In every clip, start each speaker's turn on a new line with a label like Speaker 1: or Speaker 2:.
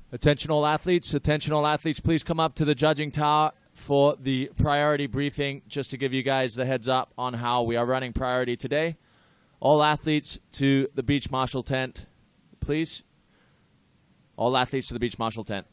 Speaker 1: Attention all athletes, please come up to the judging tower for the priority briefing, just to give you guys the heads up on how we are running priority today. All athletes to the beach marshal tent, please. All athletes to the beach marshal tent.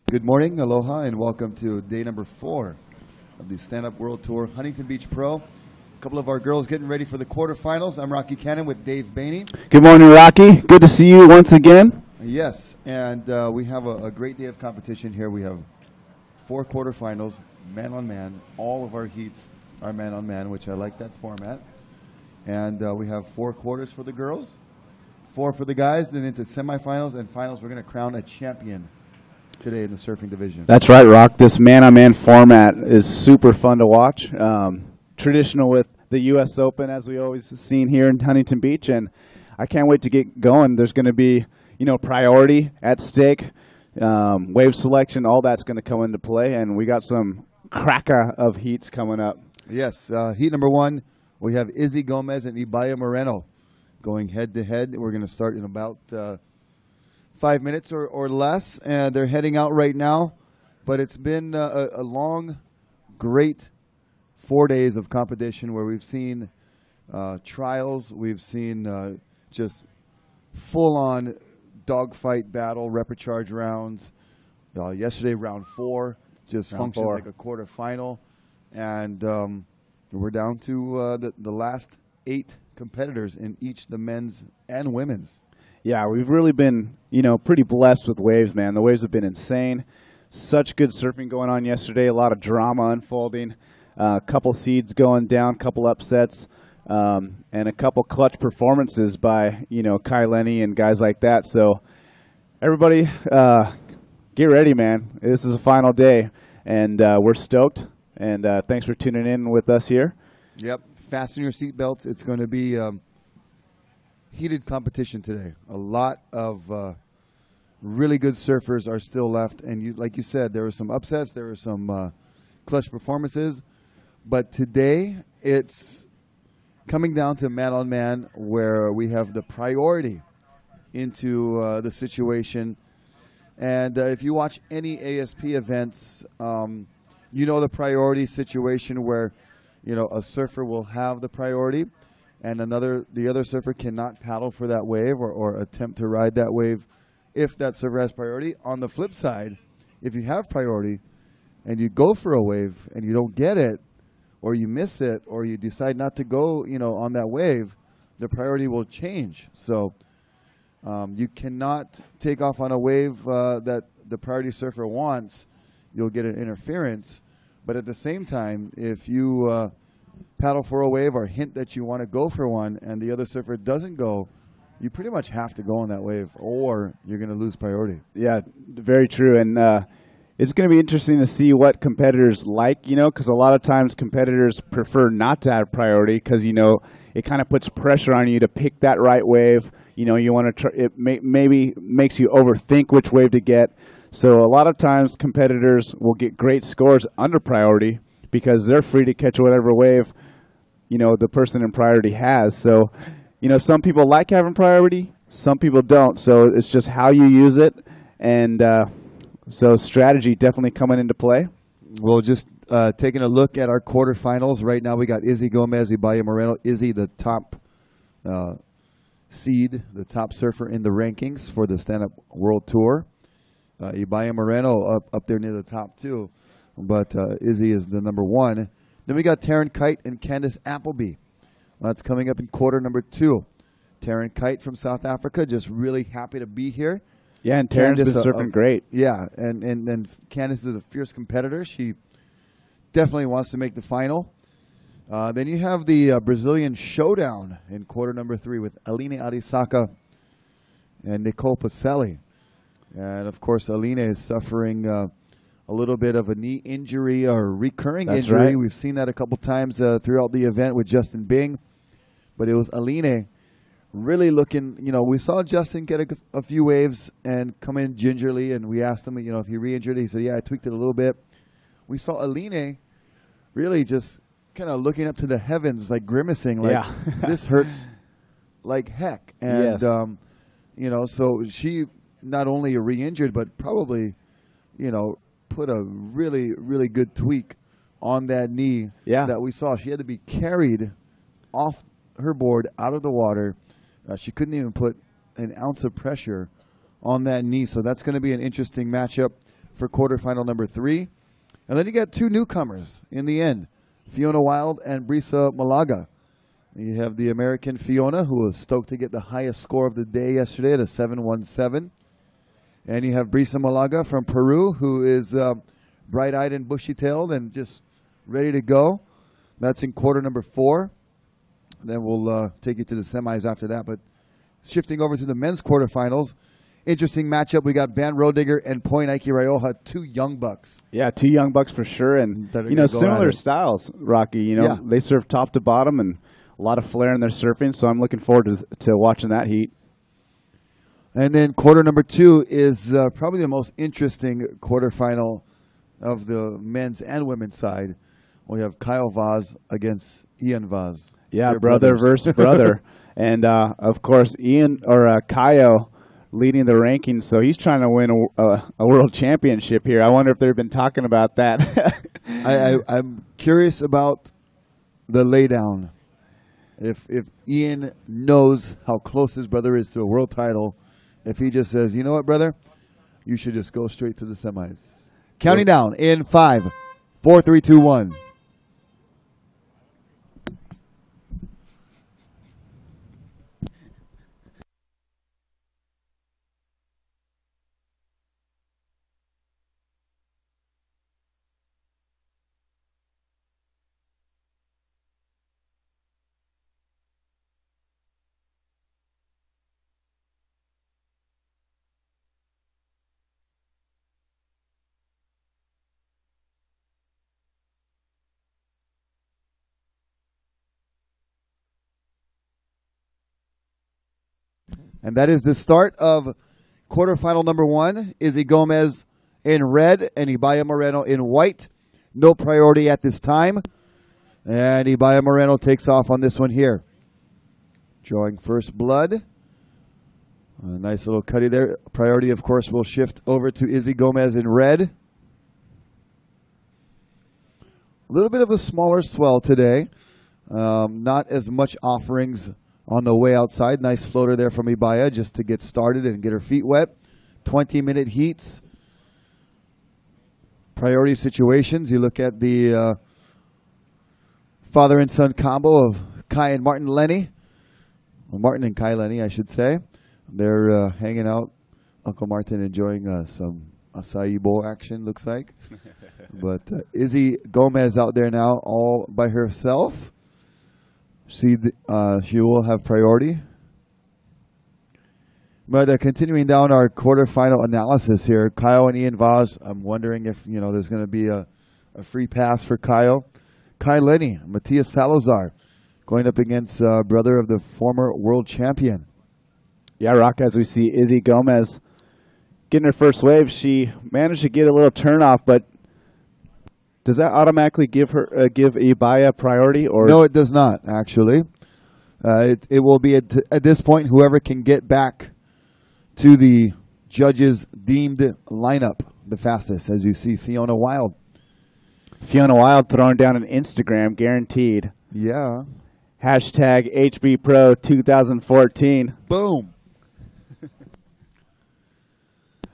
Speaker 2: Good morning, aloha, and welcome to day number 4 of the Stand-Up World Tour Huntington Beach Pro. A couple of our girls getting ready for the quarterfinals. I'm Rocky Cannon with Dave Bainey.
Speaker 3: Good morning, Rocky. Good to see you once again.
Speaker 2: Yes, and we have a great day of competition here. We have 4 quarterfinals, man-on-man. All of our heats are man-on-man, which I like that format. And we have 4 quarters for the girls, 4 for the guys, then into semifinals and finals. We're going to crown a champion today in the surfing division.
Speaker 3: That's right, Rock. This man-on-man format is super fun to watch. Traditional with the U.S. Open, as we always seen here in Huntington Beach, and I can't wait to get going. There's going to be, priority at stake, wave selection, all that's going to come into play, and we got some cracker of heats coming up.
Speaker 2: Yes, heat number 1, we have Izzy Gomez and Ibaya Moreno going head-to-head. We're going to start in about 5 minutes or less, and they're heading out right now. But it's been a long, great 4 days of competition where we've seen trials, we've seen just full-on dogfight battle, repechage rounds. Yesterday, round 4 just functioned like a quarterfinal, and we're down to the last 8 competitors in each the men's and women's.
Speaker 3: Yeah, we've really been, pretty blessed with waves, man. The waves have been insane. Such good surfing going on yesterday. A lot of drama unfolding. A couple seeds going down, couple upsets, and a couple clutch performances by, Kai Lenny and guys like that. So everybody, get ready, man. This is the final day, and we're stoked. And thanks for tuning in with us here.
Speaker 2: Yep. Fasten your seatbelts. It's going to be heated competition today. A lot of really good surfers are still left. And like you said, there were some upsets. There were some clutch performances. But today, it's coming down to man-on-man where we have the priority into the situation. And if you watch any ASP events, the priority situation where, a surfer will have the priority and the other surfer cannot paddle for that wave or attempt to ride that wave if that surfer has priority. On the flip side, if you have priority and you go for a wave and you don't get it or you miss it or you decide not to go, on that wave, the priority will change. So you cannot take off on a wave that the priority surfer wants. You'll get an interference. But at the same time, if you paddle for a wave or hint that you want to go for one and the other surfer doesn't go, you pretty much have to go on that wave or you're going to lose priority.
Speaker 3: Yeah, very true. And it's going to be interesting to see what competitors like, because a lot of times competitors prefer not to have priority because, it kind of puts pressure on you to pick that right wave. You want to try, it maybe makes you overthink which wave to get. So a lot of times competitors will get great scores under priority because they're free to catch whatever wave, the person in priority has. So, some people like having priority, some people don't. So it's just how you use it. And so strategy definitely coming into play.
Speaker 2: Well, just taking a look at our quarterfinals. Right now we got Izzy Gomez, Ibaya Moreno. Izzy, the top seed, the top surfer in the rankings for the Stand-Up World Tour. Ibaya Moreno up there near the top 2. But Izzy is the number 1. Then we got Taryn Kite and Candace Appleby. That's coming up in quarter number 2. Taryn Kite from South Africa, just really happy to be here.
Speaker 3: Yeah, and Taryn's been surfing great.
Speaker 2: Yeah, and Candace is a fierce competitor. She definitely wants to make the final. Then you have the Brazilian showdown in quarter number 3 with Aline Arisaka and Nicole Pacelli. And, of course, Aline is suffering a little bit of a knee injury or recurring injury.
Speaker 3: Right.
Speaker 2: We've seen that a couple times throughout the event with Justin Bing. But it was Aline really looking, we saw Justin get a few waves and come in gingerly, and we asked him, if he re-injured it. He said, yeah, I tweaked it a little bit. We saw Aline really just kind of looking up to the heavens, like grimacing, like, this hurts like heck. And, so she not only re-injured, but probably, put a really, really good tweak on that knee that we saw. She had to be carried off her board out of the water. She couldn't even put an ounce of pressure on that knee. So that's going to be an interesting matchup for quarterfinal number 3. And then you got 2 newcomers in the end, Fiona Wild and Brisa Malaga. You have the American Fiona, who was stoked to get the highest score of the day yesterday at a 7.17. And you have Brisa Malaga from Peru, who is bright-eyed and bushy-tailed and just ready to go. That's in quarter number 4. Then we'll take you to the semis after that. But shifting over to the men's quarterfinals, interesting matchup. We got Van Rodigger and Point Ike Rioja, 2 young bucks.
Speaker 3: Yeah, 2 young bucks for sure. And, similar styles, Rocky. They serve top to bottom and a lot of flair in their surfing. So I'm looking forward to watching that heat.
Speaker 2: And then quarter number 2 is probably the most interesting quarterfinal of the men's and women's side. We have Kyle Vaz against Ian Vaz.
Speaker 3: Yeah,
Speaker 2: They're
Speaker 3: brother
Speaker 2: brothers.
Speaker 3: versus brother. And, of course, Kyle leading the rankings, so he's trying to win a world championship here. I wonder if they've been talking about that.
Speaker 2: I'm curious about the laydown. If Ian knows how close his brother is to a world title, if he just says, you know what, brother, you should just go straight to the semis. Counting down in 5, 4, 3, 2, 1. And that is the start of quarterfinal number 1. Izzy Gomez in red and Ibaya Moreno in white. No priority at this time. And Ibaya Moreno takes off on this one here. Drawing first blood. A nice little cutty there. Priority, of course, will shift over to Izzy Gomez in red. A little bit of a smaller swell today. Not as much offerings on the way outside. Nice floater there from Ibaya just to get started and get her feet wet. 20-minute heats. Priority situations. You look at the father and son combo of Kai and Martin Lenny. Well, Martin and Kai Lenny, I should say. They're hanging out. Uncle Martin enjoying some acai bowl action, looks like. But Izzy Gomez out there now all by herself. She will have priority. But continuing down our quarterfinal analysis here, Kyle and Ian Vaz, I'm wondering if there's going to be a free pass for Kyle. Kai Lenny, Matias Salazar, going up against brother of the former world champion.
Speaker 3: Yeah, Rock, as we see Izzy Gomez getting her first wave, she managed to get a little turnoff, but does that automatically give Ibaya priority? Or
Speaker 2: no, it does not, actually. It will be at this point whoever can get back to the judges' deemed lineup the fastest, as you see Fiona Wild.
Speaker 3: Fiona Wild throwing down an Instagram, guaranteed.
Speaker 2: Yeah.
Speaker 3: Hashtag HBPro 2014.
Speaker 2: Boom.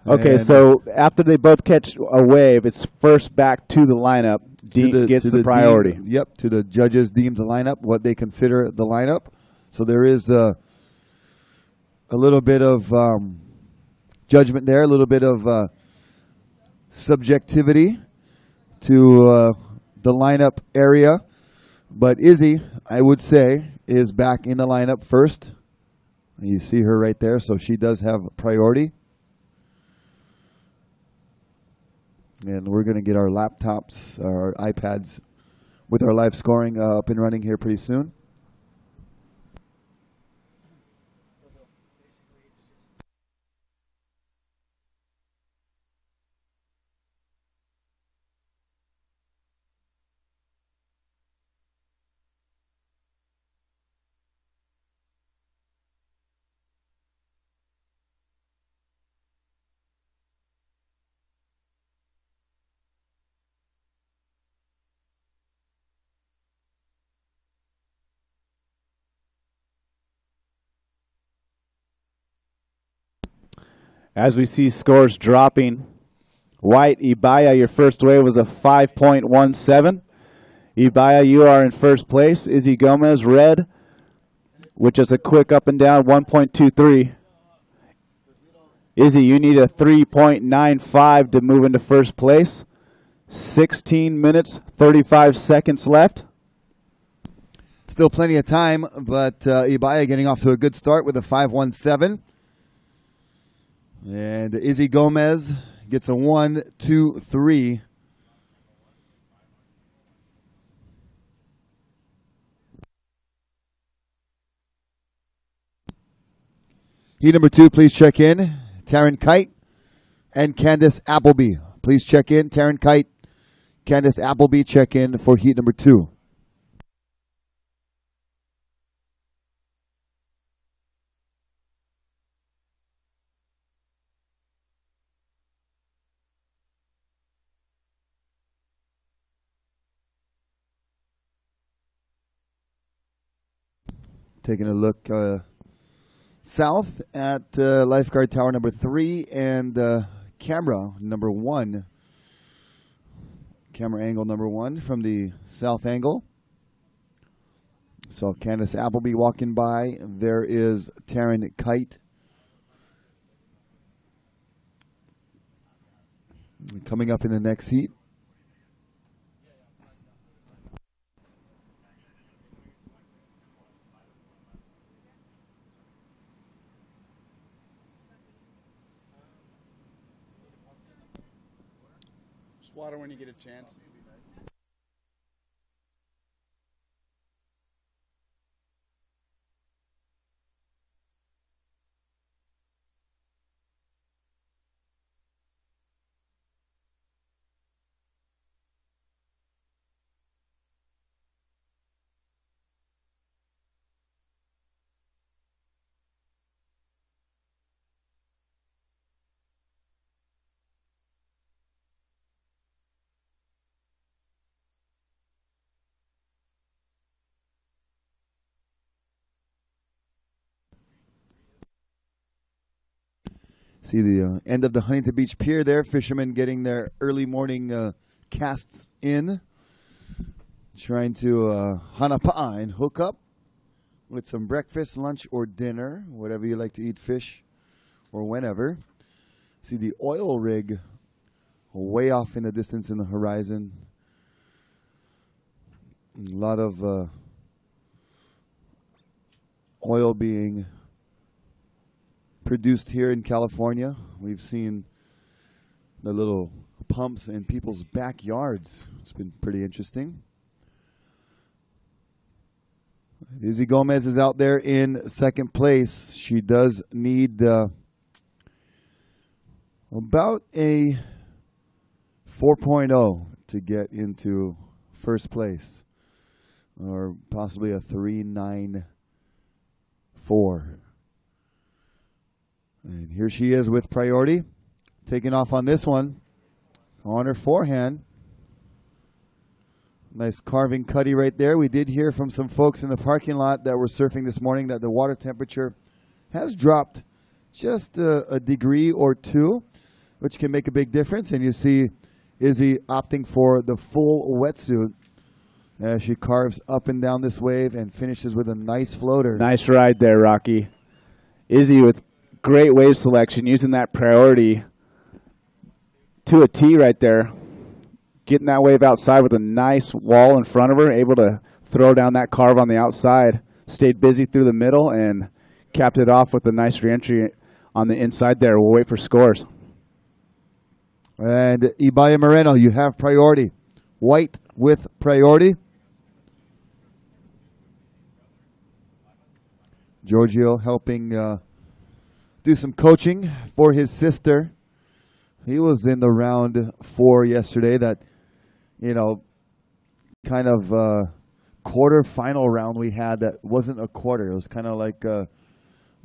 Speaker 3: Okay, so after they both catch a wave, it's first back to the lineup, gets the priority.
Speaker 2: Yep, to the judges deemed the lineup, what they consider the lineup. So there is a little bit of judgment there, a little bit of subjectivity to the lineup area. But Izzy, I would say, is back in the lineup first. You see her right there, so she does have priority. And we're going to get our laptops, our iPads with our live scoring up and running here pretty soon.
Speaker 3: As we see scores dropping, White, Ibaya, your first wave was a 5.17. Ibaya, you are in first place. Izzy Gomez, red, which is a quick up and down, 1.23. Izzy, you need a 3.95 to move into first place. 16 minutes, 35 seconds left.
Speaker 2: Still plenty of time, but Ibaya getting off to a good start with a 5.17. And Izzy Gomez gets a 1.23. Heat number 2, please check in. Taryn Kite and Candace Appleby. Please check in. Taryn Kite, Candace Appleby, check in for heat number 2. Taking a look south at lifeguard tower number 3 and camera number 1. Camera angle number 1 from the south angle. So Candace Appleby walking by. There is Taryn Kite. Coming up in the next heat.
Speaker 3: Water when you get a chance.
Speaker 2: See the end of the Huntington Beach Pier there. Fishermen getting their early morning casts in. Trying to hanapa and hook up with some breakfast, lunch, or dinner. Whatever you like to eat, fish, or whenever. See the oil rig way off in the distance in the horizon. A lot of oil being produced here in California. We've seen the little pumps in people's backyards. It's been pretty interesting. Izzy Gomez is out there in second place. She does need about a 4.0 to get into first place, or possibly a 3.94. And here she is with priority, taking off on this one on her forehand. Nice carving cutty right there. We did hear from some folks in the parking lot that were surfing this morning that the water temperature has dropped just a degree or two, which can make a big difference. And you see Izzy opting for the full wetsuit as she carves up and down this wave and finishes with a nice floater.
Speaker 3: Nice ride there, Rocky. Izzy with great wave selection, using that priority to a T right there. Getting that wave outside with a nice wall in front of her, able to throw down that carve on the outside. Stayed busy through the middle and capped it off with a nice reentry on the inside there. We'll wait for scores.
Speaker 2: And Ibaya Moreno, you have priority. White with priority. Giorgio helping do some coaching for his sister. He was in the round 4 yesterday. That, kind of quarter-final round we had that wasn't a quarter. It was kind of like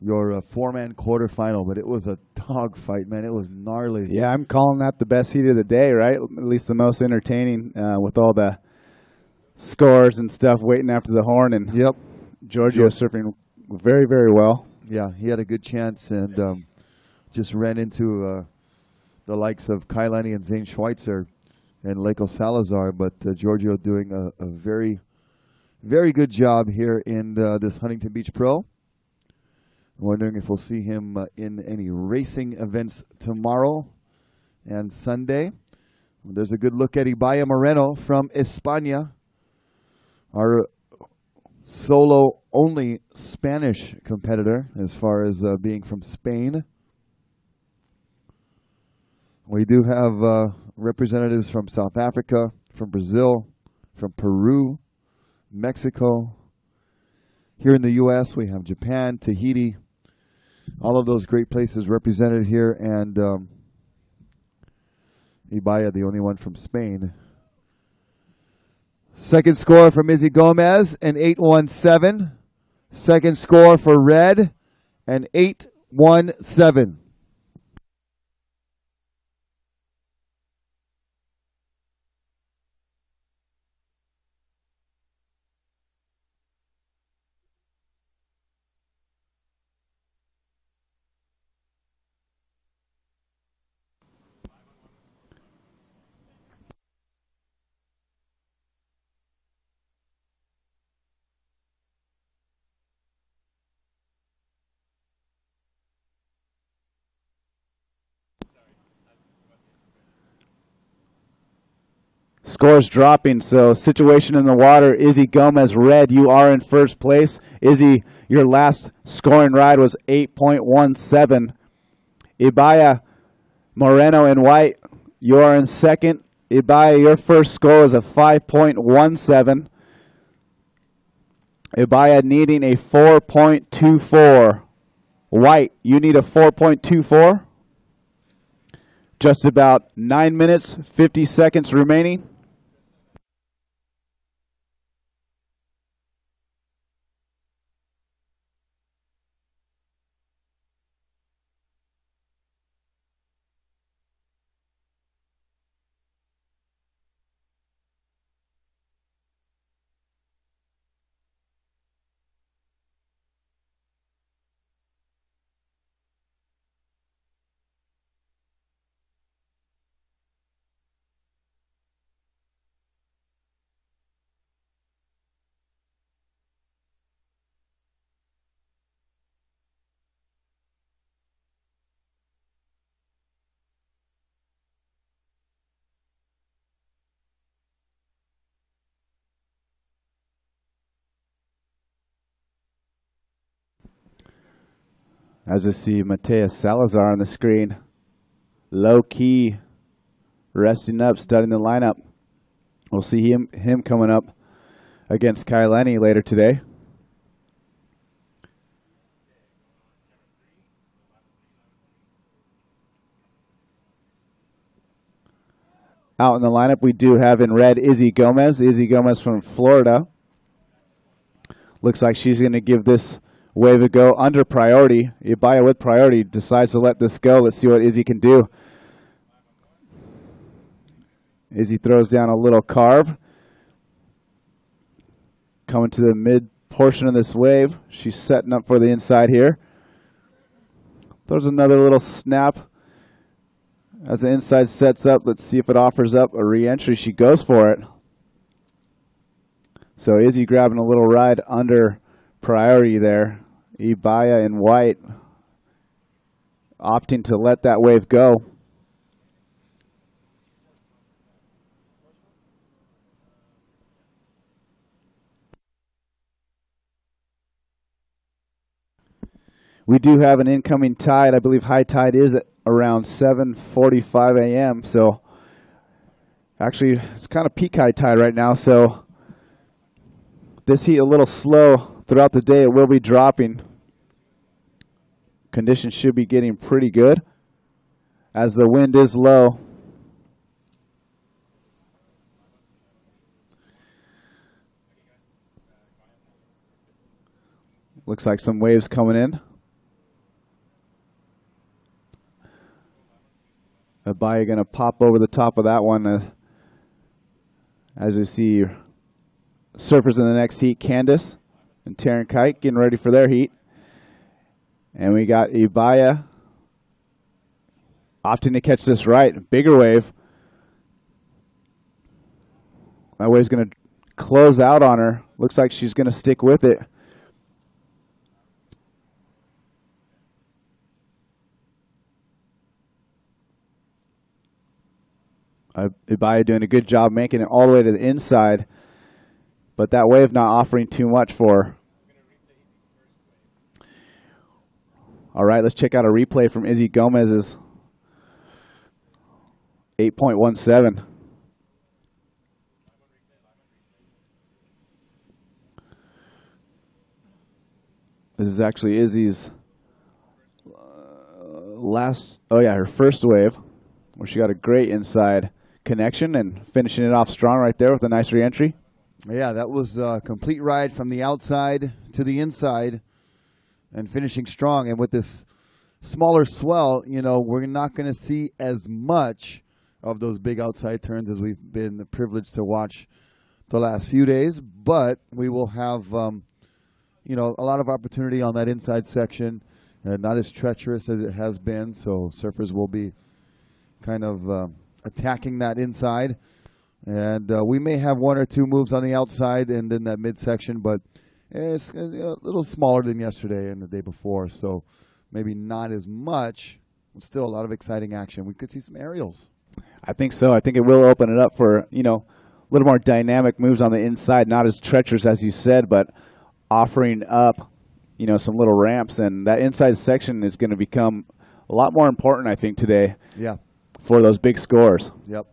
Speaker 2: your 4-man quarter-final, but it was a dog fight, man. It was gnarly.
Speaker 3: Yeah, I'm calling that the best heat of the day, right? At least the most entertaining with all the scores and stuff waiting after the horn. And
Speaker 2: yep,
Speaker 3: Giorgio surfing very, very well.
Speaker 2: Yeah, he had a good chance and just ran into the likes of Kailani and Zane Schweitzer and Leko Salazar, but Giorgio doing a very, very good job here in this Huntington Beach Pro. I'm wondering if we'll see him in any racing events tomorrow and Sunday. There's a good look at Ibaya Moreno from España, our solo-only Spanish competitor as far as being from Spain. We do have representatives from South Africa, from Brazil, from Peru, Mexico. Here in the U.S., we have Japan, Tahiti, all of those great places represented here, and Ibaya, the only one from Spain. Second score from Izzy Gomez, an 8-1-7. Second score for Red, an 8-1-7.
Speaker 3: Scores dropping, so situation in the water. Izzy Gomez, Red, you are in first place. Izzy, your last scoring ride was 8.17. Ibaya Moreno in white, you are in second. Ibaya, your first score was a 5.17. Ibaya needing a 4.24. White, you need a 4.24. Just about 9 minutes, 50 seconds remaining. As I see Mateus Salazar on the screen, low key, resting up, studying the lineup. We'll see him coming up against Kailani later today. Out in the lineup, we do have in red Izzy Gomez. Izzy Gomez from Florida. Looks like she's going to give this wave a go under priority. Ibaya with priority decides to let this go. Let's see what Izzy can do. Izzy throws down a little carve. Coming to the mid portion of this wave. She's setting up for the inside here. Throws another little snap. As the inside sets up, let's see if it offers up a re-entry. She goes for it. So Izzy grabbing a little ride under priority there. Ibaya in white opting to let that wave go. We do have an incoming tide. I believe high tide is at around 7:45 a.m. So actually it's kind of peak high tide right now. So this heat a little slow. Throughout the day, it will be dropping. Conditions should be getting pretty good as the wind is low. Looks like some waves coming in. Ibaya going to pop over the top of that one. As we see surfers in the next heat, Candace and Taryn Kite getting ready for their heat. And we got Ibaya Opting to catch this right. Bigger wave. That wave's going to close out on her. Looks like she's going to stick with it. Ibaya doing a good job making it all the way to the inside, but that wave not offering too much for her. All right, let's check out a replay from Izzy Gomez's 8.17. This is actually Izzy's her first wave, where she got a great inside connection and finishing it off strong right there with a nice re-entry.
Speaker 2: Yeah, that was a complete ride from the outside to the inside and finishing strong. And with this smaller swell, we're not going to see as much of those big outside turns as we've been privileged to watch the last few days. But we will have, a lot of opportunity on that inside section, not as treacherous as it has been. So surfers will be kind of attacking that inside. And we may have one or two moves on the outside and then that midsection, but it's a little smaller than yesterday and the day before, so maybe not as much. Still a lot of exciting action. We could see some aerials.
Speaker 3: I think so. I think it will open it up for, a little more dynamic moves on the inside, not as treacherous as you said, but offering up, some little ramps. And that inside section is going to become a lot more important, I think, today.
Speaker 2: Yeah.
Speaker 3: For those big scores.
Speaker 2: Yep.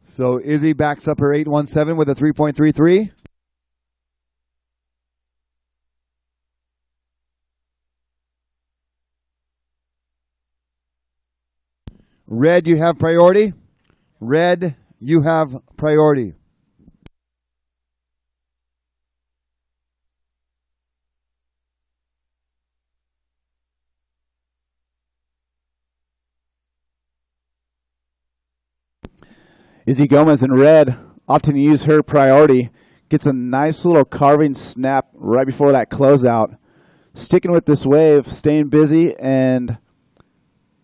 Speaker 2: So Izzy backs up her 8.17 with a 3.33. Red, you have priority. Red, you have priority.
Speaker 3: Izzy Gomez in red, opting to use her priority. Gets a nice little carving snap right before that closeout. Sticking with this wave, staying busy, and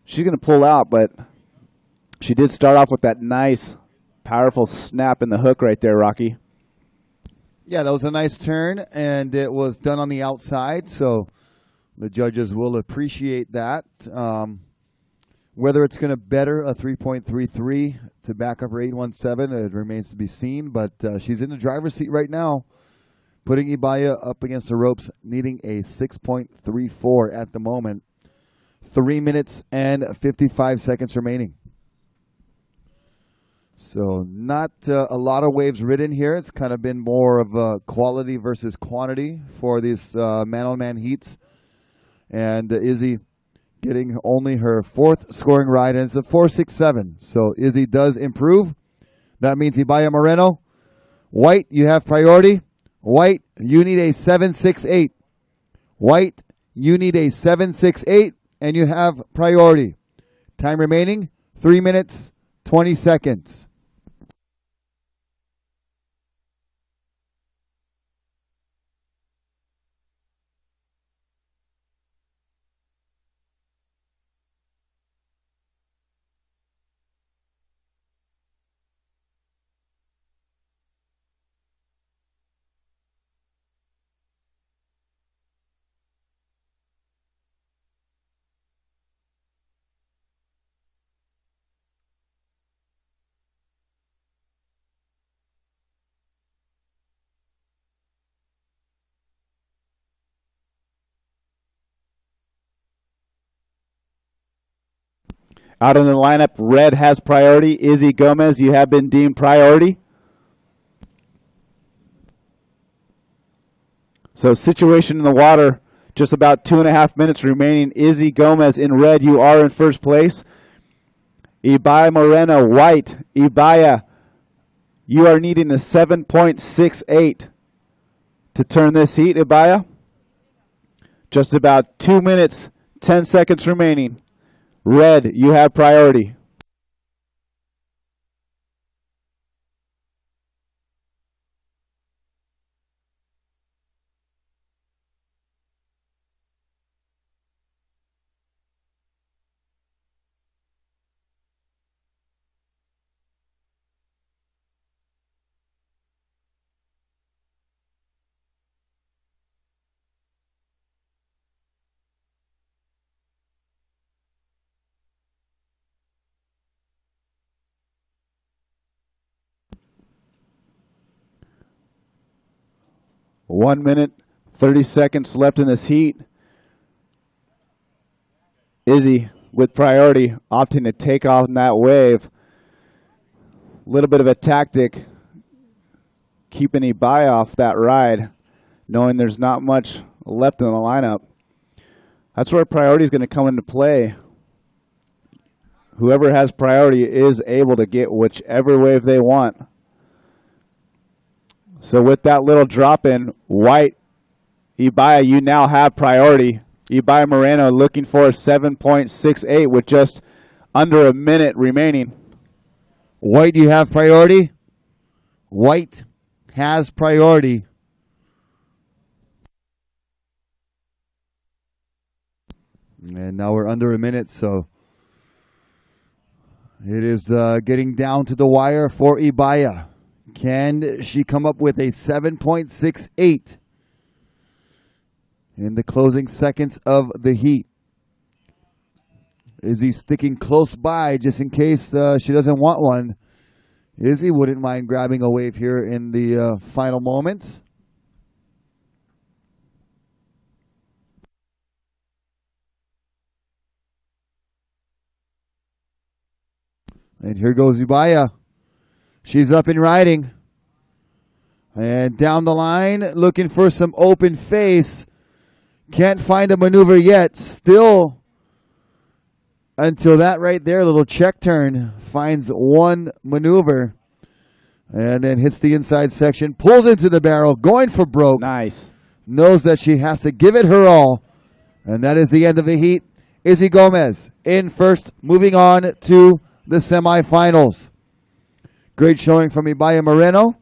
Speaker 3: she's going to pull out, but she did start off with that nice, powerful snap in the hook right there, Rocky.
Speaker 2: Yeah, that was a nice turn, and it was done on the outside, so the judges will appreciate that. Whether it's going to better a 3.33 to back up her 8.17, it remains to be seen, but she's in the driver's seat right now, putting Ibaya up against the ropes, needing a 6.34 at the moment. 3 minutes and 55 seconds remaining. So not a lot of waves ridden here. It's kind of been more of a quality versus quantity for these man-on-man heats. And Izzy getting only her fourth scoring ride, and it's a 4.67. So Izzy does improve. That means Ibaya Moreno. White, you have priority. White, you need a 7.68. White, you need a 7.68, and you have priority. Time remaining, 3 minutes, 20 seconds.
Speaker 3: Out in the lineup, red has priority. Izzy Gomez, you have been deemed priority. So situation in the water, just about 2.5 minutes remaining. Izzy Gomez in red, you are in first place. Ibaya Moreno, white. Ibaya, you are needing a 7.68 to turn this heat, Ibaya. Just about 2 minutes, 10 seconds remaining. Red, you have priority. 1 minute, 30 seconds left in this heat. Izzy with priority, opting to take off in that wave. A little bit of a tactic, keeping Ibaya off that ride, knowing there's not much left in the lineup. That's where priority is going to come into play. Whoever has priority is able to get whichever wave they want. So with that little drop in, White, Ibaya, you now have priority. Ibaya Moreno looking for a 7.68 with just under a minute remaining.
Speaker 2: White, you have priority. White has priority. And now we're under a minute, so it is getting down to the wire for Ibaya. Can she come up with a 7.68 in the closing seconds of the heat? Izzy sticking close by just in case she doesn't want one. Izzy wouldn't mind grabbing a wave here in the final moments. And here goes Ibaya. She's up and riding. And down the line, looking for some open face. Can't find a maneuver yet. Still, until that right there, little check turn, finds one maneuver. And then hits the inside section, pulls into the barrel, going for broke.
Speaker 3: Nice.
Speaker 2: Knows that she has to give it her all. And that is the end of the heat. Izzy Gomez in first, moving on to the semifinals. Great showing from Ibaya Moreno.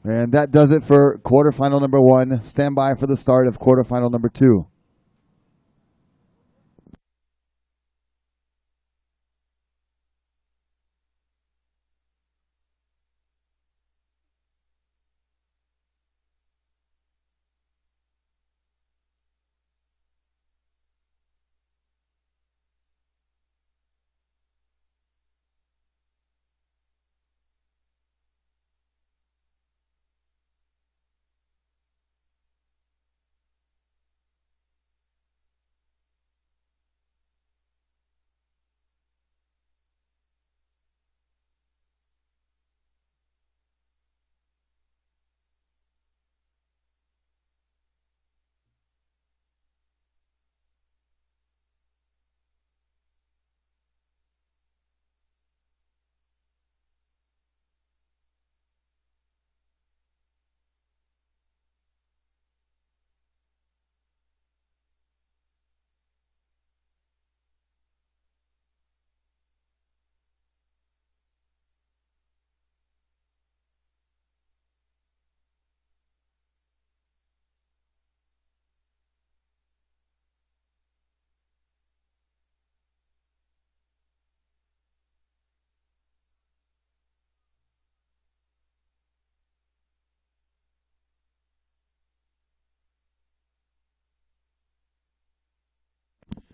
Speaker 2: And that does it for quarterfinal number 1. Stand by for the start of quarterfinal number 2.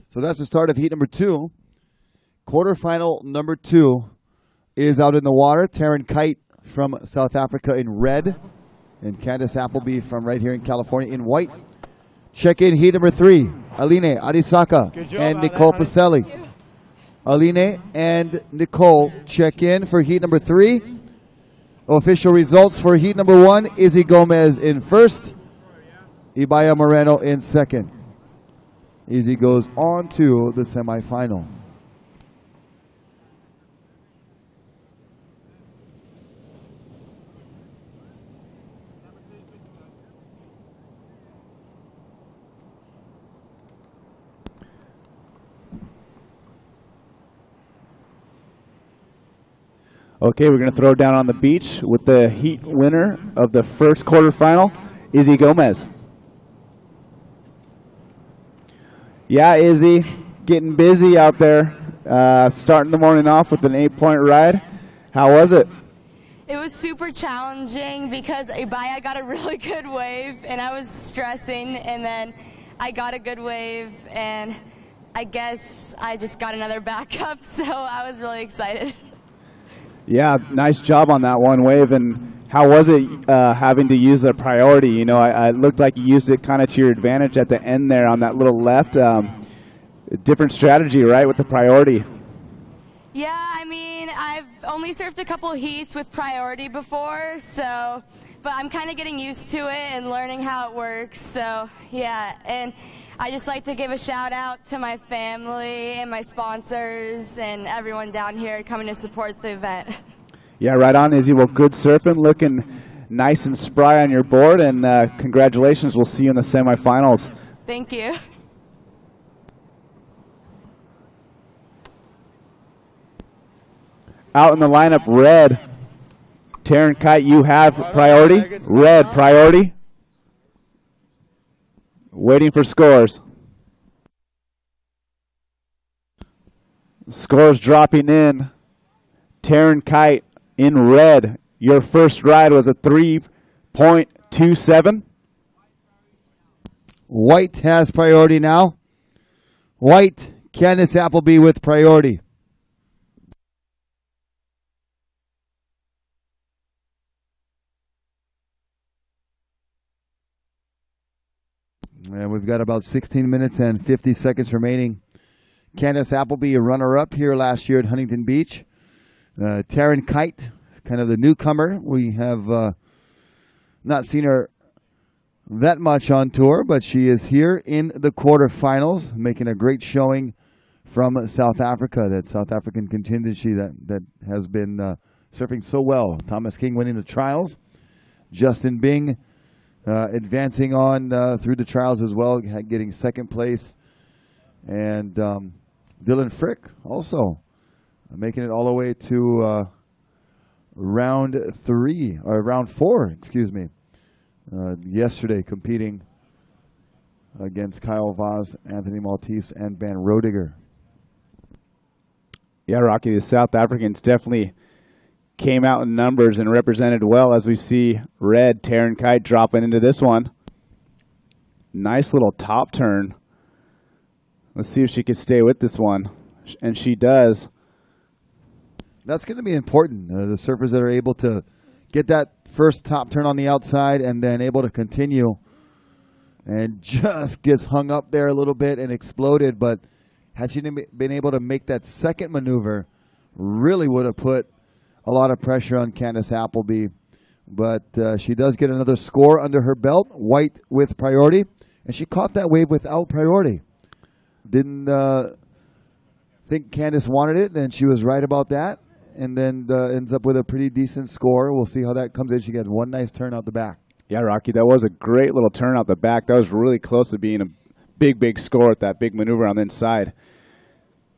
Speaker 2: So that's the start of heat number 2. Quarterfinal number 2 is out in the water. Taryn Kite from South Africa in red, and Candace Appleby from right here in California in white. Check in heat number 3. Aline Arisaka and Nicole Pacelli. Aline and Nicole check in for heat number 3. Official results for heat number 1. Izzy Gomez in first. Ibaya Moreno in second. Izzy goes on to the semifinal.
Speaker 3: Okay, we're going to throw down on the beach with the heat winner of the first quarterfinal, Izzy Gomez. Yeah, Izzy, getting busy out there, starting the morning off with an 8-point ride. How was it?
Speaker 4: It was super challenging because Ibaya got a really good wave, and I was stressing, and then I got a good wave, and I guess I just got another backup, so I was really excited.
Speaker 3: Yeah, nice job on that one wave. And How was it having to use the priority? You know, I looked like you used it kind of to your advantage at the end there on that little left. Different strategy, right, with the priority.
Speaker 4: Yeah, I mean, I've only surfed a couple heats with priority before, so, but I'm kind of getting used to it and learning how it works, so yeah. And I just like to give a shout out to my family and my sponsors and everyone down here coming to support the event.
Speaker 3: Yeah, right on, Izzy. Well, good surfing, looking nice and spry on your board, and congratulations. We'll see you in the semifinals.
Speaker 4: Thank you.
Speaker 3: Out in the lineup, red. Taryn Kite, you have priority. Red, priority. Waiting for scores. Scores dropping in. Taryn Kite in red. Your first ride was a 3.27.
Speaker 2: White has priority now. White, Candace Appleby with priority. And we've got about 16 minutes and 50 seconds remaining. Candace Appleby, a runner-up here last year at Huntington Beach. Taryn Kite, kind of the newcomer. We have not seen her that much on tour, but she is here in the quarterfinals, making a great showing from South Africa, that South African contingency that has been surfing so well. Thomas King winning the trials. Justin Bing advancing on through the trials as well, getting second place. And Dylan Frick also making it all the way to round four, excuse me. Yesterday competing against Kyle Vaz, Anthony Maltese, and Ben Roediger.
Speaker 3: Yeah, Rocky, the South Africans definitely came out in numbers and represented well, as we see red Taryn Kite dropping into this one. Nice little top turn. Let's see if she can stay with this one. And she does.
Speaker 2: That's going to be important. The surfers that are able to get that first top turn on the outside and then able to continue, and just gets hung up there a little bit and exploded. But had she been able to make that second maneuver, really would have put a lot of pressure on Candace Appleby. But she does get another score under her belt, white with priority. And she caught that wave without priority. Didn't think Candace wanted it, and she was right about that. And then ends up with a pretty decent score. We'll see how that comes in. She gets one nice turn out the back.
Speaker 3: Yeah, Rocky, that was a great little turn out the back. That was really close to being a big score at that big maneuver on the inside.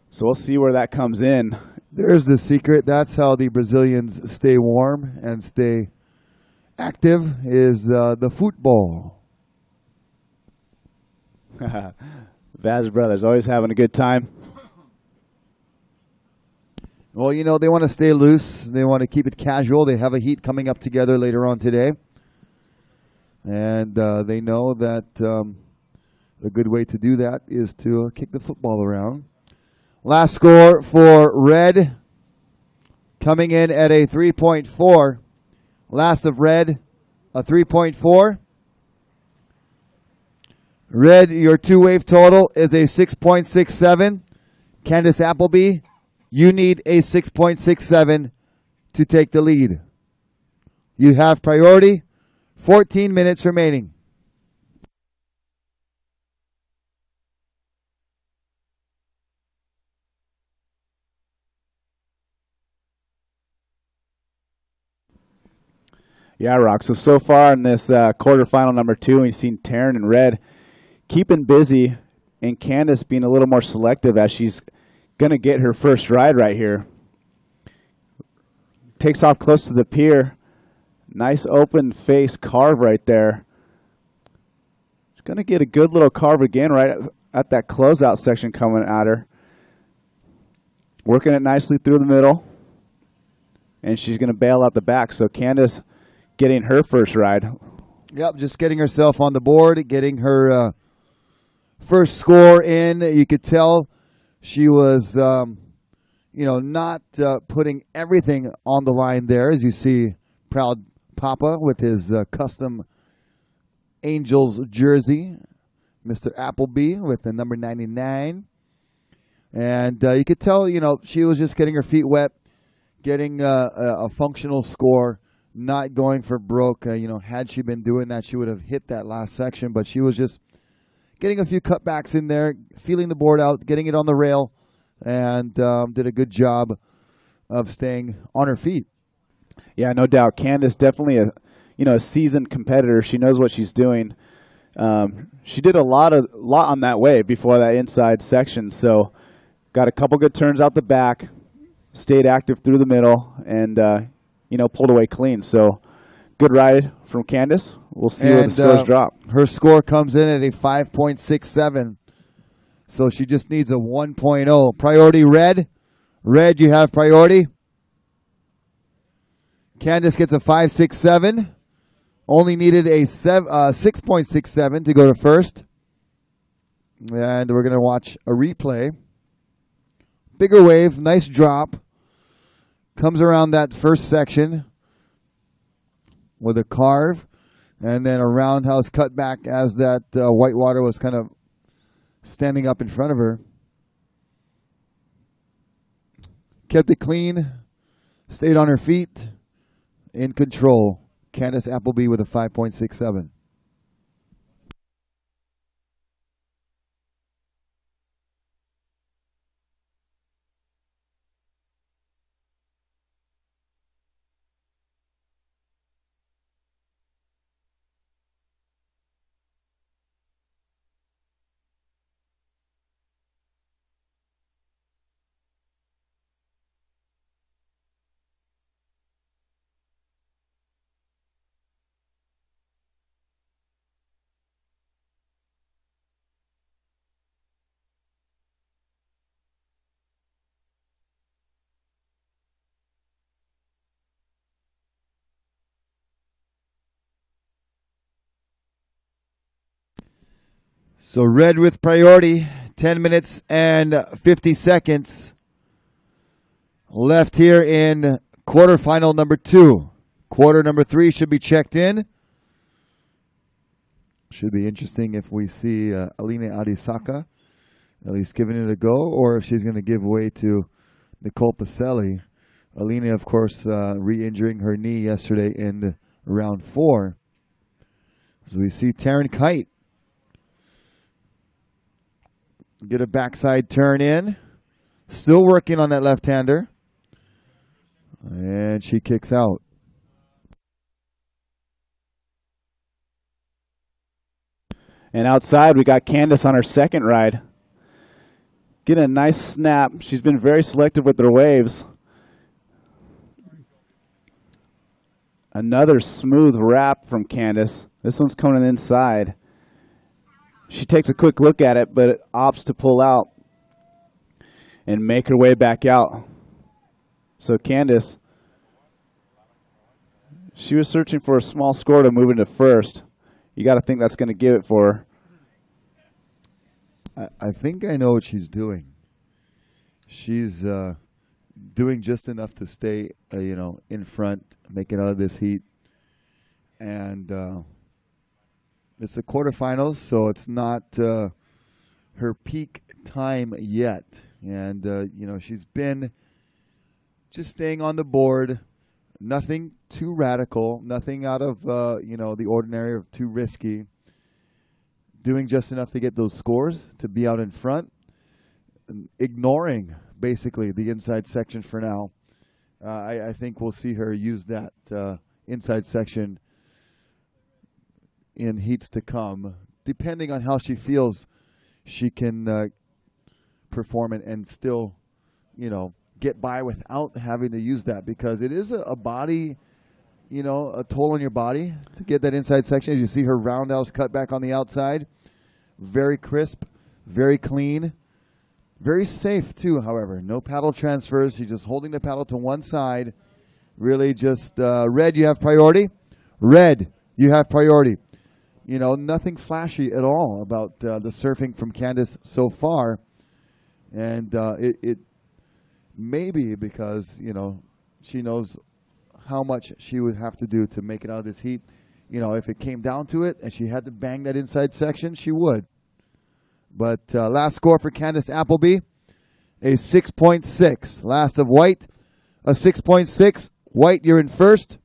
Speaker 3: So we'll see where that comes in.
Speaker 2: There's the secret. That's how the Brazilians stay warm and stay active, is the football.
Speaker 3: Vaz brothers always having a good time.
Speaker 2: Well, you know, they want to stay loose. They want to keep it casual. They have a heat coming up together later on today. And they know that a good way to do that is to kick the football around. Last score for red, coming in at a 3.4. Last of red, a 3.4. Red, your two-wave total is a 6.67. Candace Appleby, you need a 6.67 to take the lead. You have priority. 14 minutes remaining.
Speaker 3: Yeah, Rock. So far in this quarterfinal number 2, we've seen Taryn and Red keeping busy, and Candace being a little more selective as she's going to get her first ride right here. Takes off close to the pier. Nice open face carve right there. She's going to get a good little carve again right at that closeout section coming at her. Working it nicely through the middle. And she's going to bail out the back. So Candace getting her first ride.
Speaker 2: Yep, just getting herself on the board, getting her first score in. You could tell she was, not putting everything on the line there, as you see proud Papa with his custom Angels jersey. Mr. Appleby with the number 99. And you could tell, she was just getting her feet wet, getting a functional score, not going for broke. Had she been doing that, she would have hit that last section. But she was just getting a few cutbacks in there, feeling the board out, getting it on the rail, and did a good job of staying on her feet.
Speaker 3: Yeah, no doubt. Candace, definitely a seasoned competitor. She knows what she's doing. She did a lot on that wave before that inside section. So got a couple good turns out the back, stayed active through the middle, and pulled away clean. So good ride from Candace. We'll see where the scores drop.
Speaker 2: Her score comes in at a 5.67. So she just needs a 1.0. Priority red. Red, you have priority. Candace gets a 5.67. Only needed a 6.67 to go to first. And we're going to watch a replay. Bigger wave, nice drop. Comes around that first section with a carve. And then a roundhouse cutback as that whitewater was kind of standing up in front of her. Kept it clean. Stayed on her feet. In control. Candace Appleby with a 5.67. So red with priority, 10 minutes and 50 seconds left here in quarterfinal number 2. Quarter number 3 should be checked in. Should be interesting if we see Aline Adisaka at least giving it a go, or if she's going to give way to Nicole Pacelli. Aline, of course, re-injuring her knee yesterday in round 4. So we see Taryn Kite get a backside turn in. Still working on that left-hander. And she kicks out.
Speaker 3: And outside, we got Candace on her second ride. Getting a nice snap. She's been very selective with her waves. Another smooth wrap from Candace. This one's coming inside. She takes a quick look at it, but opts to pull out and make her way back out. So Candace, she was searching for a small score to move into first. You got to think that's going to give it for
Speaker 2: her. I think I know what she's doing. She's doing just enough to stay, in front, make it out of this heat. And it's the quarterfinals, so it's not her peak time yet. And, she's been just staying on the board. Nothing too radical, nothing out of, the ordinary or too risky. Doing just enough to get those scores, to be out in front. Ignoring, basically, the inside section for now. I think we'll see her use that inside section in heats to come. Depending on how she feels, she can perform it and still, get by without having to use that, because it is a body, a toll on your body to get that inside section. As you see her roundhouse cut back on the outside. Very crisp, very clean, very safe too, however. No paddle transfers. She's just holding the paddle to one side. Really just, red, you have priority. Red, you have priority. Nothing flashy at all about the surfing from Candace so far. And it may be because, she knows how much she would have to do to make it out of this heat. You know, if it came down to it and she had to bang that inside section, she would. But last score for Candace Appleby, a 6.6. Last of White, a 6.6. White, you're in first.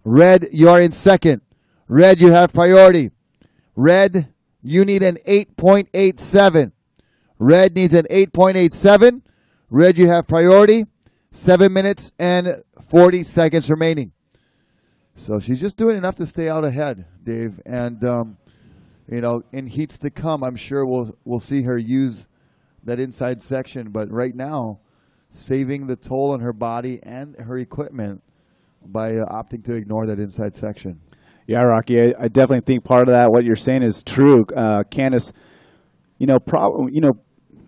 Speaker 2: Red, you're in second. Red, you have priority. Red, you need an 8.87. Red needs an 8.87. Red, you have priority. 7 minutes and 40 seconds remaining. So she's just doing enough to stay out ahead, Dave. And, you know, in heats to come, I'm sure we'll see her use that inside section. But right now, saving the toll on her body and her equipment by opting to ignore that inside section.
Speaker 3: Yeah, Rocky, I definitely think part of that, what you're saying is true. Candace,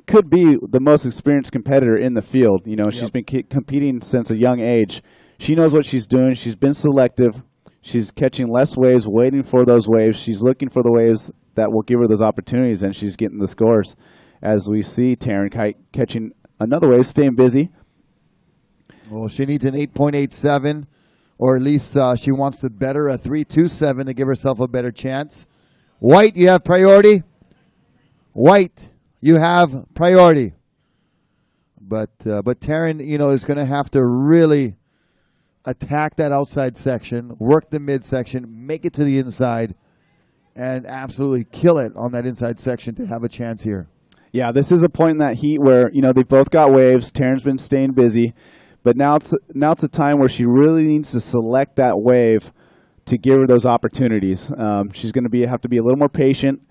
Speaker 3: could be the most experienced competitor in the field. You know, she's been competing since a young age. She knows what she's doing. She's been selective. She's catching less waves, waiting for those waves. She's looking for the waves that will give her those opportunities, and she's getting the scores. As we see Taryn Kite catching another wave, staying busy.
Speaker 2: Well, she needs an 8.87, or at least she wants to better a 3.27 to give herself a better chance. White, you have priority. White, you have priority. But Taryn, is going to have to really attack that outside section, work the midsection, make it to the inside, and absolutely kill it on that inside section to have a chance here.
Speaker 3: Yeah, this is a point in that heat where, they both got waves. Taryn's been staying busy. But now it's a time where she really needs to select that wave to give her those opportunities. She's going to have to be a little more patient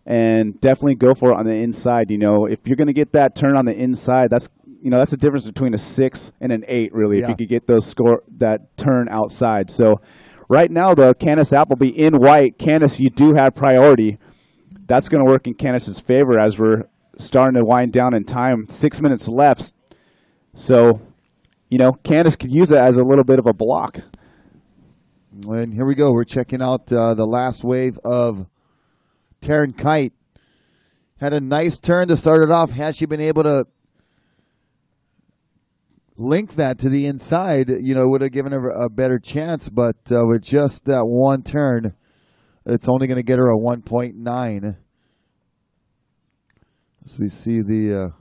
Speaker 3: and definitely go for it on the inside. If you're going to get that turn on the inside, that's the difference between a 6 and an 8, really, if you could get that turn outside. So right now, though, Candace Appleby in white. Candace, you do have priority. That's going to work in Candace's favor as we're starting to wind down in time. 6 minutes left. So, Candace could use it as a little bit of a block.
Speaker 2: And here we go. We're checking out the last wave of Taryn Kite. Had a nice turn to start it off. Had she been able to link that to the inside, would have given her a better chance. But with just that one turn, it's only going to get her a 1.9. So we see the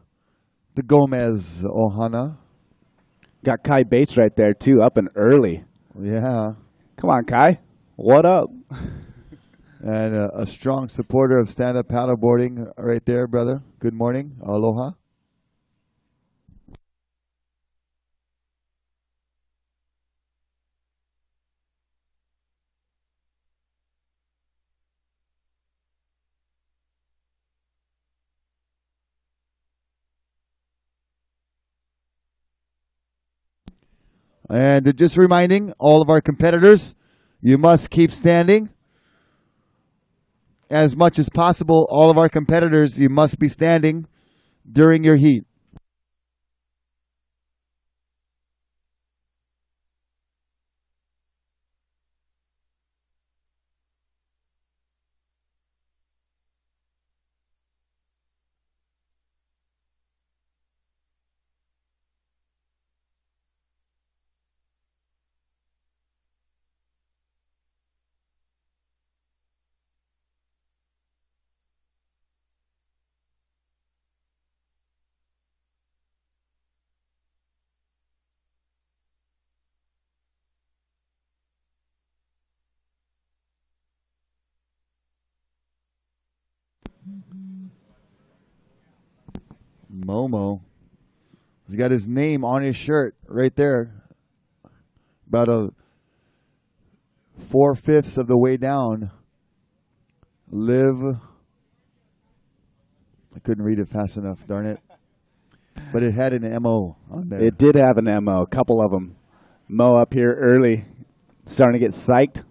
Speaker 2: Gomez Ohana.
Speaker 3: Got Kai Bates right there, too, up and early.
Speaker 2: Yeah.
Speaker 3: Come on, Kai. What up?
Speaker 2: And a strong supporter of stand-up paddleboarding right there, brother. Good morning. Aloha. And just reminding all of our competitors, you must keep standing. As much as possible, all of our competitors, you must be standing during your heat. Momo. He's got his name on his shirt right there. About 4/5 of the way down. Live. I couldn't read it fast enough, darn it. But it had an MO on there.
Speaker 3: It did have an MO, a couple of them. Mo up here early, starting to get psyched.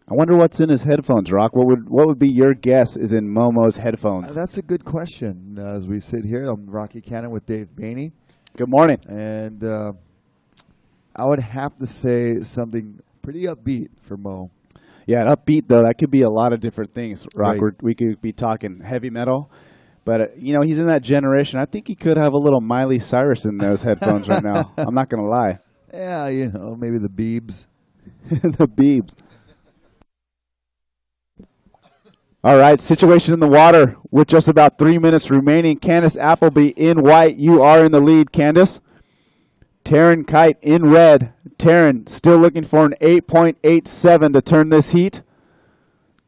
Speaker 3: I wonder what's in his headphones, Rock. What would be your guess is in Momo's headphones?
Speaker 2: That's a good question. As we sit here, I'm Rocky Cannon with Dave Baney.
Speaker 3: Good morning.
Speaker 2: And I would have to say something pretty upbeat for Mo.
Speaker 3: Yeah, upbeat, though, that could be a lot of different things, Rock.
Speaker 2: Right.
Speaker 3: We could be talking heavy metal. But, he's in that generation. I think he could have a little Miley Cyrus in those headphones right now. I'm not going to lie.
Speaker 2: Yeah, you know, maybe the Beebs.
Speaker 3: The Beebs. All right, situation in the water with just about 3 minutes remaining. Candace Appleby in white. You are in the lead, Candace. Taryn Kite in red. Taryn still looking for an 8.87 to turn this heat.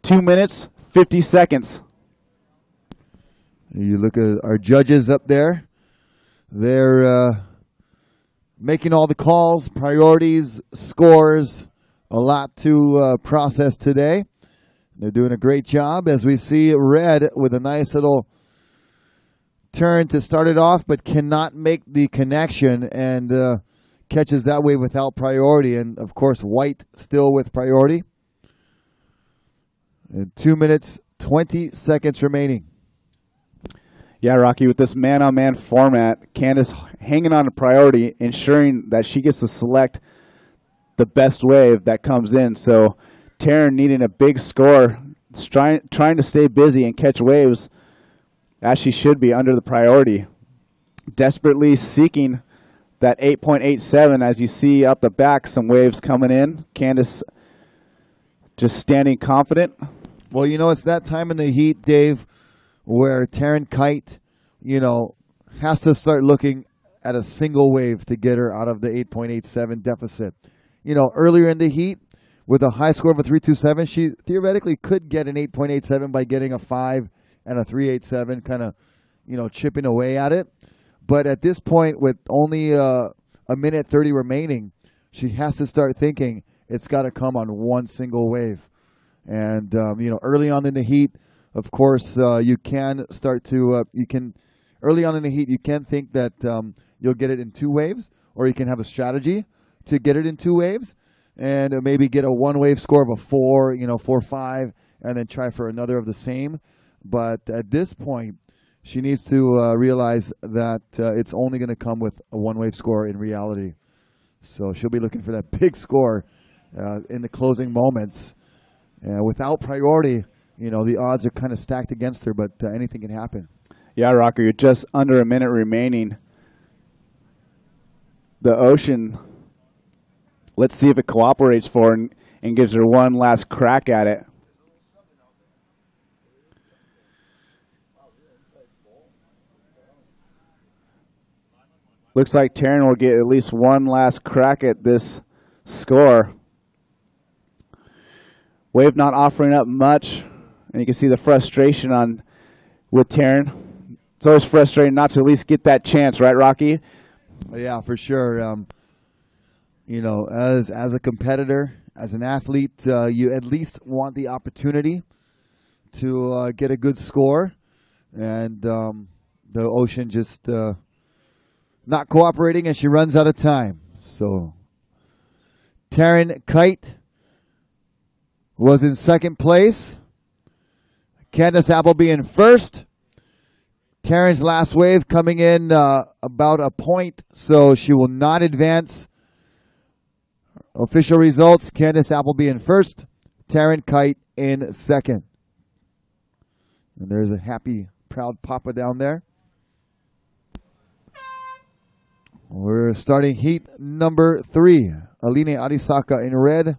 Speaker 3: 2 minutes, 50 seconds.
Speaker 2: You look at our judges up there. They're making all the calls, priorities, scores. A lot to process today. They're doing a great job as we see red with a nice little turn to start it off, but cannot make the connection and catches that wave without priority. And, of course, white still with priority. And 2 minutes, 20 seconds remaining.
Speaker 3: Yeah, Rocky, with this man-on-man format, Candace hanging on to priority, ensuring that she gets to select the best wave that comes in. So Taryn needing a big score, trying to stay busy and catch waves as she should be under the priority. Desperately seeking that 8.87 as you see up the back, some waves coming in. Candace just standing confident.
Speaker 2: Well, you know, it's that time in the heat, Dave, where Taryn Kite, you know, has to start looking at a single wave to get her out of the 8.87 deficit. You know, earlier in the heat, with a high score of a 3.27, she theoretically could get an 8.87 by getting a 5 and a 3.87, kind of, you know, chipping away at it. But at this point, with only a minute 30 remaining, she has to start thinking it's got to come on one single wave. And, you know, early on in the heat, of course, you can start to, early on in the heat, you can think that you'll get it in two waves, or you can have a strategy to get it in two waves and maybe get a one-wave score of a 4, you know, 4-5, and then try for another of the same. But at this point, she needs to realize that it's only going to come with a one-wave score in reality. So she'll be looking for that big score in the closing moments. Without priority, you know, the odds are kind of stacked against her, but anything can happen.
Speaker 3: Yeah, Rocker, you're just under a minute remaining. The Ocean, let's see if it cooperates for her and gives her one last crack at it. Looks like Taryn will get at least one last crack at this score. Wave not offering up much, and you can see the frustration with Taryn. It's always frustrating not to at least get that chance, right, Rocky?
Speaker 2: Yeah, for sure. You know, as a competitor, as an athlete, you at least want the opportunity to get a good score, and the Ocean just not cooperating, and she runs out of time. So Taryn Kite was in second place. Candace Appleby in first. Taryn's last wave coming in about a point, so she will not advance. Official results, Candace Appleby in first, Taryn Kite in second. And there's a happy, proud papa down there. We're starting heat number 3. Aline Arisaka in red.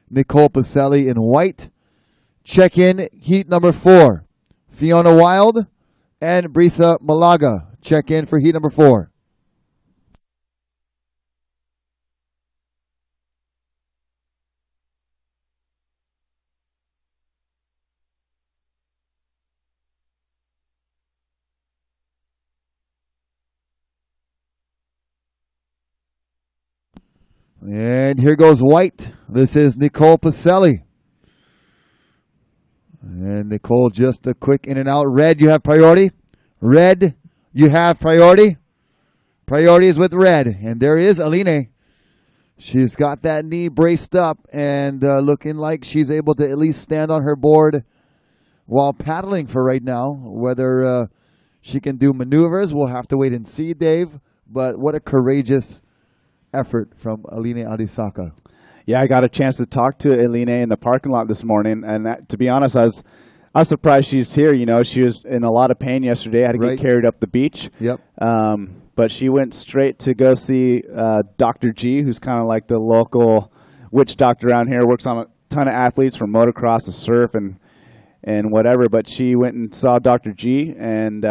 Speaker 2: Nicole Pacelli in white. Check in heat number 4. Fiona Wild and Brisa Malaga. Check in for heat number 4. And here goes white. This is Nicole Pacelli. And Nicole, just a quick in and out. Red, you have priority. Red, you have priority. Priority is with red. And there is Aline. She's got that knee braced up and looking like she's able to at least stand on her board while paddling for right now. Whether she can do maneuvers, we'll have to wait and see, Dave. But what a courageous effort from Aline Arisaka.
Speaker 3: Yeah, I got a chance to talk to Aline in the parking lot this morning, and to be honest, I was surprised she's here. You know, she was in a lot of pain yesterday. I had to get carried up the beach.
Speaker 2: Yep.
Speaker 3: but she went straight to go see Dr. G, who's kind of like the local witch doctor around here. Works on a ton of athletes from motocross to surf and whatever. But she went and saw Dr. G, and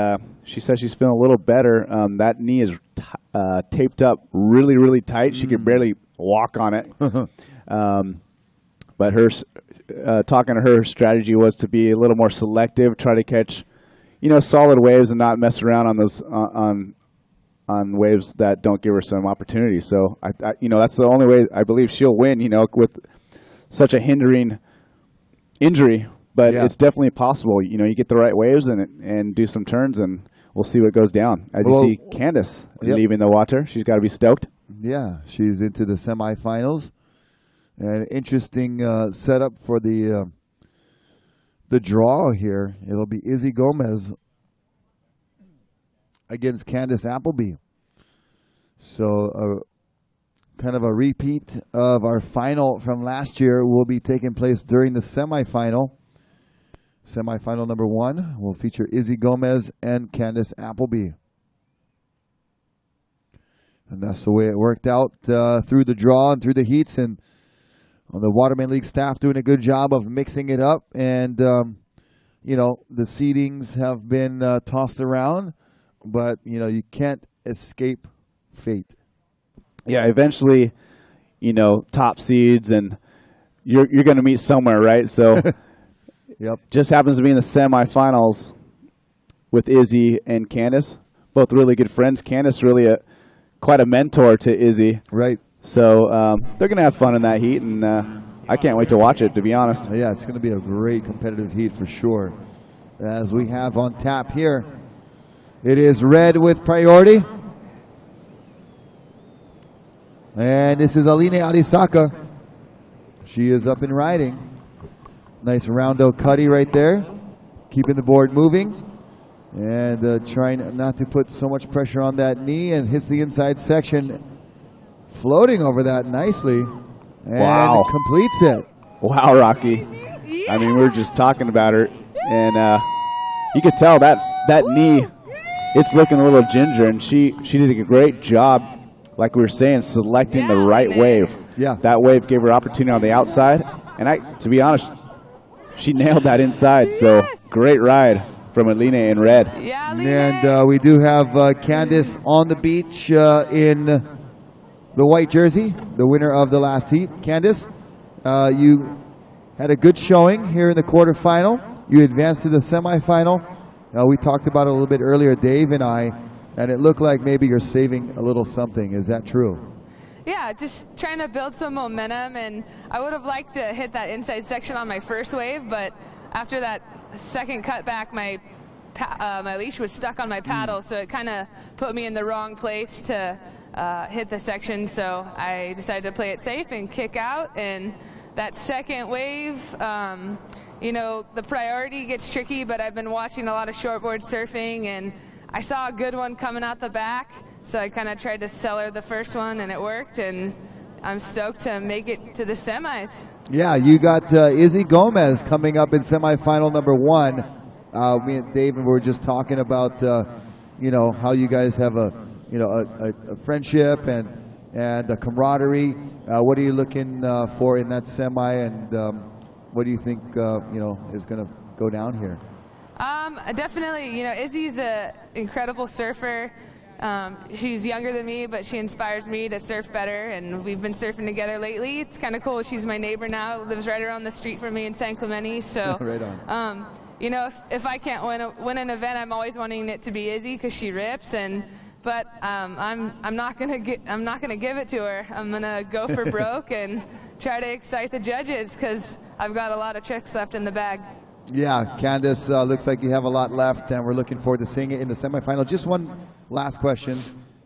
Speaker 3: she says she's feeling a little better. That knee is taped up really, really tight. She could barely walk on it. But her talking to her strategy was to be a little more selective, try to catch, solid waves and not mess around on those on waves that don't give her some opportunity. So I that's the only way I believe she'll win. With such a hindering injury, but it's definitely possible. You get the right waves and do some turns, and we'll see what goes down. As you see, Candace leaving the water, she's got to be stoked.
Speaker 2: Yeah, she's into the semifinals. An interesting setup for the draw here. It'll be Izzy Gomez against Candace Appleby. So kind of a repeat of our final from last year will be taking place during the semifinal. Semifinal number 1 will feature Izzy Gomez and Candace Appleby. And that's the way it worked out through the draw and through the heats. And the Waterman League staff doing a good job of mixing it up. And, the seedings have been tossed around. But, you can't escape fate.
Speaker 3: Yeah, eventually, top seeds, and you're going to meet somewhere, right? So just happens to be in the semifinals with Izzy and Candace, both really good friends. Candace really quite a mentor to Izzy.
Speaker 2: Right.
Speaker 3: So they're going to have fun in that heat, and I can't wait to watch it, to be honest.
Speaker 2: Yeah, it's going to be a great competitive heat for sure. As we have on tap here, it is red with priority. And this is Aline Arisaka. She is up and riding. Nice roundo cutty right there. Keeping the board moving. And trying not to put so much pressure on that knee, and hits the inside section. Floating over that nicely. And completes it. Wow,
Speaker 3: Rocky. I mean, we were just talking about her. And you could tell that knee, it's looking a little ginger. And she did a great job, like we were saying, selecting the right wave.
Speaker 2: Yeah.
Speaker 3: That wave gave her opportunity on the outside. And to be honest, she nailed that inside. So great ride from Aline in red.
Speaker 4: Yeah,
Speaker 2: and we do have Candace on the beach in the white jersey, the winner of the last heat. Candace, you had a good showing here in the quarterfinal. You advanced to the semifinal. We talked about it a little bit earlier, Dave and I, and it looked like maybe you're saving a little something. Is that true?
Speaker 5: Yeah, just trying to build some momentum, and I would have liked to hit that inside section on my first wave, but after that second cutback, my leash was stuck on my paddle, so it kind of put me in the wrong place to hit the section. So I decided to play it safe and kick out. And that second wave, the priority gets tricky, but I've been watching a lot of shortboard surfing, and I saw a good one coming out the back, so I kind of tried to cellar the first one, and it worked, and I'm stoked to make it to the semis.
Speaker 2: Yeah, you got Izzy Gomez coming up in semifinal number 1. Me and Dave were just talking about, how you guys have a friendship and a camaraderie. What are you looking for in that semi, and what do you think, is going to go down here?
Speaker 5: Definitely, Izzy's an incredible surfer. She's younger than me, but she inspires me to surf better, and we've been surfing together lately. It's kind of cool. She's my neighbor now, lives right around the street from me in San Clemente. So,
Speaker 2: right on.
Speaker 5: If I can't win an event, I'm always wanting it to be Izzy because she rips. But I'm not gonna give it to her. I'm gonna go for broke and try to excite the judges because I've got a lot of tricks left in the bag.
Speaker 2: Yeah, Candace, looks like you have a lot left, and we're looking forward to seeing it in the semifinal. Just one last question.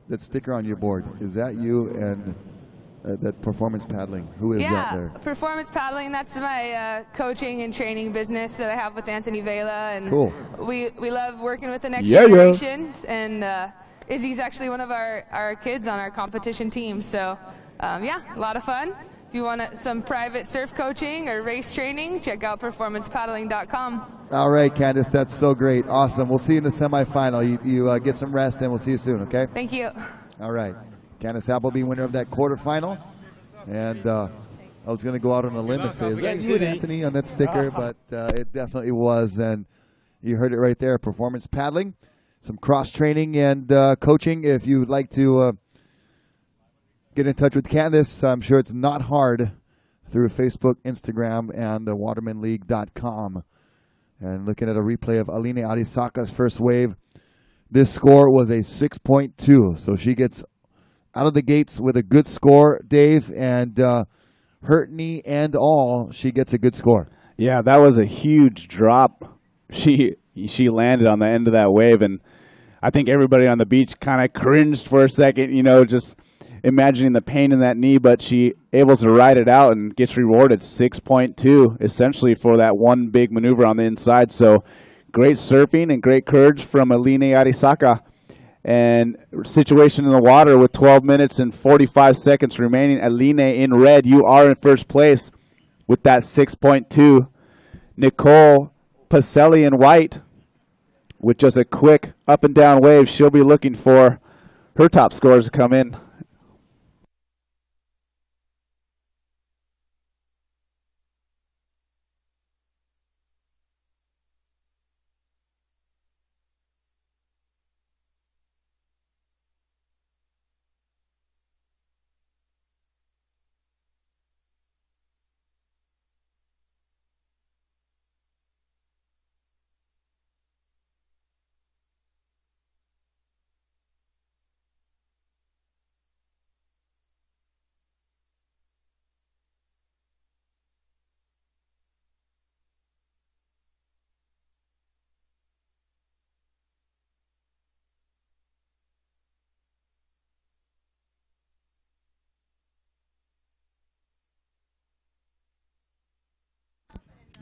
Speaker 2: That sticker on your board, is that you and that performance paddling? Who is that there?
Speaker 5: Yeah, performance paddling, that's my coaching and training business that I have with Anthony Vela. And
Speaker 2: cool.
Speaker 5: We love working with the next generation, and Izzy's actually one of our kids on our competition team. So, a lot of fun. if you want some private surf coaching or race training, check out performancepaddling.com.
Speaker 2: All right, Candace, that's so great. Awesome. We'll see you in the semifinal. You get some rest, and we'll see you soon, okay?
Speaker 5: Thank you.
Speaker 2: All right. Candace Appleby, winner of that quarterfinal. And I was going to go out on a limb and say, is that you and Anthony on that sticker? But it definitely was. And you heard it right there, performance paddling. Some cross-training and coaching. If you'd like to get in touch with Candace, I'm sure it's not hard through Facebook, Instagram, and watermanleague.com. And looking at a replay of Aline Arisaka's first wave, this score was a 6.2. So she gets out of the gates with a good score, Dave, and hurt knee and all, she gets a good score.
Speaker 3: Yeah, that was a huge drop. She landed on the end of that wave, and I think everybody on the beach kind of cringed for a second, just imagining the pain in that knee, but she able to ride it out and gets rewarded 6.2 essentially for that one big maneuver on the inside. So great surfing and great courage from Aline Arisaka. And situation in the water with 12 minutes and 45 seconds remaining. Aline in red, you are in first place with that 6.2. Nicole Pacelli in white with just a quick up and down wave. She'll be looking for her top scores to come in.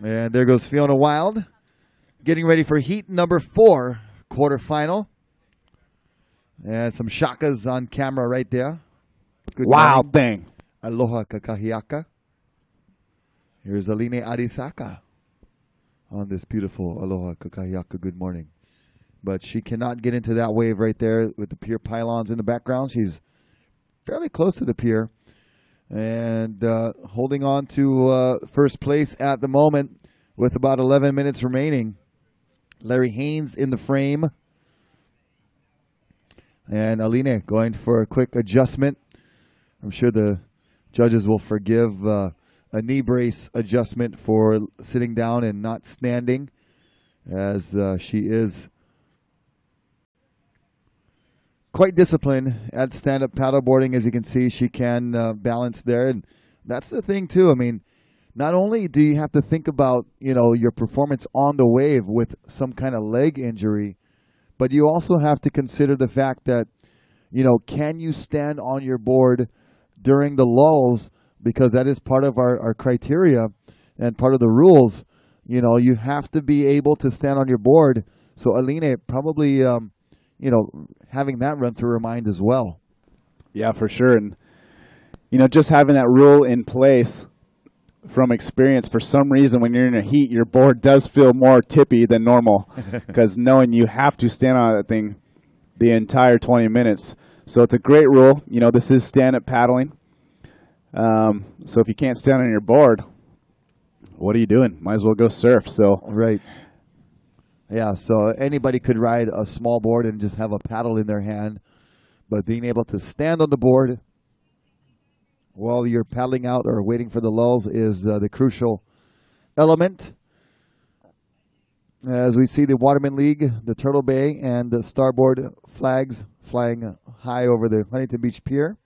Speaker 2: And there goes Fiona Wild, getting ready for heat number 4, quarterfinal. And some shakas on camera right there. Good
Speaker 3: Wild
Speaker 2: morning.
Speaker 3: thing.
Speaker 2: Aloha kakahiaka. Here's Aline Arisaka on this beautiful Aloha kakahiaka. Good morning. But she cannot get into that wave right there with the pier pylons in the background. She's fairly close to the pier. And holding on to first place at the moment with about 11 minutes remaining. Larry Haynes in the frame. And Aline going for a quick adjustment. I'm sure the judges will forgive a knee brace adjustment for sitting down and not standing, as she is quite disciplined at stand-up paddleboarding. As you can see, she can balance there. And that's the thing, too. I mean, not only do you have to think about, your performance on the wave with some kind of leg injury, but you also have to consider the fact that, can you stand on your board during the lulls? Because that is part of our criteria and part of the rules. You have to be able to stand on your board. So Aline probably, having that run through her mind as well.
Speaker 3: Yeah, for sure. And, just having that rule in place from experience, for some reason, when you're in a heat, your board does feel more tippy than normal because knowing you have to stand on that thing the entire 20 minutes. So it's a great rule. This is stand-up paddling. So if you can't stand on your board, what are you doing? Might as well go surf. So
Speaker 2: right. Yeah, so anybody could ride a small board and just have a paddle in their hand, but being able to stand on the board while you're paddling out or waiting for the lulls is the crucial element. As we see the Waterman League, the Turtle Bay, and the starboard flags flying high over the Huntington Beach Pier.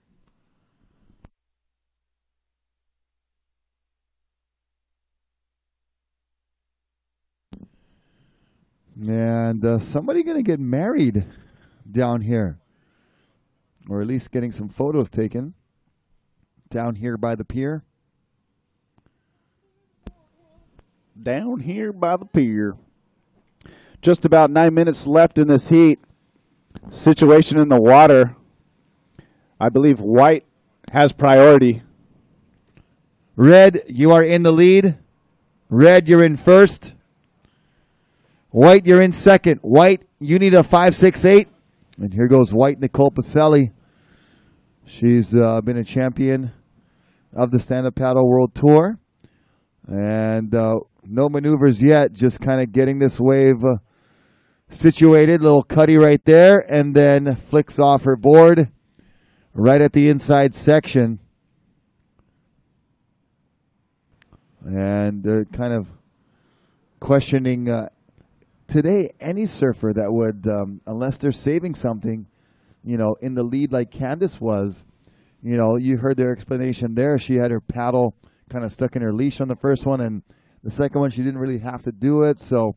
Speaker 2: And somebody going to get married down here, or at least getting some photos taken down here by the pier.
Speaker 3: Down here by the pier. Just about 9 minutes left in this heat. Situation in the water. I believe white has priority.
Speaker 2: Red, you are in the lead. Red, you're in first. White, you're in second. White, you need a 5.68. And here goes White Nicole Pacelli. She's been a champion of the Stand-Up Paddle World Tour. And no maneuvers yet, just kind of getting this wave situated. Little cutty right there, and then flicks off her board right at the inside section. And they're kind of questioning today any surfer that would, unless they're saving something, in the lead like Candice was. You heard their explanation there. She had her paddle kind of stuck in her leash on the first one, and the second one she didn't really have to do it. So,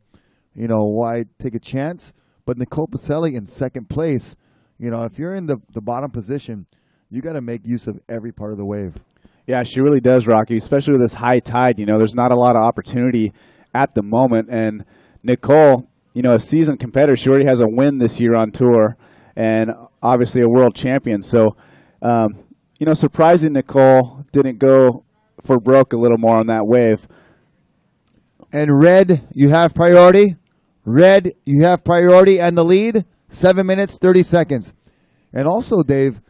Speaker 2: why take a chance? But Nicole Pacelli in second place, if you're in the bottom position, you got to make use of every part of the wave.
Speaker 3: Yeah, she really does, Rocky, especially with this high tide. There's not a lot of opportunity at the moment. And Nicole, a seasoned competitor, she already has a win this year on tour and obviously a world champion. So, surprising Nicole didn't go for broke a little more on that wave.
Speaker 2: And Red, you have priority. Red, you have priority and the lead, 7 minutes, 30 seconds. And also, Dave,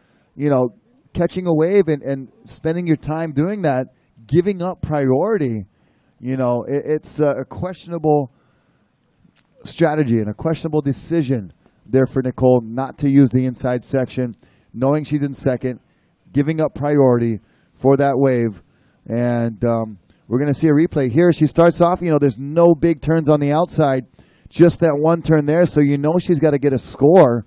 Speaker 2: catching a wave and spending your time doing that, giving up priority, it's a questionable strategy and a questionable decision there for Nicole not to use the inside section, knowing she's in second, giving up priority for that wave. And we're going to see a replay here. She starts off, there's no big turns on the outside, just that one turn there. So she's got to get a score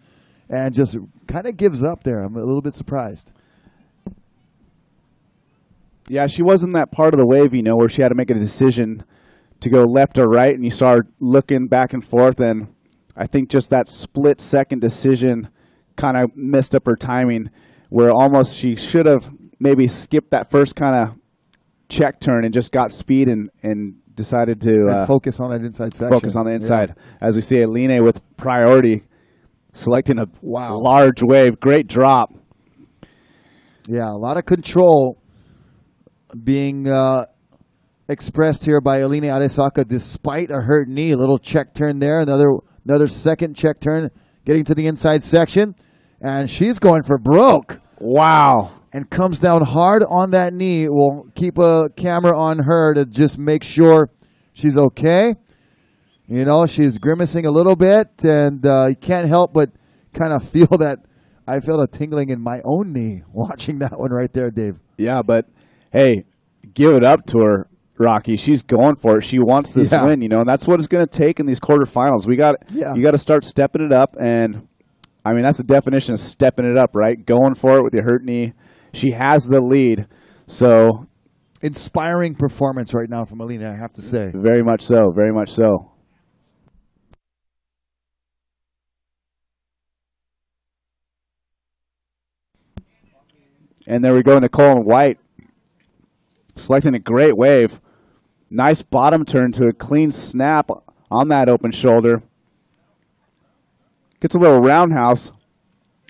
Speaker 2: and just kind of gives up there. I'm a little bit surprised.
Speaker 3: Yeah, she was in that part of the wave, where she had to make a decision to go left or right, and you saw her looking back and forth, and I think just that split-second decision kind of messed up her timing, where almost she should have maybe skipped that first kind of check turn and just got speed and decided to
Speaker 2: focus on that inside section.
Speaker 3: Focus on the inside. Yeah. As we see Aline with priority, selecting a
Speaker 2: wow
Speaker 3: large wave. Great drop.
Speaker 2: Yeah, a lot of control being expressed here by Aline Arisaka despite a hurt knee. A little check turn there. Another second check turn getting to the inside section. And she's going for broke.
Speaker 3: Wow.
Speaker 2: And comes down hard on that knee. We'll keep a camera on her to just make sure she's okay. She's grimacing a little bit. And you can't help but kind of feel that. I felt a tingling in my own knee watching that one right there, Dave.
Speaker 3: Yeah, but hey, give it up to her, Rocky. She's going for it. She wants this win, and that's what it's going to take in these quarterfinals. You got to start stepping it up, and I mean that's the definition of stepping it up, right? Going for it with your hurt knee. She has the lead, so
Speaker 2: inspiring performance right now from Aline, I have to say.
Speaker 3: Very much so. Very much so. And there we go, Nicole and White selecting a great wave. Nice bottom turn to a clean snap on that open shoulder. Gets a little roundhouse.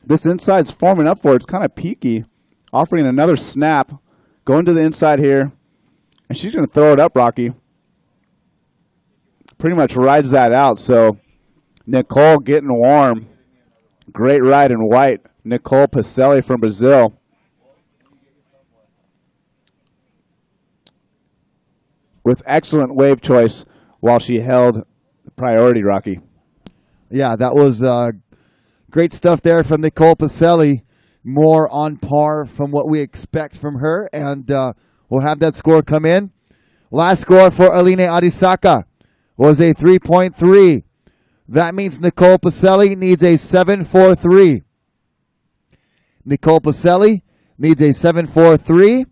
Speaker 3: This inside's forming up for it. It's kind of peaky. Offering another snap. Going to the inside here. And she's going to throw it up, Rocky. Pretty much rides that out. So Nicole getting warm. Great ride in White. Nicole Pacelli from Brazil. With excellent wave choice while she held priority, Rocky.
Speaker 2: Yeah, that was great stuff there from Nicole Pacelli. More on par from what we expect from her. And we'll have that score come in. Last score for Aline Arisaka was a 3.3. That means Nicole Pacelli needs a 7.43. Nicole Pacelli needs a 7.43.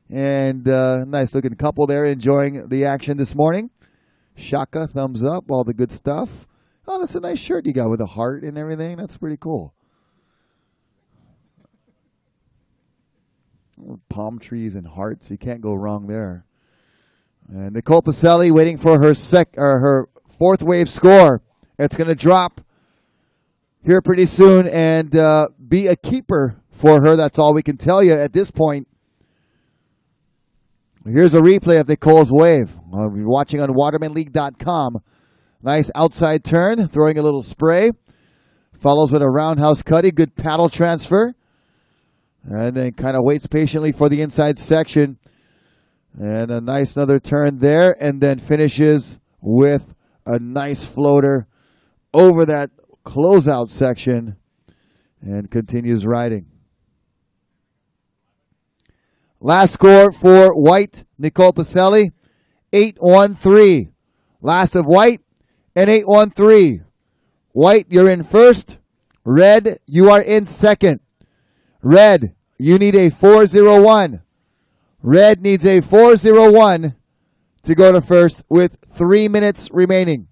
Speaker 2: And nice looking couple there enjoying the action this morning. Shaka, thumbs up, all the good stuff. Oh, that's a nice shirt you got with a heart and everything. That's pretty cool. Palm trees and hearts. You can't go wrong there. And Nicole Pacelli waiting for her fourth wave score. It's going to drop here pretty soon and be a keeper for her. That's all we can tell you at this point. Here's a replay of Nicole's wave. You're watching on watermanleague.com. Nice outside turn, throwing a little spray. Follows with a roundhouse cutty, good paddle transfer. And then kind of waits patiently for the inside section. And a nice another turn there. And then finishes with a nice floater over that closeout section. And continues riding. Last score for White, Nicole Pacelli, 8-1-3. Last of White, and 8-1-3. White, you're in first. Red, you are in second. Red, you need a 4-0-1. Red needs a 4-0-1 to go to first with 3 minutes remaining.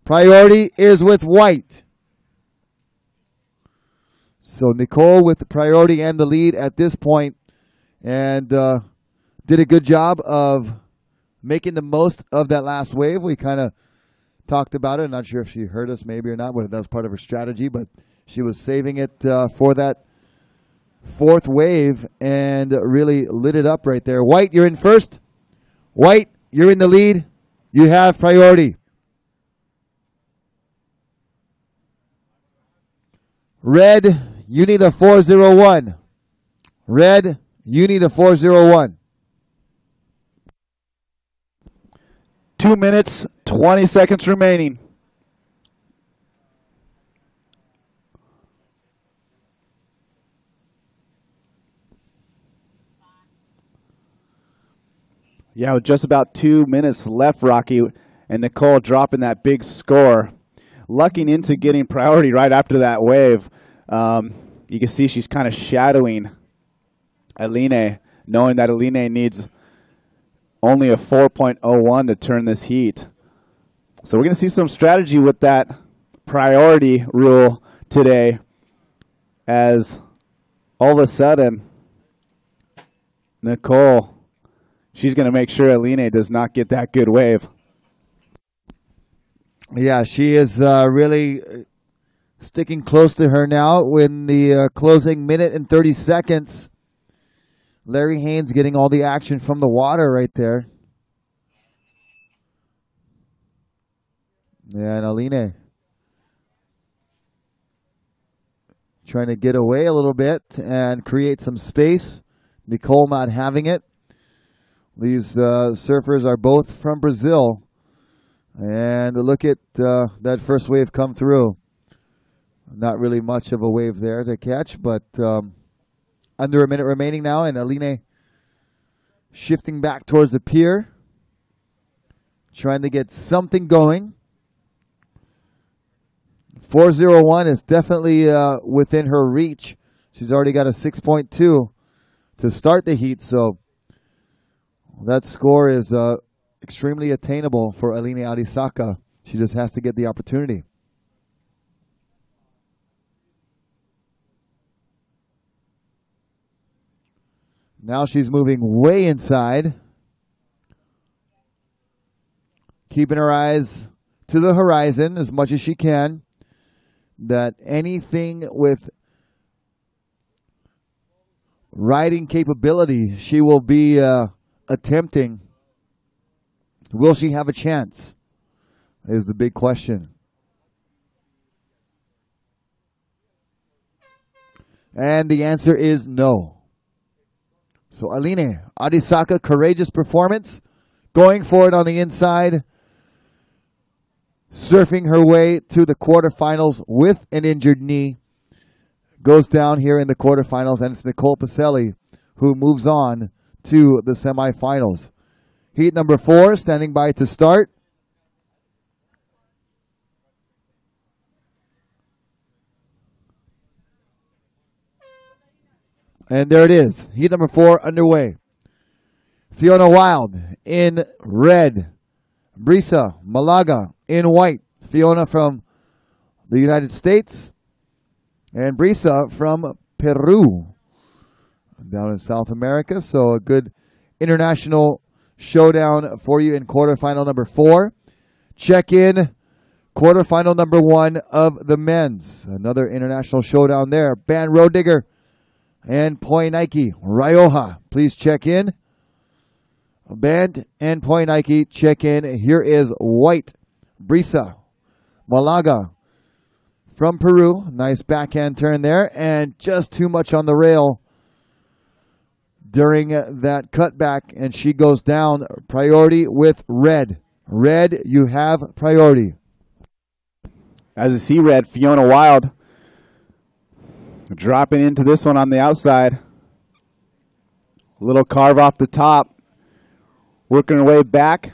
Speaker 2: Priority is with White. So Nicole with the priority and the lead at this point, and did a good job of making the most of that last wave. We kind of talked about it. I'm not sure if she heard us maybe or not, whether that was part of her strategy, but she was saving it for that fourth wave and really lit it up right there. White, you're in first. White, you're in the lead. You have priority. Red, you need a 4-0-1. Red, you need a 4-0-1.
Speaker 3: 2 minutes, 20 seconds remaining. Yeah, with just about 2 minutes left, Rocky, and Nicole dropping that big score. Lucking into getting priority right after that wave. You can see she's kind of shadowing Aline, knowing that Aline needs only a 4.01 to turn this heat. So we're going to see some strategy with that priority rule today, as all of a sudden Nicole, she's going to make sure Aline does not get that good wave.
Speaker 2: Yeah, she is really sticking close to her now in the closing minute and 30 seconds. Larry Haynes getting all the action from the water right there. Yeah, and Aline trying to get away a little bit and create some space. Nicole not having it. These surfers are both from Brazil. And look at that first wave come through. Not really much of a wave there to catch, but under a minute remaining now, and Aline shifting back towards the pier, trying to get something going. 4:01 is definitely within her reach. She's already got a 6.2 to start the heat, so that score is extremely attainable for Aline Arisaka. She just has to get the opportunity. Now she's moving way inside, keeping her eyes to the horizon as much as she can. That anything with riding capability she will be attempting. Will she have a chance? Is the big question. And the answer is no. So Aline Arisaka, courageous performance, going for it on the inside, surfing her way to the quarterfinals with an injured knee. Goes down here in the quarterfinals, and it's Nicole Pacelli who moves on to the semifinals. Heat number 4, standing by to start. And there it is. Heat number 4 underway. Fiona Wild in red. Brisa Malaga in white. Fiona from the United States. And Brisa from Peru. Down in South America. So a good international showdown for you in quarterfinal number 4. Check in quarterfinal number 1 of the men's. Another international showdown there. Ben Rodigger and Poinaiki Rioja, please check in. Band and Poinaiki, check in. Here is White Brisa Malaga from Peru. Nice backhand turn there, and just too much on the rail during that cutback, and she goes down. Priority with Red. Red, you have priority.
Speaker 3: As you see, Red, Fiona Wild dropping into this one on the outside. A little carve off the top. Working her way back.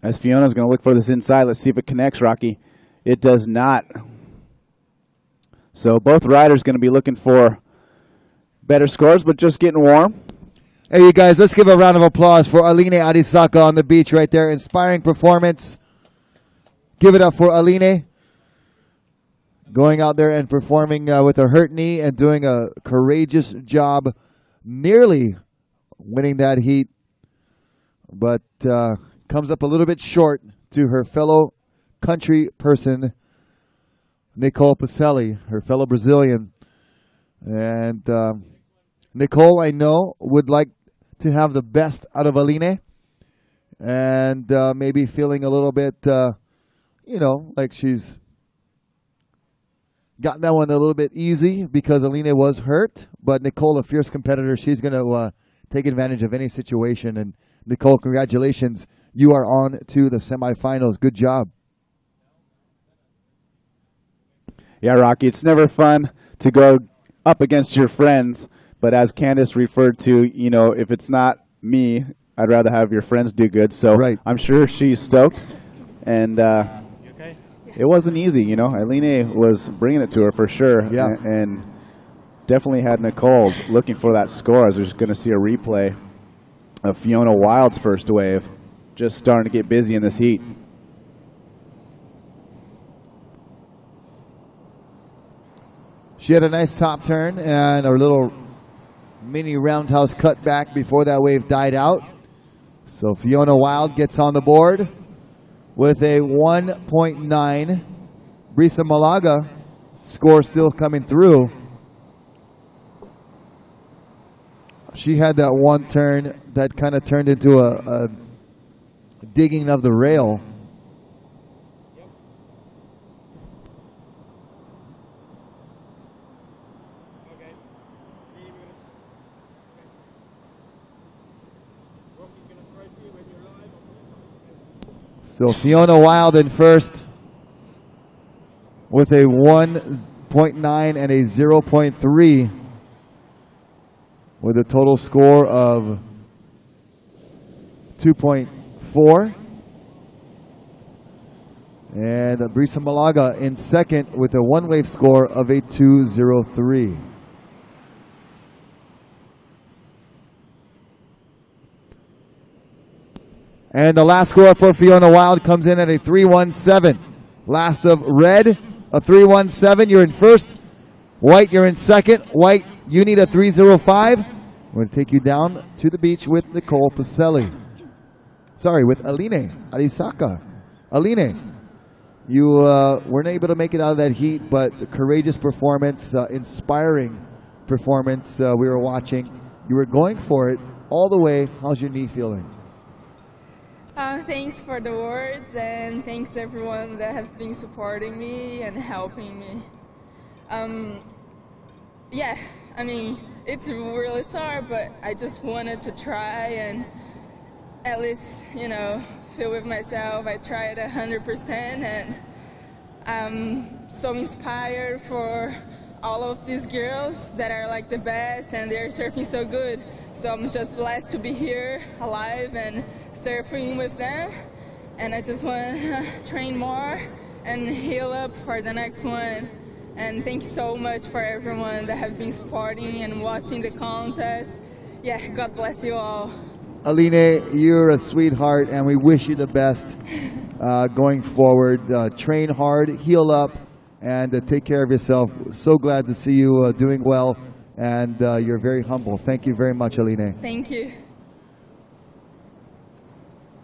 Speaker 3: As Fiona's going to look for this inside. Let's see if it connects, Rocky. It does not. So both riders going to be looking for better scores, but just getting warm.
Speaker 2: Hey, you guys, let's give a round of applause for Aline Arisaka on the beach right there. Inspiring performance. Give it up for Aline. Going out there and performing with a hurt knee and doing a courageous job. Nearly winning that heat, but comes up a little bit short to her fellow country person, Nicole Pacelli, her fellow Brazilian. And Nicole, I know, would like to have the best out of Aline, and maybe feeling a little bit, like she's gotten that one a little bit easy because Aline was hurt. But Nicole, a fierce competitor, she's going to take advantage of any situation. And Nicole, congratulations. You are on to the semifinals. Good job.
Speaker 3: Yeah, Rocky, it's never fun to go up against your friends. But as Candace referred to, if it's not me, I'd rather have your friends do good. So
Speaker 2: right.
Speaker 3: I'm sure she's stoked. And it wasn't easy, Aline was bringing it to her for sure.
Speaker 2: Yeah.
Speaker 3: And definitely had Nicole looking for that score, as we're just going to see a replay of Fiona Wild's first wave. Just starting to get busy in this heat.
Speaker 2: She had a nice top turn and a little mini roundhouse cut back before that wave died out. So Fiona Wild gets on the board with a 1.9. Brisa Malaga score still coming through. She had that one turn that kind of turned into a digging of the rail. So Fiona Wild in first with a 1.9 and a 0.3 with a total score of 2.4. And Brisa Malaga in second with a one-wave score of a 2.03. And the last score for Fiona Wild comes in at a 3.17. Last of Red, a 3.17. You're in first. White, you're in second. White, you need a 3.05. We're going to take you down to the beach with Nicole Pacelli. Sorry, with Aline Arisaka. Aline, you weren't able to make it out of that heat, but courageous performance, inspiring performance we were watching. You were going for it all the way. How's your knee feeling?
Speaker 6: Thanks for the words, and thanks everyone that have been supporting me and helping me. Yeah, I mean, it's really sorry, but I just wanted to try and at least, feel with myself. I tried 100%, and I'm so inspired for all of these girls that are like the best, and they're surfing so good. So I'm just blessed to be here alive and surfing with them, and I just want to train more and heal up for the next one. And thank you so much for everyone that have been supporting and watching the contest. Yeah, God bless you all.
Speaker 2: Aline, you're a sweetheart, and we wish you the best going forward. Train hard, heal up, and take care of yourself. So glad to see you doing well, and you're very humble. Thank you very much, Aline.
Speaker 6: Thank you.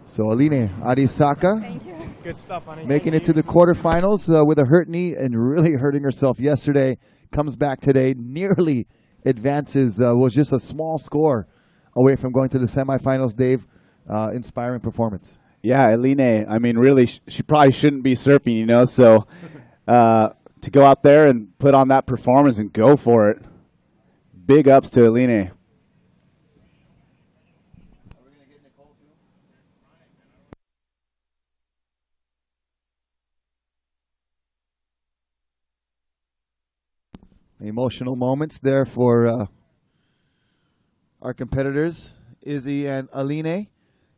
Speaker 2: So Aline Arisaka.
Speaker 6: Thank you.
Speaker 7: Good stuff, honey.
Speaker 2: Making it to the quarterfinals with a hurt knee and really hurting herself yesterday. Comes back today, nearly advances, was just a small score away from going to the semifinals. Dave, inspiring performance.
Speaker 3: Yeah, Eline, I mean, really, she probably shouldn't be surfing, you know, so to go out there and put on that performance and go for it, big ups to Eline.
Speaker 2: Emotional moments there for our competitors, Izzy and Aline.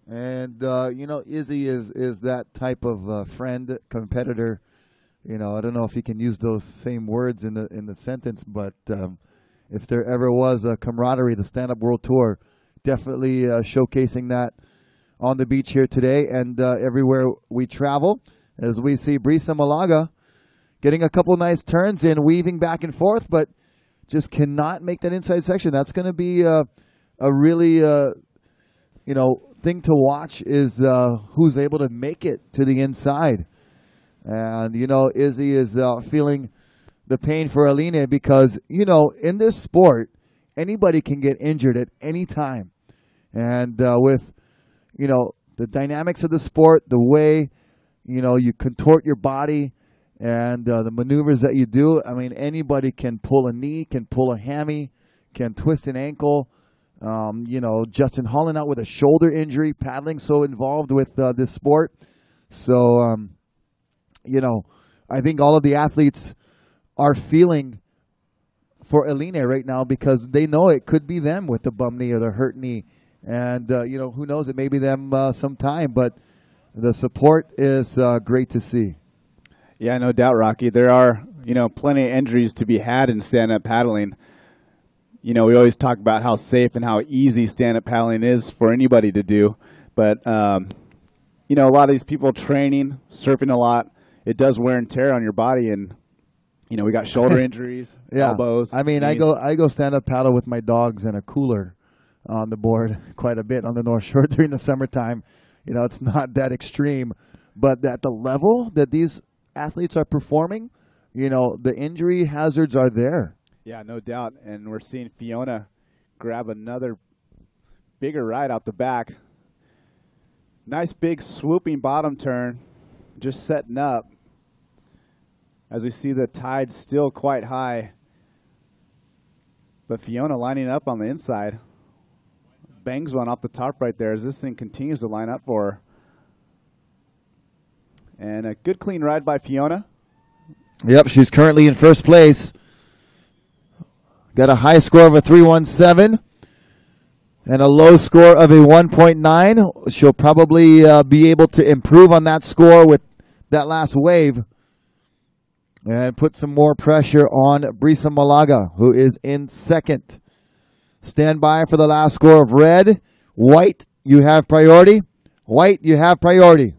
Speaker 2: And, you know, Izzy is that type of friend, competitor. You know, I don't know if you can use those same words in the sentence, but if there ever was a camaraderie, the Stand Up World Tour, definitely showcasing that on the beach here today and everywhere we travel. As we see Brisa Malaga getting a couple nice turns in, weaving back and forth, but just cannot make that inside section. That's going to be a really, you know, thing to watch is who's able to make it to the inside. And, you know, Izzy is feeling the pain for Aline because, you know, in this sport, anybody can get injured at any time. And with, you know, the dynamics of the sport, the way, you know, you contort your body and the maneuvers that you do, I mean, anybody can pull a knee, can pull a hammy, can twist an ankle. You know, Justin Holland out with a shoulder injury, paddling so involved with this sport. So, you know, I think all of the athletes are feeling for Aline right now because they know it could be them with the bum knee or the hurt knee. And, you know, who knows, it may be them sometime, but the support is great to see.
Speaker 3: Yeah, no doubt, Rocky. There are, you know, plenty of injuries to be had in stand-up paddling. You know, we always talk about how safe and how easy stand-up paddling is for anybody to do. But, you know, a lot of these people training, surfing a lot, it does wear and tear on your body. And, you know, we got shoulder injuries, elbows.
Speaker 2: I mean, knees. I go stand-up paddle with my dogs and a cooler on the board quite a bit on the North Shore during the summertime. You know, it's not that extreme. But at the level that these athletes are performing, you know, the injury hazards are there.
Speaker 3: Yeah, no doubt. And we're seeing Fiona grab another bigger ride out the back. Nice big swooping bottom turn, just setting up. As we see the tide still quite high. But Fiona lining up on the inside. Bangs one off the top right there as this thing continues to line up for her. And a good clean ride by Fiona.
Speaker 2: Yep, she's currently in first place. Got a high score of a 317 and a low score of a 1.9. She'll probably be able to improve on that score with that last wave and put some more pressure on Brisa Malaga, who is in second. Stand by for the last score of red. White, you have priority. White, you have priority.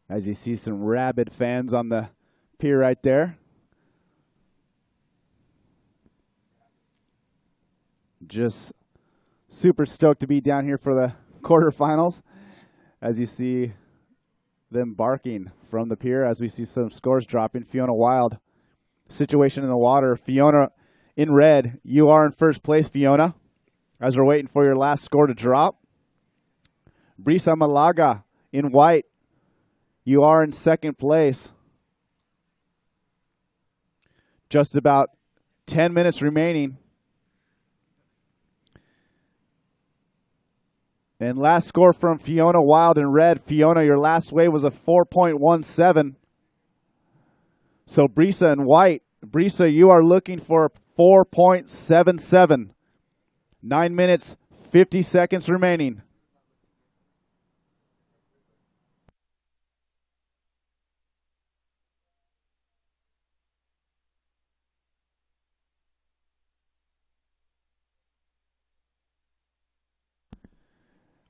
Speaker 3: As you see some rabid fans on the pier right there. Just super stoked to be down here for the quarterfinals. As you see them barking from the pier, as we see some scores dropping. Fiona Wild, situation in the water. Fiona in red, you are in first place, Fiona, as we're waiting for your last score to drop. Brisa Malaga in white, you are in second place. Just about 10 minutes remaining. And last score from Fiona Wild in red. Fiona, your last wave was a 4.17. So Brisa in white. Brisa, you are looking for a 4.77. 9 minutes, 50 seconds remaining.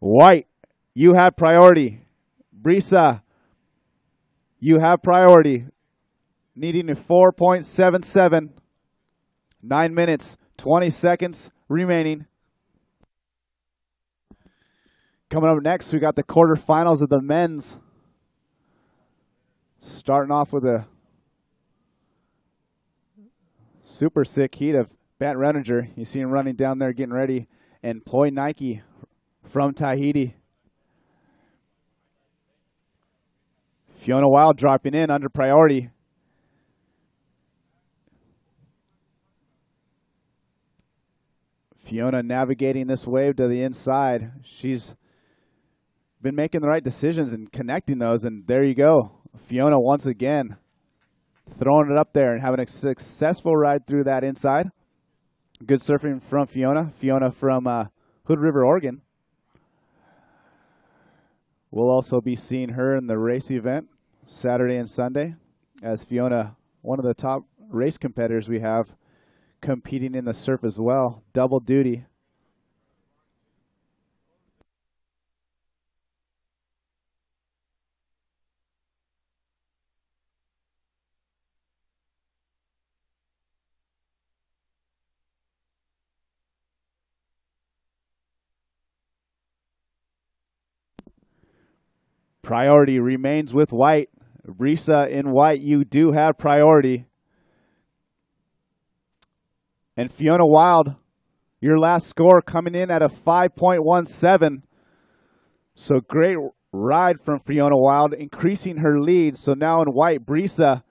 Speaker 3: White, you have priority. Brisa, you have priority. Needing a 4.77. 9 minutes, 20 seconds remaining. Coming up next, we got the quarterfinals of the men's. Starting off with a super sick heat of Bent Renninger. You see him running down there getting ready. And Poi Nike from Tahiti. Fiona Wild dropping in under priority. Fiona navigating this wave to the inside. She's been making the right decisions and connecting those, and there you go. Fiona once again throwing it up there and having a successful ride through that inside. Good surfing from Fiona. Fiona from Hood River, Oregon. We'll also be seeing her in the race event Saturday and Sunday, as Fiona, one of the top race competitors we have, competing in the surf as well. Double duty. Priority remains with White. Brisa in White, you do have priority. And Fiona Wild, your last score coming in at a 5.17. So great ride from Fiona Wild, increasing her lead. So now in White, Brisa,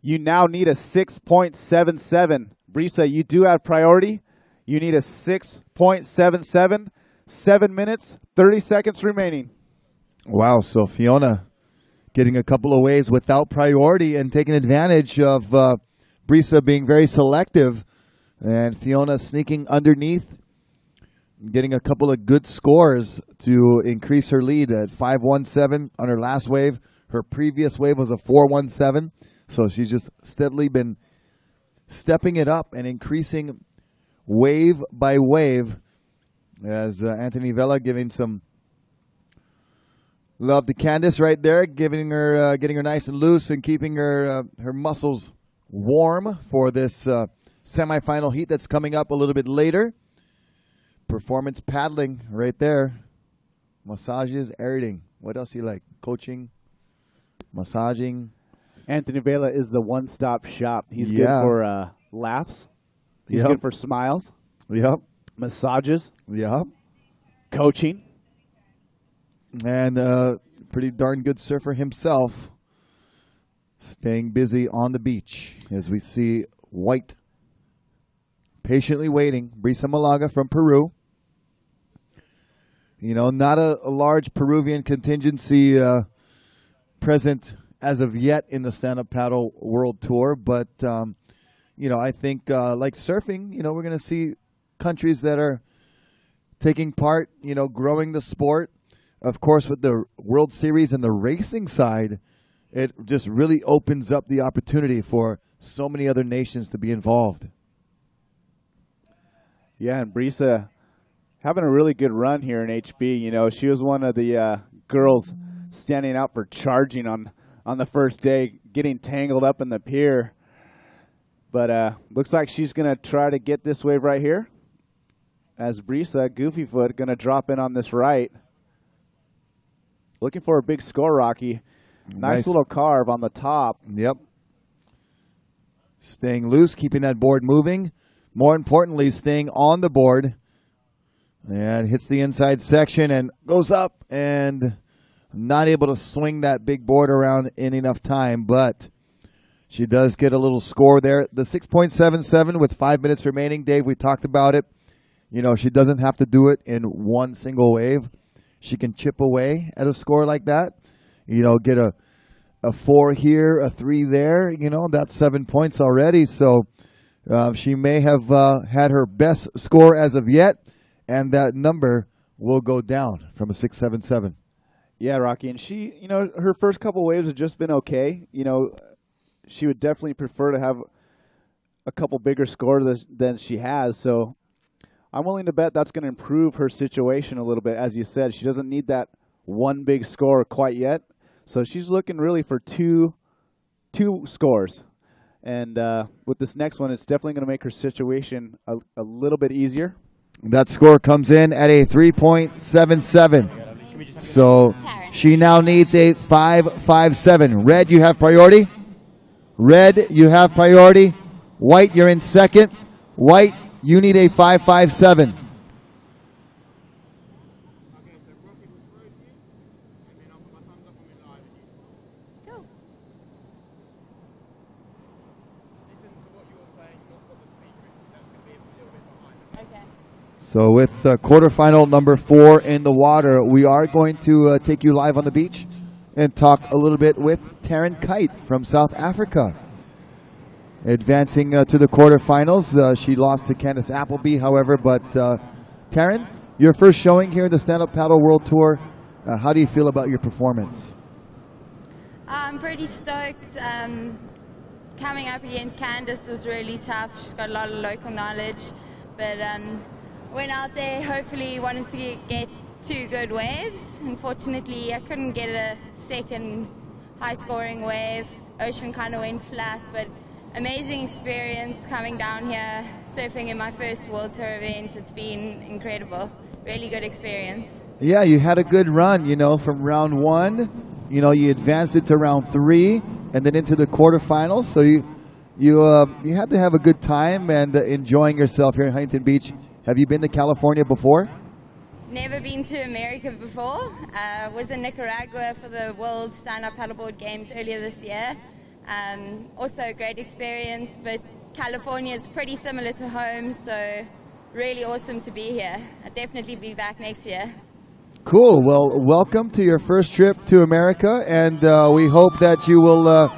Speaker 3: you now need a 6.77. Brisa, you do have priority. You need a 6.77. 7 minutes, 30 seconds remaining.
Speaker 2: Wow, so Fiona getting a couple of waves without priority and taking advantage of Brisa being very selective. And Fiona sneaking underneath, getting a couple of good scores to increase her lead at 5.17 on her last wave. Her previous wave was a 4.17. So she's just steadily been stepping it up and increasing wave by wave. As Anthony Vela giving some love to Candice right there, getting her nice and loose and keeping her muscles warm for this semifinal heat that's coming up a little bit later. Performance paddling right there. Massages, everything. What else do you like? Coaching, massaging.
Speaker 3: Anthony Vela is the one-stop shop. He's good for laughs. He's good for smiles.
Speaker 2: Yep.
Speaker 3: Massages.
Speaker 2: Yep.
Speaker 3: Coaching.
Speaker 2: And pretty darn good surfer himself. Staying busy on the beach as we see White patiently waiting. Brisa Malaga from Peru. You know, not a large Peruvian contingency present as of yet in the stand-up paddle world tour. But, you know, I think like surfing, you know, we're going to see countries that are taking part, you know, growing the sport. Of course, with the World Series and the racing side, it just really opens up the opportunity for so many other nations to be involved. Yeah,
Speaker 3: and Brisa having a really good run here in HB. You know, she was one of the girls standing out for charging on the first day, getting tangled up in the pier. But looks like she's going to try to get this wave right here. As Brisa, Goofyfoot, going to drop in on this right. Looking for a big score, Rocky. Nice little carve on the top.
Speaker 2: Yep. Staying loose, keeping that board moving. More importantly, staying on the board. And hits the inside section and goes up and not able to swing that big board around in enough time. But she does get a little score there. The 6.77 with 5 minutes remaining. Dave, we talked about it. You know, she doesn't have to do it in one single wave. She can chip away at a score like that. You know, get a 4 here, a 3 there. You know, that's 7 points already. So she may have had her best score as of yet, and that number will go down from a 6.77.
Speaker 3: Yeah, Rocky. And she, you know, her first couple waves have just been okay. You know, she would definitely prefer to have a couple bigger scores than she has. So I'm willing to bet that's going to improve her situation a little bit. As you said, she doesn't need that one big score quite yet. So she's looking really for two scores. And with this next one, it's definitely going to make her situation a little bit easier.
Speaker 2: That score comes in at a 3.77. So she now needs a 5.57. Red, you have priority. Red, you have priority. White, you're in second. White, you need a 5.57. So with quarterfinal number 4 in the water, we are going to take you live on the beach and talk a little bit with Taryn Kite from South Africa. Advancing to the quarterfinals. She lost to Candice Appleby, however, but Taryn, your first showing here in the Stand-Up Paddle World Tour, how do you feel about your performance?
Speaker 7: I'm pretty stoked. Coming up against Candice was really tough. She's got a lot of local knowledge, but went out there hopefully wanted to get 2 good waves. Unfortunately, I couldn't get a second high-scoring wave. Ocean kind of went flat, but amazing experience coming down here, surfing in my first World Tour event. It's been incredible. Really good experience.
Speaker 2: Yeah, you had a good run, from round 1. You advanced it to round 3 and then into the quarterfinals. So you had to have a good time and enjoying yourself here in Huntington Beach. Have you been to California before?
Speaker 7: Never been to America before. Was in Nicaragua for the World Stand-Up Paddleboard Games earlier this year. Also a great experience, but California is pretty similar to home, so really awesome to be here. I'll definitely be back next year.
Speaker 2: Cool. Well, welcome to your first trip to America, and we hope that you will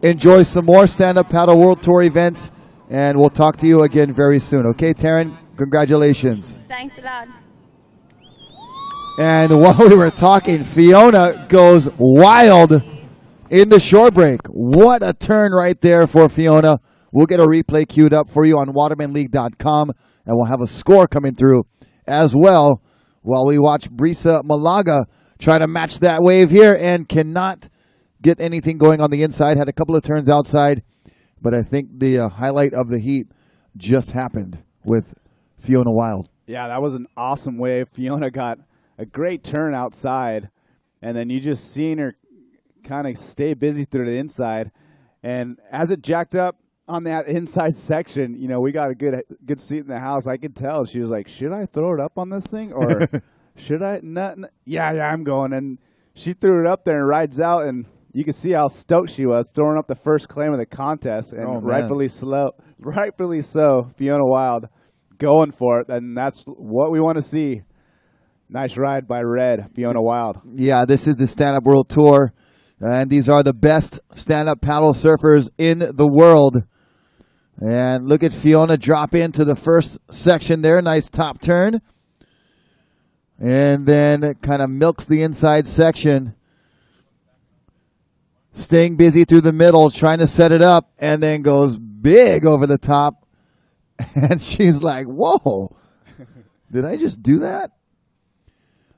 Speaker 2: enjoy some more Stand-Up Paddle World Tour events, and we'll talk to you again very soon. Okay, Taryn? Congratulations.
Speaker 7: Thanks a lot.
Speaker 2: And while we were talking, Fiona goes wild in the shore break. What a turn right there for Fiona. We'll get a replay queued up for you on watermanleague.com, and we'll have a score coming through as well while we watch Brisa Malaga try to match that wave here and cannot get anything going on the inside. Had a couple of turns outside, but I think the highlight of the heat just happened with Fiona Wild.
Speaker 3: Yeah, that was an awesome wave. Fiona got a great turn outside, and then you just seen her kind of stay busy through the inside. And as it jacked up on that inside section, we got a good seat in the house. I could tell she was like, should I throw it up on this thing or should I not? Yeah, I'm going. And she threw it up there and rides out, and you can see how stoked she was throwing up the first claim of the contest. And rightfully so, Fiona Wild going for it, and that's what we want to see. Nice ride by Red, Fiona Wild.
Speaker 2: Yeah, this is the Stand-Up World Tour, and these are the best stand-up paddle surfers in the world. And look at Fiona drop into the first section there. Nice top turn. And then kind of milks the inside section. Staying busy through the middle, trying to set it up, and then goes big over the top. And she's like, whoa, did I just do that?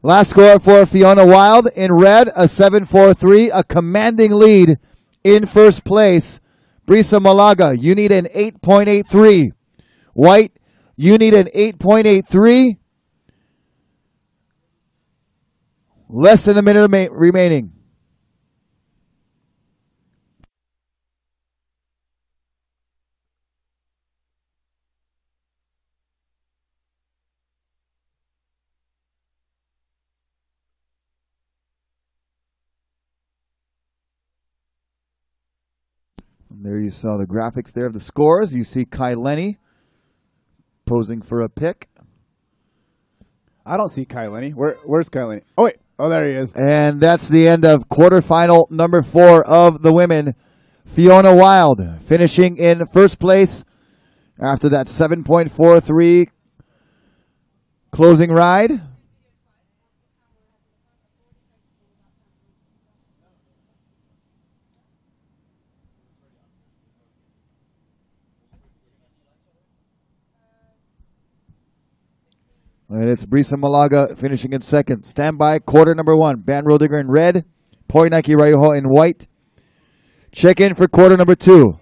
Speaker 2: Last score for Fiona Wild in red, a 7.43, a commanding lead in first place. Brisa Malaga, you need an 8.83. White, you need an 8.83. Less than a minute remaining. And there you saw the graphics there of the scores. You see Kai Lenny posing for a pick.
Speaker 3: I don't see Kai Lenny. Where's Kai Lenny? Oh, wait. Oh, there he is.
Speaker 2: And that's the end of quarterfinal number 4 of the women. Fiona Wild finishing in first place after that 7.43 closing ride. And it's Brisa Malaga finishing in second. Stand by, quarter number 1. Van Rodiger in red. Poinaki Raiho in white. Check in for quarter number 2.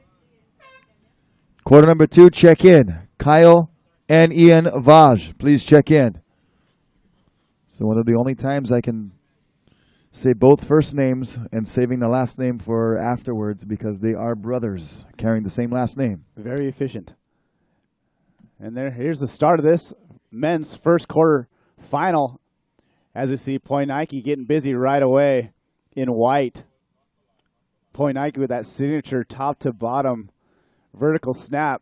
Speaker 2: Quarter number 2, check in. Kyle and Ian Vaj, please check in. So one of the only times I can say both first names and saving the last name for afterwards because they are brothers carrying the same last name.
Speaker 3: Very efficient. And here's the start of this men's first quarter final. As we see Poinaki getting busy right away in white. Poinaki with that signature top to bottom vertical snap.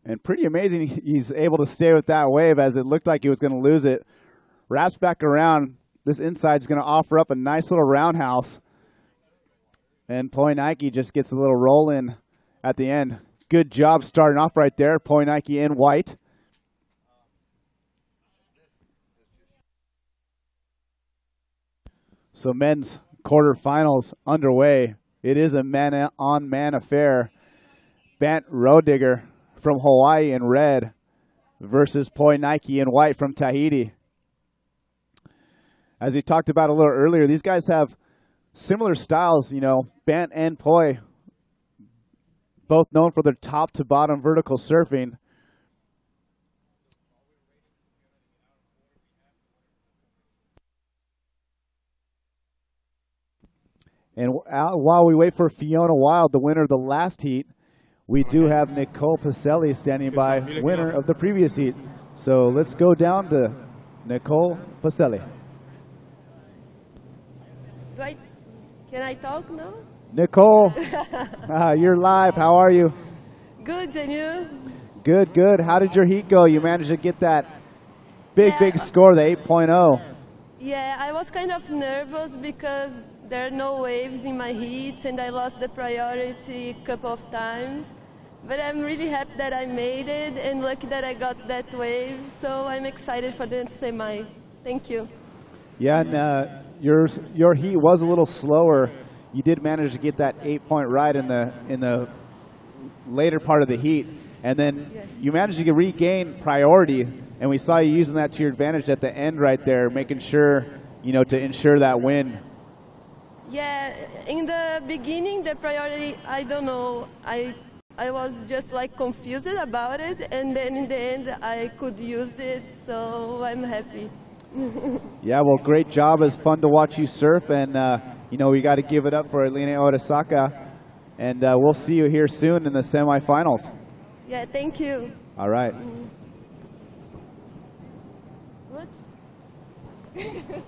Speaker 3: And pretty amazing he's able to stay with that wave as it looked like he was going to lose it. Wraps back around. This inside's going to offer up a nice little roundhouse. And Poinaki just gets a little roll in at the end. Good job starting off right there. Poinaki in white. So men's quarterfinals underway. It is a man-on-man affair. Bant Rodiger from Hawaii in red versus Poinaki in white from Tahiti. As we talked about a little earlier, these guys have similar styles, you know, Bant and Poi, both known for their top to bottom vertical surfing. And while we wait for Fiona Wild, the winner of the last heat, we do have Nicole Pacelli standing by, winner of the previous heat. So let's go down to Nicole Pacelli.
Speaker 8: Can I talk now?
Speaker 3: Nicole, you're live. How are you?
Speaker 8: Good, and you?
Speaker 3: Good, good. How did your heat go? You managed to get that big score, the 8.0.
Speaker 8: Yeah, I was kind of nervous because there are no waves in my heats and I lost the priority a couple of times. But I'm really happy that I made it and lucky that I got that wave. So I'm excited for the semi. Thank you.
Speaker 3: Yeah, and your heat was a little slower. You did manage to get that 8-point ride in the later part of the heat, and then you managed to regain priority. And we saw you using that to your advantage at the end right there, making sure, you know, to ensure that win.
Speaker 8: Yeah, in the beginning, the priority, I don't know. I was just like confused about it, and then in the end, I could use it, so I'm happy.
Speaker 3: Yeah, well, great job. It's fun to watch you surf, and you know, we got to give it up for Aline Orisaka, and we'll see you here soon in the semifinals.
Speaker 8: Yeah, thank you.
Speaker 3: All right.
Speaker 8: Good.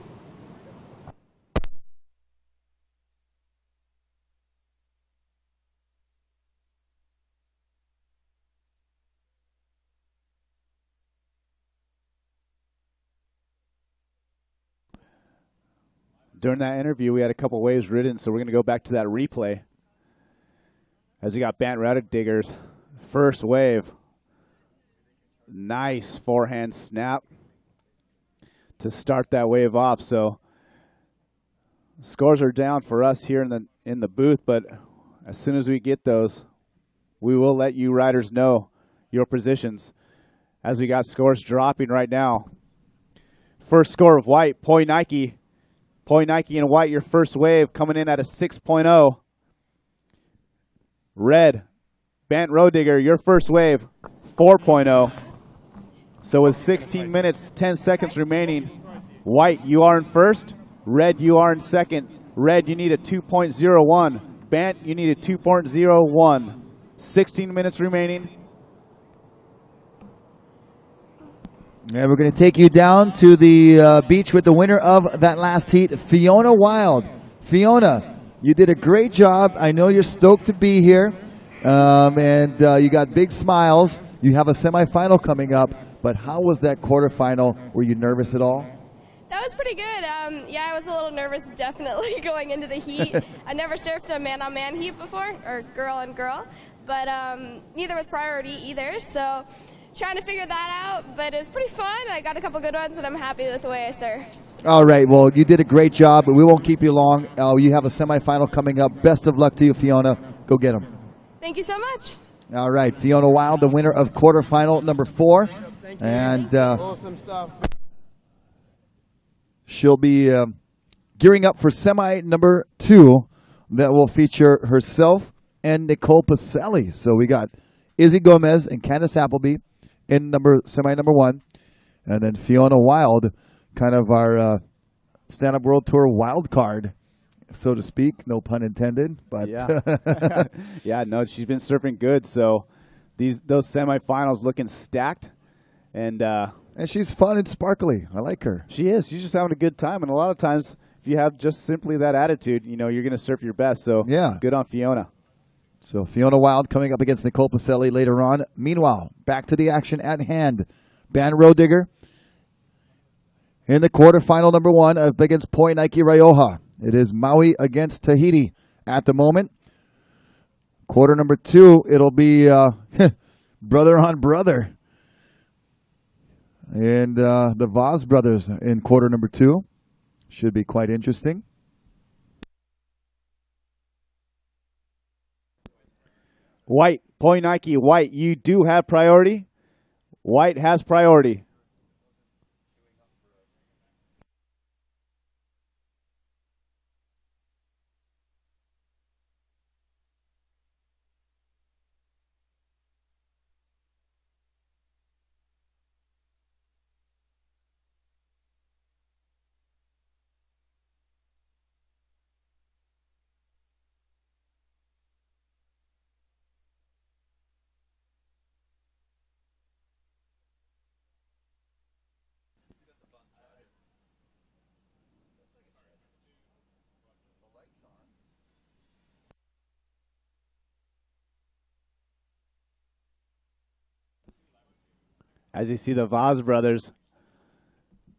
Speaker 3: During that interview, we had a couple waves ridden, so we're going to go back to that replay. As we got Bant Rodiger's first wave. Nice forehand snap to start that wave off. So scores are down for us here in the booth, but as soon as we get those, we will let you riders know your positions as we got scores dropping right now. First score of white, Poinaki. Poinaki in white, your first wave coming in at a 6.0. Red, Bant Rodiger, your first wave, 4.0. So with 16 minutes, 10 seconds remaining, white, you are in first. Red, you are in second. Red, you need a 2.01. Bant, you need a 2.01. 16 minutes remaining.
Speaker 2: And we're going to take you down to the beach with the winner of that last heat, Fiona Wild. Fiona, you did a great job. I know you're stoked to be here, and you got big smiles. You have a semifinal coming up, but how was that quarterfinal? Were you nervous at all?
Speaker 9: That was pretty good. Yeah, I was a little nervous, definitely, going into the heat. I never surfed a man-on-man heat before, or girl-on-girl, but neither with priority either, so trying to figure that out, but it was pretty fun. I got a couple good ones, and I'm happy with the way I surfed.
Speaker 2: All right, well, you did a great job. We won't keep you long. You have a semifinal coming up. Best of luck to you, Fiona. Go get them.
Speaker 9: Thank you so much.
Speaker 2: All right, Fiona Wild, the winner of quarterfinal number 4. And
Speaker 10: Awesome stuff.
Speaker 2: she'll be gearing up for semi number 2 that will feature herself and Nicole Pacelli. So we got Izzy Gomez and Candace Appleby in semi number 1. And then Fiona Wild, kind of our stand-up world tour wild card, so to speak. No pun intended. But
Speaker 3: yeah, yeah, no, she's been surfing good. So those semifinals looking stacked, and
Speaker 2: she's fun and sparkly. I like her.
Speaker 3: She is. She's just having a good time. And a lot of times, if you have just simply that attitude, you know, you're going to surf your best. So
Speaker 2: yeah,
Speaker 3: good on Fiona.
Speaker 2: So Fiona Wild coming up against Nicole Pacelli later on. Meanwhile, back to the action at hand. Ben Rodigger in the quarterfinal number 1 up against Poi Nike Rioja. It is Maui against Tahiti at the moment. Quarter number 2, it'll be brother on brother. And the Vaz brothers in quarter number 2. Should be quite interesting.
Speaker 3: White, Poi Nike, White, you do have priority. White has priority. As you see the Vaz brothers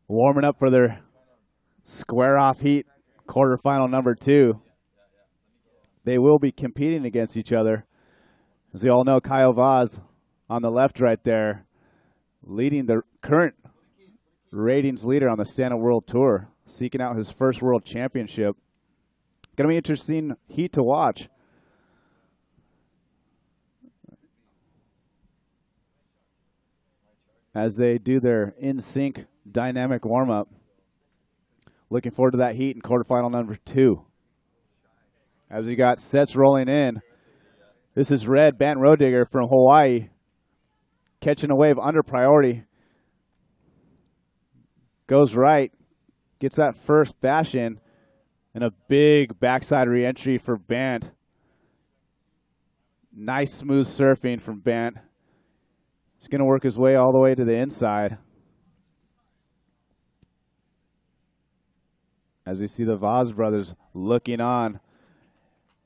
Speaker 3: warming up for their square-off heat, quarterfinal number 2. They will be competing against each other. As we all know, Kyle Vaz on the left right there, leading the current ratings leader on the Stand Up World Tour, seeking out his first world championship. Going to be interesting heat to watch. As they do their in-sync dynamic warm-up. Looking forward to that heat in quarterfinal number 2. As we got sets rolling in. This is Red Bant Rodigger from Hawaii. Catching a wave under priority. Goes right. Gets that first bash in. And a big backside re-entry for Bant. Nice smooth surfing from Bant. He's going to work his way all the way to the inside. As we see the Vaz brothers looking on.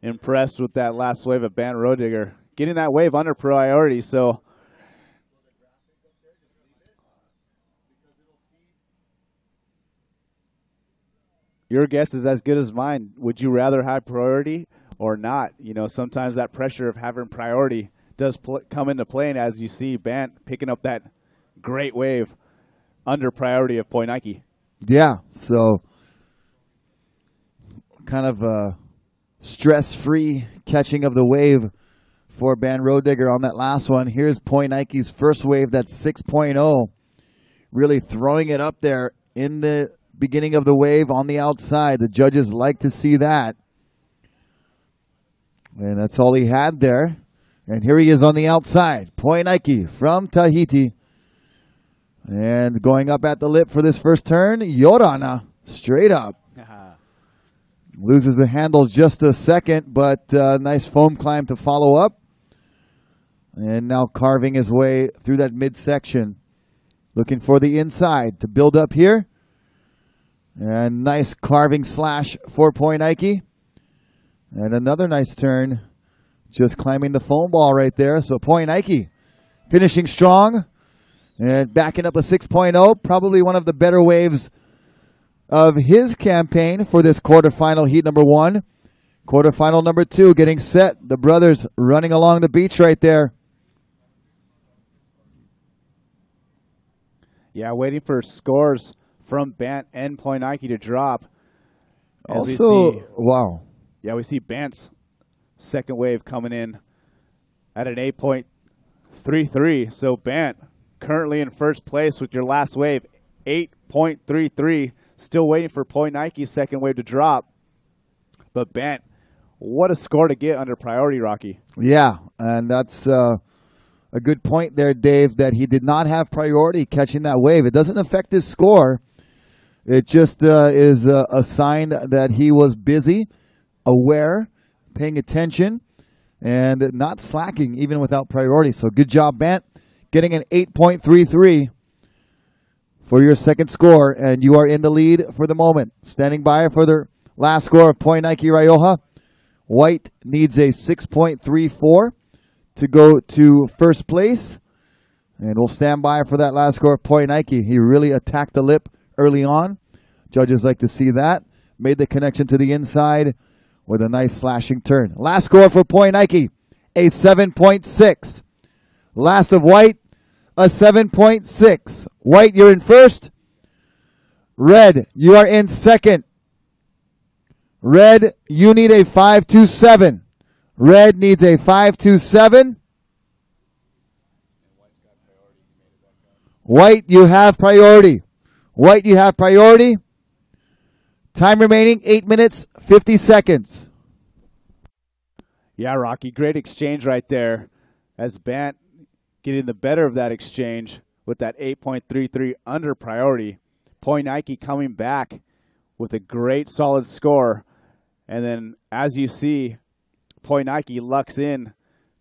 Speaker 3: Impressed with that last wave of Bant Rodigger. Getting that wave under priority, so your guess is as good as mine. Would you rather have priority or not? You know, sometimes that pressure of having priority does come into play, and as you see Bant picking up that great wave under priority of Poi Nike.
Speaker 2: Yeah, so kind of a stress-free catching of the wave for Bant Rodigger on that last one. Here's Poi Nike's first wave, that's 6.0. Really throwing it up there in the beginning of the wave on the outside. The judges like to see that. And that's all he had there. And here he is on the outside. Poi Nike from Tahiti. And going up at the lip for this first turn, Yorana, straight up. Loses the handle just a second, but nice foam climb to follow up. And now carving his way through that midsection. Looking for the inside to build up here. And nice carving slash for Poi Nike. And another nice turn. Just climbing the foam ball right there. So Poi Nike finishing strong and backing up a 6.0. Probably one of the better waves of his campaign for this quarterfinal heat number 1. Quarterfinal number 2 getting set. The brothers running along the beach right there.
Speaker 3: Yeah, waiting for scores from Bant and Poi Nike to drop.
Speaker 2: Wow.
Speaker 3: Yeah, we see Bant's second wave coming in at an 8.33. So Bant currently in first place with your last wave, 8.33. Still waiting for Point Nike's second wave to drop. But Bent, what a score to get under priority, Rocky.
Speaker 2: Yeah, and that's a good point there, Dave, that he did not have priority catching that wave. It doesn't affect his score. It just is a sign that he was busy, aware, paying attention, and not slacking even without priority. So good job, Bent, getting an 8.33 for your second score, and you are in the lead for the moment. Standing by for the last score of Point Nike Rioja. White needs a 6.34 to go to first place, and we'll stand by for that last score of Point Nike. He really attacked the lip early on. Judges like to see that. Made the connection to the inside with a nice slashing turn. Last score for Point Nike, a 7.6. Last of White, a 7.6. White, you're in first. Red, you are in second. Red, you need a 5.27. Red needs a 5.27. White, you have priority. White, you have priority. Time remaining, 8 minutes, 50 seconds.
Speaker 3: Yeah, Rocky, great exchange right there. As Bant getting the better of that exchange with that 8.33 under priority. Point Nike coming back with a great solid score. And then, as you see, Point Nike lucks in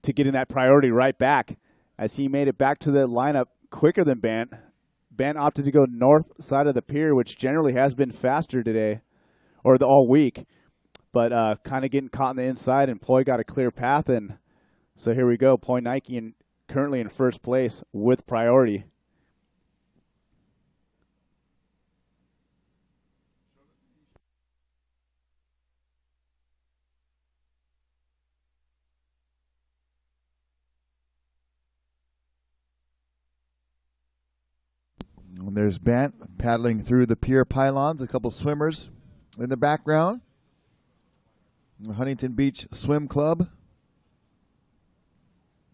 Speaker 3: to getting that priority right back as he made it back to the lineup quicker than Bant. Bant opted to go north side of the pier, which generally has been faster today, or all week. But kind of getting caught on the inside, and Poi got a clear path. And so here we go, Point Nike currently in first place with priority.
Speaker 2: And there's Bant paddling through the pier pylons, a couple swimmers in the background. The Huntington Beach Swim Club.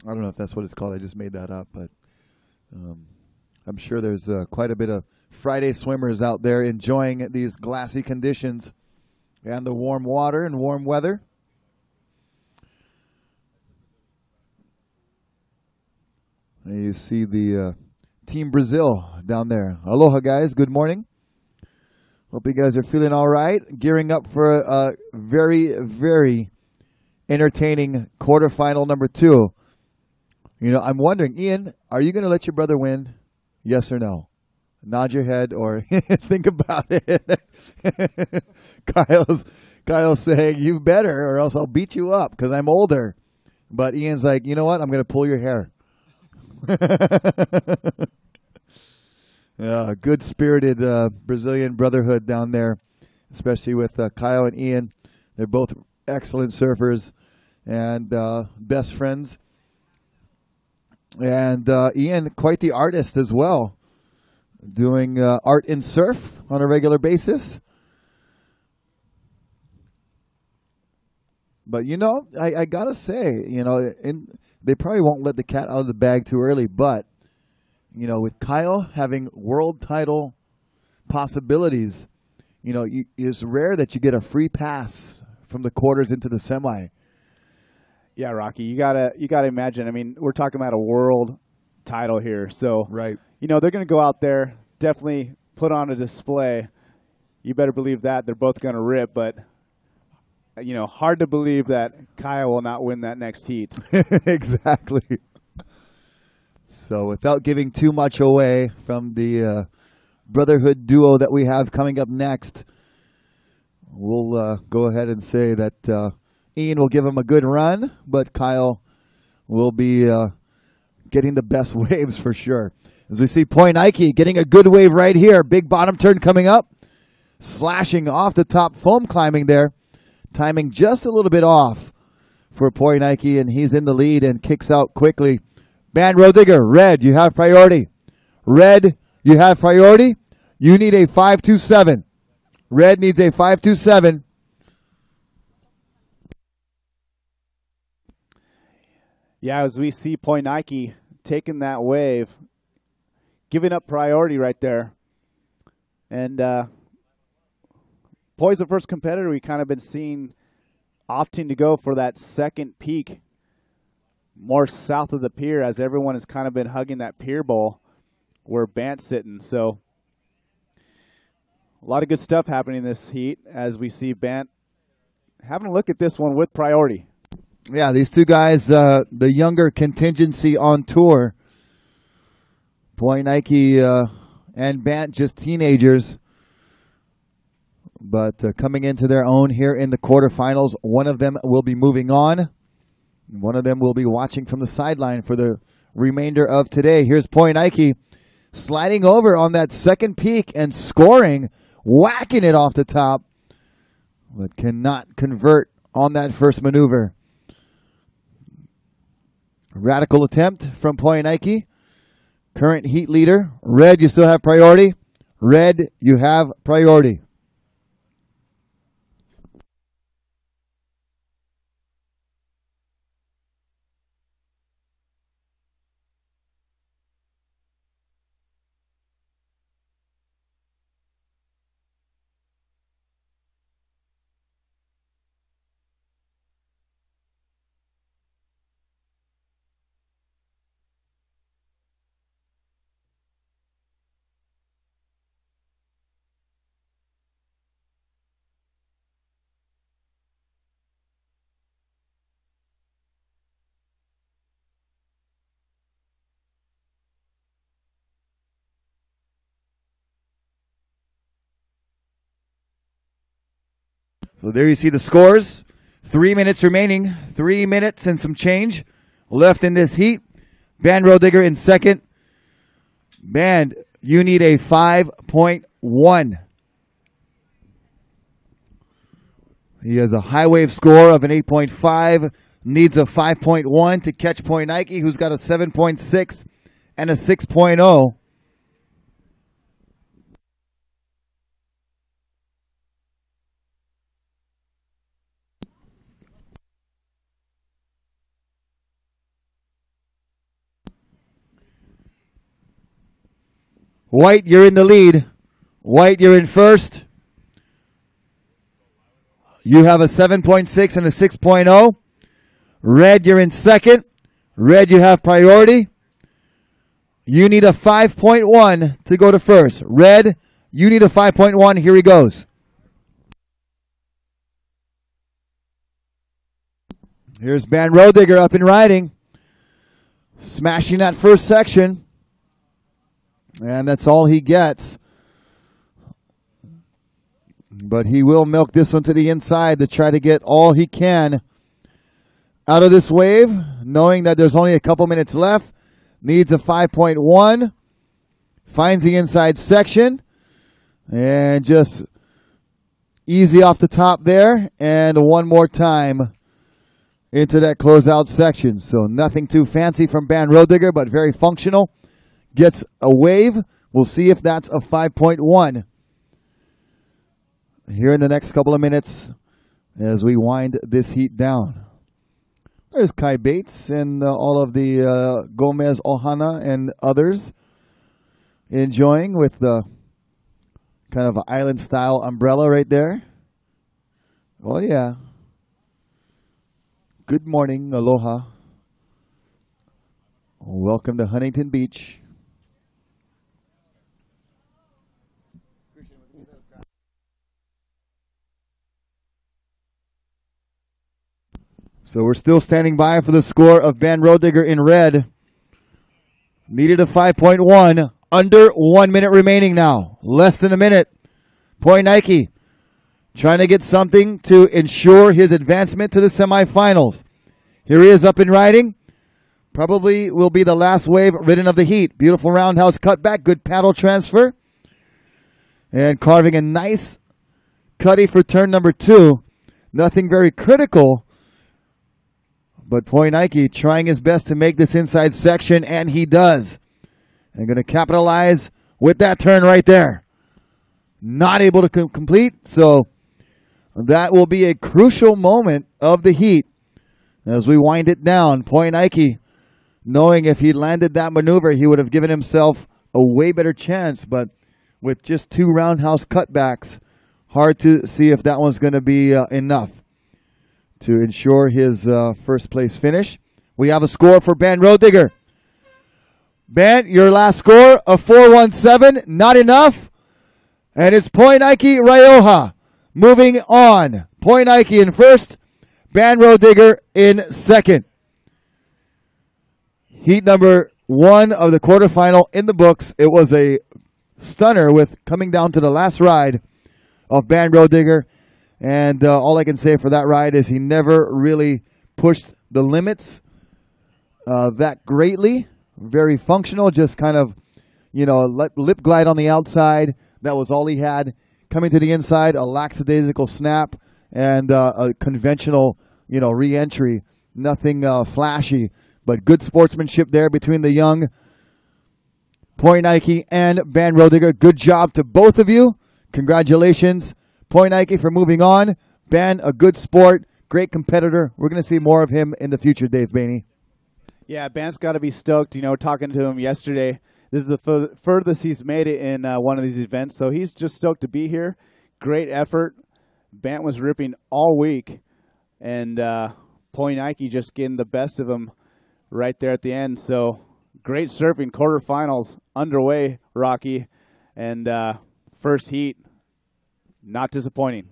Speaker 2: I don't know if that's what it's called. I just made that up, but I'm sure there's quite a bit of Friday swimmers out there enjoying these glassy conditions and the warm water and warm weather. And you see the Team Brazil down there. Aloha, guys. Good morning. Hope you guys are feeling all right. Gearing up for a very, very entertaining quarterfinal number 2. You know, I'm wondering, Ian, are you going to let your brother win? Yes or no? Nod your head or think about it. Kyle's saying, you better or else I'll beat you up because I'm older. But Ian's like, you know what? I'm going to pull your hair. Good-spirited Brazilian brotherhood down there, especially with Kyle and Ian. They're both excellent surfers and best friends. And Ian, quite the artist as well, doing art in surf on a regular basis. But, you know, I got to say, you know, they probably won't let the cat out of the bag too early, but you know, with Kyle having world title possibilities, you know, it's rare that you get a free pass from the quarters into the semi.
Speaker 3: Yeah, Rocky, you gotta imagine. I mean, we're talking about a world title here, so
Speaker 2: right.
Speaker 3: You know, they're gonna go out there, definitely put on a display. You better believe that they're both gonna rip, but you know, hard to believe that Kyle will not win that next heat.
Speaker 2: Exactly. So without giving too much away from the brotherhood duo that we have coming up next, we'll go ahead and say that Ian will give him a good run, but Kyle will be getting the best waves for sure. As we see Point Nike getting a good wave right here. Big bottom turn coming up. Slashing off the top, foam climbing there. Timing just a little bit off for Point Nike, and he's in the lead and kicks out quickly. Van Roediger, red, you have priority. Red, you have priority. You need a 5.27. Red needs a 5.27.
Speaker 3: Yeah, as we see Point Nike taking that wave, giving up priority right there. And Poy's the first competitor we kind of been seeing opting to go for that second peak more south of the pier, as everyone has kind of been hugging that pier bowl where Bant's sitting. So a lot of good stuff happening in this heat as we see Bant having a look at this one with priority.
Speaker 2: Yeah, these two guys, the younger contingency on tour, Poy Nike and Bant, just teenagers, but coming into their own here in the quarterfinals. One of them will be moving on. One of them will be watching from the sideline for the remainder of today. Here's Poy Nike sliding over on that second peak and scoring, whacking it off the top, but cannot convert on that first maneuver. Radical attempt from Poy Nike. Current heat leader. Red, you still have priority. Red, you have priority. So there you see the scores. 3 minutes remaining. 3 minutes and some change left in this heat. Band Road Digger in second. Band, you need a 5.1. He has a high wave score of an 8.5. Needs a 5.1 to catch Poy Nike, who's got a 7.6 and a 6.0. White, you're in the lead. White, you're in first. You have a 7.6 and a 6.0. Red, you're in second. Red, you have priority. You need a 5.1 to go to first. Red, you need a 5.1. Here he goes. Here's Band Road Digger up and riding. Smashing that first section. And that's all he gets. But he will milk this one to the inside to try to get all he can out of this wave, knowing that there's only a couple minutes left. Needs a 5.1. Finds the inside section. And just easy off the top there. And one more time into that closeout section. So nothing too fancy from Band Road Digger, but very functional. Gets a wave. We'll see if that's a 5.1 here in the next couple of minutes as we wind this heat down. There's Kai Bates and all of the Gomez Ohana and others enjoying with the kind of island-style umbrella right there. Oh, yeah. Good morning. Aloha. Welcome to Huntington Beach. So we're still standing by for the score of Band Road Digger in red. Needed a 5.1. Under 1 minute remaining now. Less than a minute. Poy Nike trying to get something to ensure his advancement to the semifinals. Here he is up and riding. Probably will be the last wave ridden of the heat. Beautiful roundhouse cutback. Good paddle transfer. And carving a nice cutty for turn number 2. Nothing very critical. But Poy Nike trying his best to make this inside section, and he does. And going to capitalize with that turn right there. Not able to complete, so that will be a crucial moment of the heat as we wind it down. Poy Nike, knowing if he landed that maneuver, he would have given himself a way better chance, but with just 2 roundhouse cutbacks, hard to see if that one's going to be enough to ensure his first place finish. We have a score for Ben Roediger. Ben, your last score of 4:17, not enough. And it's Poinaiki Rioja moving on. Poinaiki in first, Ben Roediger in second. Heat number 1 of the quarterfinal in the books. It was a stunner with coming down to the last ride of Ben Roediger. And all I can say for that ride is he never really pushed the limits that greatly. Very functional, just kind of, lip glide on the outside. That was all he had. Coming to the inside, a lackadaisical snap and a conventional, re-entry. Nothing flashy, but good sportsmanship there between the young Poinaiki and Ben Roediger. Good job to both of you. Congratulations, Poinaiki, for moving on. Ben, a good sport, great competitor. We're going to see more of him in the future, Dave Bainey.
Speaker 3: Yeah, Ben's got to be stoked. Talking to him yesterday, this is the furthest he's made it in one of these events, so he's just stoked to be here. Great effort. Ben was ripping all week, and Poinaiki just getting the best of him right there at the end. So great surfing. Quarterfinals underway, Rocky, and first heat, not disappointing.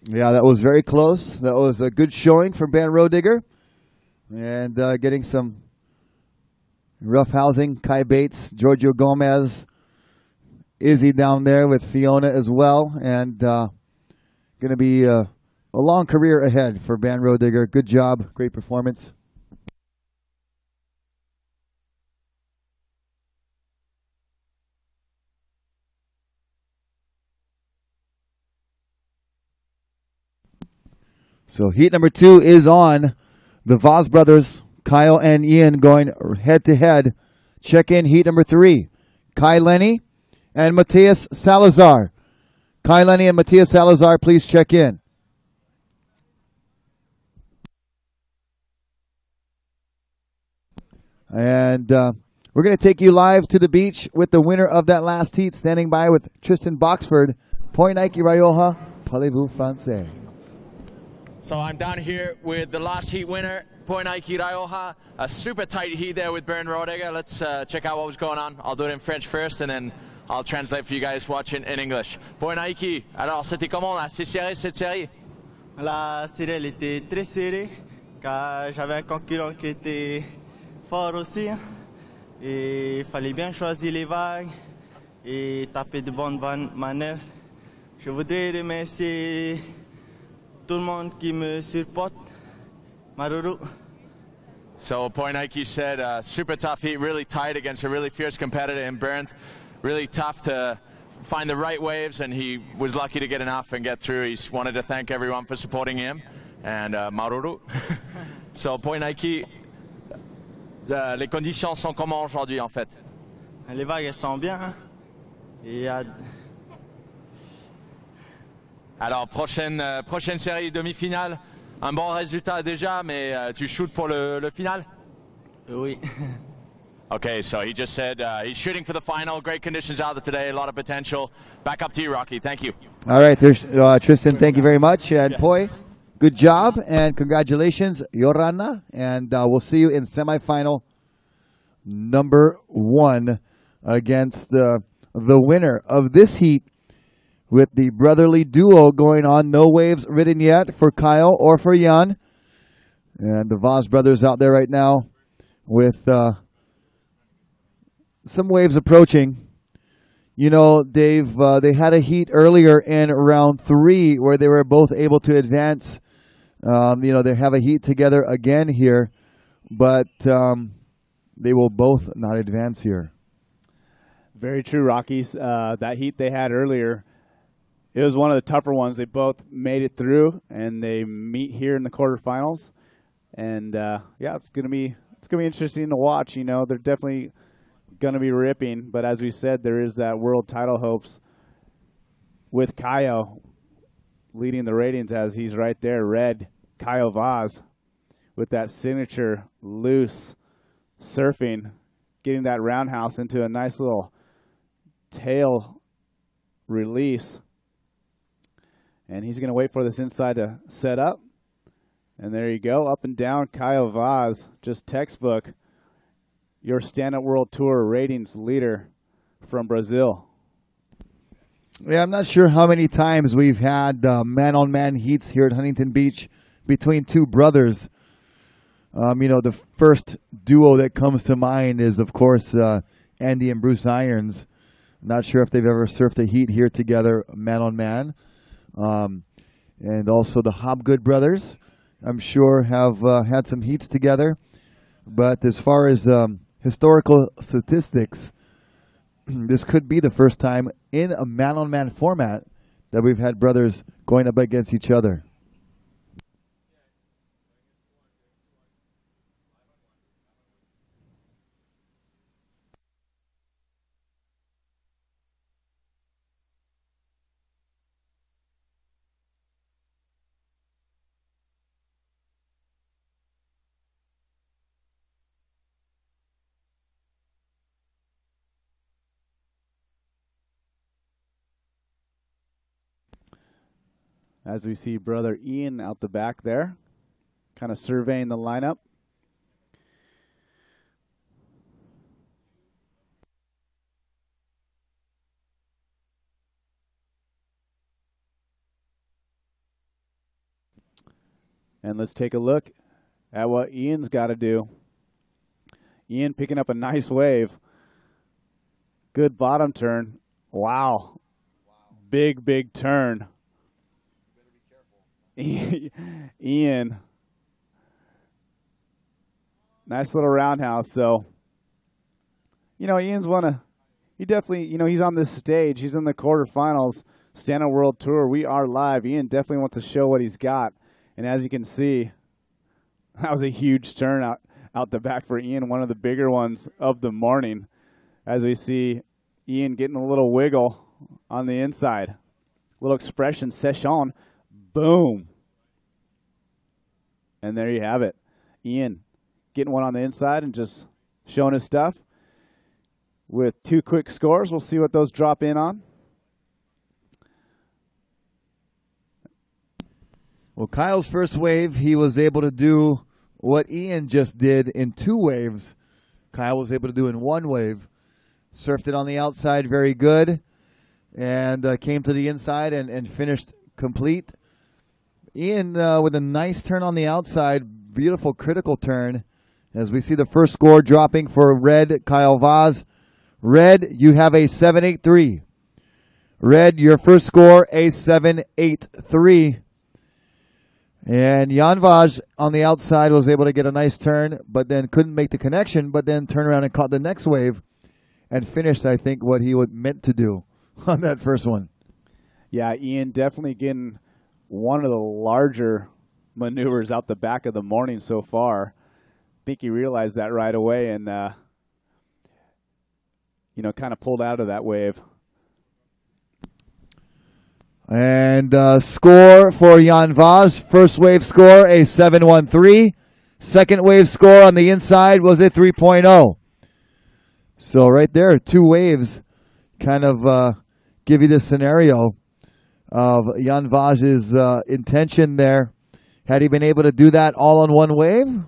Speaker 2: Yeah, that was very close. That was a good showing for Ben Roediger. And getting some rough housing. Kai Bates, Giorgio Gomez, Izzy down there with Fiona as well. And going to be a long career ahead for Ben Roediger. Good job. Great performance. So heat number 2 is on. The Voss brothers, Kyle and Ian, going head-to-head. Check-in heat number 3. Kai Lenny and Matthias Salazar. Kai Lenny and Matthias Salazar, please check in. And we're going to take you live to the beach with the winner of that last heat, standing by with Tristan Boxford. Poinaiki Rioja, parlez-vous français?
Speaker 1: So I'm down here with the last heat winner, Poinaiki Rioja. A super tight heat there with Ben Roediger. Let's check out what was going on. I'll do it in French first, and then I'll translate for you guys watching in English. Poinaiki, alors c'était comment là? C'est serré cette série?
Speaker 10: La série elle était très serrée, car j'avais un concurrent qui était fort aussi. Et il fallait bien choisir les vagues et taper de bonnes manœuvres. Je voudrais remercier tout le monde qui me supporte. Maruru.
Speaker 1: So Poinaiki said super tough heat, really tight against a really fierce competitor in Bernd. Really tough to find the right waves, and he was lucky to get enough and get through. He wanted to thank everyone for supporting him. And Maruru. So Poinaiki, les conditions sont comment aujourd'hui en fait?
Speaker 10: Les vagues elles sont bien. Et
Speaker 1: alors, prochaine série demi-finale, un bon résultat déjà, mais tu shootes pour le final?
Speaker 10: Oui.
Speaker 1: Okay, so he just said he's shooting for the final. Great conditions out there today, a lot of potential. Back up to you, Rocky. Thank you.
Speaker 2: All right, there's Tristan, thank you very much. And Poi, good job and congratulations, Yorana. And we'll see you in semifinal number 1 against the winner of this heat, with the brotherly duo going on. No waves ridden yet for Kyle or for Jan. And the Voss brothers out there right now with some waves approaching. Dave, they had a heat earlier in round 3 where they were both able to advance. They have a heat together again here, but they will both not advance here.
Speaker 3: Very true, Rockies. That heat they had earlier, it was one of the tougher ones. They both made it through, and they meet here in the quarterfinals. And it's gonna be interesting to watch. They're definitely gonna be ripping. But as we said, there is that world title hopes with Caio leading the ratings, as he's right there, red. Caio Vaz with that signature loose surfing, getting that roundhouse into a nice little tail release. And he's going to wait for this inside to set up. And there you go, up and down, Caio Vaz, just textbook, your stand-up world tour ratings leader from Brazil.
Speaker 2: Yeah, I'm not sure how many times we've had man-on-man heats here at Huntington Beach between two brothers. The first duo that comes to mind is, of course, Andy and Bruce Irons. Not sure if they've ever surfed a heat here together, man-on-man. And also the Hobgood brothers, I'm sure, have had some heats together. But as far as historical statistics, this could be the first time in a man-on-man format that we've had brothers going up against each other.
Speaker 3: As we see brother Ian out the back there, kind of surveying the lineup. And let's take a look at what Ian's got to do. Ian picking up a nice wave. Good bottom turn. Wow. Big, big turn. Ian. Nice little roundhouse. So, Ian's he definitely, he's on this stage. He's in the quarterfinals, Stand-Up World Tour. We are live. Ian definitely wants to show what he's got. And as you can see, that was a huge turn out the back for Ian, one of the bigger ones of the morning. As we see Ian getting a little wiggle on the inside. Little expression, session. Boom. And there you have it. Ian getting one on the inside and just showing his stuff. With two quick scores, we'll see what those drop in on.
Speaker 2: Well, Kyle's first wave, he was able to do what Ian just did in two waves. Kyle was able to do in one wave. Surfed it on the outside very good. And came to the inside and finished complete. Ian with a nice turn on the outside. Beautiful critical turn. As we see the first score dropping for Red Caio Vaz. Red, you have a 7.83. Red, your first score, a 7.83. And Jan Vaz on the outside was able to get a nice turn, but then couldn't make the connection, but then turned around and caught the next wave and finished, I think, what he meant to do on that first one.
Speaker 3: Yeah, Ian definitely getting one of the larger maneuvers out the back of the morning so far. I think he realized that right away and, kind of pulled out of that wave.
Speaker 2: And score for Jan Vaz. First wave score, a 7.13. Second wave score on the inside was a 3.0. So right there, two waves kind of give you the scenario of Jan Vaz's intention there. Had he been able to do that all on one wave,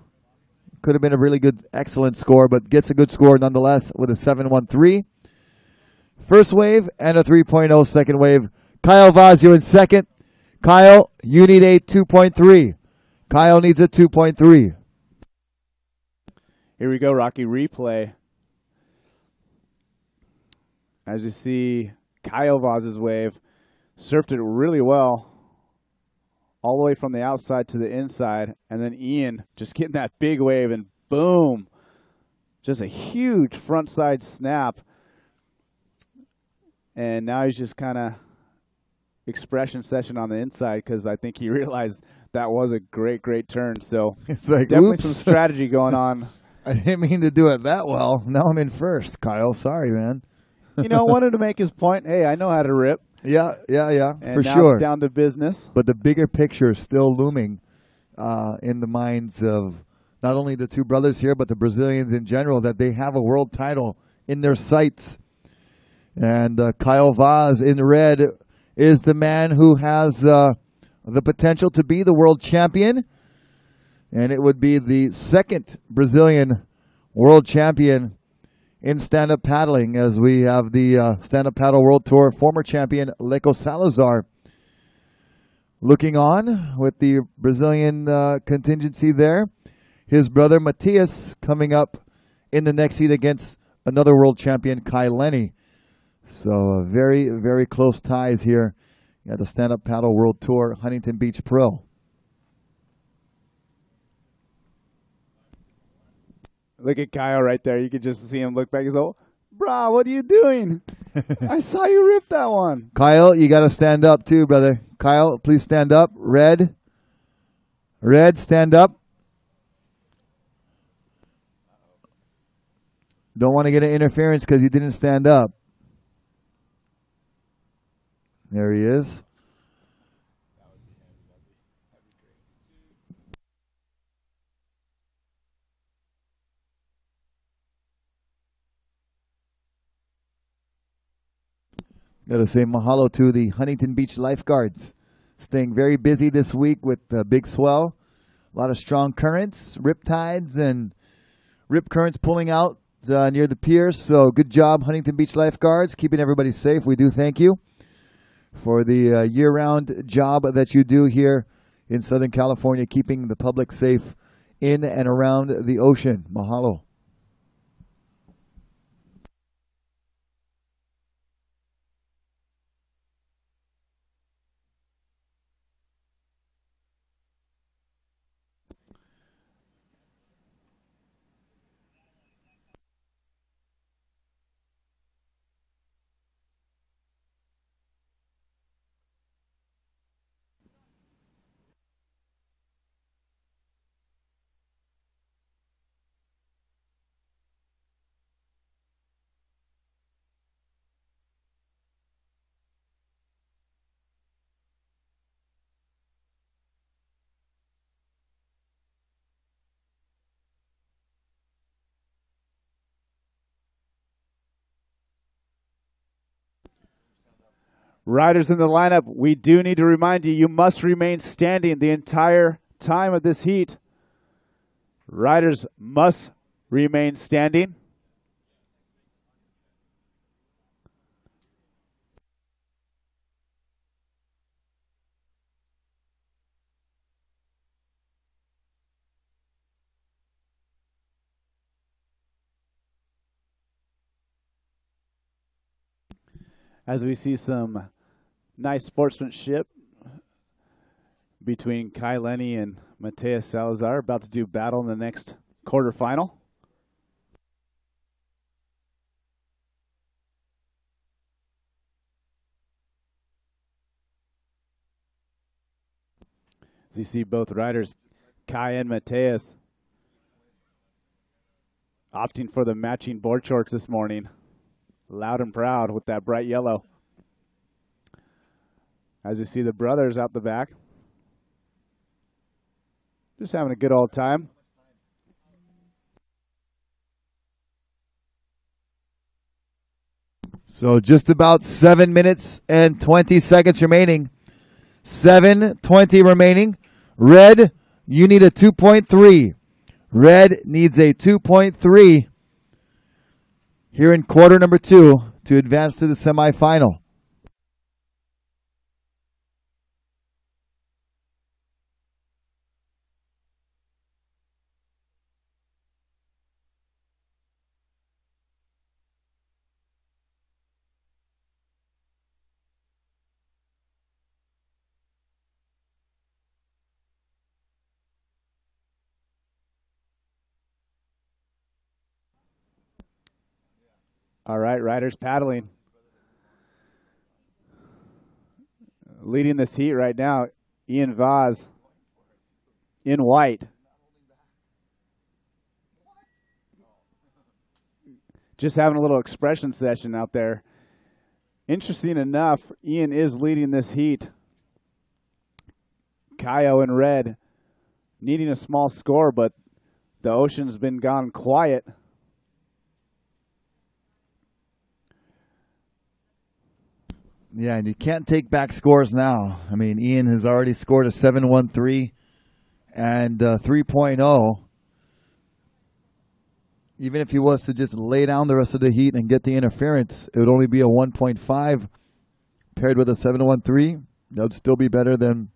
Speaker 2: could have been a really good, excellent score, but gets a good score nonetheless with a 7.13. First wave and a 3.0 second wave. Caio Vaz, you're in second. Kyle, you need a 2.3. Kyle needs a 2.3.
Speaker 3: Here we go, Rocky replay. As you see, Caio Vaz's wave surfed it really well, all the way from the outside to the inside, and then Ian just getting that big wave, and boom, just a huge front side snap. And now he's just kind of expression session on the inside because I think he realized that was a great, great turn. So
Speaker 2: it's like,
Speaker 3: definitely
Speaker 2: oops,
Speaker 3: some strategy going on.
Speaker 2: I didn't mean to do it that well. Now I'm in first, Kyle. Sorry, man.
Speaker 3: Wanted to make his point. Hey, I know how to rip.
Speaker 2: Yeah,
Speaker 3: and
Speaker 2: for
Speaker 3: now
Speaker 2: sure.
Speaker 3: It's down to business.
Speaker 2: But the bigger picture is still looming in the minds of not only the two brothers here, but the Brazilians in general, that they have a world title in their sights. And Kyle Vaz in red is the man who has the potential to be the world champion. And it would be the second Brazilian world champion in stand-up paddling, as we have the stand-up paddle world tour former champion Leco Salazar looking on with the Brazilian contingency there. His brother Matias coming up in the next heat against another world champion, Kai Lenny. So very, very close ties here at the stand-up paddle world tour Huntington Beach Pro.
Speaker 3: Look at Kyle right there. You can just see him look back. He's like, "Brah, what are you doing? I saw you rip that one."
Speaker 2: Kyle, you got to stand up too, brother. Kyle, please stand up. Red, stand up. Don't want to get an interference because he didn't stand up. There he is. Got to say mahalo to the Huntington Beach lifeguards. Staying very busy this week with the big swell. A lot of strong currents, rip tides, and rip currents pulling out near the pier. So good job, Huntington Beach lifeguards, keeping everybody safe. We do thank you for the year-round job that you do here in Southern California, keeping the public safe in and around the ocean. Mahalo.
Speaker 3: Riders in the lineup, we do need to remind you, you must remain standing the entire time of this heat. Riders must remain standing. As we see some nice sportsmanship between Kai Lenny and Mateus Salazar, about to do battle in the next quarterfinal. As you see both riders, Kai and Mateus, opting for the matching board shorts this morning. Loud and proud with that bright yellow. As you see the brothers out the back, just having a good old time.
Speaker 2: So just about 7 minutes and 20 seconds remaining. 7:20 remaining. Red, you need a 2.3. Red needs a 2.3 here in quarter number 2 to advance to the semifinal.
Speaker 3: All right, riders paddling. Leading this heat right now, Ian Vaz in white. Just having a little expression session out there. Interesting enough, Ian is leading this heat. Kaio in red, needing a small score, but The ocean's been gone quiet.
Speaker 2: Yeah, and you can't take back scores now. I mean, Ian has already scored a 7-1-3 and 3.0. Even if he was to just lay down the rest of the heat and get the interference, it would only be a 1.5 paired with a 7-1-3. That would still be better than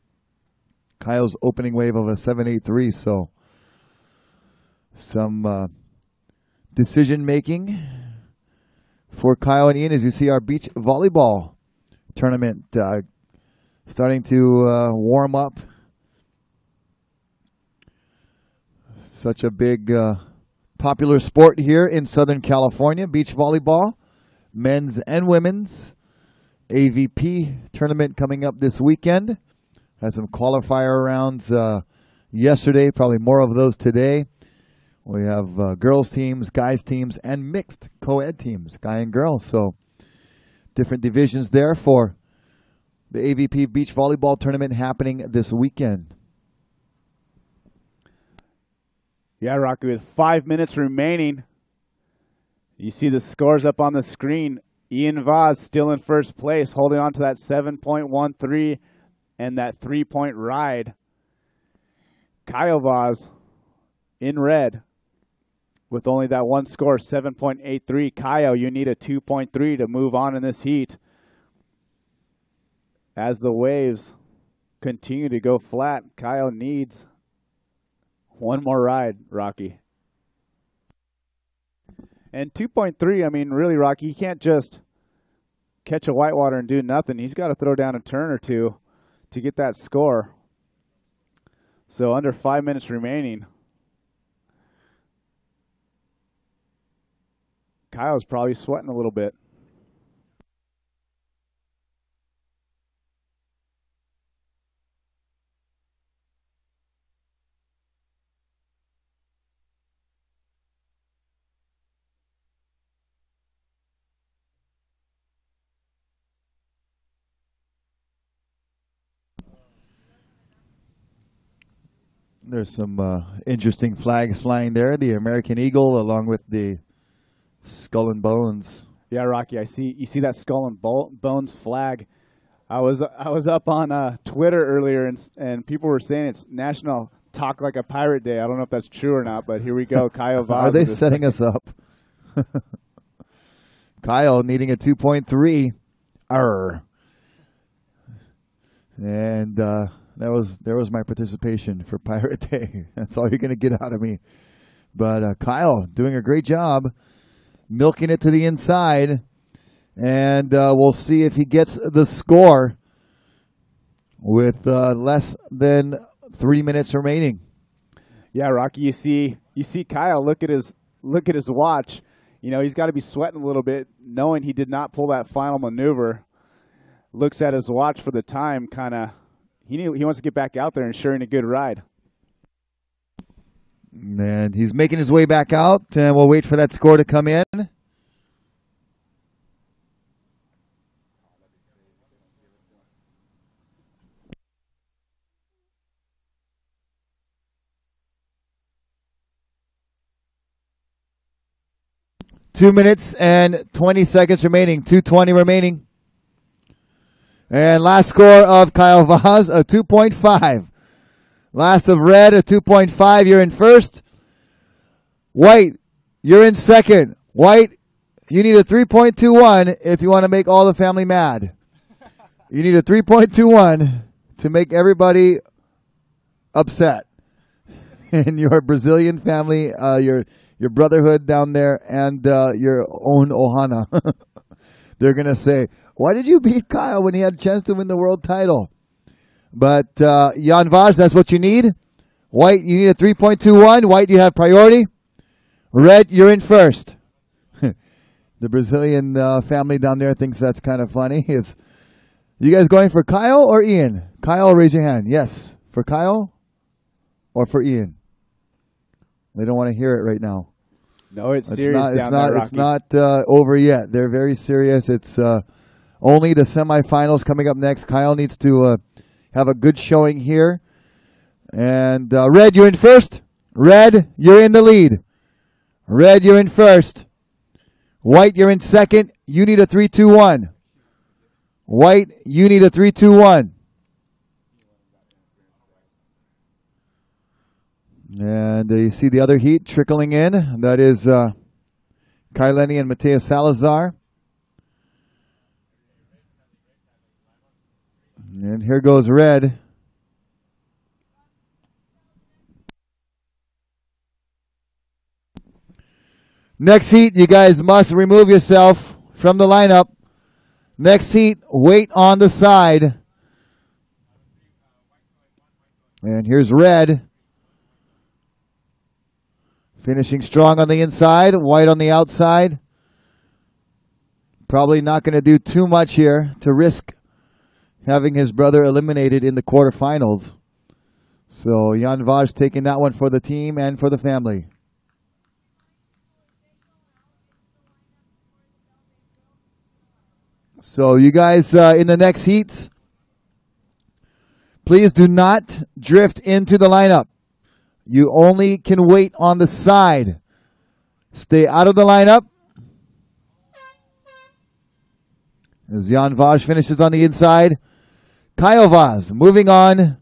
Speaker 2: Kyle's opening wave of a 7-8-3. So some decision making for Kyle and Ian as you see our beach volleyball tournament starting to warm up. Such a big popular sport here in Southern California, beach volleyball, men's and women's. AVP tournament coming up this weekend. Had some qualifier rounds yesterday, probably more of those today. We have girls teams, guys teams, and mixed co-ed teams, guy and girl. So different divisions there for the AVP beach volleyball tournament happening this weekend.
Speaker 3: Yeah, Rocky, with 5 minutes remaining, you see the scores up on the screen. Ian Vaz still in first place, holding on to that 7.13 and that 3-point ride. Kyle Vaz in red with only that one score, 7.83. Kyle, you need a 2.3 to move on in this heat. As the waves continue to go flat, Kyle needs one more ride, Rocky. And 2.3, I mean, really, Rocky, he can't just catch a whitewater and do nothing. He's got to throw down a turn or two to get that score. So under 5 minutes remaining, Kyle's probably sweating a little bit.
Speaker 2: There's some interesting flags flying there. The American Eagle along with the Skull and Bones.
Speaker 3: Yeah, Rocky, you see that Skull and Bones flag. I was up on Twitter earlier and people were saying it's National Talk Like a Pirate Day. I don't know if that's true or not, but here we go. Kyle Vaz.
Speaker 2: Are they setting us up? Kyle needing a 2.3. And there was my participation for Pirate Day. That's all you're going to get out of me. But Kyle doing a great job, milking it to the inside. And we'll see if he gets the score with less than 3 minutes remaining.
Speaker 3: Yeah, Rocky, you see Kyle look at his watch. You know, he's got to be sweating a little bit knowing he did not pull that final maneuver. Looks at his watch for the time, kind of. He wants to get back out there and ensuring a good ride.
Speaker 2: And he's making his way back out, and we'll wait for that score to come in. Two minutes and 20 seconds remaining. 2:20 remaining. And last score of Kyle Vaz, a 2.5. Last of red, a 2.5. You're in first. White, you're in second. White, you need a 3.21 if you want to make all the family mad. You need a 3.21 to make everybody upset. And your Brazilian family, your brotherhood down there, and your own Ohana. They're going to say, why did you beat Kyle when he had a chance to win the world title? But Jan Vaz, that's what you need. White, you need a 3.21. White, you have priority. Red, you're in first. The Brazilian family down there thinks that's kind of funny. Is you guys going for Kyle or Ian? Kyle, raise your hand. Yes. For Kyle or for Ian? They don't want to hear it right now.
Speaker 3: No, it's serious down there, Rocky.
Speaker 2: It's not over yet. They're very serious. It's only the semifinals coming up next. Kyle needs to have a good showing here. And Red, you're in first. Red, you're in the lead. Red, you're in first. White, you're in second. You need a 3-2-1. White, you need a 3-2-1. And you see the other heat trickling in. That is Kaileni and Mateus Salazar. And here goes red. Next heat, you guys must remove yourself from the lineup. Next heat, wait on the side. And here's red. Finishing strong on the inside, white on the outside. Probably not going to do too much here to risk having his brother eliminated in the quarterfinals. So Jan Vaj taking that one for the team and for the family. So you guys in the next heats, please do not drift into the lineup. You only can wait on the side. Stay out of the lineup. As Jan Vaj finishes on the inside. Kyle Vaz moving on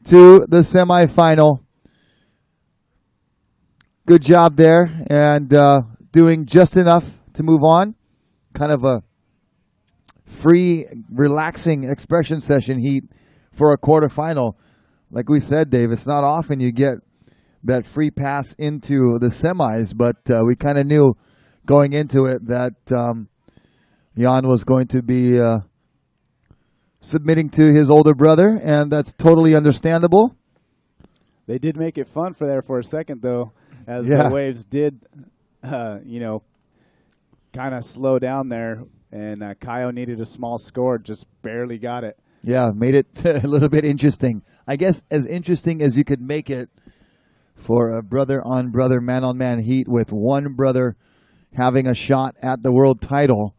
Speaker 2: to the semifinal. Good job there and doing just enough to move on. Kind of a free, relaxing expression session heat for a quarterfinal. Like we said, Dave, it's not often you get that free pass into the semis, but we kind of knew going into it that Jan was going to be submitting to his older brother, and that's totally understandable.
Speaker 3: They did make it fun for a second, though, as the waves did, kind of slow down there, and Kaio needed a small score, just barely got it.
Speaker 2: Yeah, made it a little bit interesting. I guess as interesting as you could make it for a brother-on-brother, man-on-man heat with one brother having a shot at the world title.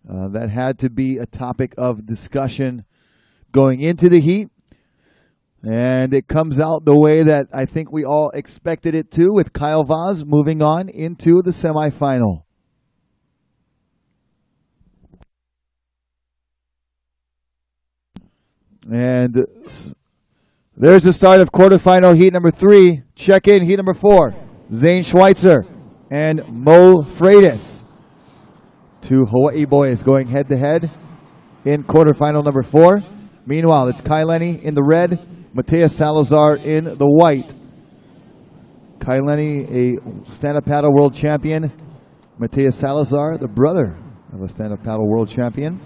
Speaker 2: That had to be a topic of discussion going into the heat. And it comes out the way that I think we all expected it to, with Kyle Vaz moving on into the semifinal. And there's the start of quarterfinal heat number 3. Check in heat number 4. Zane Schweitzer and Mo Freitas. Two Hawaii boys going head-to-head in quarterfinal number 4. Meanwhile, it's Kaileni in the red, Mateus Salazar in the white. Kaileni, a stand-up paddle world champion. Mateus Salazar, the brother of a stand-up paddle world champion.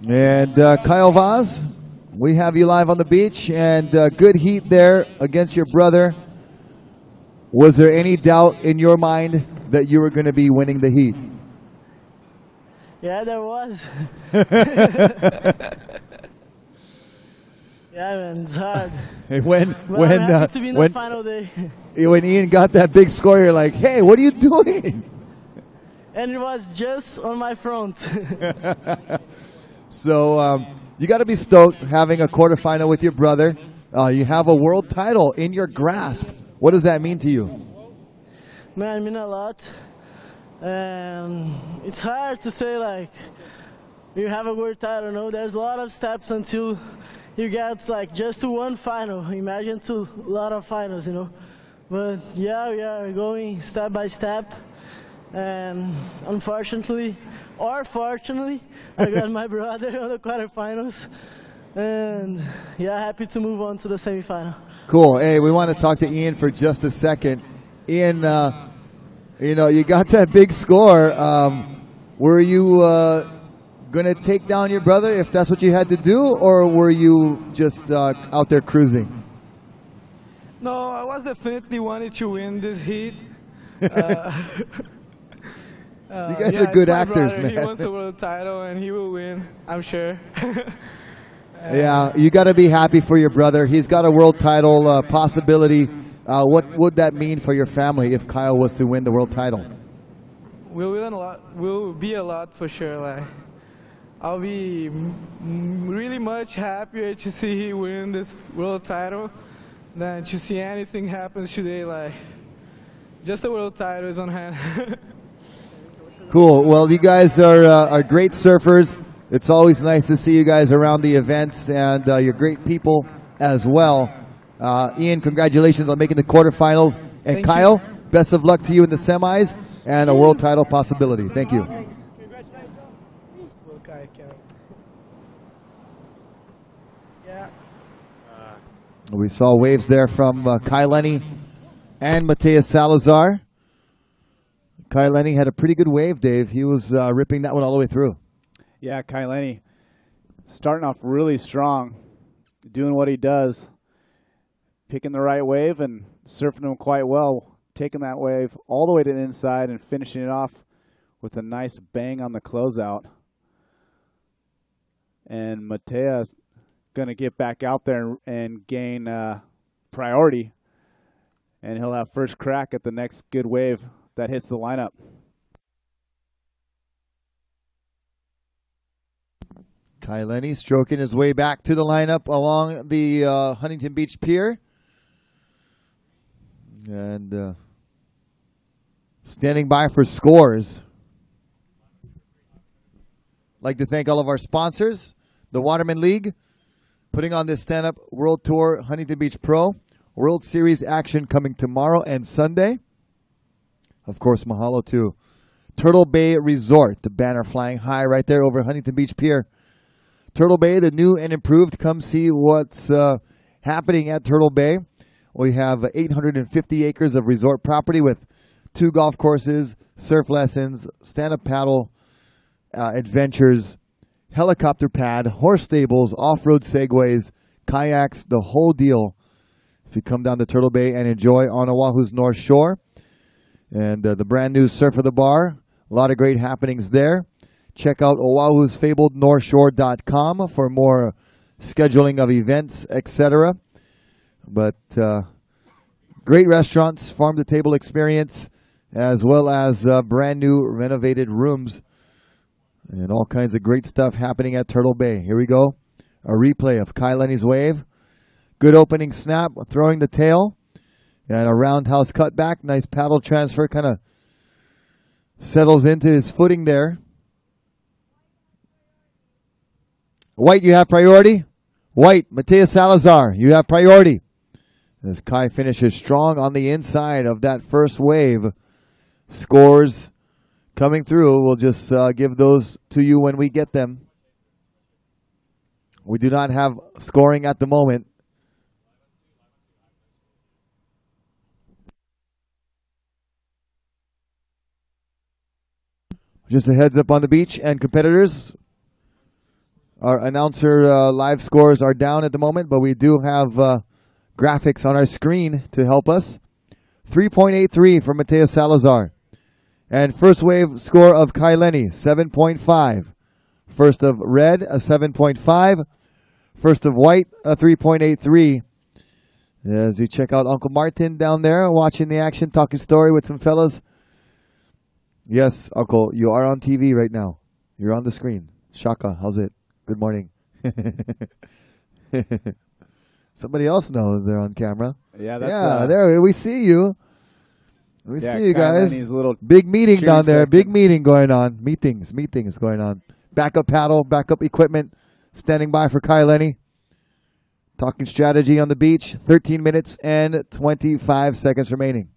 Speaker 2: And Kyle Vaz, we have you live on the beach, and good heat there against your brother. Was there any doubt in your mind that you were going to be winning the heat?
Speaker 11: Yeah, there was. Yeah, man, it's hard.
Speaker 2: when
Speaker 11: I'm happy to be in the final day.
Speaker 2: When Ian got that big score, you're like, hey, what are you doing?
Speaker 11: And it was just on my front.
Speaker 2: So you got to be stoked having a quarterfinal with your brother. You have a world title in your grasp. What does that mean to you?
Speaker 11: Man, it means a lot. And it's hard to say, like, you have a world title, no? There's a lot of steps until you get, like, just to one final. Imagine to a lot of finals, you know? But, yeah, we are going step by step. And unfortunately, or fortunately, I got my brother on the quarterfinals. And, yeah, happy to move on to the semifinal.
Speaker 2: Cool. Hey, we want to talk to Ian for just a second. Ian, you know, you got that big score. Were you going to take down your brother if that's what you had to do, or were you just out there cruising?
Speaker 12: No, I was definitely wanting to win this heat.
Speaker 2: You guys are good actors,
Speaker 12: brother,
Speaker 2: man.
Speaker 12: He wants the world title, and he will win, I'm sure.
Speaker 2: Yeah, you got to be happy for your brother. He's got a world title possibility What would that mean for your family if Kyle was to win the world title?
Speaker 12: We'll win a lot. Will be a lot for sure. Like, I'll be really much happier to see he win this world title than to see anything happens today. Like, just the world title is on hand.
Speaker 2: Cool. Well, you guys are great surfers. It's always nice to see you guys around the events, and you're great people as well. Ian, congratulations on making the quarterfinals. And
Speaker 12: Thank
Speaker 2: Kyle,
Speaker 12: you.
Speaker 2: best of luck to you in the semis and a world title possibility. Thank you. We saw waves there from Kai Lenny and Mateus Salazar. Kai Lenny had a pretty good wave, Dave. He was ripping that one all the way through.
Speaker 3: Yeah, Kai Lenny starting off really strong, doing what he does, picking the right wave and surfing them quite well, taking that wave all the way to the inside and finishing it off with a nice bang on the closeout. And Mateus going to get back out there and gain priority, and he'll have first crack at the next good wave that hits the lineup.
Speaker 2: Kai Lenny stroking his way back to the lineup along the Huntington Beach Pier. And standing by for scores. Like to thank all of our sponsors, the Waterman League, putting on this stand-up World Tour Huntington Beach Pro. World Series action coming tomorrow and Sunday. Of course, mahalo to Turtle Bay Resort, the banner flying high right there over Huntington Beach Pier. Turtle Bay, the new and improved. Come see what's happening at Turtle Bay. We have 850 acres of resort property with 2 golf courses, surf lessons, stand-up paddle adventures, helicopter pad, horse stables, off-road segways, kayaks, the whole deal. If you come down to Turtle Bay and enjoy on Oahu's North Shore. And the brand new Surf of the Bar, a lot of great happenings there. Check out Oahu's fabled northshore.com for more scheduling of events, etc. But great restaurants, farm-to-table experience, as well as brand new renovated rooms and all kinds of great stuff happening at Turtle Bay. Here we go. A replay of Kai Lenny's wave. Good opening snap, throwing the tail. And a roundhouse cutback. Nice paddle transfer. Kind of settles into his footing there. White, you have priority. White, Mateus Salazar, you have priority. As Kai finishes strong on the inside of that first wave. Scores coming through. We'll just give those to you when we get them. We do not have scoring at the moment. Just a heads up on the beach and competitors. Our announcer live scores are down at the moment, but we do have graphics on our screen to help us. 3.83 for Mateus Salazar. And first wave score of Kai Lenny, 7.5. First of red, a 7.5. First of white, a 3.83. As you check out Uncle Martin down there, watching the action, talking story with some fellas. Yes, Uncle, you are on TV right now. You're on the screen. Shaka, how's it? Good morning. Somebody else knows they're on camera.
Speaker 3: Yeah, that's
Speaker 2: there we see you. We see you guys.
Speaker 3: Little
Speaker 2: big meeting down there.
Speaker 3: section.
Speaker 2: Big meeting going on. Meetings going on. Backup paddle, backup equipment, standing by for Kai Lenny. Talking strategy on the beach. 13 minutes and 25 seconds remaining.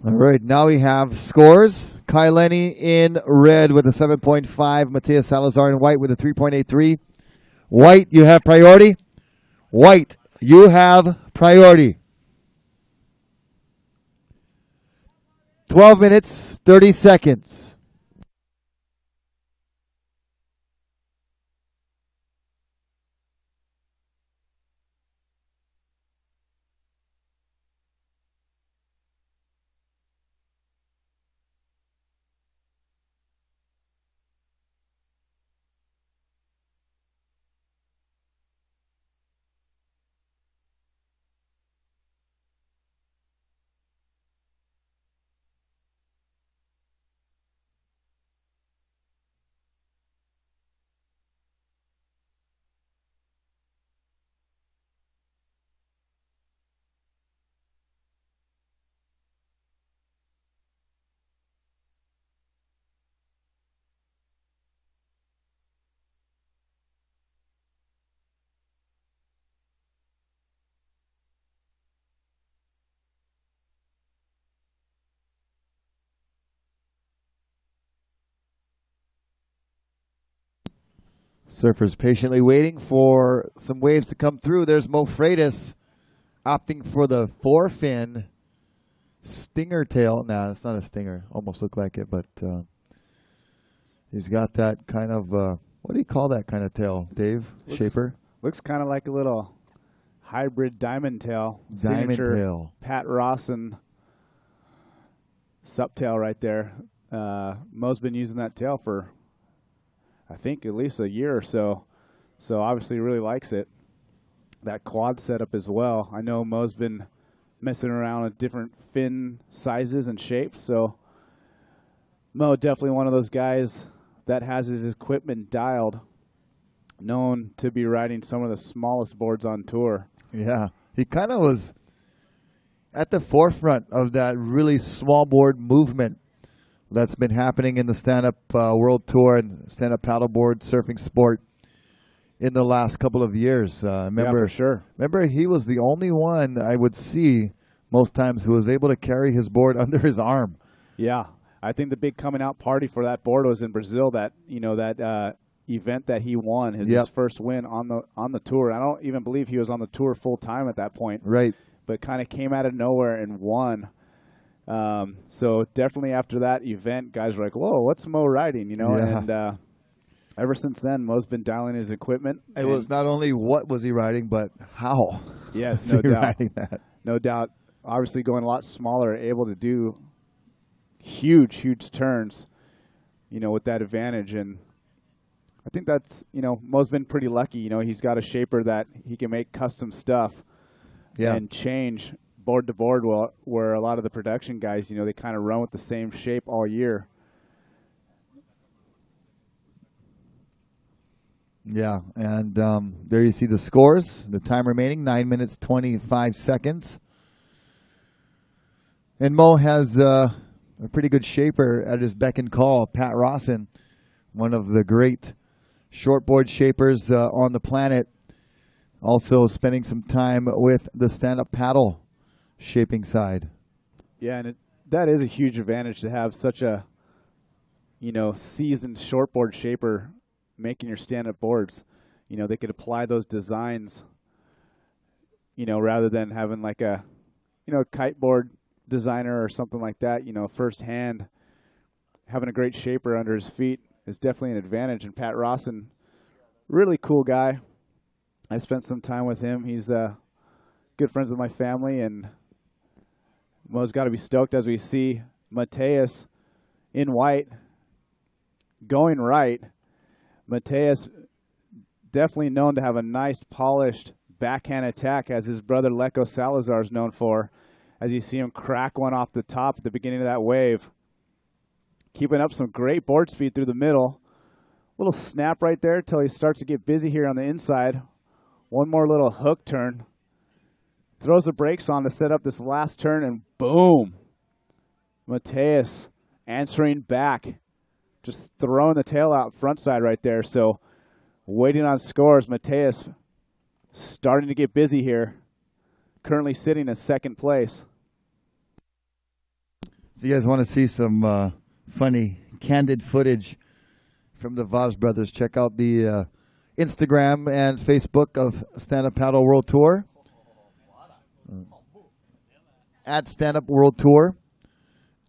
Speaker 2: All right, now we have scores. Kai Lenny in red with a 7.5. Mateus Salazar in white with a 3.83. White, you have priority. White, you have priority. 12 minutes, 30 seconds. Surfers patiently waiting for some waves to come through. There's Mo Freitas opting for the four-fin stinger tail. Nah, it's not a stinger. Almost looked like it, but he's got that kind of, what do you call that kind of tail, Dave? Shaper?
Speaker 3: Looks kind of like a little hybrid diamond tail.
Speaker 2: Diamond
Speaker 3: Signature
Speaker 2: tail.
Speaker 3: Pat Rawson Sept tail right there. Mo's been using that tail for, I think, at least a year or so. So obviously really likes it. That quad setup as well. I know Mo's been messing around with different fin sizes and shapes. So Mo definitely one of those guys that has his equipment dialed, known to be riding some of the smallest boards on tour.
Speaker 2: Yeah, he kind of was at the forefront of that really small board movement that's been happening in the stand-up world tour and stand-up paddleboard surfing sport in the last couple of years. Remember,
Speaker 3: yeah, for sure.
Speaker 2: Remember, he was the only one I would see most times who was able to carry his board under his arm.
Speaker 3: Yeah, I think the big coming out party for that board was in Brazil. That that event that he won, his first win on the tour. I don't even believe he was on the tour full time at that point.
Speaker 2: Right,
Speaker 3: but kind of came out of nowhere and won. So definitely after that event, guys were like, "Whoa, what's Mo riding?" And ever since then, Mo's been dialing his equipment.
Speaker 2: It was not only what was he riding, but how.
Speaker 3: Yes,
Speaker 2: no doubt. Riding that.
Speaker 3: No doubt. Obviously, going a lot smaller, able to do huge turns, with that advantage. And I think that's, Mo's been pretty lucky. He's got a shaper that he can make custom stuff and change board to board, where a lot of the production guys, they kind of run with the same shape all year.
Speaker 2: Yeah, and there you see the scores. The time remaining, 9 minutes, 25 seconds. And Mo has a pretty good shaper at his beck and call, Pat Rawson, one of the great shortboard shapers on the planet. Also spending some time with the stand-up paddle shaping side.
Speaker 3: Yeah, and that is a huge advantage to have such a, seasoned shortboard shaper making your stand-up boards. They could apply those designs, rather than having like a, kiteboard designer or something like that, firsthand. Having a great shaper under his feet is definitely an advantage. And Pat Rawson, really cool guy. I spent some time with him. He's good friends with my family, and Mo's got to be stoked as we see Mateus in white going right. Mateus definitely known to have a nice polished backhand attack, as his brother Leco Salazar is known for, as you see him crack one off the top at the beginning of that wave. Keeping up some great board speed through the middle. Little snap right there till he starts to get busy here on the inside. One more little hook turn. Throws the brakes on to set up this last turn, and boom. Mateus answering back. Just throwing the tail out front side right there. So waiting on scores. Mateus starting to get busy here. Currently sitting in second place.
Speaker 2: If you guys want to see some funny, candid footage from the Vaz brothers, check out the Instagram and Facebook of Stand Up Paddle World Tour. At Stand Up World Tour.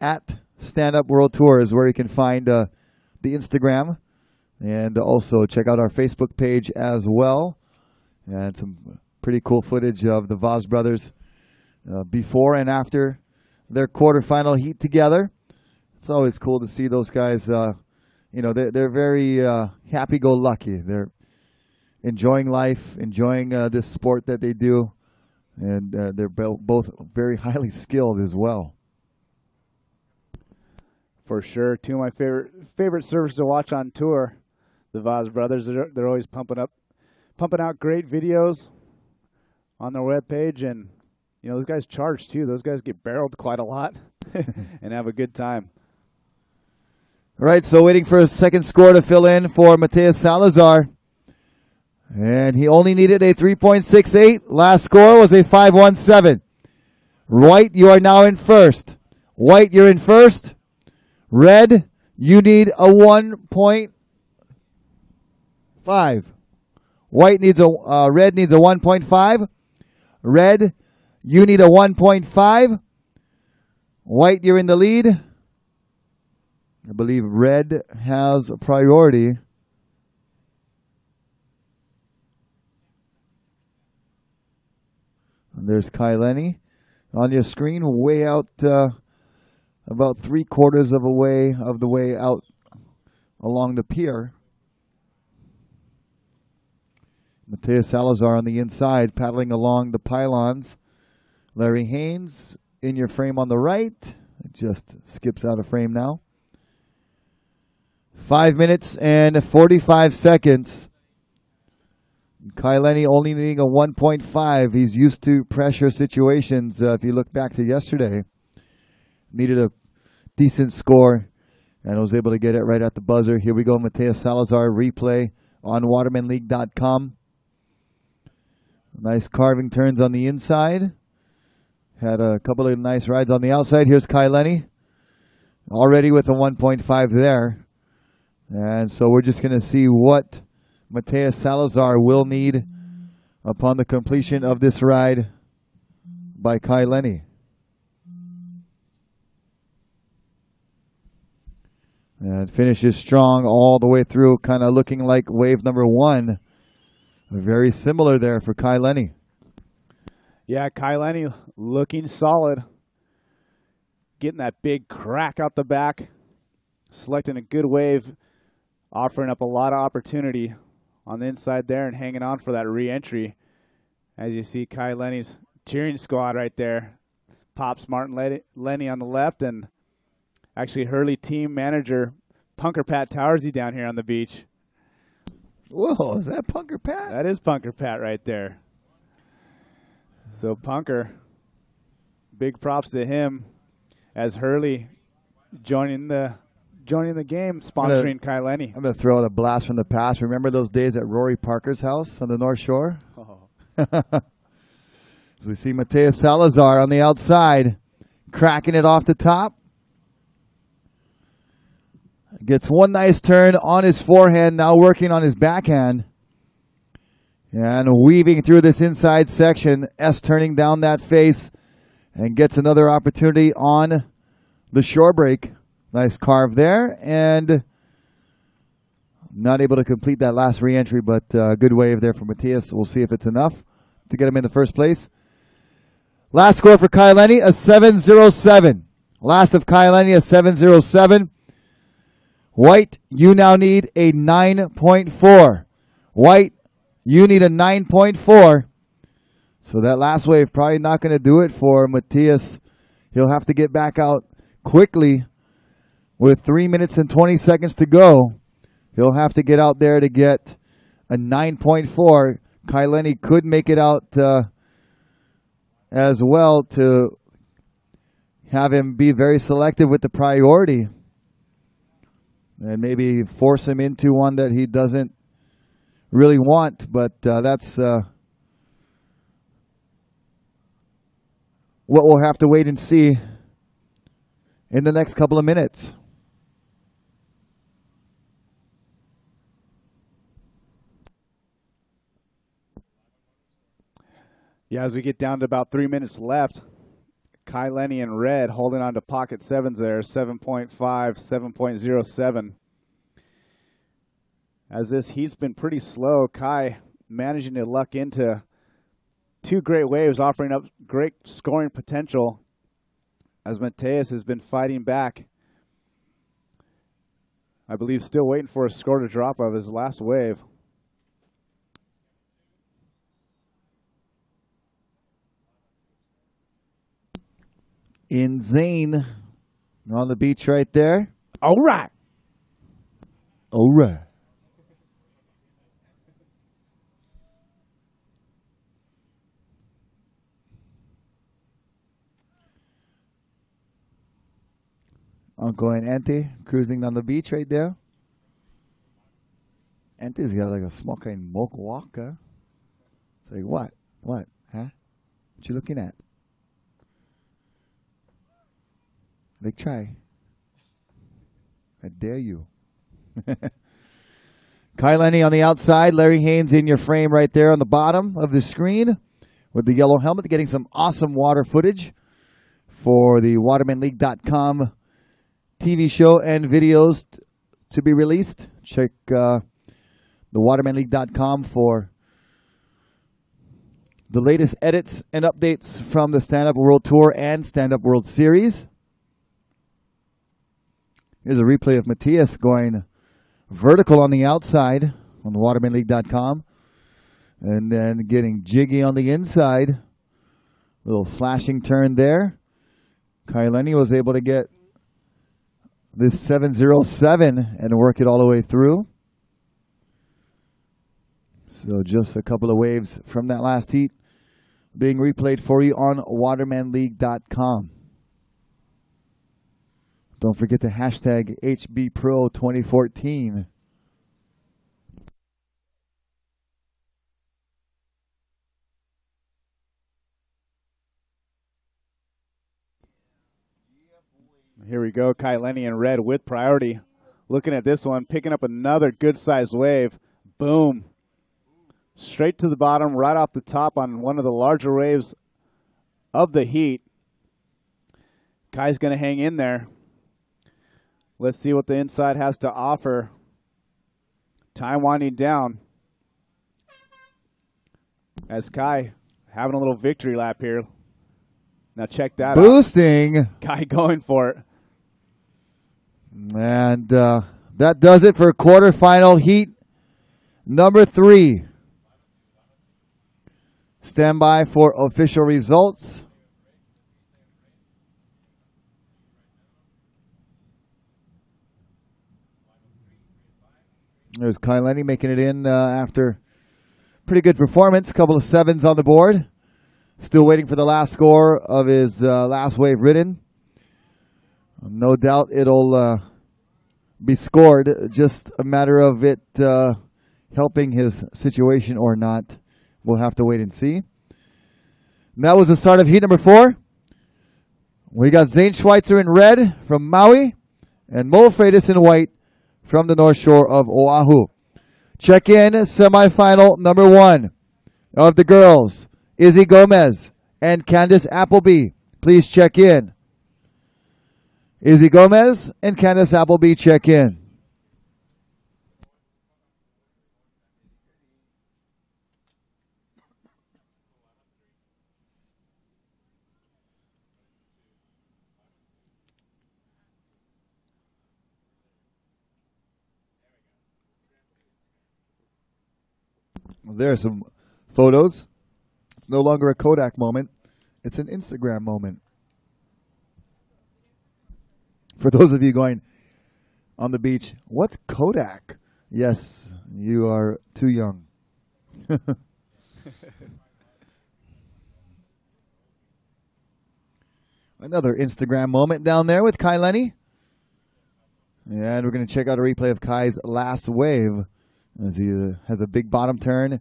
Speaker 2: At Stand Up World Tour is where you can find the Instagram. And also check out our Facebook page as well. And some pretty cool footage of the Vaz brothers before and after their quarterfinal heat together. It's always cool to see those guys. They're very happy-go-lucky. They're enjoying life, enjoying this sport that they do. And they're both very highly skilled as well.
Speaker 3: For sure. Two of my favorite surfers to watch on tour. The Vaz brothers, they're always pumping out great videos on their webpage, and those guys charge too. Those guys get barreled quite a lot and have a good time.
Speaker 2: All right, so waiting for a second score to fill in for Mateus Salazar, and he only needed a 3.68. Last score was a 5.17. White, you are now in first. White, you're in first. Red, you need a 1.5. White needs red needs a 1.5. Red, you need a 1.5. White, you're in the lead. I believe red has priority. And there's Kai Lenny on your screen, way out, about 3/4 of the way out along the pier. Mateus Salazar on the inside, paddling along the pylons. Larry Haynes in your frame on the right. It just skips out of frame now. 5 minutes and 45 seconds. Kai Lenny only needing a 1.5. He's used to pressure situations. If you look back to yesterday, needed a decent score and was able to get it right at the buzzer. Here we go, Mateus Salazar replay on watermanleague.com. Nice carving turns on the inside. Had a couple of nice rides on the outside. Here's Kai Lenny, already with a 1.5 there. And so we're just going to see what Mateus Salazar will need upon the completion of this ride by Kai Lenny. And finishes strong all the way through, kind of looking like wave number one. Very similar there for Kai Lenny.
Speaker 3: Yeah, Kai Lenny looking solid. Getting that big crack out the back. Selecting a good wave. Offering up a lot of opportunity on the inside there and hanging on for that re-entry. As you see Kai Lenny's cheering squad right there. Pops Martin Lenny on the left, and actually Hurley team manager Punker Pat Towersy down here on the beach.
Speaker 2: Whoa, is that Punker Pat?
Speaker 3: That is Punker Pat right there. So Punker, big props to him as Hurley joining the game, sponsoring Kai Lenny.
Speaker 2: I'm going to throw out a blast from the past. Remember those days at Rory Parker's house on the North Shore?
Speaker 3: Oh.
Speaker 2: So we see Mateus Salazar on the outside, cracking it off the top. Gets one nice turn on his forehand, now working on his backhand. And weaving through this inside section, S turning down that face, and gets another opportunity on the shore break. Nice carve there, and not able to complete that last re-entry, but good wave there for Mateus. We'll see if it's enough to get him in the first place. Last score for Kai Lenny, a 7.07. Last of Kai Lenny, a 7.07. White, you now need a 9.4. White, you need a 9.4. So that last wave probably not going to do it for Mateus. He'll have to get back out quickly with 3 minutes and 20 seconds to go. He'll have to get out there to get a 9.4. Kai Lenny could make it out as well to have him be very selective with the priority and maybe force him into one that he doesn't really want. But that's what we'll have to wait and see in the next couple of minutes.
Speaker 3: Yeah, as we get down to about 3 minutes left, Kai Lenny in red holding on to pocket sevens there, 7.5, 7.07. As this heat's been pretty slow, Kai managing to luck into 2 great waves, offering up great scoring potential, as Mateus has been fighting back. I believe still waiting for a score to drop of his last wave.
Speaker 2: Insane. On the beach right there.
Speaker 3: All right.
Speaker 2: All right. Uncle and Auntie cruising on the beach right there. Auntie's got like a smoking mocha walk, huh? It's like, what? What? Huh? What you looking at? Like, try. I dare you. Kai Lenny on the outside. Larry Haynes in your frame right there on the bottom of the screen with the yellow helmet, getting some awesome water footage for the WatermanLeague.com TV show and videos to be released. Check the WatermanLeague.com for the latest edits and updates from the Stand Up World Tour and Stand Up World Series. Here's a replay of Matias going vertical on the outside on the WatermanLeague.com and then getting jiggy on the inside. Little slashing turn there. Kai Lenny was able to get this 707 and work it all the way through. So just a couple of waves from that last heat being replayed for you on WatermanLeague.com. Don't forget to hashtag HBPro2014.
Speaker 3: Here we go, Kai Lenny in red with priority. Looking at this one, picking up another good-sized wave. Boom. Straight to the bottom, right off the top on one of the larger waves of the heat. Kai's going to hang in there. Let's see what the inside has to offer. Time winding down. As Kai having a little victory lap here. Now check that
Speaker 2: Boosting.
Speaker 3: out. Kai going for it.
Speaker 2: And that does it for quarterfinal heat number 3. Stand by for official results. There's Kai Lenny making it in after pretty good performance. Couple of 7s on the board. Still waiting for the last score of his last wave ridden. No doubt it'll be scored. Just a matter of it helping his situation or not. We'll have to wait and see. And that was the start of heat number 4. We got Zane Schweitzer in red from Maui and Mo Freitas in white from the North Shore of Oahu. Check in semifinal number 1 of the girls. Izzy Gomez and Candace Appleby. Please check in. Izzy Gomez and Candace Appleby, check in. There are some photos. It's no longer a Kodak moment. It's an Instagram moment. For those of you going on the beach, what's Kodak? Yes, you are too young. Another Instagram moment down there with Kai Lenny. And we're going to check out a replay of Kai's last wave as he has a big bottom turn.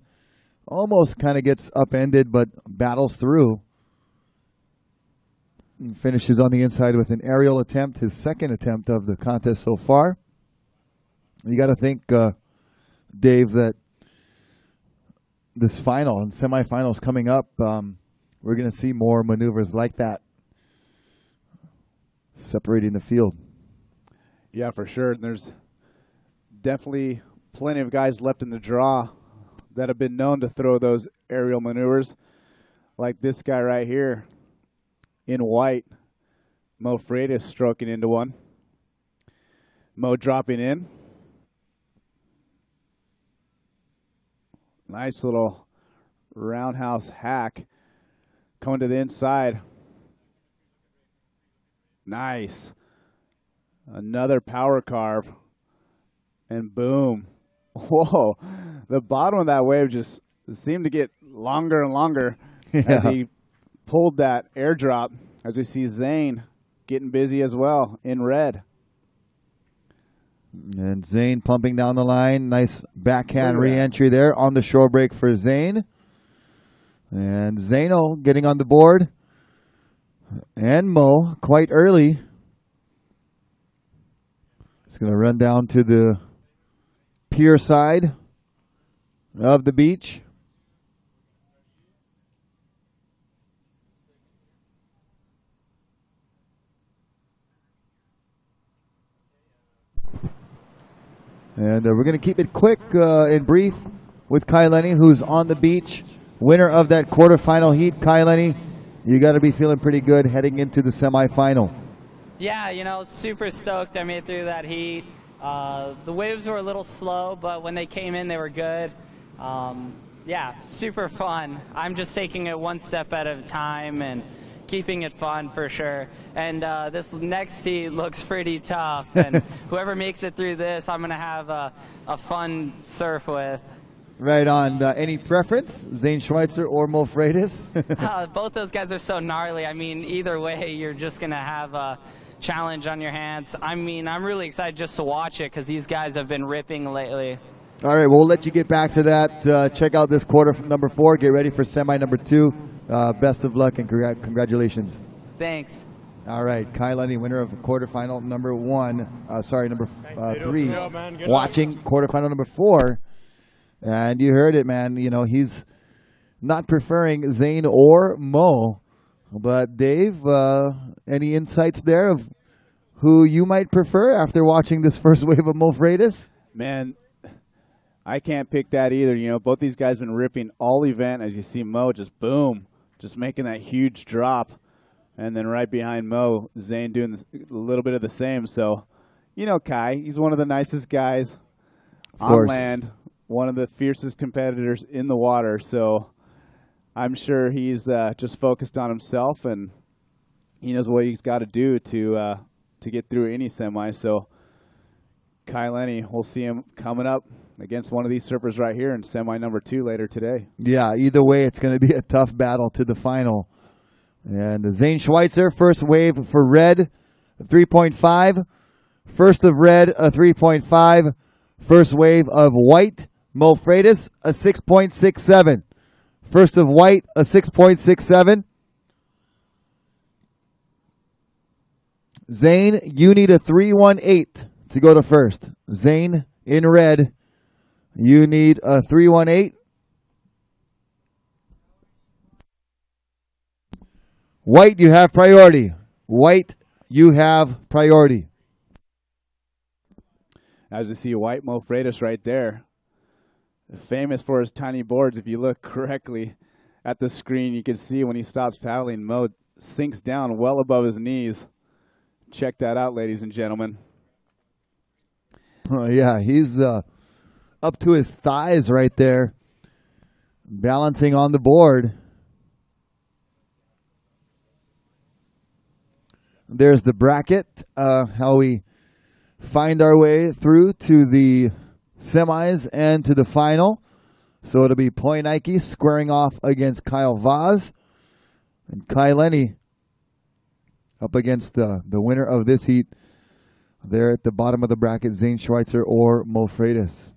Speaker 2: Almost kind of gets upended, but battles through. And finishes on the inside with an aerial attempt, his second attempt of the contest so far. You got to think, Dave, that this final and semifinals coming up, we're going to see more maneuvers like that separating the field.
Speaker 3: Yeah, for sure. There's definitely plenty of guys left in the draw that have been known to throw those aerial maneuvers, like this guy right here in white, Mo Freitas stroking into one. Mo dropping in. Nice little roundhouse hack coming to the inside. Nice. Another power carve. And boom. Whoa. The bottom of that wave just seemed to get longer and longer as he pulled that airdrop. As we see Zane getting busy as well in red.
Speaker 2: And Zane pumping down the line. Nice backhand re-entry there on the shore break for Zane. And Zano getting on the board. And Mo quite early. He's going to run down to the pier side of the beach. And we're going to keep it quick and brief with Kai Lenny, who's on the beach, winner of that quarterfinal heat. Kai Lenny, you got to be feeling pretty good heading into the semifinal.
Speaker 13: Yeah, you know, super stoked I made it through that heat. The waves were a little slow, but when they came in, they were good. Yeah, super fun. I'm just taking it one step at a time and keeping it fun for sure. And this next heat looks pretty tough. And whoever makes it through this, I'm going to have a fun surf with.
Speaker 2: Right on. Any preference, Zane Schweitzer or Mo Freitas?
Speaker 13: Both those guys are so gnarly. I mean, either way, you're just going to have a challenge on your hands. I mean, I'm really excited just to watch it because these guys have been ripping lately.
Speaker 2: All right, we'll let you get back to that. Check out this quarter number 4. Get ready for semi number 2. Best of luck and congratulations.
Speaker 13: Thanks.
Speaker 2: All right, Kai Lenny, winner of quarterfinal number 3. Watching quarterfinal number 4. And you heard it, man. You know, he's not preferring Zane or Mo. But Dave, any insights there of who you might prefer after watching this first wave of Mo Freitas?
Speaker 3: Man, I can't pick that either. You know, both these guys been ripping all event. As you see Mo just boom, just making that huge drop. And then right behind Mo, Zane doing a little bit of the same. So, you know, Kai, he's one of the nicest guys on land, one of the fiercest competitors in the water. So I'm sure he's just focused on himself, and he knows what he's got to do to get through any semi. So Kai Lenny, we'll see him coming up against one of these surfers right here in semi number 2 later today.
Speaker 2: Yeah, either way, it's going to be a tough battle to the final. And Zane Schweitzer, first wave for red, 3.5. First of red, a 3.5. First wave of white, Mo Freitas, a 6.67. First of white, a 6.67. Zane, you need a 3.18 to go to first. Zane, in red, you need a 3.18. White, you have priority. White, you have priority.
Speaker 3: As we see white Mo Freitas right there, famous for his tiny boards. If you look correctly at the screen, you can see when he stops paddling, Mo sinks down well above his knees. Check that out, ladies and gentlemen.
Speaker 2: Yeah, he's up to his thighs right there, balancing on the board. There's the bracket, how we find our way through to the semis and to the final. So it'll be Poinaiki squaring off against Kyle Vaz, and Kai Lenny up against the winner of this heat there at the bottom of the bracket, Zane Schweitzer or Mo Freitas.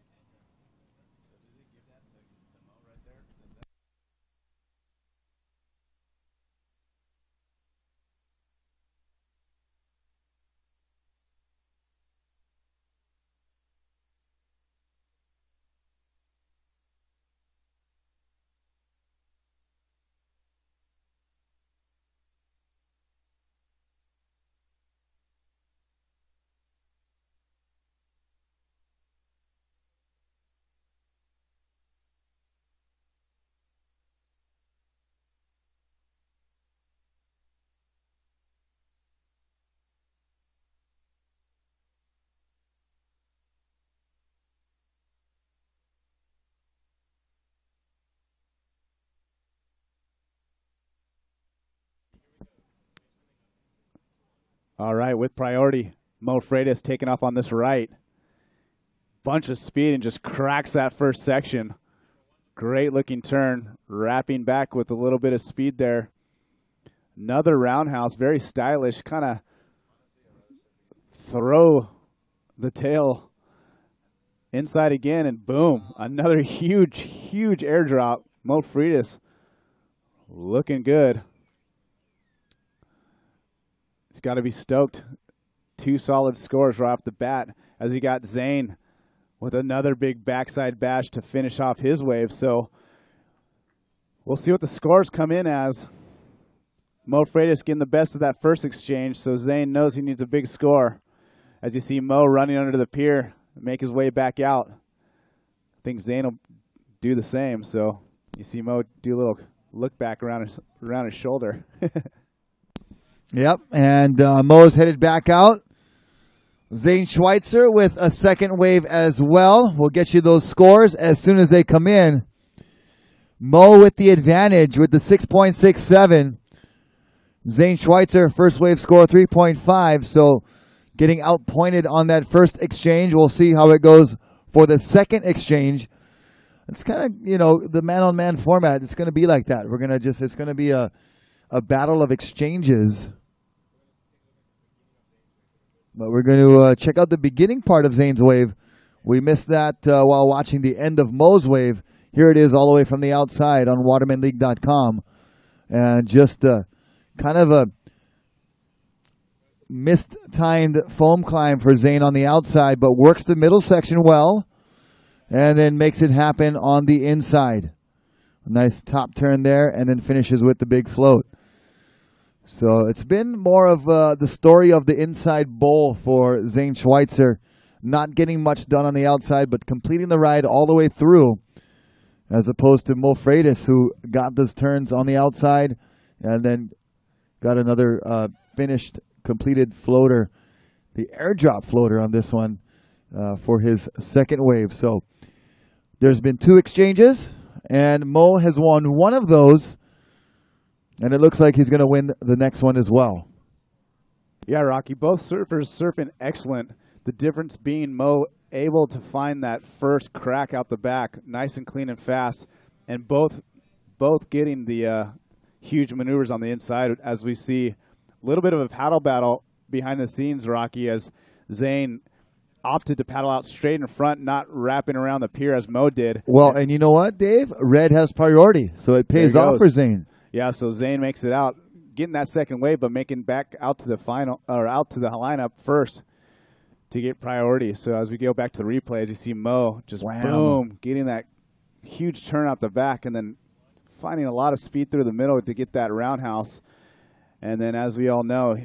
Speaker 3: All right, with priority, Mo Freitas taking off on this right. Bunch of speed and just cracks that first section. Great looking turn, wrapping back with a little bit of speed there. Another roundhouse, very stylish, kind of throw the tail inside again, and boom, another huge airdrop. Mo Freitas looking good. He's got to be stoked. 2 solid scores right off the bat, as we got Zane with another big backside bash to finish off his wave. So we'll see what the scores come in as. Mo Freitas getting the best of that first exchange, so Zane knows he needs a big score. As you see Mo running under the pier, make his way back out. I think Zane will do the same, so you see Mo do a little look back around his shoulder.
Speaker 2: Yep, and Mo's headed back out. Zane Schweitzer with a second wave as well. We'll get you those scores as soon as they come in. Mo with the advantage with the 6.67. Zane Schweitzer, first wave score 3.5. So getting outpointed on that first exchange. We'll see how it goes for the second exchange. It's kind of, the man-on-man format. It's going to be like that. It's going to be a battle of exchanges. But we're going to check out the beginning part of Zane's wave. We missed that while watching the end of Mo's wave. Here it is all the way from the outside on watermanleague.com. And just kind of a mistimed foam climb for Zane on the outside, but works the middle section well and then makes it happen on the inside. A nice top turn there and then finishes with the big float. So it's been more of the story of the inside bowl for Zane Schweitzer. Not getting much done on the outside, but completing the ride all the way through, as opposed to Mo Freitas, who got those turns on the outside and then got another finished, completed floater, the airdrop floater on this one for his second wave. So there's been 2 exchanges, and Mo has won one of those. And it looks like he's going to win the next one as well.
Speaker 3: Yeah, Rocky, both surfers surfing excellent. The difference being Mo able to find that first crack out the back, nice and clean and fast, and both getting the huge maneuvers on the inside, as we see a little bit of a paddle battle behind the scenes, Rocky, as Zane opted to paddle out straight in front, not wrapping around the pier as Mo did.
Speaker 2: Well, and you know what, Dave? Red has priority, so it pays off for Zane.
Speaker 3: Yeah, so Zane makes it out, getting that second wave, but making back out to the final or out to the lineup first to get priority. So as we go back to the replays, you see Mo just boom, getting that huge turn out the back, and then finding a lot of speed through the middle to get that roundhouse. And then, as we all know,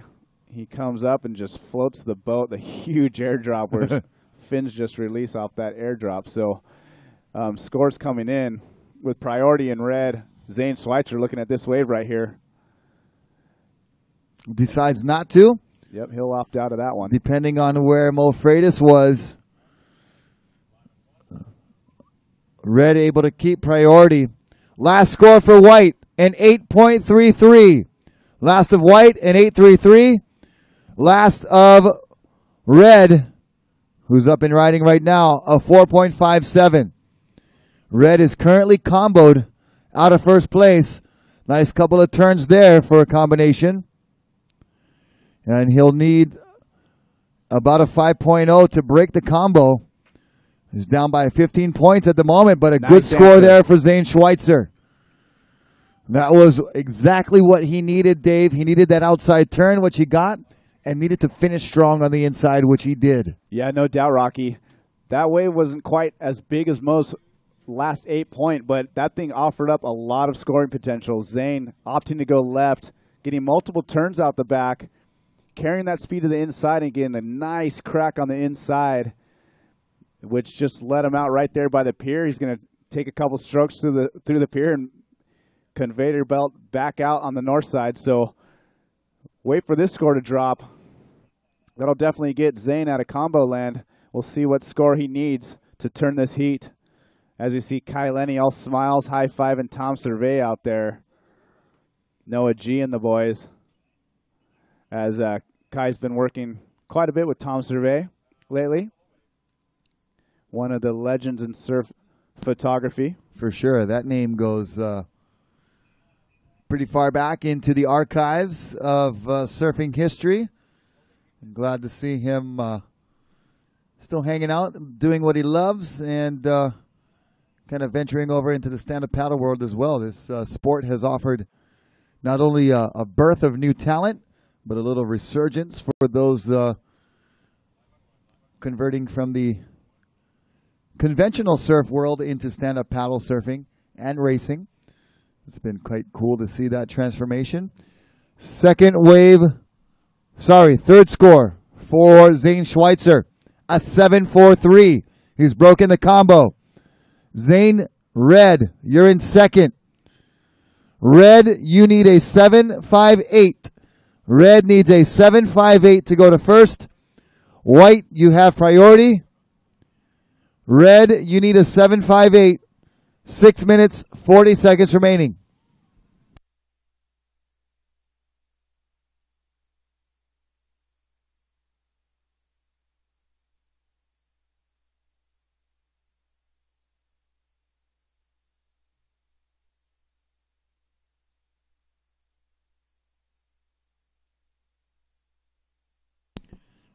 Speaker 3: he comes up and just floats the boat, the huge airdrop where his fins just release off that airdrop. So scores coming in with priority in red. Zane Schweitzer looking at this wave right here.
Speaker 2: Decides not to.
Speaker 3: Yep, he'll opt out of that one.
Speaker 2: Depending on where Mo Freitas was. Red able to keep priority. Last score for White, an 8.33. Last of White, an 8.33. Last of Red, who's up and riding right now, a 4.57. Red is currently comboed out of first place. Nice couple of turns there for a combination. And he'll need about a 5.0 to break the combo. He's down by 15 points at the moment, but a good score there for Zane Schweitzer. That was exactly what he needed, Dave. He needed that outside turn, which he got, and needed to finish strong on the inside, which he did.
Speaker 3: Yeah, no doubt, Rocky. That wave wasn't quite as big as most last 8 point, but that thing offered up a lot of scoring potential. Zane opting to go left, getting multiple turns out the back, carrying that speed to the inside and getting a nice crack on the inside, which just let him out right there by the pier. He's going to take a couple strokes through the pier and conveyor belt back out on the north side. So wait for this score to drop. That'll definitely get Zane out of combo land. We'll see what score he needs to turn this heat. As you see Kai Lenny all smiles, high five, and Tom Survey out there. Noah G and the boys. As Kai's been working quite a bit with Tom Survey lately. One of the legends in surf photography.
Speaker 2: For sure. That name goes pretty far back into the archives of surfing history. I'm glad to see him still hanging out, doing what he loves, and kind of venturing over into the stand-up paddle world as well. This sport has offered not only a birth of new talent, but a little resurgence for those converting from the conventional surf world into stand-up paddle surfing and racing. It's been quite cool to see that transformation. Third score for Zane Schweitzer, a 7-4-3. He's broken the combo. Zane, red, you're in second. Red, you need a 7-5-8. Red needs a 7-5-8 to go to first. White, you have priority. Red, you need a 7-5-8. 6 minutes, 40 seconds remaining.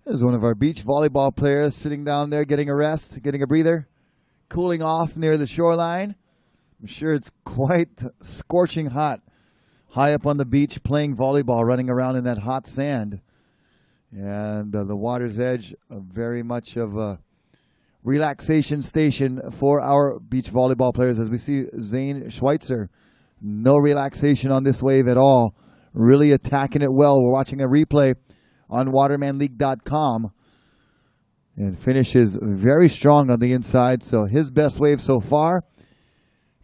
Speaker 2: There's one of our beach volleyball players sitting down there getting a rest, getting a breather, cooling off near the shoreline. I'm sure it's quite scorching hot high up on the beach playing volleyball, running around in that hot sand. And the water's edge, very much of a relaxation station for our beach volleyball players. As we see Zane Schweitzer, no relaxation on this wave at all, really attacking it well. We're watching a replay on watermanleague.com, and finishes very strong on the inside. So his best wave so far.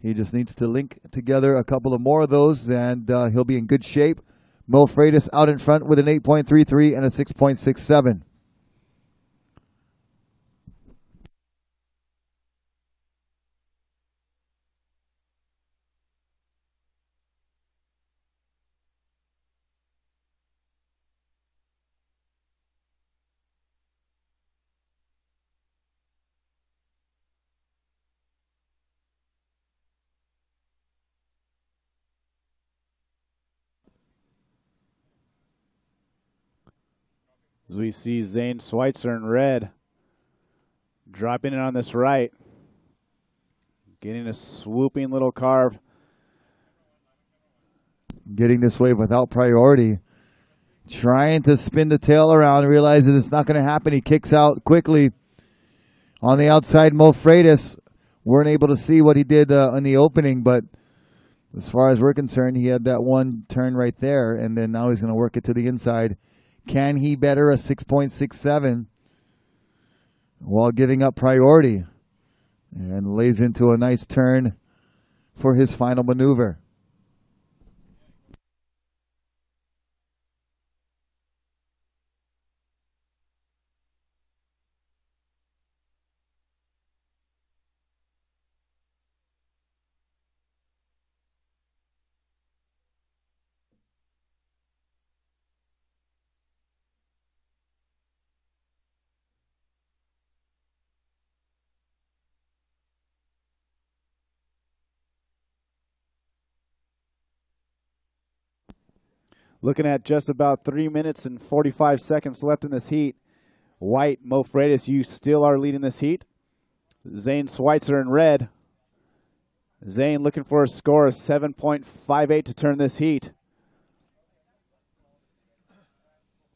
Speaker 2: He just needs to link together a couple of more of those, and he'll be in good shape. Mo Freitas out in front with an 8.33 and a 6.67.
Speaker 3: As we see Zane Schweitzer in red, dropping it on this right, getting a swooping little carve.
Speaker 2: Getting this wave without priority. Trying to spin the tail around, realizes it's not going to happen. He kicks out quickly. On the outside, Mo Freitas. Weren't able to see what he did in the opening, but as far as we're concerned, he had that one turn right there, and then now he's going to work it to the inside. Can he better a 6.67 while giving up priority? And lays into a nice turn for his final maneuver.
Speaker 3: Looking at just about 3 minutes and 45 seconds left in this heat. White, Mo Freitas, you still are leading this heat. Zane Schweitzer in red. Zane looking for a score of 7.58 to turn this heat.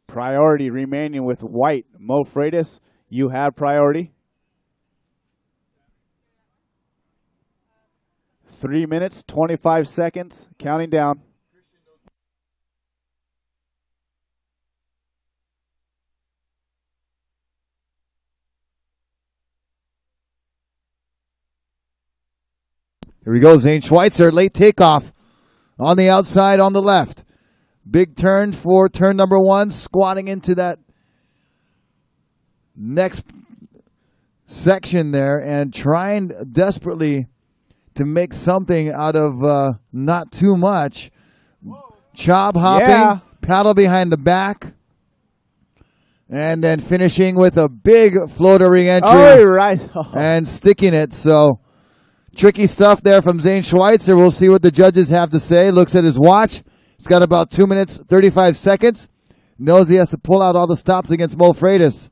Speaker 3: Priority remaining with White. Mo Freitas, you have priority. 3 minutes, 25 seconds, counting down.
Speaker 2: Here we go, Zane Schweitzer, late takeoff on the outside on the left. Big turn for turn number one, squatting into that next section there and trying desperately to make something out of not too much. Chob hopping, paddle behind the back. And then finishing with a big floater re-entry.
Speaker 3: Oh, right.
Speaker 2: And sticking it. So tricky stuff there from Zane Schweitzer. We'll see what the judges have to say. Looks at his watch. He's got about 2 minutes, 35 seconds. Knows he has to pull out all the stops against Mo Freitas,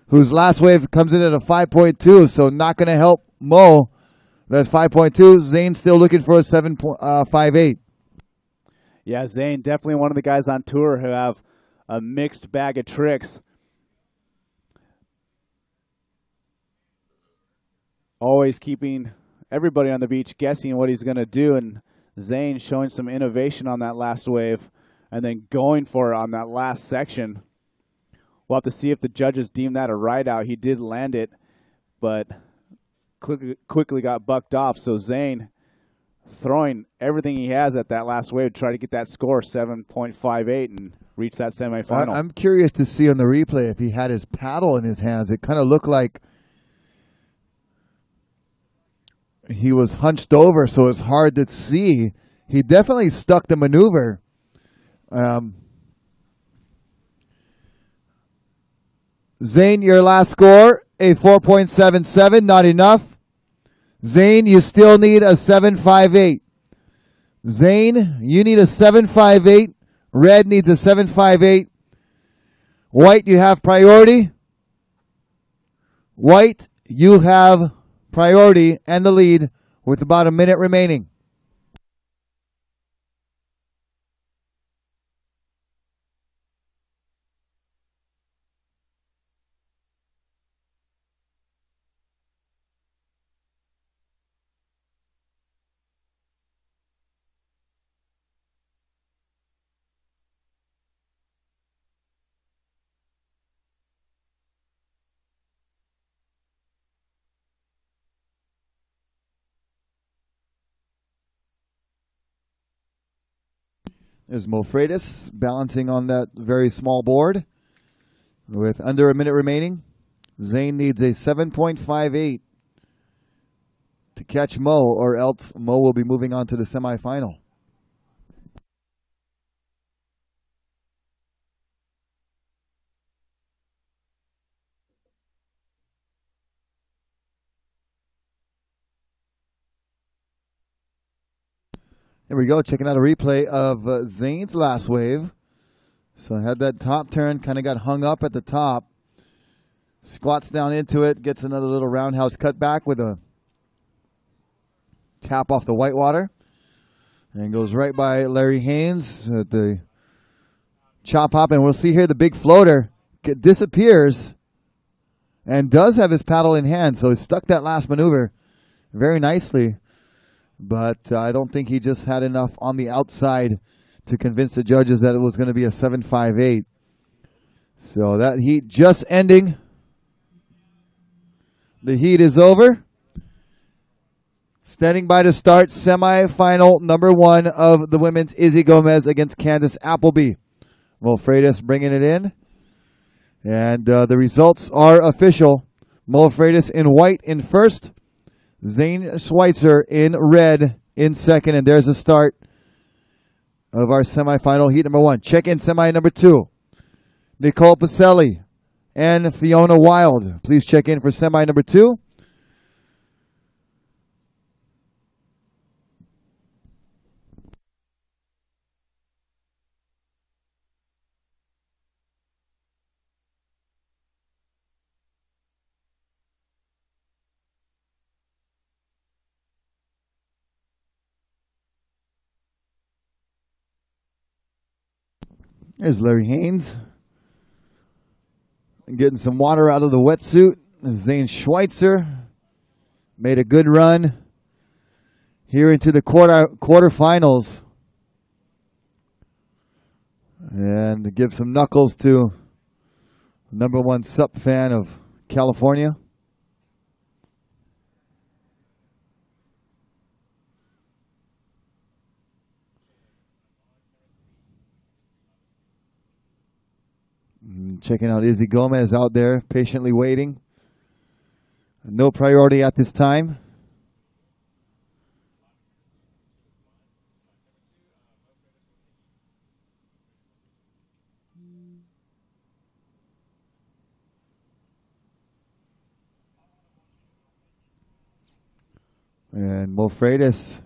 Speaker 2: whose last wave comes in at a 5.2, so not going to help Mo. That's 5.2. Zane still looking for a 7.58.
Speaker 3: Yeah, Zane, definitely one of the guys on tour who have a mixed bag of tricks. Always keeping everybody on the beach guessing what he's going to do, and Zane showing some innovation on that last wave and then going for it on that last section. We'll have to see if the judges deem that a ride out. He did land it, but quickly got bucked off. So Zane throwing everything he has at that last wave to try to get that score, 7.58, and reach that semifinal.
Speaker 2: I'm curious to see on the replay if he had his paddle in his hands. It kind of looked like he was hunched over, so it's hard to see. He definitely stuck the maneuver. Zane, your last score, a 4.77, not enough. Zane, you still need a 7.58. Zane, you need a 7.58. Red needs a 7.58. White, you have priority. White, you have priority and the lead with about a minute remaining. There's Mo Freitas balancing on that very small board with under a minute remaining. Zane needs a 7.58 to catch Mo, or else Mo will be moving on to the semifinal. There we go, checking out a replay of Zane's last wave. So had that top turn, kind of got hung up at the top. Squats down into it, gets another little roundhouse cut back with a tap off the whitewater. And goes right by Larry Haynes at the chop hop. And we'll see here the big floater disappears and does have his paddle in hand. So he stuck that last maneuver very nicely. But I don't think he just had enough on the outside to convince the judges that it was going to be a 7.58. So that heat just ending. The heat is over. Standing by to start semifinal number 1 of the women's, Izzy Gomez against Candace Appleby. Mo Freitas bringing it in. And the results are official. Mo Freitas in white in first. Zane Schweitzer in red in second. And there's the start of our semifinal heat number 1. Check-in semi number 2. Nicole Pacelli and Fiona Wild. Please check in for semi number 2. There's Larry Haynes. Getting some water out of the wetsuit. Zane Schweitzer made a good run here into the quarterfinals. And to give some knuckles to number 1 Sept fan of California. Checking out Izzy Gomez out there, patiently waiting. No priority at this time. And Mo Freitas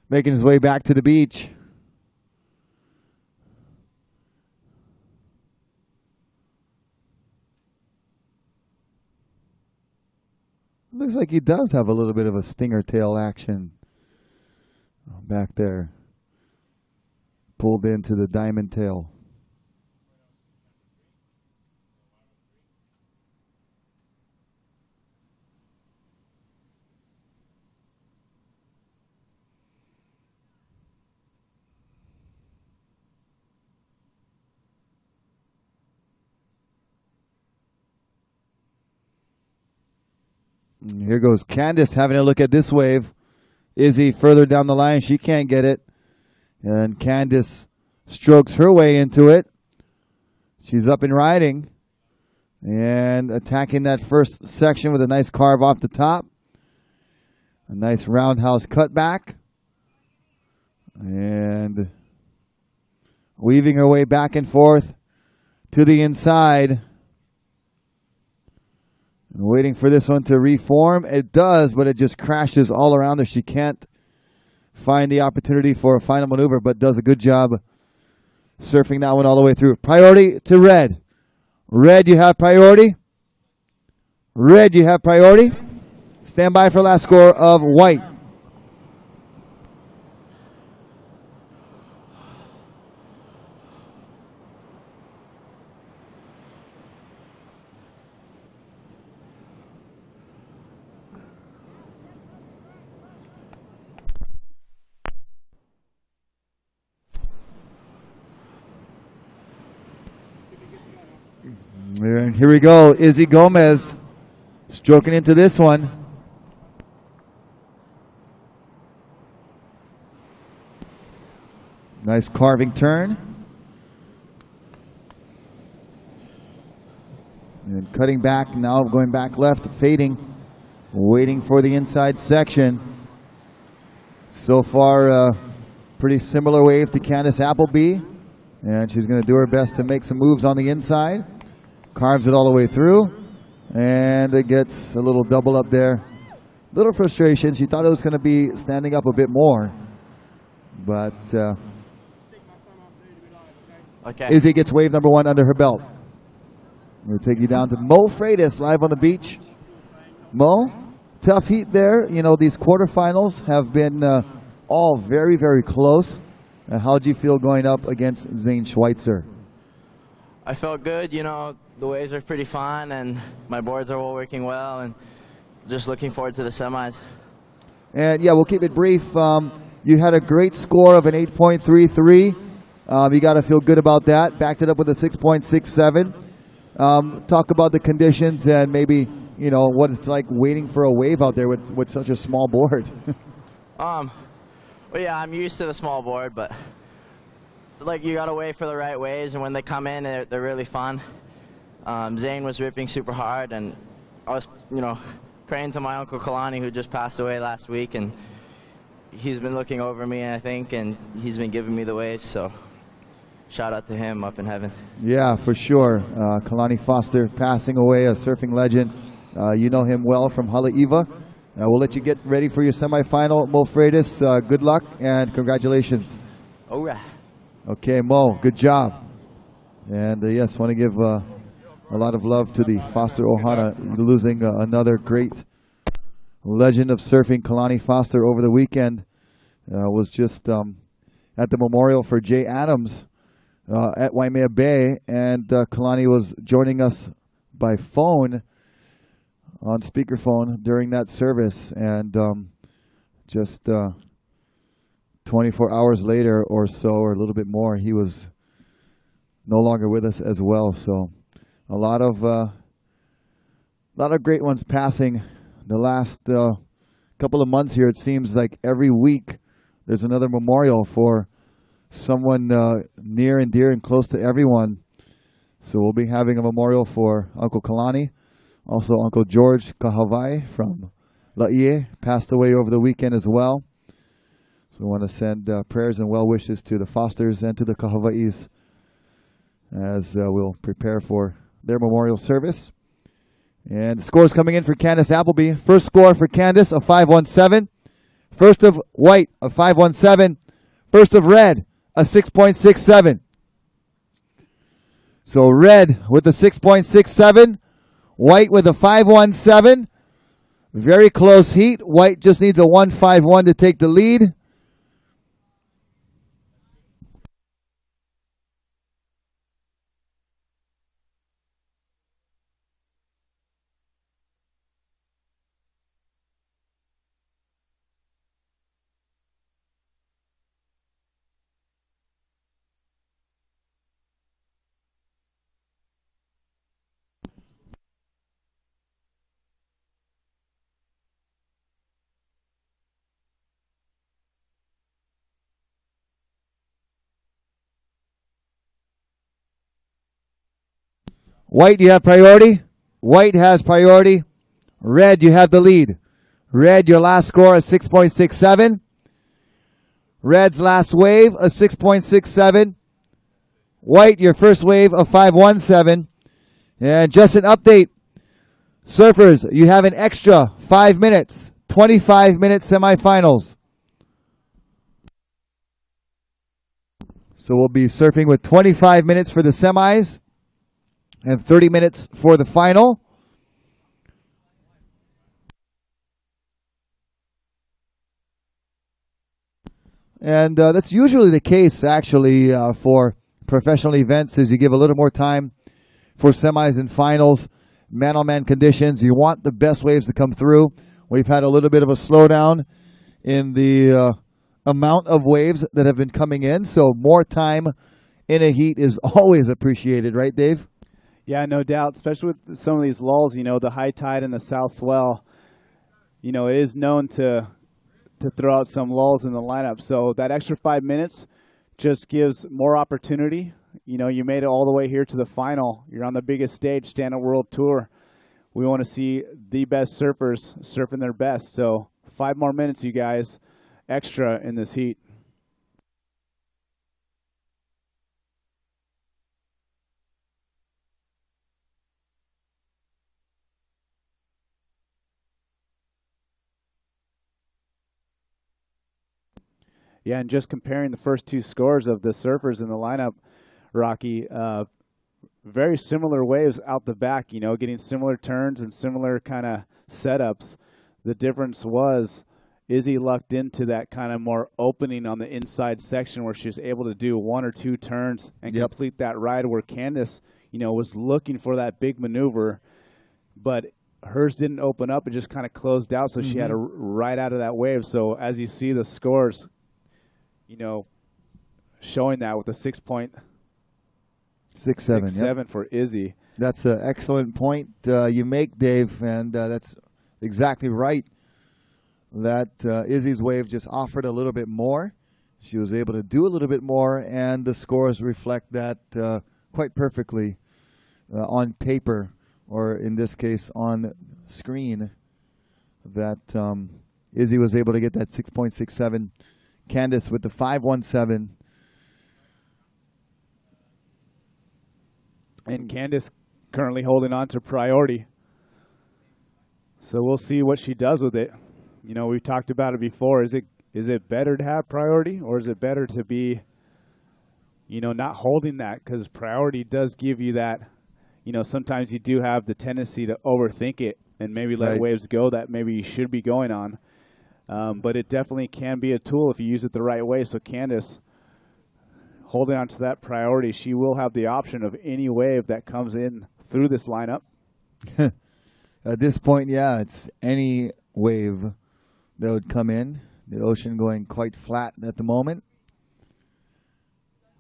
Speaker 2: making his way back to the beach. Looks like he does have a little bit of a stinger tail action back there. Pulled into the diamond tail. Here goes Candace having a look at this wave. Izzy further down the line. She can't get it. And Candace strokes her way into it. She's up and riding. And attacking that first section with a nice carve off the top. A nice roundhouse cutback. And weaving her way back and forth to the inside. Waiting for this one to reform. It does, but it just crashes all around her. She can't find the opportunity for a final maneuver, but does a good job surfing that one all the way through. Priority to red. Red, you have priority. Red, you have priority. Stand by for last score of white. Here we go. Izzy Gomez stroking into this one. Nice carving turn. And cutting back, now going back left, fading, waiting for the inside section. So far, pretty similar wave to Candace Appleby. And she's going to do her best to make some moves on the inside. Carves it all the way through, and it gets a little double up there. Little frustration. She thought it was going to be standing up a bit more, but Izzy gets wave number one under her belt. We'll take you down to Mo Freitas live on the beach. Mo, tough heat there. You know, these quarterfinals have been all very, very close. How do you feel going up against Zane Schweitzer?
Speaker 10: I felt good, you know, the waves are pretty fun and my boards are all working well and just looking forward to the semis.
Speaker 2: And yeah, we'll keep it brief. You had a great score of an 8.33. You got to feel good about that. Backed it up with a 6.67. Talk about the conditions and maybe, you know, what it's like waiting for a wave out there with such a small board.
Speaker 10: Well, yeah, I'm used to the small board, but like you gotta wait for the right waves, and when they come in, they're really fun. Zane was ripping super hard, and I was, you know, praying to my uncle Kalani, who just passed away last week, and he's been looking over me, I think, and he's been giving me the waves. So, shout out to him up in heaven.
Speaker 2: Yeah, for sure. Kalani Foster passing away, a surfing legend. You know him well from Haleiwa. We'll let you get ready for your semifinal. Mo Freitas, good luck and congratulations.
Speaker 10: All right.
Speaker 2: Okay, Mo, good job. And yes, want to give a lot of love to the Foster Ohana, losing another great legend of surfing, Kalani Foster, over the weekend. Was just at the memorial for Jay Adams at Waimea Bay, and Kalani was joining us by phone, on speakerphone, during that service, and just 24 hours later or so, or a little bit more, he was no longer with us as well. So a lot of great ones passing the last couple of months here. It seems like every week there's another memorial for someone near and dear and close to everyone. So we'll be having a memorial for Uncle Kalani. Also Uncle George Kahavai from Laie passed away over the weekend as well. So we want to send prayers and well wishes to the Fosters and to the Kahavais as we'll prepare for their memorial service. And the scores coming in for Candace Appleby. First score for Candace, a 5.17. First of white, a 5.17. First of red, a 6.67. So red with a 6.67. White with a 5.17. Very close heat. White just needs a 1.51 to take the lead. White, you have priority. White has priority. Red, you have the lead. Red, your last score is 6.67. Red's last wave, a 6.67. White, your first wave, a 5.17. And just an update. Surfers, you have an extra 5 minutes. 25-minute semifinals. So we'll be surfing with 25 minutes for the semis and 30 minutes for the final. And that's usually the case, actually, for professional events, is you give a little more time for semis and finals, man-on-man conditions. You want the best waves to come through. We've had a little bit of a slowdown in the amount of waves that have been coming in, so more time in a heat is always appreciated, right, Dave?
Speaker 3: Yeah, no doubt, especially with some of these lulls, the high tide and the south swell, it is known to throw out some lulls in the lineup. So that extra 5 minutes just gives more opportunity. You made it all the way here to the final. You're on the biggest stage, Stand-Up World Tour. We want to see the best surfers surfing their best. So 5 more minutes, you guys, extra in this heat. Yeah, and just comparing the first two scores of the surfers in the lineup, Rocky, very similar waves out the back, getting similar turns and similar kind of setups. The difference was Izzy lucked into that kind of more opening on the inside section where she was able to do 1 or 2 turns and complete that ride, where Candace, was looking for that big maneuver, but hers didn't open up. It just kind of closed out, so she had to ride out of that wave. So as you see the scores, showing that with a 6.67 for Izzy.
Speaker 2: That's an excellent point you make, Dave, and that's exactly right. That Izzy's wave just offered a little bit more. She was able to do a little bit more, and the scores reflect that quite perfectly on paper, or in this case on screen, that Izzy was able to get that 6.67. Candace with the 5.17.
Speaker 3: And Candace currently holding on to priority. So we'll see what she does with it. We've talked about it before. Is it better to have priority, or is it better to be, not holding that? Because priority does give you that, sometimes you do have the tendency to overthink it and maybe let waves go that maybe you should be going on. But it definitely can be a tool if you use it the right way. So Candace, holding on to that priority, she will have the option of any wave that comes in through this lineup.
Speaker 2: At this point, yeah, it's any wave that would come in. The ocean going quite flat at the moment.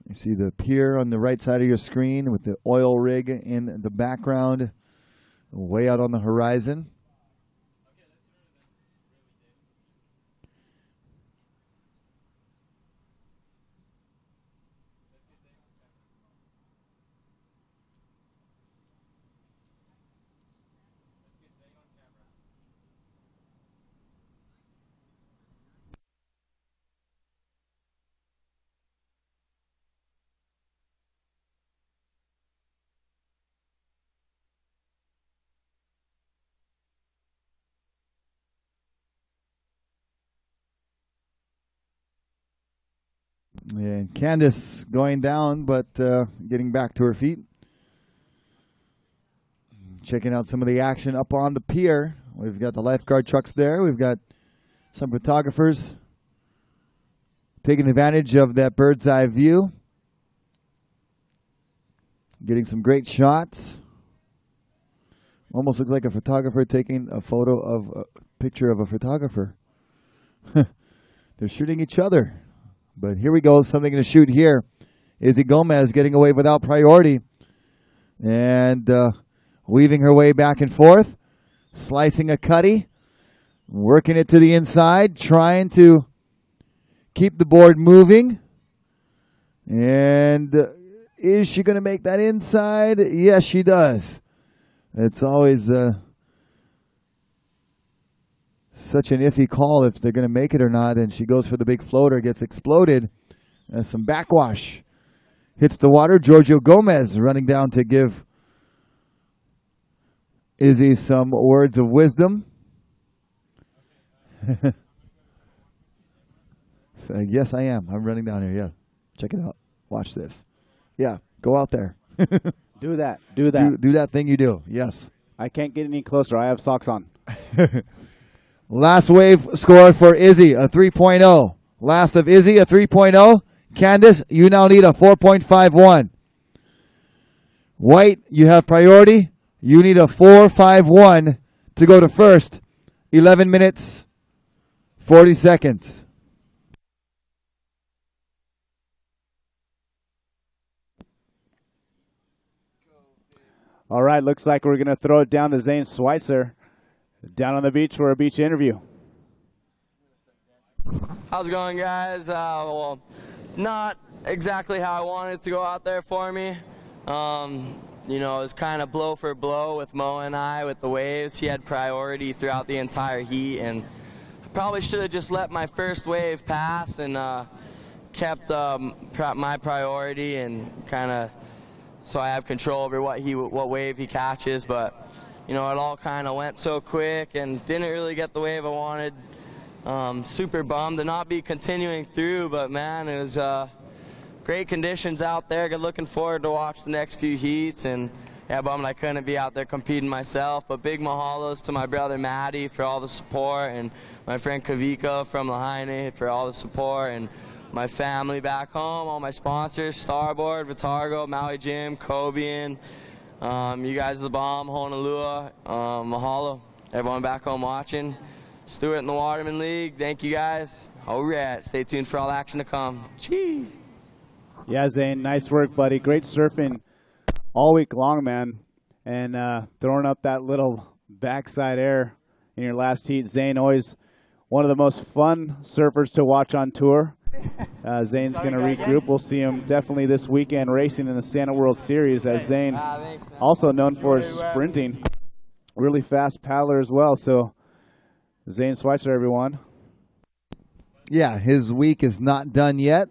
Speaker 2: You see the pier on the right side of your screen with the oil rig in the background, way out on the horizon. And Candace going down, but getting back to her feet. Checking out some of the action up on the pier. We've got the lifeguard trucks there. We've got some photographers taking advantage of that bird's eye view. Getting some great shots. Almost looks like a photographer taking a photo of a picture of a photographer. They're shooting each other. But here we go, something to shoot here. Izzy Gomez getting away without priority. And weaving her way back and forth. Slicing a cutty. Working it to the inside. Trying to keep the board moving. And is she going to make that inside? Yes, she does. It's always such an iffy call if they're going to make it or not. And she goes for the big floater, gets exploded. Some backwash hits the water. Giorgio Gomez running down to give Izzy some words of wisdom. Yes, I am. I'm running down here. Yeah. Check it out. Watch this. Yeah. Go out there.
Speaker 3: Do that. Do that.
Speaker 2: Do that thing you do. Yes.
Speaker 3: I can't get any closer. I have socks on.
Speaker 2: Last wave score for Izzy, a 3.0. Last of Izzy, a 3.0. Candace, you now need a 4.51. White, you have priority. You need a 4.51 to go to first. 11 minutes, 40 seconds.
Speaker 3: All right, looks like we're going to throw it down to Zane Schweitzer down on the beach for a beach interview.
Speaker 14: How's it going, guys? Well, not exactly how I wanted it to go out there for me. You know, it was kind of blow for blow with Mo and I with the waves. He had priority throughout the entire heat, and I probably should have just let my first wave pass and kept my priority and kind of so I have control over what wave he catches. But you know, it all kind of went so quick and didn't really get the wave I wanted. Super bummed to not be continuing through, but man, it was great conditions out there. Looking forward to watch the next few heats, and yeah, bummed I couldn't be out there competing myself. But big mahalos to my brother Matty for all the support, and my friend Kavika from Lahaine for all the support, and my family back home, all my sponsors, Starboard, Vitargo, Maui Gym, Kobean, you guys are the bomb, Honolulu, mahalo, everyone back home watching. Stewart in the Waterman League, thank you guys. All right, stay tuned for all action to come. Gee.
Speaker 3: Yeah, Zane, nice work, buddy. Great surfing all week long, man. And throwing up that little backside air in your last heat. Zane, always one of the most fun surfers to watch on tour. Zane's going to regroup. We'll see him definitely this weekend racing in the Stand Up World Series, as Zane, also known for his sprinting, really fast paddler as well. So Zane Schweitzer, everyone.
Speaker 2: Yeah, his week is not done yet.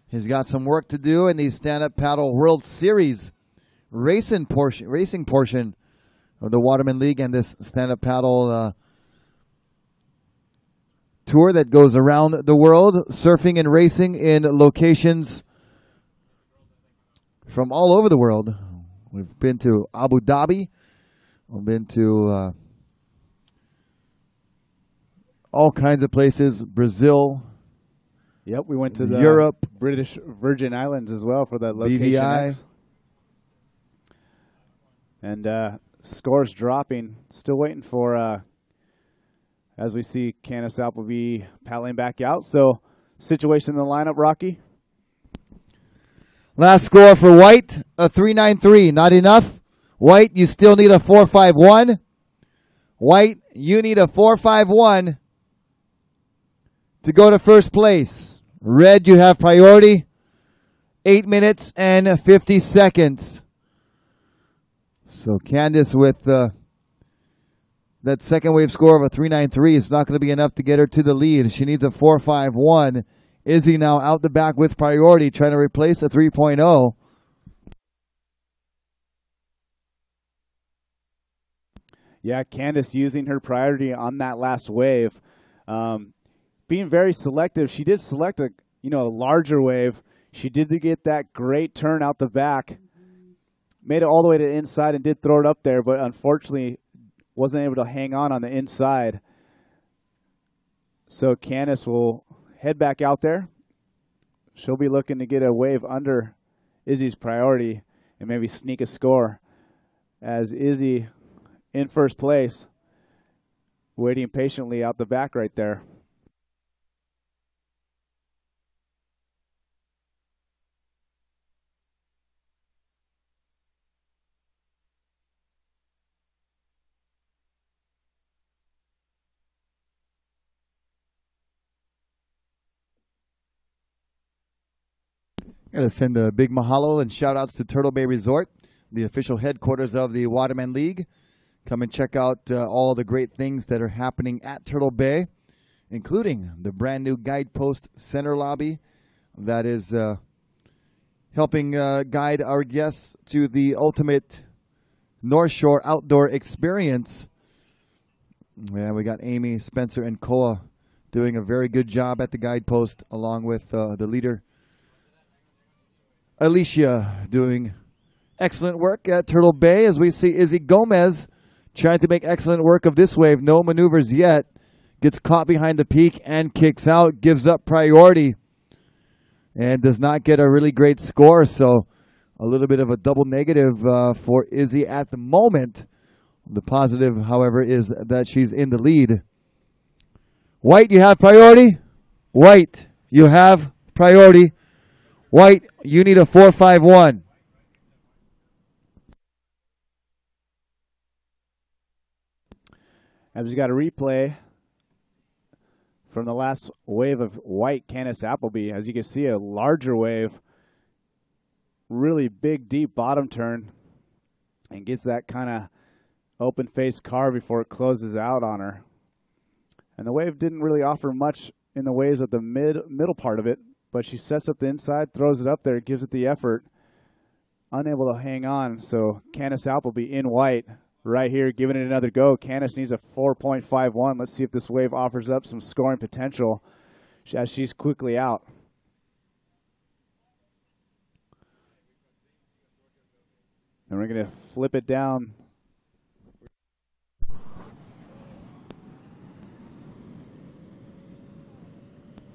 Speaker 2: He's got some work to do in the Stand Up Paddle World Series racing portion of the Waterman League and this Stand Up Paddle tour that goes around the world, surfing and racing in locations from all over the world. We've been to Abu Dhabi. We've been to all kinds of places, Brazil.
Speaker 3: Yep, we went to the
Speaker 2: Europe,
Speaker 3: British Virgin Islands as well for that location.
Speaker 2: BVI.
Speaker 3: And scores dropping. Still waiting for, as we see, Candace Appleby paddling back out. So, situation in the lineup, Rocky?
Speaker 2: Last score for White, a 3.93. Not enough. White, you still need a 4.51. White, you need a 4.51 to go to first place. Red, you have priority. 8 minutes and 50 seconds. So Candace with that second wave score of a 3.93 is not going to be enough to get her to the lead. She needs a 4.51. Izzy now out the back with priority, trying to replace a 3.0.
Speaker 3: Yeah, Candace using her priority on that last wave. Being very selective. She did select a a larger wave. She did get that great turn out the back. Made it all the way to the inside and did throw it up there, but unfortunately wasn't able to hang on the inside. So Candace will head back out there. She'll be looking to get a wave under Izzy's priority and maybe sneak a score, as Izzy in first place, waiting patiently out the back right there.
Speaker 2: Got to send a big mahalo and shout outs to Turtle Bay Resort, the official headquarters of the Waterman League. Come and check out all the great things that are happening at Turtle Bay, including the brand new Guidepost Center lobby that is helping guide our guests to the ultimate North Shore outdoor experience. Yeah, we got Amy, Spencer, and Koa doing a very good job at the Guidepost, along with the leader, Alicia, doing excellent work at Turtle Bay, as we see Izzy Gomez trying to make excellent work of this wave. No maneuvers yet. Gets caught behind the peak and kicks out, gives up priority, and does not get a really great score. So a little bit of a double negative for Izzy at the moment. The positive, however, is that she's in the lead. White, you have priority. White, you have priority. White, you need a 4.51.
Speaker 3: I've just got a replay from the last wave of White, Candace Appleby. As you can see, a larger wave, really big, deep bottom turn, and gets that kind of open face carve before it closes out on her. And the wave didn't really offer much in the waves at the middle part of it, but she sets up the inside, throws it up there, gives it the effort, unable to hang on. So Candace Appleby in white right here, giving it another go. Candace needs a 4.51. Let's see if this wave offers up some scoring potential as she's quickly out. And we're going to flip it down.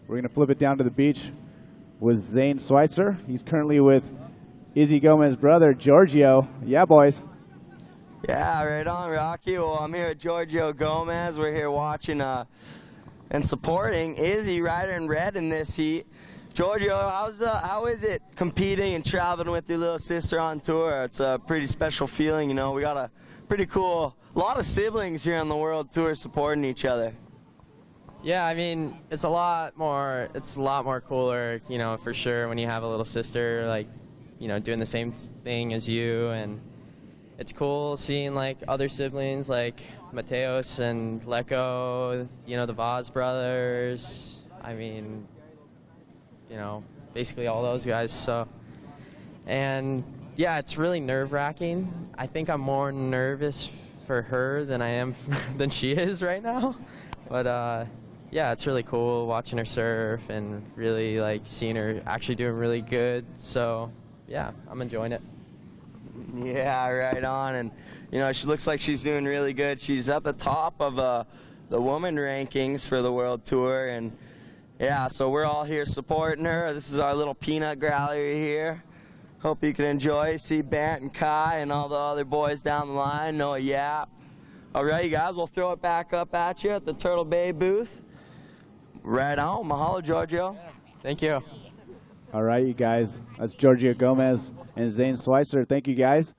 Speaker 3: We're going to flip it down to the beach with Zane Schweitzer. He's currently with Izzy Gomez's brother, Giorgio. Yeah, boys.
Speaker 14: Yeah, right on, Rocky. Well, I'm here with Giorgio Gomez. We're here watching and supporting Izzy, rider in red in this heat. Giorgio, how is it competing and traveling with your little sister on tour? It's a pretty special feeling, you know. We got a pretty cool, lot of siblings here on the World Tour supporting each other.
Speaker 15: Yeah, I mean, it's a lot more cooler, you know, for sure, when you have a little sister, like, you know, doing the same thing as you. And it's cool seeing, like, other siblings like Mateos and Leko, you know, the Vaz brothers. I mean, you know, basically all those guys. So, and yeah, it's really nerve-wracking. I think I'm more nervous for her than I am than she is right now. But yeah, it's really cool watching her surf and really like seeing her actually doing really good. So yeah, I'm enjoying it.
Speaker 14: Yeah, right on. And you know, she looks like she's doing really good. She's at the top of the woman rankings for the World Tour, and yeah, so we're all here supporting her. This is our little peanut gallery here. Hope you can enjoy. See Bant and Kai and all the other boys down the line. Noah Yap. All right, you guys, we'll throw it back up at you at the Turtle Bay booth. Right on. Mahalo, Giorgio.
Speaker 15: Thank you.
Speaker 3: All right, you guys. That's Giorgio Gomez and Zane Schweitzer. Thank you, guys.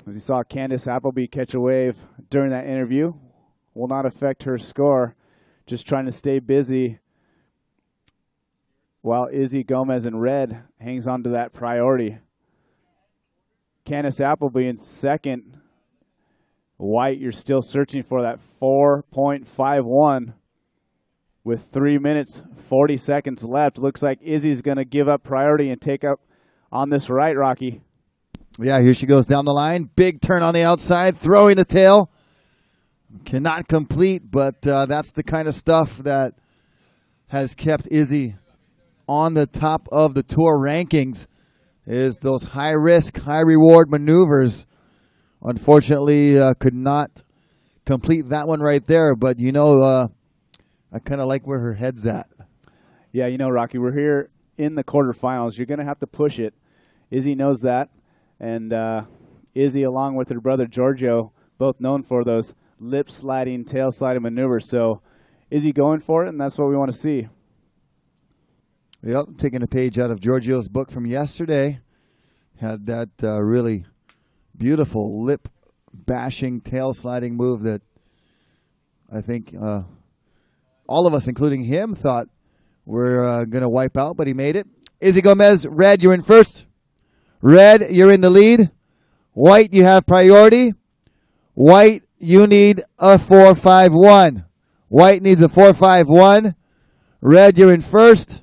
Speaker 3: As you saw Candace Appleby catch a wave during that interview, will not affect her score. Just trying to stay busy while Izzy Gomez in red hangs on to that priority. Candace Appleby in second. White, you're still searching for that 4.51 with 3 minutes, 40 seconds left. Looks like Izzy's going to give up priority and take up on this right, Rocky.
Speaker 2: Yeah, here she goes down the line. Big turn on the outside, throwing the tail. Cannot complete, but that's the kind of stuff that has kept Izzy on the top of the tour rankings is those high-risk, high-reward maneuvers. Unfortunately, could not complete that one right there. But, you know, I kind of like where her head's at.
Speaker 3: Yeah, you know, Rocky, we're here in the quarterfinals. You're going to have to push it. Izzy knows that. And Izzy, along with her brother Giorgio, both known for those lip-sliding, tail-sliding maneuvers. So Izzy going for it, and that's what we want to see.
Speaker 2: Yep, taking a page out of Giorgio's book from yesterday. Had that really beautiful lip-bashing, tail-sliding move that I think all of us, including him, thought we're going to wipe out, but he made it. Izzy Gomez, red, you're in first. Red, you're in the lead. White, you have priority. White, you need a 4.51. White needs a 4.51. Red, you're in first.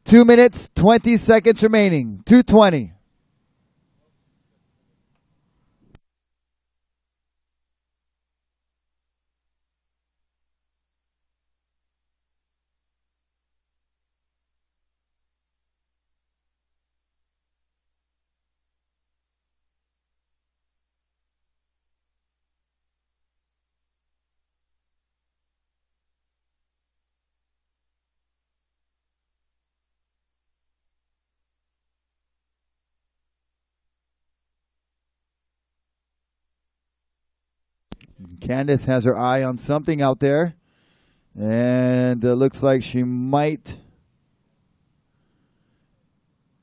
Speaker 2: 2 minutes, 20 seconds remaining. 2:20. Candace has her eye on something out there. And it looks like she might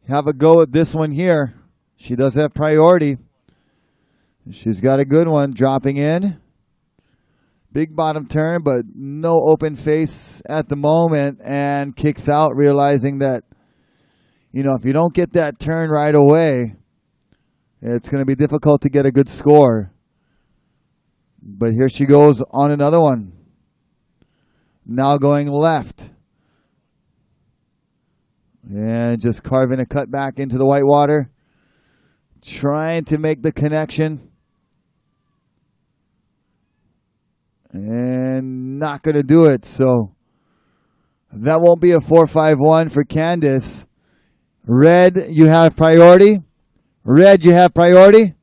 Speaker 2: have a go at this one here. She does have priority. She's got a good one dropping in. Big bottom turn, but no open face at the moment. And kicks out, realizing that, you know, if you don't get that turn right away, it's going to be difficult to get a good score. But here she goes on another one. Now going left. And just carving a cut back into the white water. Trying to make the connection. And not going to do it. So that won't be a 4.51 for Candace. Red, you have priority. Red, you have priority.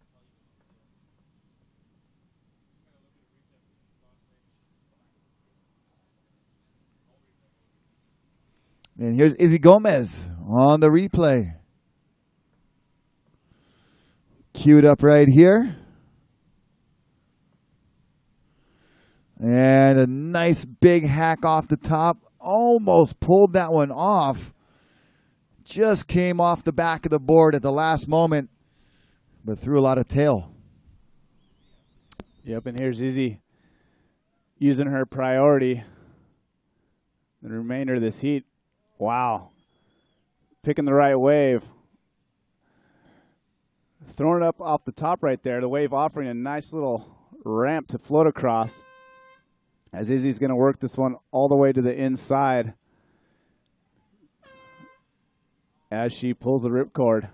Speaker 2: And here's Izzy Gomez on the replay. Queued up right here. And a nice big hack off the top. Almost pulled that one off. Just came off the back of the board at the last moment. But threw a lot of tail.
Speaker 3: Yep, and here's Izzy using her priority. The remainder of this heat. Wow. Picking the right wave. Throwing it up off the top right there. The wave offering a nice little ramp to float across. As Izzy's going to work this one all the way to the inside. As she pulls the ripcord.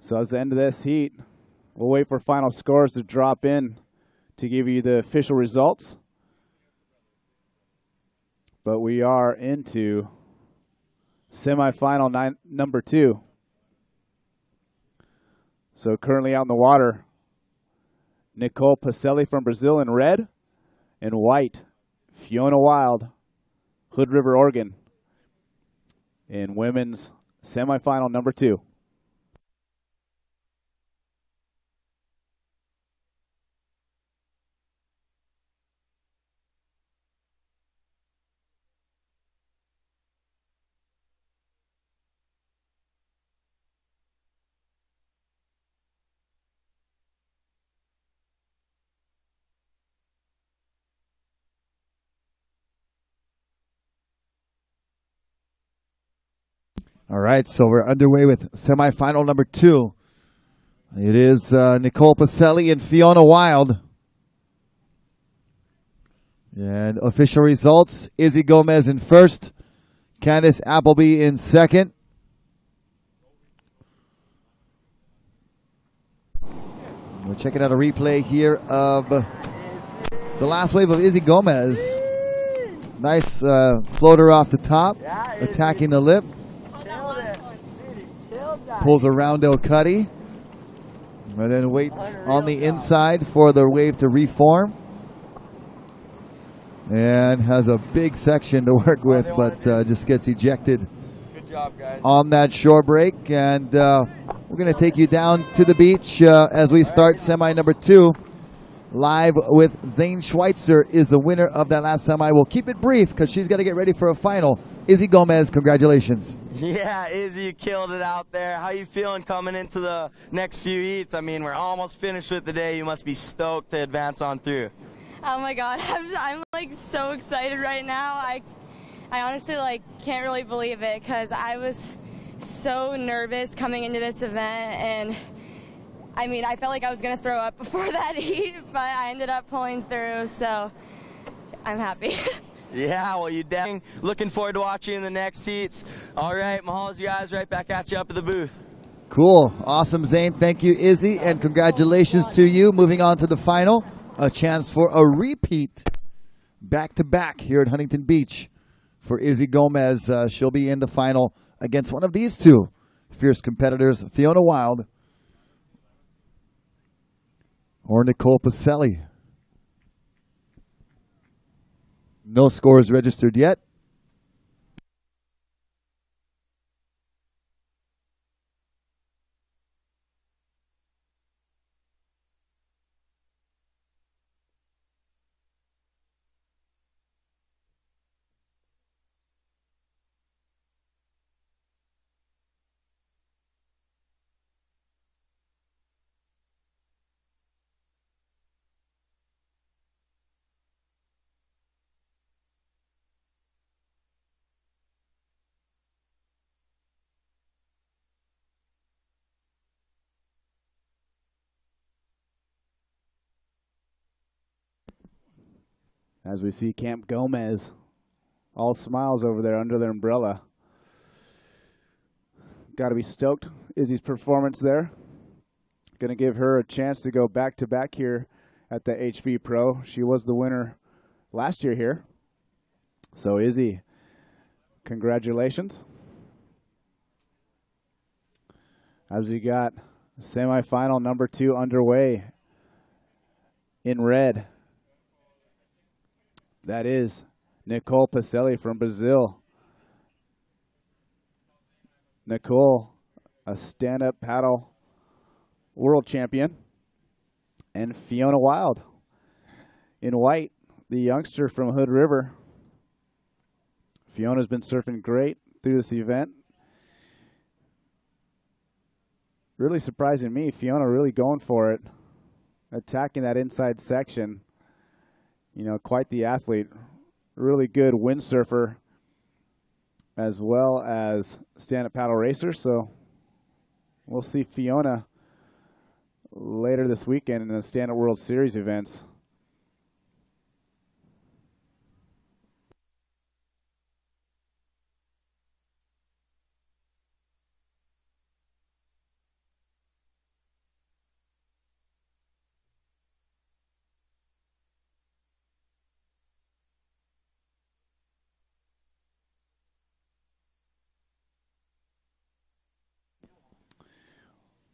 Speaker 3: So that's the end of this heat. We'll wait for final scores to drop in to give you the official results. But we are into semifinal number 2. So currently out in the water, Nicole Pacelli from Brazil in red, and white, Fiona Wild, Hood River, Oregon, in women's semifinal number 2.
Speaker 2: All right, so we're underway with semifinal number 2. It is Nicole Pacelli and Fiona Wild. And official results, Izzy Gomez in first, Candice Appleby in second. We're checking out a replay here of the last wave of Izzy Gomez. Nice floater off the top, attacking the lip. Pulls a roundel cutty. And then waits on the inside for the wave to reform. And has a big section to work with, but just gets ejected on that shore break. And we're going to take you down to the beach as we start semi number 2. Live with Zane Schweitzer is the winner of that last semi. We'll keep it brief because she's got to get ready for a final. Izzy Gomez, congratulations.
Speaker 14: Yeah, Izzy, you killed it out there. How you feeling coming into the next few heats? I mean, we're almost finished with the day. You must be stoked to advance on through.
Speaker 4: Oh my God, I'm like so excited right now. I honestly like can't really believe it because I was so nervous coming into this event, and I mean, I felt like I was going to throw up before that heat, but I ended up pulling through, so I'm happy.
Speaker 14: Yeah, well, you definitely looking forward to watching in the next heats. All right, Mahal's you guys right back at you up at the booth.
Speaker 2: Cool. Awesome, Zane. Thank you, Izzy, and congratulations to you. Moving on to the final, a chance for a repeat back-to-back here at Huntington Beach for Izzy Gomez. She'll be in the final against one of these two fierce competitors, Fiona Wilde or Nicole Pacelli. No scores registered yet.
Speaker 3: As we see Camp Gomez, all smiles over there under their umbrella. Got to be stoked. Izzy's performance there. Going to give her a chance to go back-to-back here at the HB Pro. She was the winner last year here. So Izzy, congratulations. As we got semifinal number 2 underway in red. That is Nicole Pacelli from Brazil. Nicole, a stand-up paddle world champion. And Fiona Wilde in white, the youngster from Hood River. Fiona's been surfing great through this event. Really surprising me. Fiona really going for it, attacking that inside section. You know, quite the athlete. Really good windsurfer as well as stand-up paddle racer. So we'll see Fiona later this weekend in the Stand-Up World Series events.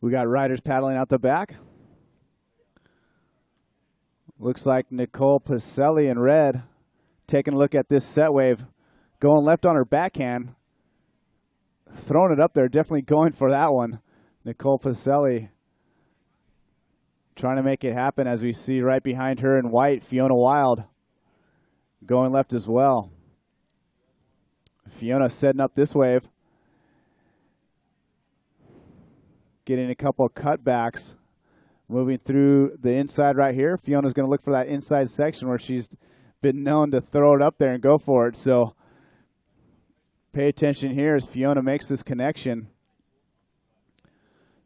Speaker 3: We got riders paddling out the back. Looks like Nicole Pacelli in red taking a look at this set wave. Going left on her backhand. Throwing it up there, definitely going for that one. Nicole Pacelli trying to make it happen as we see right behind her in white, Fiona Wilde going left as well. Fiona setting up this wave. Getting a couple of cutbacks, moving through the inside right here. Fiona's going to look for that inside section where she's been known to throw it up there and go for it. So pay attention here as Fiona makes this connection.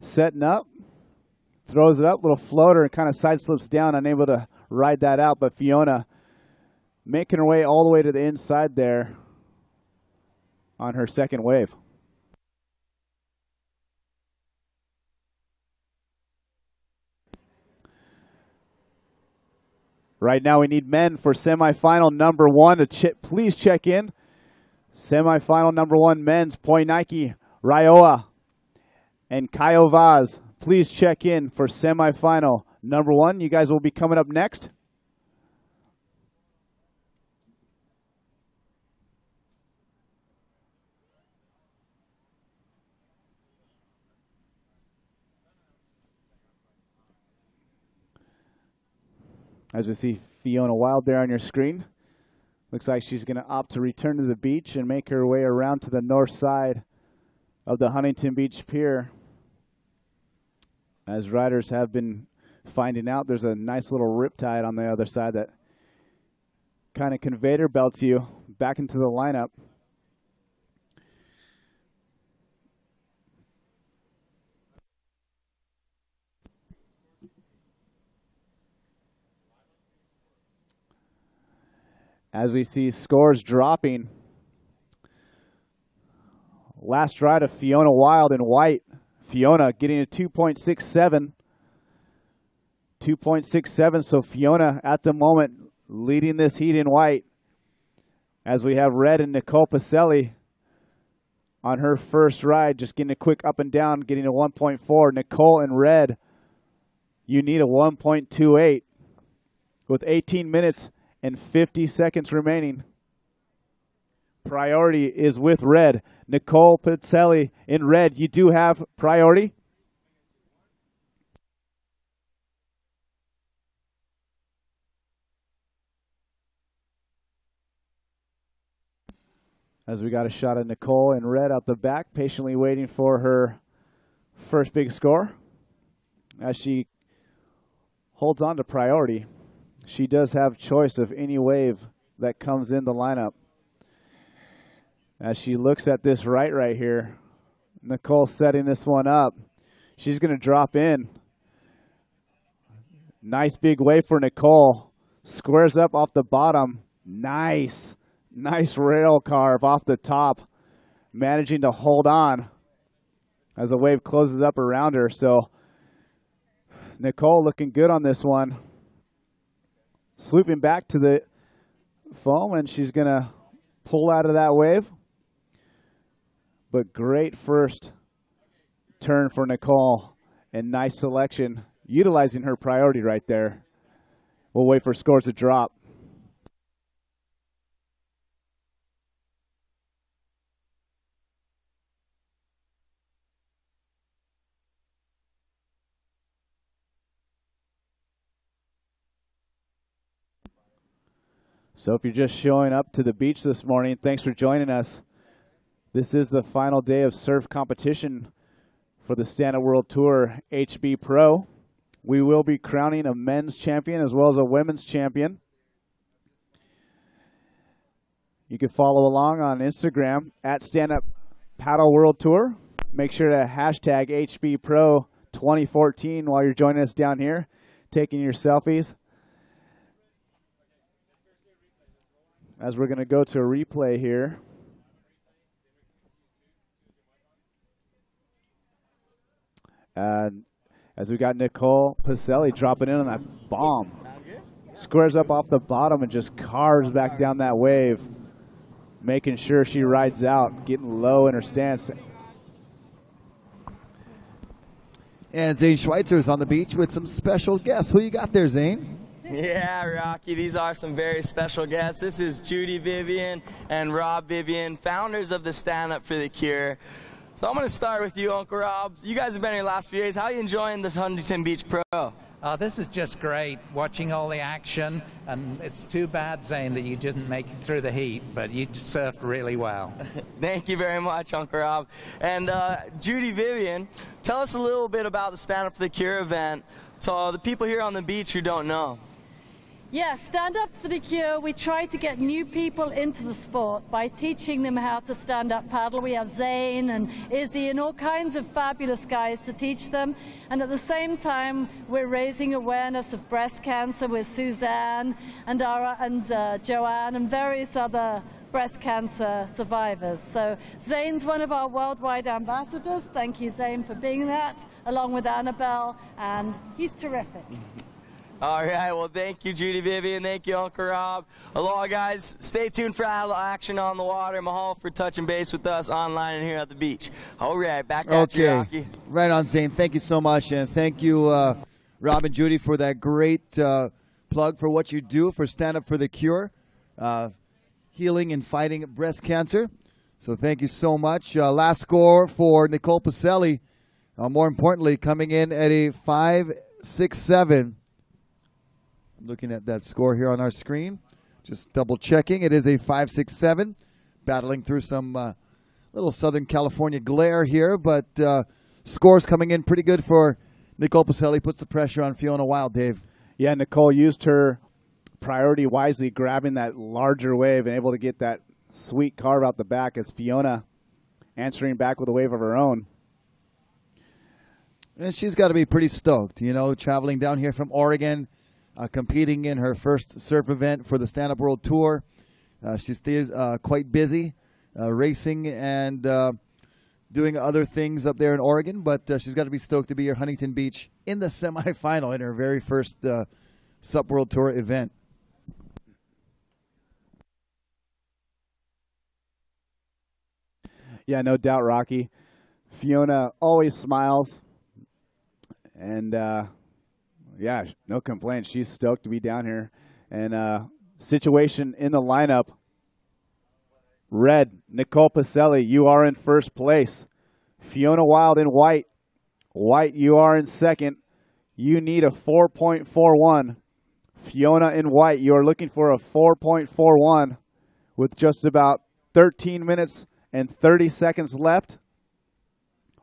Speaker 3: Setting up, throws it up, little floater, and kind of side slips down, unable to ride that out. But Fiona making her way all the way to the inside there on her second wave. Right now we need men for semifinal number 1 to please check in. Semifinal number 1 men's, Poinaki, Raioa, and Kaio Vaz. Please check in for semifinal number 1. You guys will be coming up next. As we see Fiona Wild there on your screen. Looks like she's going to opt to return to the beach and make her way around to the north side of the Huntington Beach Pier. As riders have been finding out, there's a nice little riptide on the other side that kind of conveyor belts you back into the lineup. As we see scores dropping. Last ride of Fiona Wild in white. Fiona getting a 2.67. 2.67, so Fiona at the moment leading this heat in white. As we have red and Nicole Pacelli on her first ride, just getting a quick up and down, getting a 1.4. Nicole in red, you need a 1.28 with 18 minutes and 50 seconds remaining. Priority is with red. Nicole Pacelli in red. You do have priority. As we got a shot of Nicole in red out the back, patiently waiting for her first big score. As she holds on to priority, she does have choice of any wave that comes in the lineup. As she looks at this right here, Nicole setting this one up. She's going to drop in. Nice big wave for Nicole. Squares up off the bottom. Nice rail carve off the top. Managing to hold on as the wave closes up around her. So Nicole looking good on this one. Swooping back to the foam, and she's going to pull out of that wave. But great first turn for Nicole, and nice selection, utilizing her priority right there. We'll wait for scores to drop. So if you're just showing up to the beach this morning, thanks for joining us. This is the final day of surf competition for the Stand Up World Tour HB Pro. We will be crowning a men's champion as well as a women's champion. You can follow along on Instagram at Stand Up Paddle World Tour. Make sure to hashtag HB Pro 2014 while you're joining us down here, taking your selfies. As we're going to go to a replay here. And as we got Nicole Pacelli dropping in on that bomb. Squares up off the bottom and just carves back down that wave. Making sure she rides out, getting low in her stance.
Speaker 2: And Zane Schweitzer is on the beach with some special guests. Who you got there, Zane?
Speaker 14: Yeah, Rocky, these are some very special guests. This is Judy Vivian and Rob Vivian, founders of the Stand Up for the Cure. So I'm going to start with you, Uncle Rob. You guys have been here the last few days. How are you enjoying this Huntington Beach Pro?
Speaker 16: This is just great, watching all the action, and it's too bad, Zane, that you didn't make it through the heat, but you surfed really well.
Speaker 14: Thank you very much, Uncle Rob. And Judy Vivian, tell us a little bit about the Stand Up for the Cure event to the people here on the beach who don't know.
Speaker 17: Yeah, Stand Up for the Cure, we try to get new people into the sport by teaching them how to stand up paddle. We have Zane and Izzy and all kinds of fabulous guys to teach them. And at the same time, we're raising awareness of breast cancer with Suzanne and Joanne and various other breast cancer survivors. So Zane's one of our worldwide ambassadors. Thank you, Zane, for being that, along with Annabelle, and he's terrific.
Speaker 14: All right, well, thank you, Judy Vivian. Thank you, Uncle Rob. Aloha, guys. Stay tuned for action on the water. Mahalo for touching base with us online and here at the beach. All right, back at you, Rocky.
Speaker 2: Right on, Zane. Thank you so much. And thank you, Rob and Judy, for that great plug for what you do for Stand Up for the Cure, healing and fighting breast cancer. So thank you so much. Last score for Nicole Pacelli, more importantly, coming in at a 5.67. Looking at that score here on our screen, just double checking. It is a 5.67, battling through some little Southern California glare here, but scores coming in pretty good for Nicole Pacelli. Puts the pressure on Fiona Wild, Dave.
Speaker 3: Yeah, Nicole used her priority wisely, grabbing that larger wave and able to get that sweet carve out the back as Fiona answering back with a wave of her own.
Speaker 2: And she's got to be pretty stoked, you know, traveling down here from Oregon, competing in her first surf event for the Stand Up World Tour. She stays quite busy, racing and doing other things up there in Oregon, but she's got to be stoked to be here Huntington Beach in the semifinal in her very first Sup World Tour event.
Speaker 3: Yeah, no doubt, Rocky. Fiona always smiles, and yeah, no complaints. She's stoked to be down here. And situation in the lineup. Red, Nicole Pacelli, you are in first place. Fiona Wild in white. White, you are in second. You need a 4.41. Fiona in white, you are looking for a 4.41 with just about 13 minutes and 30 seconds left.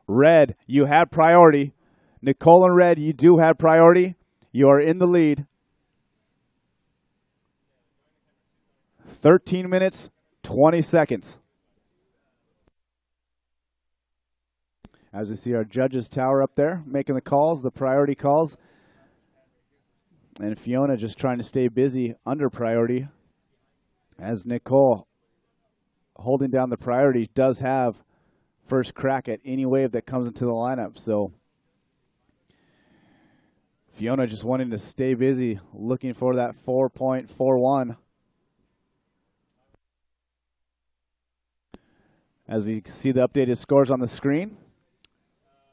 Speaker 3: Red, you have priority. Nicole in red, you do have priority. You are in the lead. 13 minutes, 20 seconds. As we see our judges tower up there, making the calls, the priority calls. And Fiona just trying to stay busy under priority. As Nicole, holding down the priority, does have first crack at any wave that comes into the lineup. So Fiona just wanting to stay busy, looking for that 4.41. As we see the updated scores on the screen,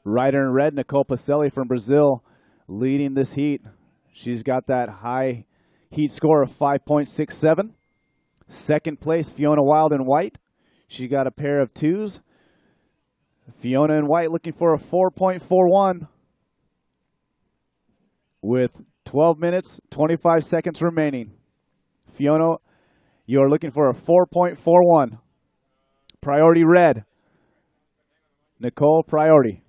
Speaker 3: rider in red, Nicole Pacelli from Brazil, leading this heat. She's got that high heat score of 5.67. Second place, Fiona Wild in white. She got a pair of twos. Fiona in white looking for a 4.41 with 12 minutes, 25 seconds remaining. Fiona, you are looking for a 4.41. Priority red. Nicole, priority.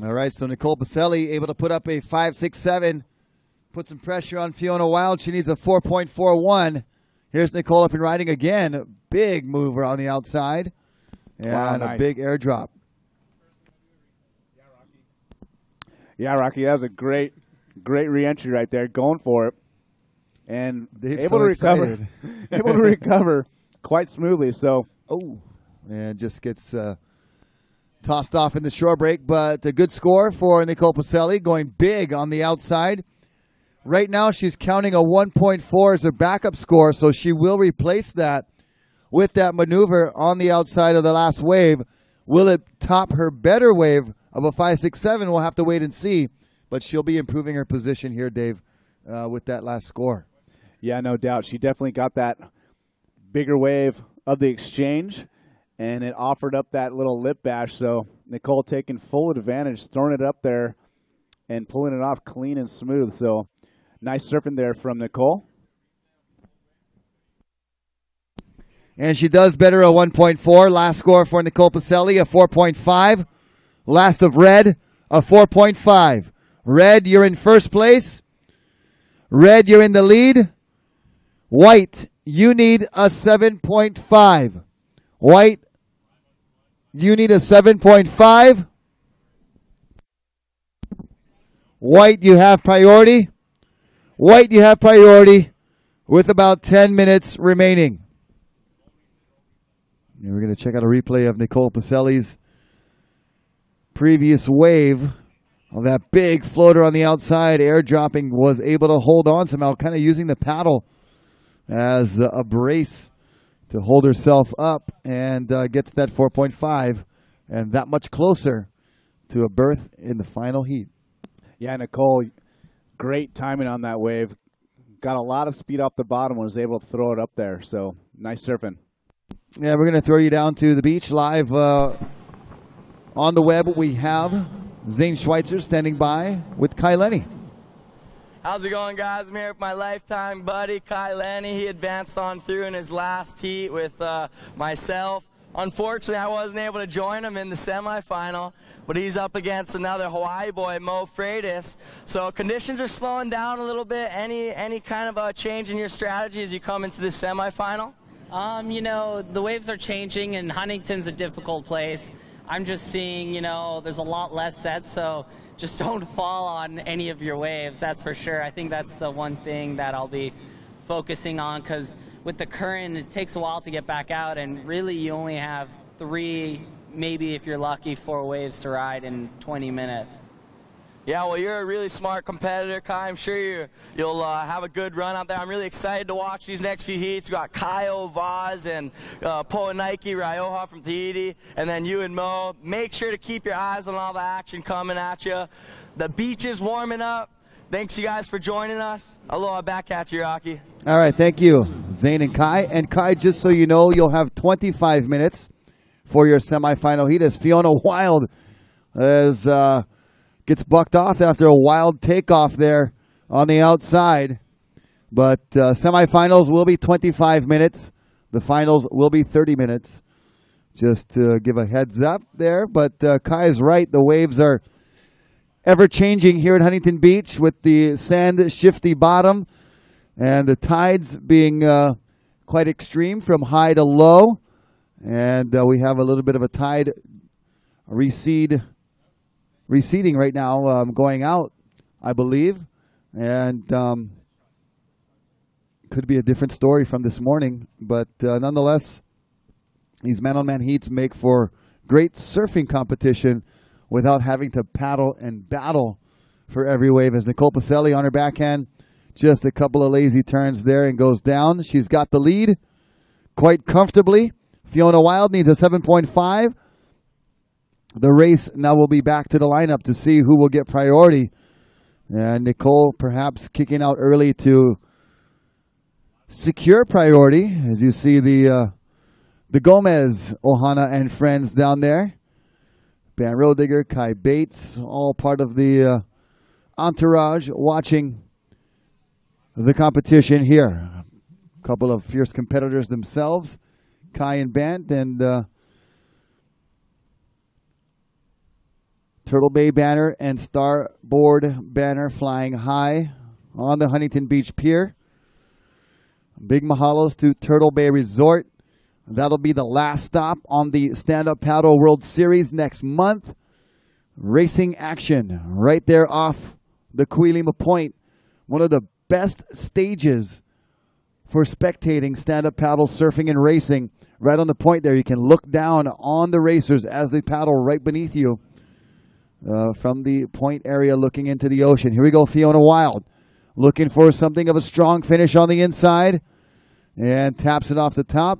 Speaker 2: All right, so Nicole Pacelli able to put up a 5.67, put some pressure on Fiona Wild. She needs a 4.41. Here's Nicole up and riding again. Big mover on the outside. And
Speaker 3: wow,
Speaker 2: nice. A big airdrop.
Speaker 3: Yeah, Rocky, that was a great re-entry right there, going for it. And
Speaker 2: Dave's
Speaker 3: able
Speaker 2: so
Speaker 3: to recover.
Speaker 2: excited.
Speaker 3: Able to recover quite smoothly. So,
Speaker 2: and just gets tossed off in the shore break, but a good score for Nicole Pacelli, going big on the outside. Right now, she's counting a 1.4 as her backup score, so she will replace that with that maneuver on the outside of the last wave. Will it top her better wave of a 5.67? We'll have to wait and see, but she'll be improving her position here, Dave, with that last score.
Speaker 3: Yeah, no doubt. She definitely got that bigger wave of the exchange, and it offered up that little lip bash. So Nicole taking full advantage, throwing it up there and pulling it off clean and smooth. So nice surfing there from Nicole.
Speaker 2: And she does better, a 1.4. Last score for Nicole Pacelli, a 4.5. Last of Red, a 4.5. Red, you're in first place. Red, you're in the lead. White, you need a 7.5. White, You need a 7.5. White, you have priority. White, you have priority with about 10 minutes remaining. And we're going to check out a replay of Nicole Pacelli's previous wave of that big floater on the outside. Airdropping, was able to hold on somehow, kind of using the paddle as a brace to hold herself up, and gets that 4.5 and that much closer to a berth in the final heat.
Speaker 3: Yeah, Nicole, great timing on that wave. Got a lot of speed off the bottom, was able to throw it up there. So nice surfing.
Speaker 2: Yeah, we're going to throw you down to the beach live on the web. We have Zane Schweitzer standing by with Kai Lenny.
Speaker 14: How's it going, guys? I'm here with my lifetime buddy, Kai Lenny. He advanced on through in his last heat with myself. Unfortunately, I wasn't able to join him in the semifinal, but he's up against another Hawaii boy, Mo Freitas. So conditions are slowing down a little bit. Any kind of a change in your strategy as you come into this semifinal?
Speaker 13: You know, the waves are changing, and Huntington's a difficult place. I'm just seeing, you know, there's a lot less sets, so just don't fall on any of your waves, that's for sure. I think that's the one thing that I'll be focusing on, because with the current, it takes a while to get back out, and really you only have 3, maybe if you're lucky, 4 waves to ride in 20 minutes.
Speaker 14: Yeah, well, you're a really smart competitor, Kai. I'm sure you'll have a good run out there. I'm really excited to watch these next few heats. We've got Kyle, Vaz, and Poanaiki, Rioja from Tahiti, and then you and Mo. Make sure to keep your eyes on all the action coming at you. The beach is warming up. Thanks, you guys, for joining us. Aloha, back at you, Rocky.
Speaker 2: All right, thank you, Zane and Kai. And Kai, just so you know, you'll have 25 minutes for your semifinal heat as Fiona Wild gets bucked off after a wild takeoff there on the outside. But semifinals will be 25 minutes. The finals will be 30 minutes. Just to give a heads up there. But Kai is right. The waves are ever-changing here at Huntington Beach with the sand shifty bottom and the tides being quite extreme from high to low. And we have a little bit of a tide receding right now, going out, I believe. And could be a different story from this morning. But nonetheless, these man-on-man heats make for great surfing competition without having to paddle and battle for every wave. As Nicole Pacelli on her backhand, just a couple of lazy turns there and goes down. She's got the lead quite comfortably. Fiona Wild needs a 7.5. The race now will be back to the lineup to see who will get priority. And Nicole perhaps kicking out early to secure priority. As you see the Gomez, Ohana, and friends down there. Ben Rodigger, Kai Bates, all part of the entourage watching the competition here. A couple of fierce competitors themselves, Kai and Bant, and Turtle Bay banner and Starboard banner flying high on the Huntington Beach Pier. Big mahalos to Turtle Bay Resort. That'll be the last stop on the Stand-Up Paddle World Series next month. Racing action right there off the Kuilima Point. One of the best stages for spectating stand-up paddle surfing and racing. Right on the point there, you can look down on the racers as they paddle right beneath you from the point area looking into the ocean. Here we go, Fiona Wild. Looking for something of a strong finish on the inside. And taps it off the top.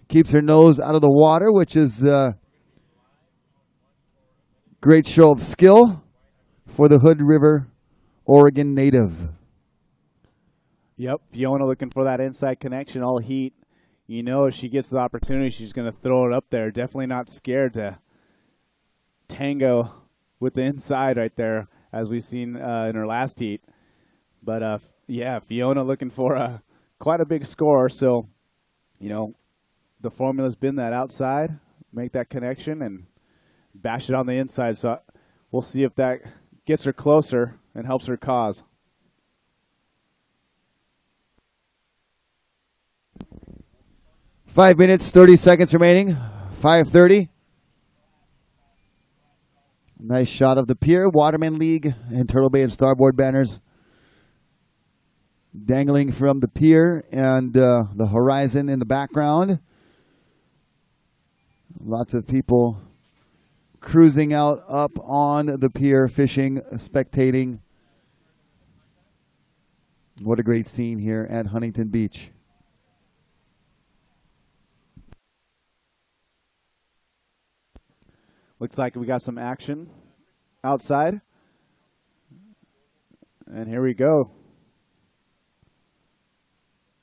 Speaker 2: Keeps her nose out of the water, which is a great show of skill for the Hood River, Oregon native.
Speaker 3: Yep, Fiona looking for that inside connection all heat. You know, if she gets the opportunity, she's going to throw it up there. Definitely not scared to tango with the inside right there, as we've seen in her last heat. But, yeah, Fiona looking for quite a big score. So, you know, the formula's been that outside, make that connection, and bash it on the inside. So we'll see if that gets her closer and helps her cause.
Speaker 2: Five minutes, 30 seconds remaining. 5:30. Nice shot of the pier, Waterman League, and Turtle Bay and Starboard banners dangling from the pier and the horizon in the background. Lots of people cruising out up on the pier, fishing, spectating. What a great scene here at Huntington Beach.
Speaker 3: Looks like we got some action outside. And here we go.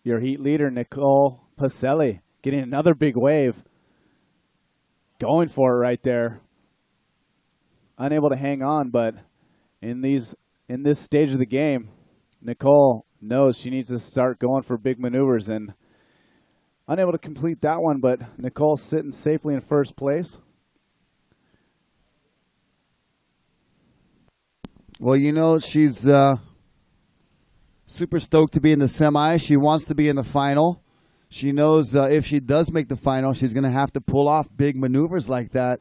Speaker 3: Your heat leader, Nicole Pacelli, getting another big wave. Going for it right there. Unable to hang on, but in this stage of the game, Nicole knows she needs to start going for big maneuvers, and unable to complete that one, but Nicole's sitting safely in first place.
Speaker 2: Well, you know, she's super stoked to be in the semi. She wants to be in the final. She knows if she does make the final, she's going to have to pull off big maneuvers like that.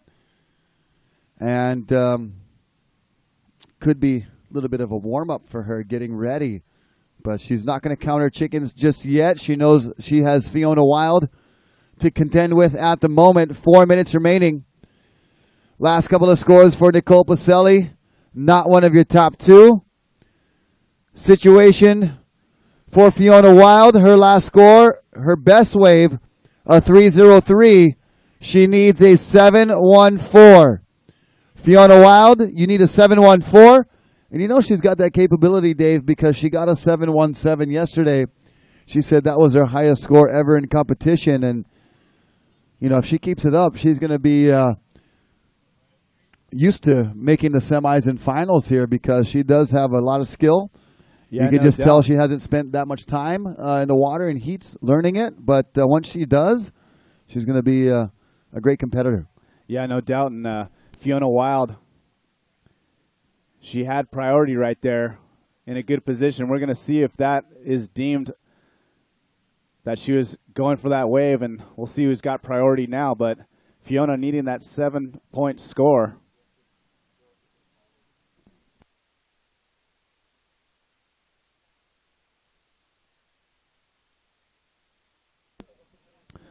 Speaker 2: And could be a little bit of a warm-up for her getting ready. But she's not going to count her chickens just yet. She knows she has Fiona Wild to contend with at the moment. 4 minutes remaining. Last couple of scores for Nicole Pacelli. Not one of your top two. Situation for Fiona Wild. Her last score, her best wave, a 303. She needs a 714. Fiona Wild, you need a 714. And you know she's got that capability, Dave, because she got a 717 yesterday. She said that was her highest score ever in competition. And, you know, if she keeps it up, she's going to be used to making the semis and finals here because she does have a lot of skill. Yeah, you can just tell she hasn't spent that much time in the water and heats learning it. But once she does, she's going to be a great competitor.
Speaker 3: Yeah, no doubt. And Fiona Wild, she had priority right there in a good position. We're going to see if that is deemed that she was going for that wave, and we'll see who's got priority now. But Fiona needing that 7-point score.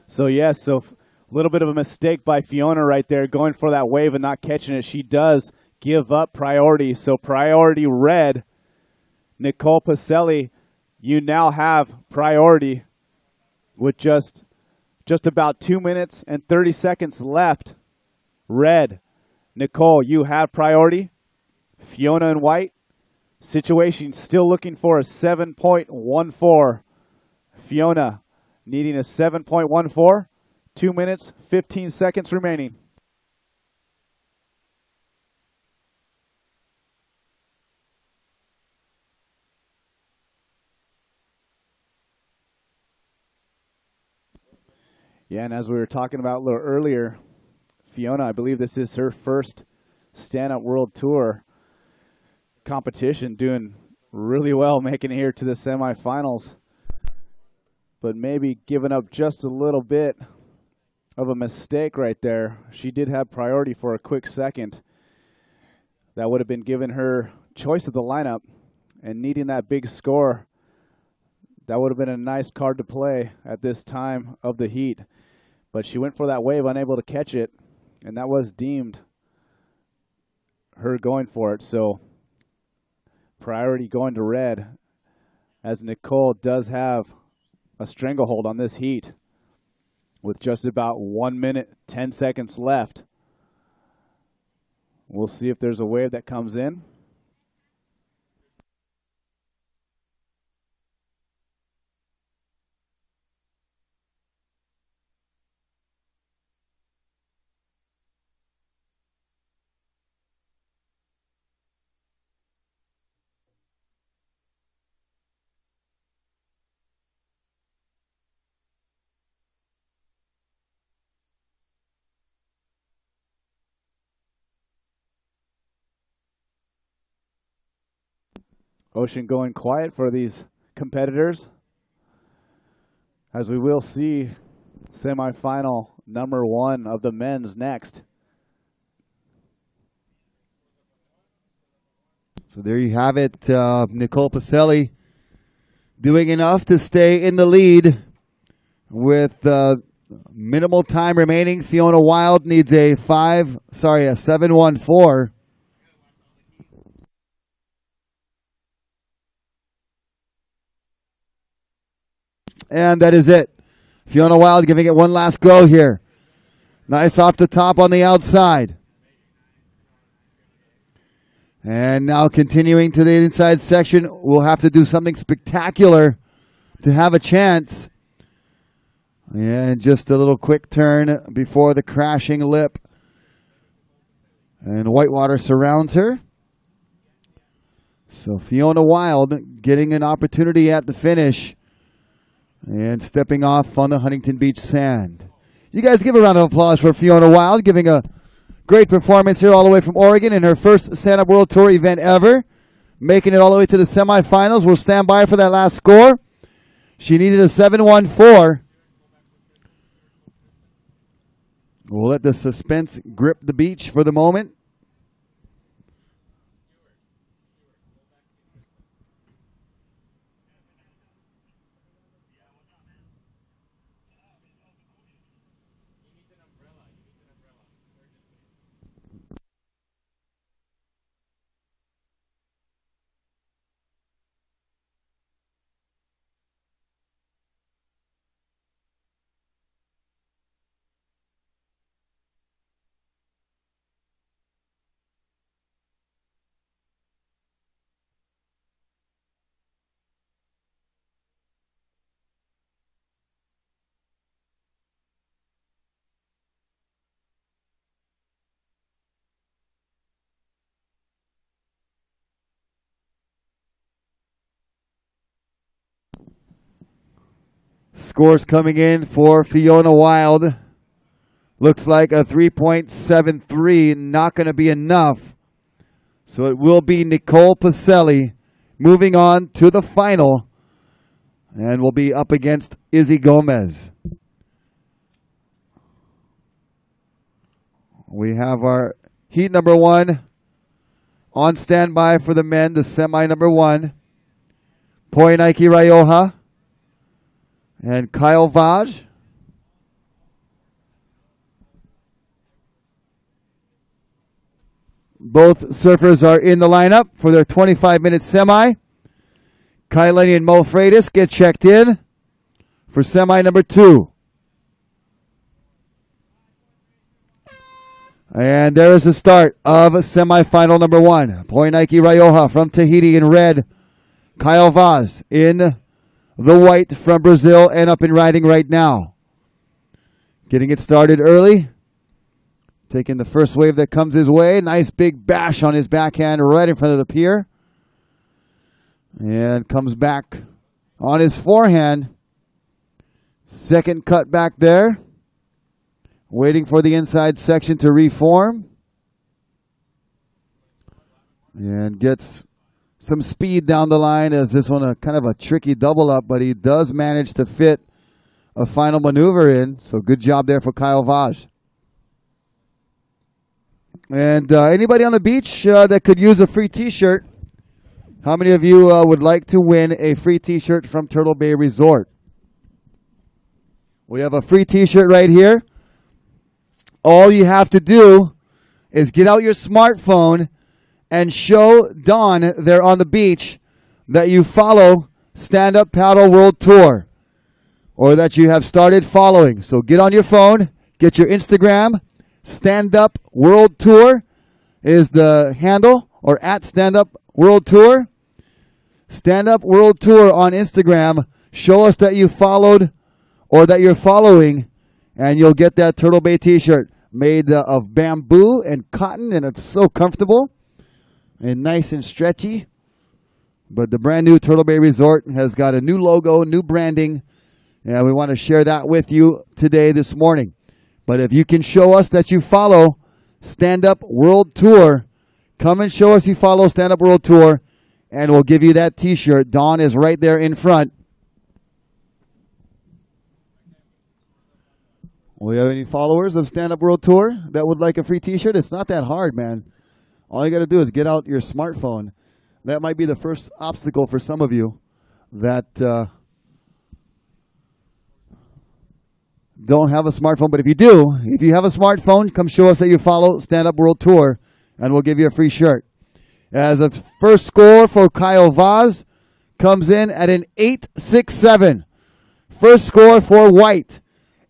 Speaker 3: So, yes, so a little bit of a mistake by Fiona right there, going for that wave and not catching it. She does give up priority. So priority red. Nicole Pacelli, you now have priority with just about 2 minutes and 30 seconds left. Red. Nicole, you have priority. Fiona in white. Situation still looking for a 7.14. Fiona needing a 7.14. 2 minutes, 15 seconds remaining. Yeah, and as we were talking about a little earlier, Fiona, I believe this is her first stand-up world tour competition, doing really well, making it here to the semifinals, but maybe giving up just a little bit of a mistake right there. She did have priority for a quick second. That would have been given her choice of the lineup, and needing that big score, that would have been a nice card to play at this time of the heat. But she went for that wave, unable to catch it, and that was deemed her going for it. So priority going to red, as Nicole does have a stranglehold on this heat with just about 1 minute, 10 seconds left. We'll see if there's a wave that comes in. Ocean going quiet for these competitors, as we will see semifinal number 1 of the men's next.
Speaker 2: So there you have it. Nicole Pacelli doing enough to stay in the lead with minimal time remaining. Fiona Wild needs a 7-1-4. And that is it. Fiona Wild giving it one last go here. Nice off the top on the outside. And now continuing to the inside section, we'll have to do something spectacular to have a chance. And just a little quick turn before the crashing lip. And Whitewater surrounds her. So Fiona Wild getting an opportunity at the finish. And stepping off on the Huntington Beach sand. You guys give a round of applause for Fiona Wild, giving a great performance here all the way from Oregon in her first Stand-Up World Tour event ever. Making it all the way to the semifinals. We'll stand by for that last score. She needed a 7-1-4. We'll let the suspense grip the beach for the moment. Scores coming in for Fiona Wild. Looks like a 3.73, not going to be enough. So it will be Nicole Pacelli moving on to the final. And will be up against Izzy Gomez. We have our heat number 1 on standby for the men, the semi number 1. Poinaiki Raioha and Kyle Vaj. Both surfers are in the lineup for their 25-minute semi. Kailani and Mo Freitas get checked in for semi number 2. And there is the start of semifinal number 1. Poinaiki Raioha from Tahiti in red. Kyle Vaz in the white from Brazil and up and riding right now. Getting it started early. Taking the first wave that comes his way. Nice big bash on his backhand right in front of the pier. And comes back on his forehand. Second cut back there. Waiting for the inside section to reform. And gets some speed down the line as this one kind of a tricky double up, but he does manage to fit a final maneuver in. So good job there for Kyle Vaj. And anybody on the beach that could use a free t-shirt? How many of you would like to win a free t-shirt from Turtle Bay Resort? We have a free t-shirt right here. All you have to do is get out your smartphone and show Dawn there on the beach that you follow Stand Up Paddle World Tour or that you have started following. So get on your phone, get your Instagram. Stand Up World Tour is the handle, or at Stand Up World Tour. Stand Up World Tour on Instagram. Show us that you followed or that you're following, and you'll get that Turtle Bay t-shirt made of bamboo and cotton, and it's so comfortable and nice and stretchy. But the brand new Turtle Bay Resort has got a new logo, new branding, and we want to share that with you today, this morning. But if you can show us that you follow Stand Up World Tour, come and show us you follow Stand Up World Tour, and we'll give you that t-shirt. Dawn is right there in front. We have any followers of Stand Up World Tour that would like a free t-shirt? It's not that hard, man. All you got to do is get out your smartphone. that might be the first obstacle for some of you that don't have a smartphone. But if you do, if you have a smartphone, come show us that you follow Stand Up World Tour, and we'll give you a free shirt. As a first score for Kyle Vaz comes in at an 8.67. First score for White,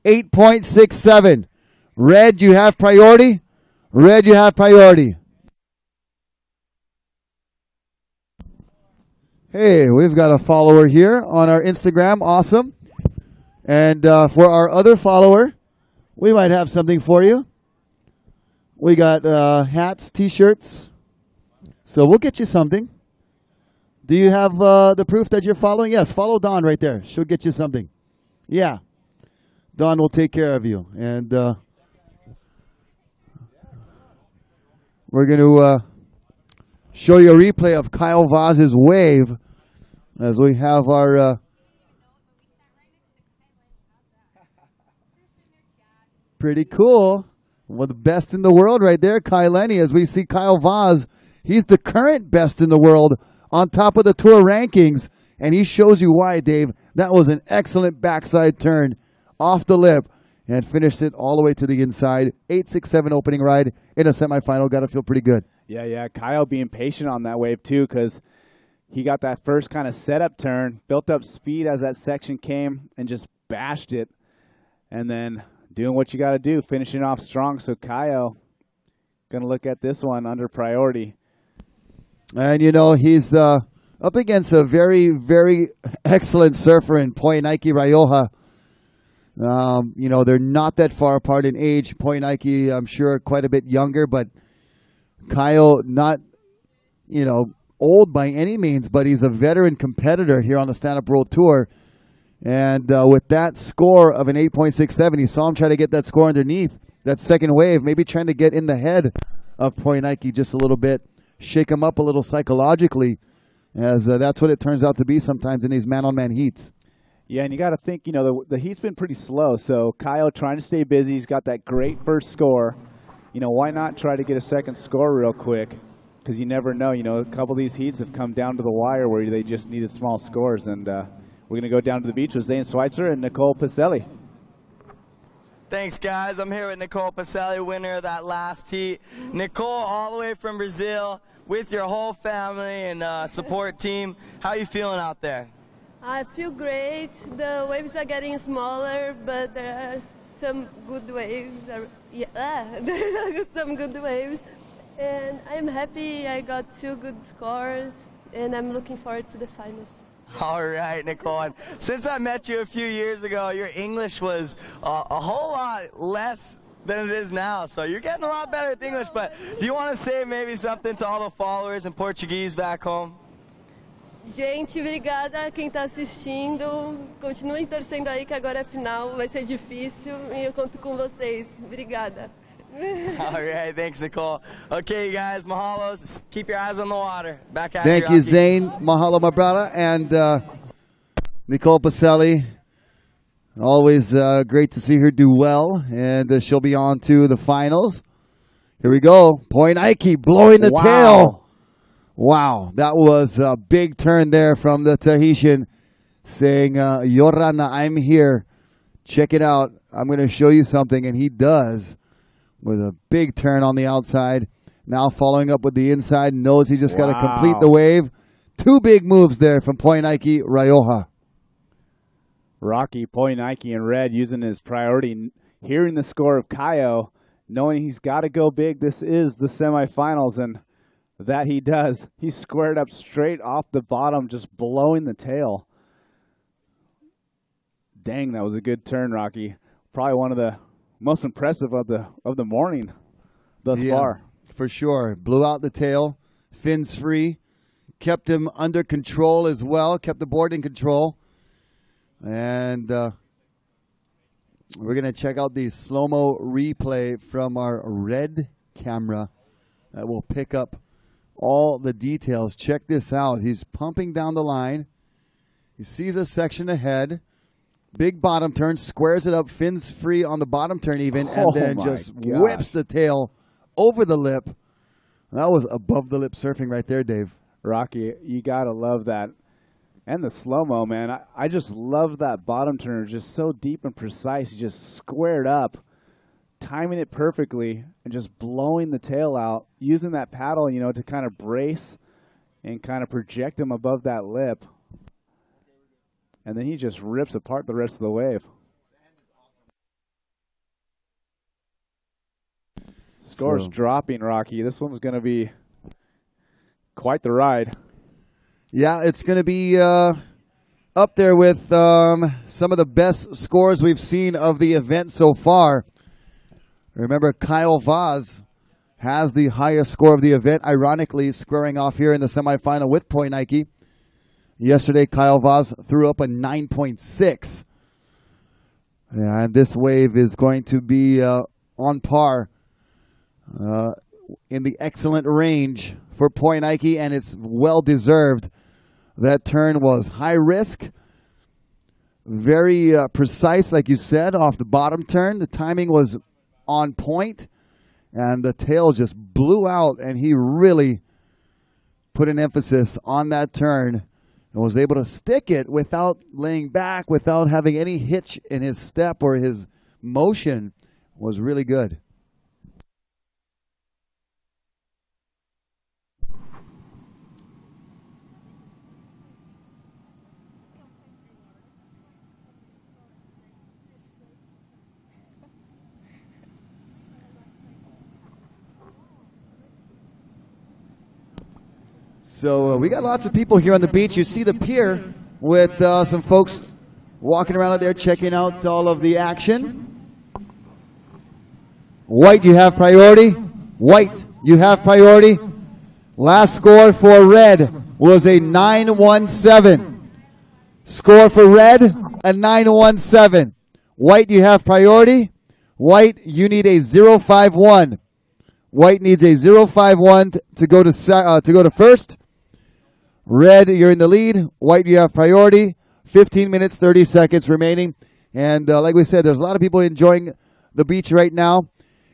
Speaker 2: 8.67. Red, you have priority. Red, you have priority. Hey, we've got a follower here on our Instagram. Awesome. And for our other follower, we might have something for you. We got hats, T-shirts. So we'll get you something. Do you have the proof that you're following? Yes, follow Dawn right there. She'll get you something. Yeah. Dawn will take care of you. And we're going to show you a replay of Kyle Vaz's wave as we have our pretty cool. One of the best in the world right there, Kyle Lenny. As we see Kyle Vaz, he's the current best in the world on top of the tour rankings. And he shows you why, Dave. That was an excellent backside turn off the lip and finished it all the way to the inside. 8.67 opening ride in a semifinal. Got to feel pretty good.
Speaker 3: Yeah. Kyle being patient on that wave, too, because he got that first kind of setup turn, built up speed as that section came, and just bashed it. And then doing what you got to do, finishing off strong. So Kyle going to look at this one under priority.
Speaker 2: And, you know, he's up against a very, very excellent surfer in Poinike Rioja. You know, they're not that far apart in age. Poinike, I'm sure, quite a bit younger, but Kyle, not, you know, old by any means, but he's a veteran competitor here on the Stand Up World Tour. And with that score of an 8.67, you saw him try to get that score underneath that second wave, maybe trying to get in the head of Poinike just a little bit, shake him up a little psychologically, as that's what it turns out to be sometimes in these man-on-man heats.
Speaker 3: Yeah, and you got to think, you know, the heat's been pretty slow. So Kyle trying to stay busy. He's got that great first score. You know, why not try to get a second score real quick? Because you never know. You know, a couple of these heats have come down to the wire where they just needed small scores. And we're going to go down to the beach with Zane Schweitzer and Nicole Pacelli.
Speaker 14: Thanks, guys. I'm here with Nicole Pacelli, winner of that last heat. Nicole, all the way from Brazil, with your whole family and support team. How are you feeling out there?
Speaker 8: I feel great. The waves are getting smaller, but there are some good waves. There are some good waves. And I'm happy I got 2 good scores, and I'm looking forward to the finals.
Speaker 14: All right, Nicole. And since I met you a few years ago, your English was a whole lot less than it is now. So you're getting a lot better at English. But do you want to say maybe something to all the followers in Portuguese back home?
Speaker 8: Gente, obrigada a quem está assistindo. Continuem torcendo aí que agora é final, vai ser difícil e eu conto com vocês. Obrigada.
Speaker 14: All right, thanks, Nicole. Okay, guys, mahalos. Keep your eyes on the water. Back at you.
Speaker 2: Thank you, Zane. Mahalo, my brother. And Nicole Pacelli. Always great to see her do well. And she'll be on to the finals. Here we go. Poinike blowing the tail. Wow, that was a big turn there from the Tahitian saying, Yorana, I'm here. Check it out. I'm going to show you something. And he does with a big turn on the outside. Now following up with the inside. Knows he just got to complete the wave. 2 big moves there from Poinike Rioja.
Speaker 3: Rocky, Poinike, and Red using his priority. Hearing the score of Kyle, knowing he's got to go big. This is the semifinals, and that he does. He squared up straight off the bottom, just blowing the tail. Dang, that was a good turn, Rocky. Probably one of the most impressive of the morning thus far.
Speaker 2: For sure. Blew out the tail, fins free, kept him under control as well, kept the board in control. And we're going to check out the slow-mo replay from our red camera that will pick up all the details. Check this out. He's pumping down the line. He sees a section ahead. Big bottom turn, squares it up, fins free on the bottom turn even, and then just whips the tail over the lip. That was above the lip surfing right there, Dave.
Speaker 3: Rocky, you got to love that. And the slow-mo, man. I just love that bottom turn. Just so deep and precise. You just squared up, timing it perfectly, and just blowing the tail out, using that paddle, you know, to kind of brace and kind of project him above that lip. And then he just rips apart the rest of the wave. Score's dropping, Rocky. This one's going to be quite the ride.
Speaker 2: Yeah, it's going to be up there with some of the best scores we've seen of the event so far. Remember, Kyle Vaz has the highest score of the event, ironically squaring off here in the semifinal with Point Nike. Yesterday, Kyle Vaz threw up a 9.6. And this wave is going to be on par in the excellent range for Point Nike, and it's well-deserved. That turn was high risk, very precise, like you said, off the bottom turn. The timing was on point, and the tail just blew out, and he really put an emphasis on that turn and was able to stick it without laying back, without having any hitch in his step or his motion. Was really good. So we got lots of people here on the beach. You see the pier with some folks walking around out there checking out all of the action. White, you have priority. White, you have priority. Last score for red was a 9-1-7. Score for red, a 9-1-7. White, you have priority. White, you need a 0-5-1. White needs a 0-5-1 to go to first. Red, you're in the lead. White, you have priority. 15 minutes, 30 seconds remaining. And like we said, there's a lot of people enjoying the beach right now,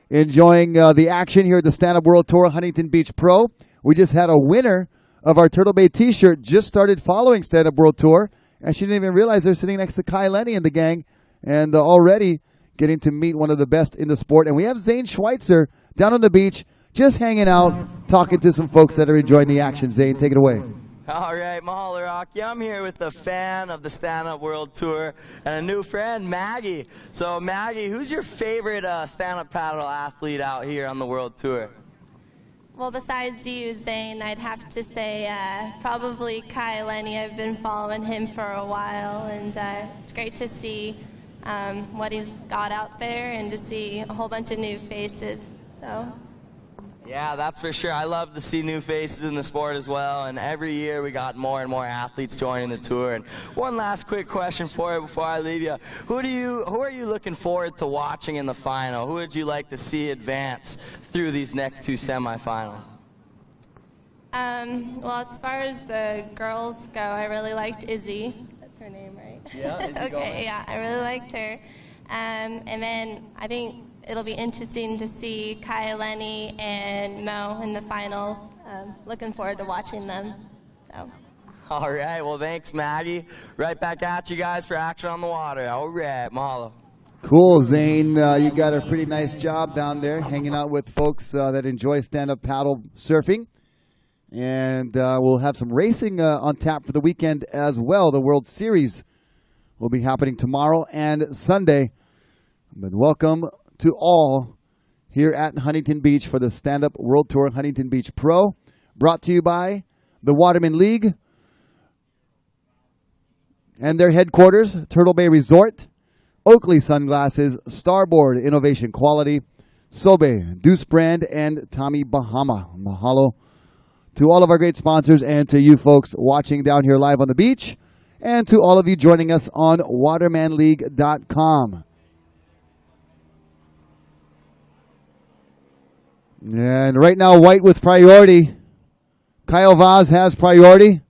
Speaker 2: enjoying the action here at the Stand Up World Tour Huntington Beach Pro. We just had a winner of our Turtle Bay t-shirt, just started following Stand Up World Tour, and she didn't even realize they're sitting next to Kai Lenny and the gang, and already getting to meet one of the best in the sport. And we have Zane Schweitzer down on the beach, just hanging out, talking to some folks that are enjoying the action. Zane, take it away.
Speaker 14: All right, mahalo, Rocky. I'm here with a fan of the Stand Up World Tour and a new friend, Maggie. So, Maggie, who's your favorite stand-up paddle athlete out here on the World Tour?
Speaker 7: Well, besides you, Zane, I'd have to say probably Kai Lenny. I've been following him for a while, and it's great to see what he's got out there and to see a whole bunch of new faces. So.
Speaker 14: Yeah, that's for sure. I love to see new faces in the sport as well, and every year we got more and more athletes joining the tour. And one last quick question for you before I leave you. Who are you looking forward to watching in the final? Who would you like to see advance through these next two semifinals?
Speaker 7: Well, as far as the girls go, I really liked Izzy. That's her name, right?
Speaker 14: Yeah, Izzy
Speaker 7: Okay, yeah, I really liked her. And then I think it'll be interesting to see Kai Lenny and Mo in the finals. Looking forward to watching them. So.
Speaker 14: All right, well, thanks, Maggie. Right back at you guys for Action on the Water. All right, mahalo.
Speaker 2: Cool, Zane. You got a pretty nice job down there, hanging out with folks that enjoy stand-up paddle surfing. And we'll have some racing on tap for the weekend as well. The World Series will be happening tomorrow and Sunday. But welcome to all here at Huntington Beach for the Stand Up World Tour Huntington Beach Pro, brought to you by the Waterman League and their headquarters, Turtle Bay Resort, Oakley Sunglasses, Starboard Innovation Quality, Sobe, Deuce Brand, and Tommy Bahama. Mahalo to all of our great sponsors and to you folks watching down here live on the beach, and to all of you joining us on watermanleague.com. And right now, White with priority. Kyle Vaz has priority.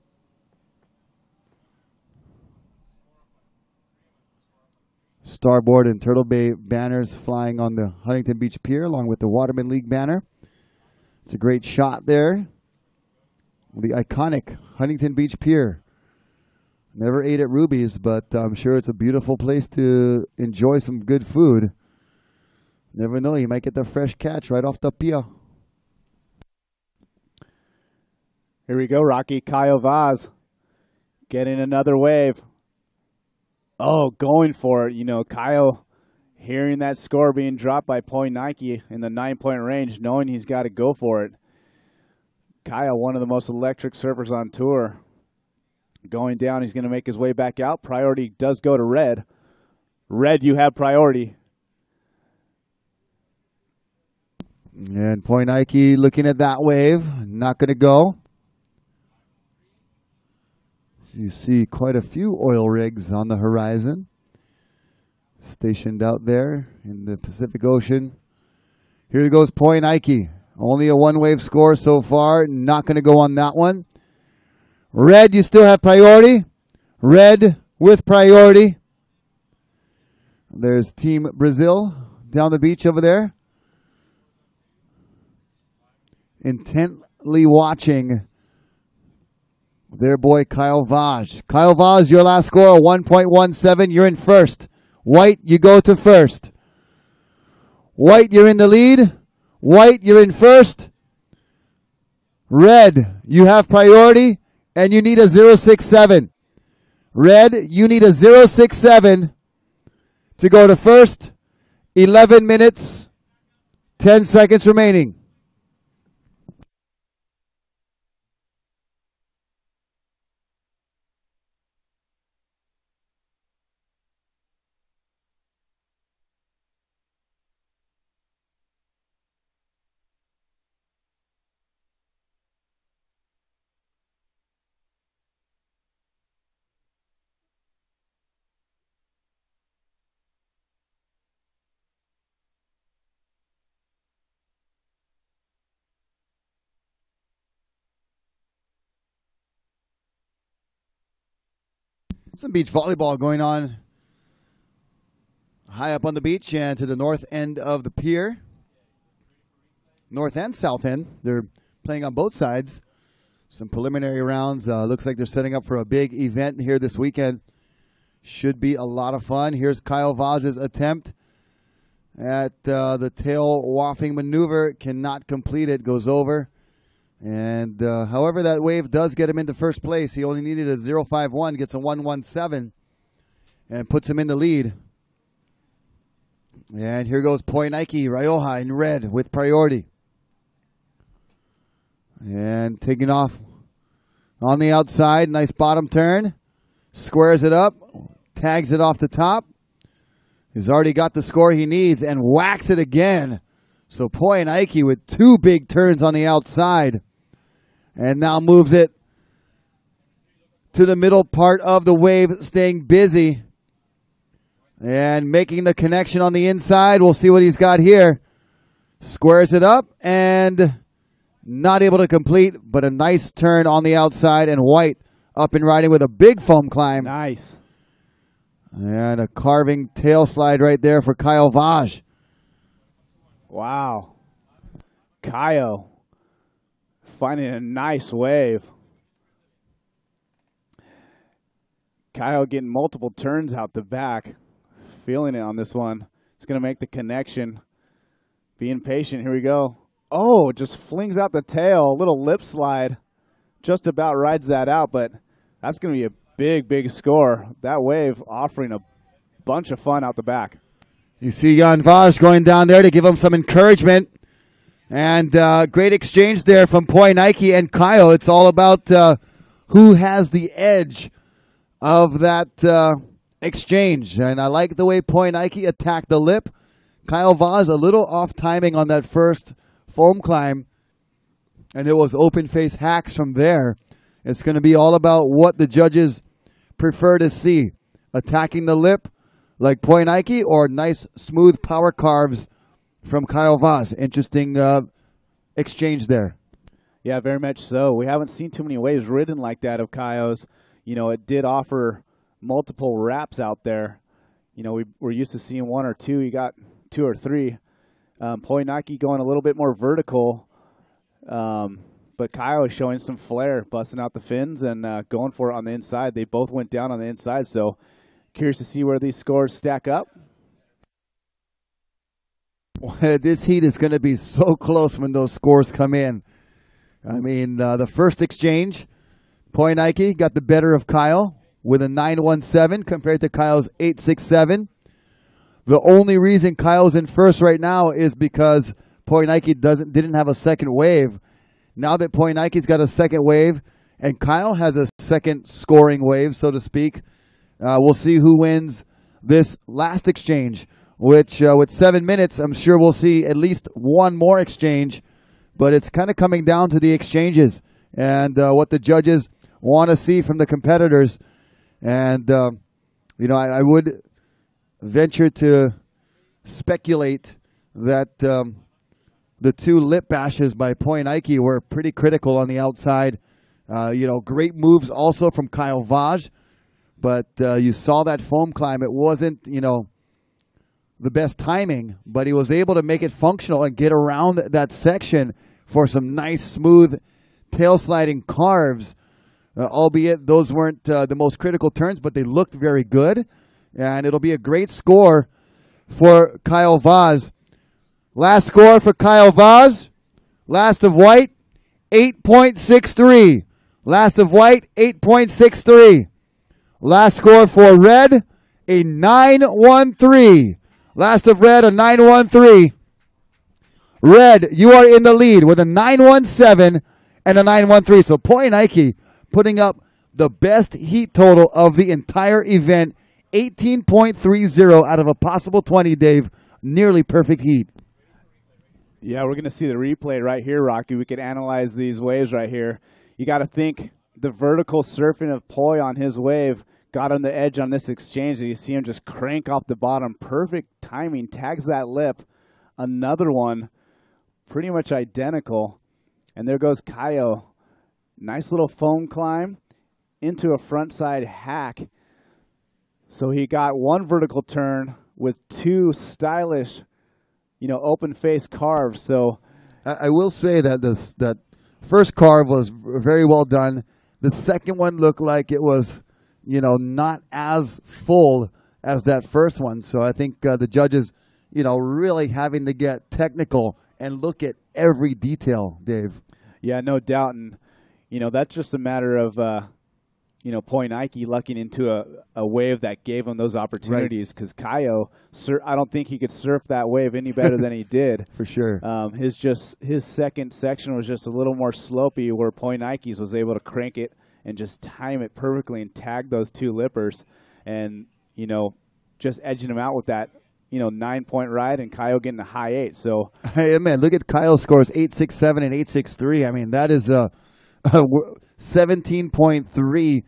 Speaker 2: Starboard and Turtle Bay banners flying on the Huntington Beach Pier along with the Waterman League banner. It's a great shot there. the iconic Huntington Beach Pier. Never ate at Ruby's, but I'm sure it's a beautiful place to enjoy some good food. Never know, you might get the fresh catch right off the pier.
Speaker 3: Here we go, Rocky. Kyle Vaz getting another wave. Oh, going for it. You know, Kyle hearing that score being dropped by Point Nike in the 9-point range, knowing he's got to go for it. Kyle, one of the most electric surfers on tour. Going down, he's going to make his way back out. Priority does go to Red. Red, you have priority.
Speaker 2: And Point Nike looking at that wave. Not going to go. So you see quite a few oil rigs on the horizon. Stationed out there in the Pacific Ocean. Here goes Point Nike. Only a one-wave score so far. Not going to go on that one. Red, you still have priority. Red with priority. There's Team Brazil down the beach over there. Intently watching their boy Kyle Vaz. Kyle Vaz, your last score, 1.17. You're in first. White, you go to first. White, you're in the lead. White, you're in first. Red, you have priority. And you need a 0.67. Red, you need a 0.67 to go to first. 11 minutes, 10 seconds remaining. Some beach volleyball going on high up on the beach and to the north end of the pier. North and south end. They're playing on both sides. Some preliminary rounds. Looks like they're setting up for a big event here this weekend. Should be a lot of fun. Here's Kyle Vaz's attempt at the tail wafting maneuver. Cannot complete it. Goes over. And however, that wave does get him into first place. He only needed a 0.51, gets a 1.17, and puts him in the lead. And here goes Point Nike, Rioja in red with priority. And taking off on the outside. Nice bottom turn. Squares it up. Tags it off the top. He's already got the score he needs and whacks it again. So Point Nike with two big turns on the outside. And now moves it to the middle part of the wave, staying busy. And making the connection on the inside. We'll see what he's got here. Squares it up and not able to complete, but a nice turn on the outside. And White up and riding with a big foam climb.
Speaker 3: Nice.
Speaker 2: And a carving tail slide right there for Kyle Vaz.
Speaker 3: Wow. Kyle finding a nice wave. Kyle getting multiple turns out the back. Feeling it on this one. It's going to make the connection. Being patient. Here we go. Oh, just flings out the tail. A little lip slide. Just about rides that out, but that's going to be a big, big score. That wave offering a bunch of fun out the back.
Speaker 2: You see Jan Vaz going down there to give him some encouragement. And great exchange there from Point Nike and Kyle. It's all about who has the edge of that exchange. And I like the way Point Nike attacked the lip. Kyle Vaz a little off timing on that first foam climb. And it was open face hacks from there. It's going to be all about what the judges prefer to see. Attacking the lip like Point Nike or nice smooth power carves from Kyle Vaz. Interesting exchange there.
Speaker 3: Yeah, very much so. We haven't seen too many waves ridden like that of Kyle's. You know, it did offer multiple wraps out there. You know, we're used to seeing one or two. He got two or three. Point Nike going a little bit more vertical. But Kyle is showing some flair, busting out the fins and going for it on the inside. They both went down on the inside, so curious to see where these scores stack up.
Speaker 2: This heat is going to be so close when those scores come in. I mean, the first exchange, Poinike got the better of Kyle with a 9.17 compared to Kyle's 8.67. The only reason Kyle's in first right now is because Poinike didn't have a second wave. Now that Poinike's got a second wave and Kyle has a second scoring wave, so to speak, we'll see who wins this last exchange, which with 7 minutes, I'm sure we'll see at least one more exchange. But it's kind of coming down to the exchanges and what the judges want to see from the competitors. And, I would venture to speculate that the two lip bashes by Poinike were pretty critical on the outside. Great moves also from Kyle Vaj. But you saw that foam climb. It wasn't, the best timing, but he was able to make it functional and get around that section for some nice, smooth tail sliding carves, albeit those weren't the most critical turns, but they looked very good. And it'll be a great score for Kyle Vaz. Last score for Kyle Vaz, last of white, 8.63. Last of white, 8.63. Last score for red, a 9.13. Last of red, a 9.13. Red, you are in the lead with a 9.17 and a 9.13. So Poinike putting up the best heat total of the entire event, 18.30 out of a possible 20, Dave. Nearly perfect heat.
Speaker 3: Yeah, we're going to see the replay right here, Rocky. We could analyze these waves right here. You got to think the vertical surfing of Poi on his wave got on the edge on this exchange, and you see him just crank off the bottom. Perfect timing, tags that lip. Another one, pretty much identical. And there goes Kaio. Nice little foam climb into a frontside hack. So he got one vertical turn with two stylish, open face carves. So
Speaker 2: I will say that that first carve was very well done. The second one looked like it was, not as full as that first one. So I think the judges, really having to get technical and look at every detail, Dave.
Speaker 3: Yeah, no doubt. And, that's just a matter of, Poinike lucking into a wave that gave him those opportunities. Because Kaio, I don't think he could surf that wave any better than he did.
Speaker 2: For sure.
Speaker 3: His second section was just a little more slopey, where Poinike's was able to crank it and just time it perfectly and tag those two lippers and, just edging him out with that, 9-point ride, and Kaio getting a high 8. So,
Speaker 2: hey, man, look at Kaio's scores, 8.67 and 8.63. I mean, that is 17.3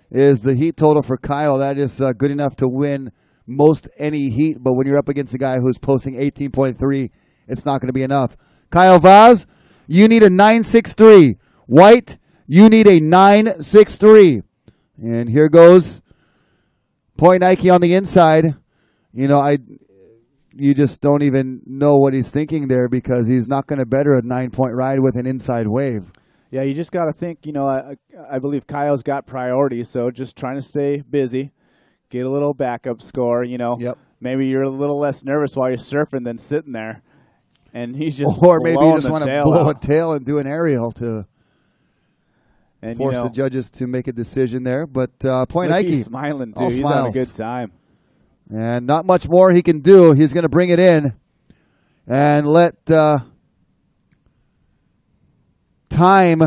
Speaker 2: is the heat total for Kaio. That is good enough to win most any heat. But when you're up against a guy who's posting 18.3, it's not going to be enough. Kyle Vaz, you need a 9.63. White, you need a 9.63. And here goes Poinike on the inside. You just don't even know what he's thinking there, because he's not going to better a 9-point ride with an inside wave.
Speaker 3: Yeah, you just got to think, I believe Kyle's got priority, so just trying to stay busy, get a little backup score,
Speaker 2: Yep.
Speaker 3: Maybe you're a little less nervous while you're surfing than sitting there. And he's just
Speaker 2: Or maybe you just want to blow
Speaker 3: out.
Speaker 2: a tail and do an aerial to
Speaker 3: and
Speaker 2: force the judges to make a decision there. But Poinike,
Speaker 3: he's smiling, too. He's
Speaker 2: smiles.
Speaker 3: having a good time.
Speaker 2: And not much more he can do. He's going to bring it in and let time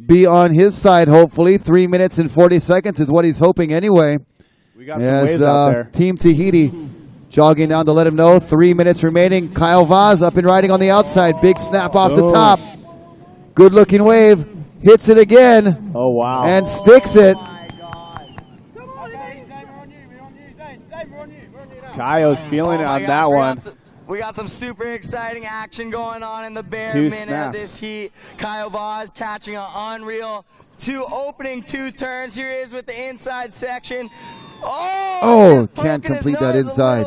Speaker 2: be on his side, hopefully. 3 minutes and 40 seconds is what he's hoping anyway.
Speaker 3: We got some waves out there.
Speaker 2: Team Tahiti jogging down to let him know. 3 minutes remaining. Kyle Vaz up and riding on the outside. Big snap off the top. Good looking wave. Hits it again.
Speaker 3: Oh, wow.
Speaker 2: And sticks it.
Speaker 3: Kaio's feeling it on that one.
Speaker 14: We got some super exciting action going on in the bare
Speaker 3: Two
Speaker 14: minute
Speaker 3: snaps.
Speaker 14: of this heat. Kyle Vaz catching an unreal opening two turns. Here he is with the inside section.
Speaker 2: Oh, can't complete that inside.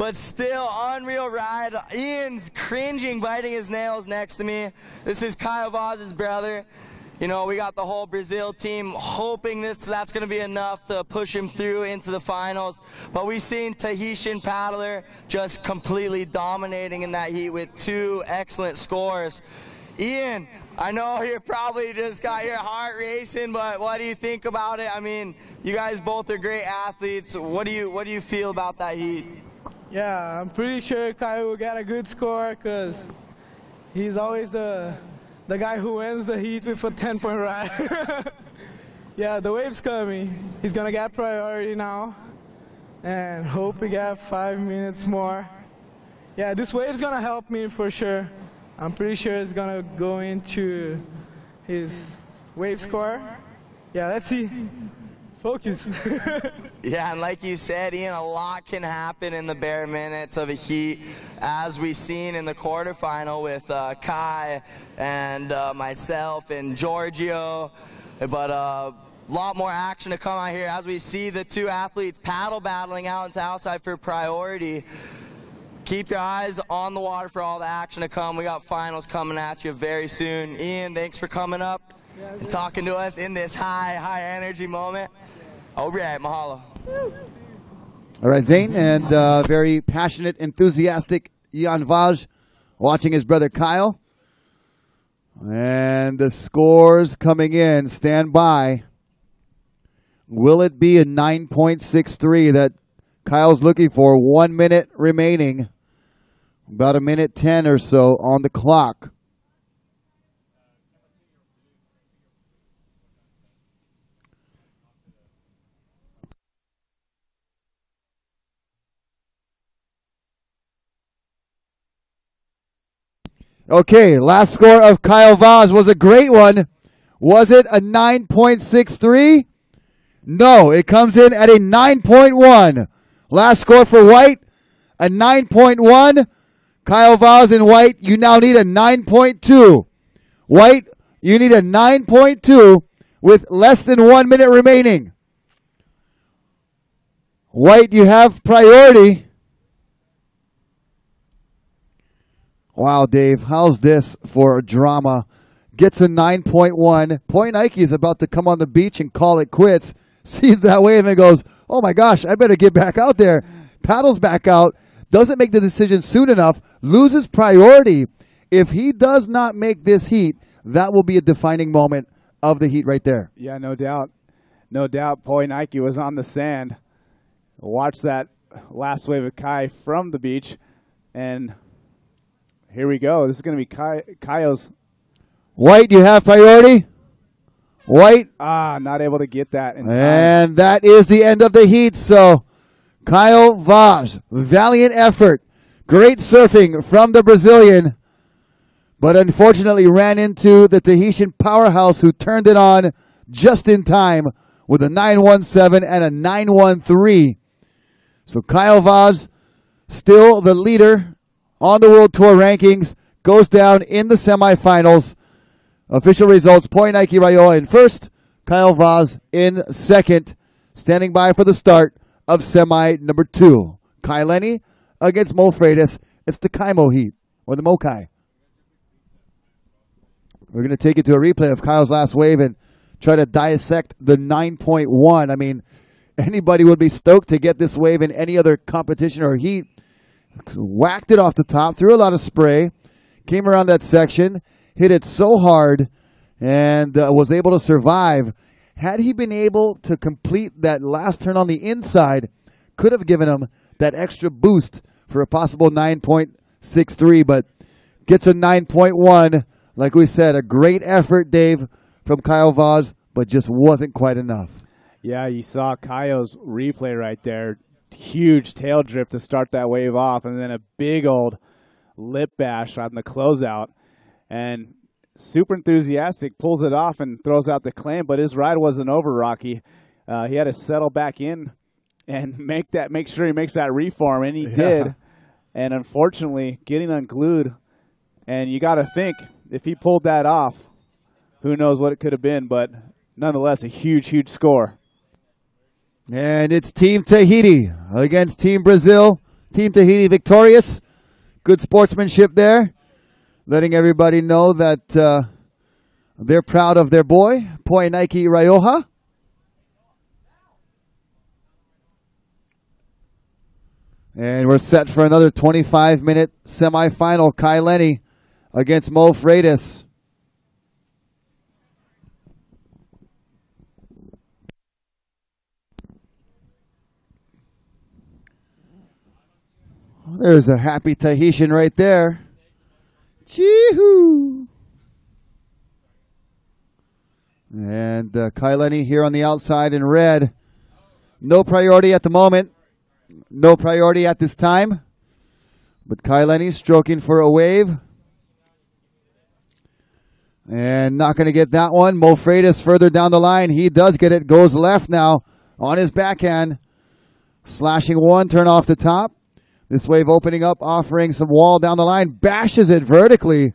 Speaker 14: but still unreal ride. Ian's cringing, biting his nails next to me. This is Kyle Vaz's brother. You know, we got the whole Brazil team hoping that's going to be enough to push him through into the finals. But we've seen Tahitian paddler just completely dominating in that heat with 2 excellent scores. Ian, I know you probably just got your heart racing, but what do you think about it? I mean, you guys both are great athletes. What do you feel about that heat?
Speaker 12: Yeah, I'm pretty sure Kyle will get a good score because he's always the guy who wins the heat with a 10-point ride. Yeah, the wave's coming. He's going to get priority now and hope we get 5 minutes more. Yeah, this wave's going to help me for sure. I'm pretty sure it's going to go into his wave score. Yeah, let's see. Focus.
Speaker 14: Yeah, and like you said, Ian, a lot can happen in the bare minutes of a heat, as we've seen in the quarterfinal with Kai and myself and Giorgio. But a lot more action to come out here as we see the 2 athletes paddle battling out into outside for priority. Keep your eyes on the water for all the action to come. We got finals coming at you very soon. Ian, thanks for coming up and talking to us in this high energy moment. All right, mahalo.
Speaker 2: All right, Zane, and very passionate, enthusiastic Ian Vaj watching his brother Kyle. And the scores coming in. Stand by. Will it be a 9.63 that Kyle's looking for? 1 minute remaining. About 1:10 or so on the clock. Okay, last score of Kyle Vaz was a great one. Was it a 9.63? No, it comes in at a 9.1. Last score for White, a 9.1. Kyle Vaz in White, you now need a 9.2. White, you need a 9.2 with less than 1 minute remaining. White, you have priority. Wow, Dave, how's this for a drama? Gets a 9.1. Point Nike is about to come on the beach and call it quits. Sees that wave and goes, oh my gosh, I better get back out there. Paddles back out. Doesn't make the decision soon enough. Loses priority. If he does not make this heat, that will be a defining moment of the heat right there.
Speaker 3: Yeah, no doubt. No doubt Point Nike was on the sand. Watch that last wave of Kai from the beach. And here we go. This is going to be Kaio's.
Speaker 2: White, you have priority. White.
Speaker 3: Not able to get that in time.
Speaker 2: And that is the end of the heat. So Kyle Vaz, valiant effort. Great surfing from the Brazilian. But unfortunately ran into the Tahitian powerhouse who turned it on just in time with a 9.17 and a 9.13. So Kyle Vaz, still the leader on the World Tour rankings, goes down in the semifinals. Official results, Point Nike Raiola in first, Kyle Vaz in second. Standing by for the start of semi number 2. Kai Lenny against Mo Freitas. It's the Kaimo heat, or the Mokai. We're going to take it to a replay of Kyle's last wave and try to dissect the 9.1. I mean, anybody would be stoked to get this wave in any other competition or heat. Whacked it off the top, threw a lot of spray, came around that section, hit it so hard, and was able to survive. Had he been able to complete that last turn on the inside, could have given him that extra boost for a possible 9.63, but gets a 9.1. Like we said, a great effort, Dave, from Kyle Vaz, but just wasn't quite enough.
Speaker 3: Yeah, you saw Kaio's replay right there. Huge tail drift to start that wave off, and then a big old lip bash on the closeout. And super enthusiastic, pulls it off and throws out the claim, but his ride wasn't over, Rocky. He had to settle back in and make sure he makes that reform, and he did. And unfortunately, getting unglued, and you got to think, if he pulled that off, who knows what it could have been, but nonetheless, a huge, huge score.
Speaker 2: And it's Team Tahiti against Team Brazil. Team Tahiti victorious. Good sportsmanship there. Letting everybody know that they're proud of their boy, Poinaiki Raioha. And we're set for another 25-minute semifinal. Kai Lenny against Mo Freitas. There's a happy Tahitian right there. Chee-hoo! And Kai Lenny here on the outside in red. No priority at the moment. No priority at this time. But Kai Lenny stroking for a wave. And not going to get that one. Mo Freitas further down the line. He does get it. Goes left now on his backhand. Slashing one, turn off the top. This wave opening up, offering some wall down the line. Bashes it vertically.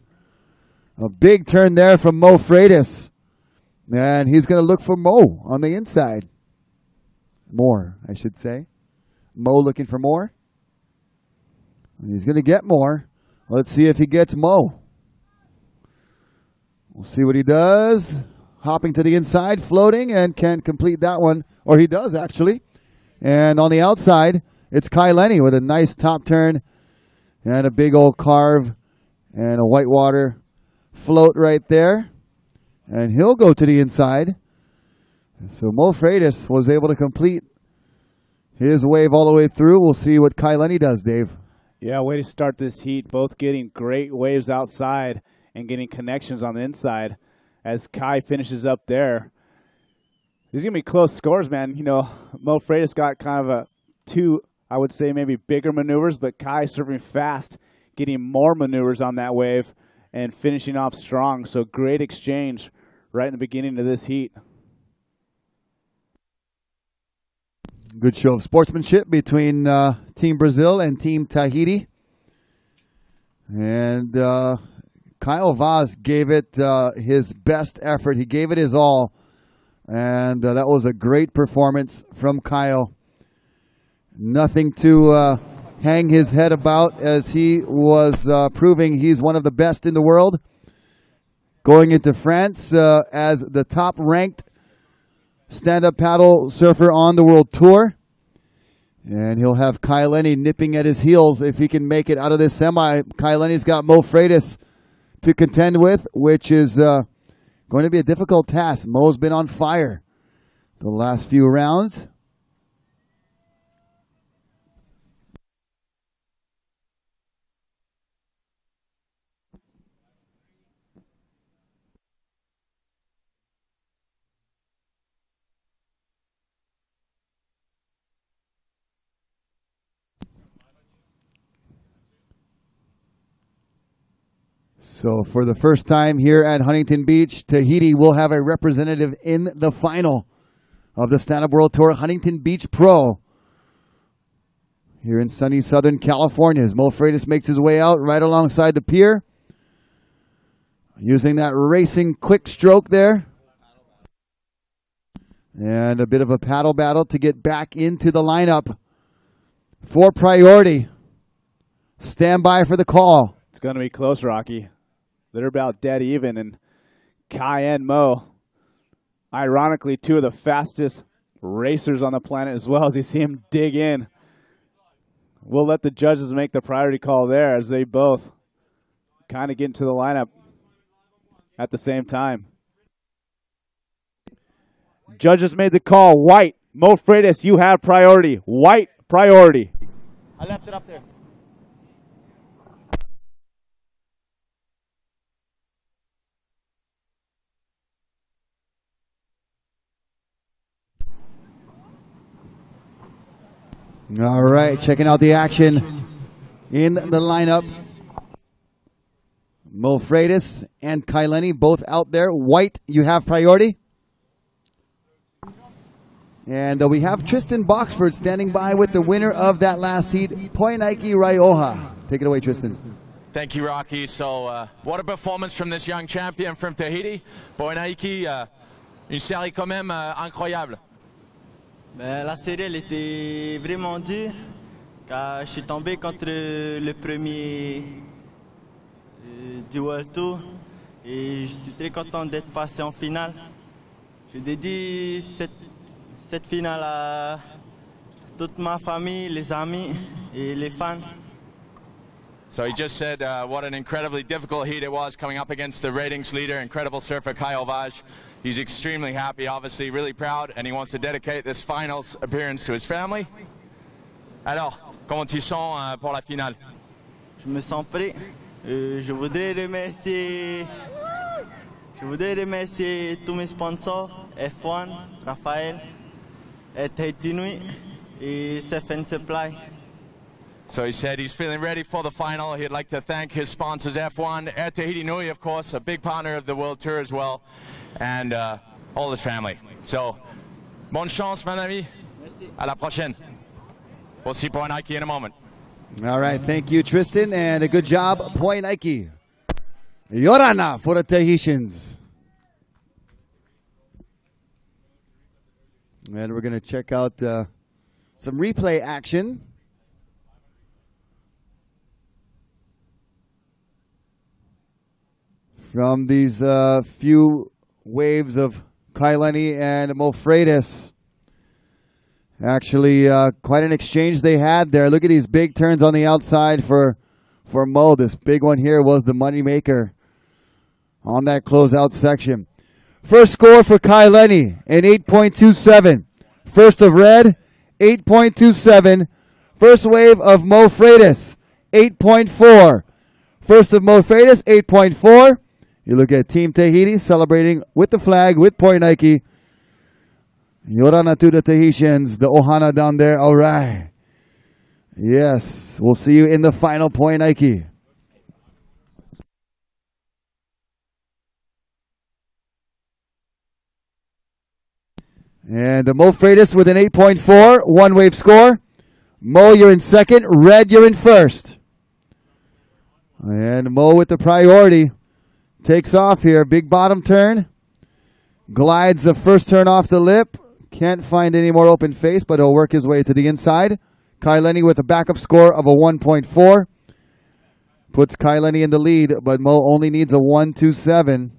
Speaker 2: A big turn there from Mo Freitas. And he's going to look for Mo on the inside. More, I should say. Mo looking for more. And he's going to get more. Let's see if he gets Mo. We'll see what he does. Hopping to the inside, floating, and can complete that one. Or he does, actually. And on the outside, it's Kai Lenny with a nice top turn and a big old carve and a whitewater float right there. And he'll go to the inside. So Mo Freitas was able to complete his wave all the way through. We'll see what Kai Lenny does, Dave.
Speaker 3: Yeah, way to start this heat. Both getting great waves outside and getting connections on the inside as Kai finishes up there. These are going to be close scores, man. You know, Mo Freitas got kind of two, I would say, maybe bigger maneuvers, but Kai serving fast, getting more maneuvers on that wave and finishing off strong. So great exchange right in the beginning of this heat.
Speaker 2: Good show of sportsmanship between Team Brazil and Team Tahiti. And Kyle Vaz gave it his best effort. He gave it his all. And that was a great performance from Kyle. Nothing to hang his head about, as he was proving he's one of the best in the world. Going into France as the top-ranked stand-up paddle surfer on the world tour. And he'll have Kai Lenny nipping at his heels if he can make it out of this semi. Kai Lenny's got Mo Freitas to contend with, which is going to be a difficult task. Mo's been on fire the last few rounds. So for the first time here at Huntington Beach, Tahiti will have a representative in the final of the Stand Up World Tour Huntington Beach Pro here in sunny Southern California. As Mo Freitas makes his way out right alongside the pier, using that racing quick stroke there. And a bit of a paddle battle to get back into the lineup for priority. Stand by for the call.
Speaker 3: It's going to be close, Rocky. They're about dead even, and Kai and Mo, ironically, two of the fastest racers on the planet as well, as you see him dig in. We'll let the judges make the priority call there as they both kind of get into the lineup at the same time. Judges made the call. White, Mo Freitas, you have priority. White, priority.
Speaker 18: I left it up there.
Speaker 2: All right, checking out the action in the lineup. Mo Freitas and Kai Lenny both out there. White, you have priority. And we have Tristan Boxford standing by with the winner of that last heat, Poinaiki Raioha. Take it away, Tristan.
Speaker 19: Thank you, Rocky. So, what a performance from this young champion from Tahiti. Poinaiki, une série quand même incroyable.
Speaker 10: La série, elle était vraiment dure. Car je suis tombé contre le premier du World Tour et je suis très content d'être passé en finale. Je dédie cette finale à toute ma famille, les amis et les fans.
Speaker 19: So he just said what an incredibly difficult heat it was coming up against the ratings leader, incredible surfer Kyle Vaj. He's extremely happy, obviously, really proud, and he wants to dedicate this finals appearance to his family. Alors, comment tu sens pour la finale?
Speaker 10: Je me sens prêt. Je voudrais remercier tous mes sponsors, F1, Raphaël, et Tahiti Nui, et Sept Supply.
Speaker 19: So he said he's feeling ready for the final. He'd like to thank his sponsors, F1, Air Tahiti Nui, of course, a big partner of the World Tour as well, and all his family. So, bonne chance, mon ami. À la prochaine. We'll see Point Nike in a moment.
Speaker 2: All right, thank you, Tristan, and a good job, Point Nike. Yorana for the Tahitians. And we're going to check out some replay action. From these few waves of Kailani and Mo Freitas. Actually, quite an exchange they had there. Look at these big turns on the outside for Mo. This big one here was the moneymaker on that closeout section. First score for Kailani, an 8.27. First of red, 8.27. First wave of Mo Freitas, 8.4. First of Mo Freitas, 8.4. You look at Team Tahiti celebrating with the flag, with Point Nike. Yorana to the Tahitians, the Ohana down there. All right. Yes, we'll see you in the final, Point Nike. And the Mo Freitas with an 8.4, one wave score. Mo, you're in second. Red, you're in first. And Mo with the priority. Takes off here. Big bottom turn. Glides the first turn off the lip. Can't find any more open face, but he'll work his way to the inside. Kailani with a backup score of a 1.4. Puts Kailani in the lead, but Mo only needs a 1.27.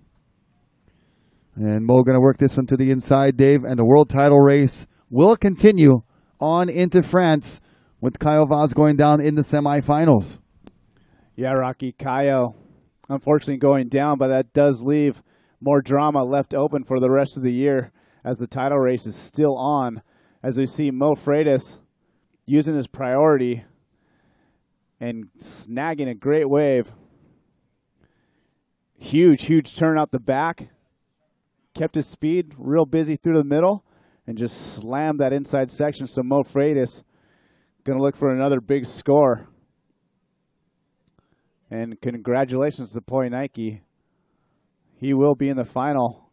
Speaker 2: And Mo going to work this one to the inside, Dave. And the world title race will continue on into France with Kyle Vaz going down in the semifinals.
Speaker 3: Yeah, Rocky, Kyle unfortunately going down, but that does leave more drama left open for the rest of the year as the title race is still on. As we see Mo Freitas using his priority and snagging a great wave. Huge turn out the back. Kept his speed real busy through the middle and just slammed that inside section. So Mo Freitas going to look for another big score. And congratulations to Point Nike. He will be in the final,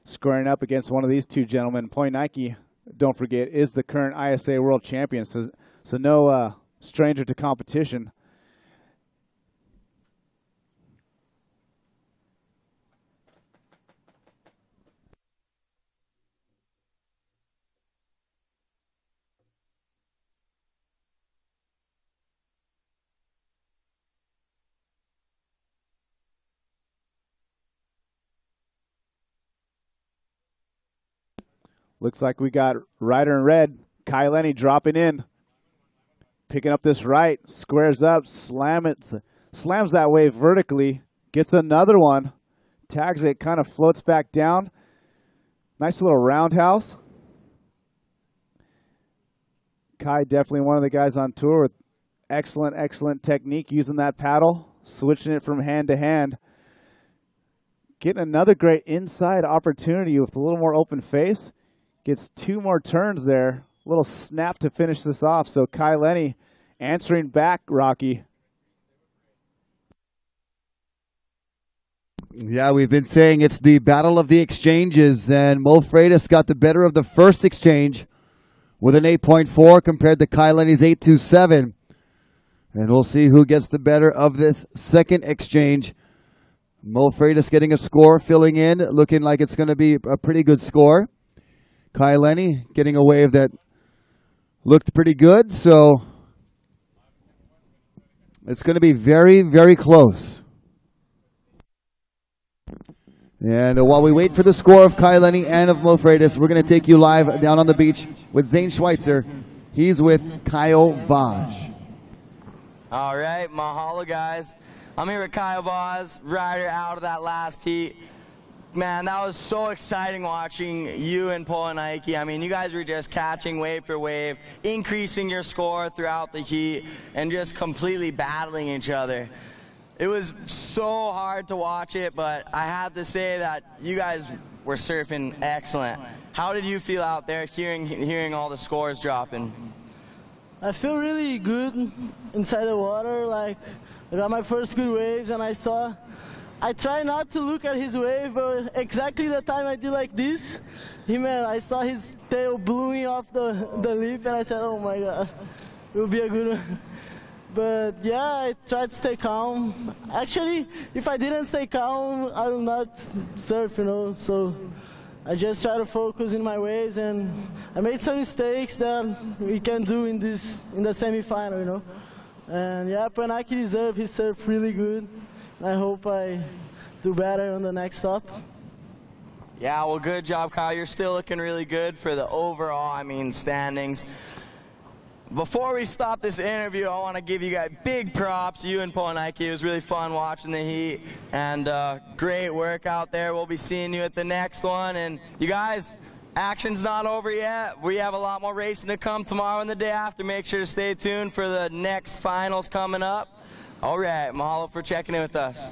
Speaker 3: squaring up against one of these two gentlemen. Point Nike, don't forget, is the current ISA World Champion, so no stranger to competition. Looks like we got rider in red, Kailani dropping in. Picking up this right, squares up, slams that wave vertically, gets another one, tags it, kind of floats back down. Nice little roundhouse. Kai definitely one of the guys on tour with excellent technique using that paddle, switching it from hand to hand. Getting another great inside opportunity with a little more open face. Gets two more turns there. A little snap to finish this off. So Kailani answering back, Rocky.
Speaker 2: Yeah, we've been saying it's the battle of the exchanges, and Mo Freitas got the better of the first exchange with an 8.4 compared to Kailani's 8.27. And we'll see who gets the better of this second exchange. Mo Freitas getting a score, filling in, looking like it's going to be a pretty good score. Kailani getting a wave that looked pretty good, so It's going to be very, very close. And while we wait for the score of Kai Lenny and of Mo Freitas, we're going to take you live down on the beach with Zane Schweitzer. He's with Kyle Vaj.
Speaker 14: All right, mahalo, guys. I'm here with Kyle Vaj, rider out of that last heat. Man, that was so exciting watching you and Polaniki. I mean, you guys were just catching wave for wave, increasing your score throughout the heat, and just completely battling each other. It was so hard to watch it, but I have to say that you guys were surfing excellent. How did you feel out there hearing all the scores dropping?
Speaker 11: I feel really good inside the water. Like, I got my first good waves, and I try not to look at his wave, but exactly the time I did like this, I saw his tail blowing off the lip, and I said, oh my God, it will be a good one. But yeah, I tried to stay calm. Actually, if I didn't stay calm, I will not surf, so I just try to focus in my waves, and I made some mistakes that we can do in the semifinal, And yeah, Panaki deserved his surf really good. I hope I do better on the next stop.
Speaker 14: Yeah, well, good job, Kyle. You're still looking really good for the overall, standings. Before we stop this interview, I want to give you guys big props, you and Polaniki. It was really fun watching the heat, and great work out there. We'll be seeing you at the next one. And you guys, action's not over yet. We have a lot more racing to come tomorrow and the day after. Make sure to stay tuned for the next finals coming up. All right, mahalo for checking in with us.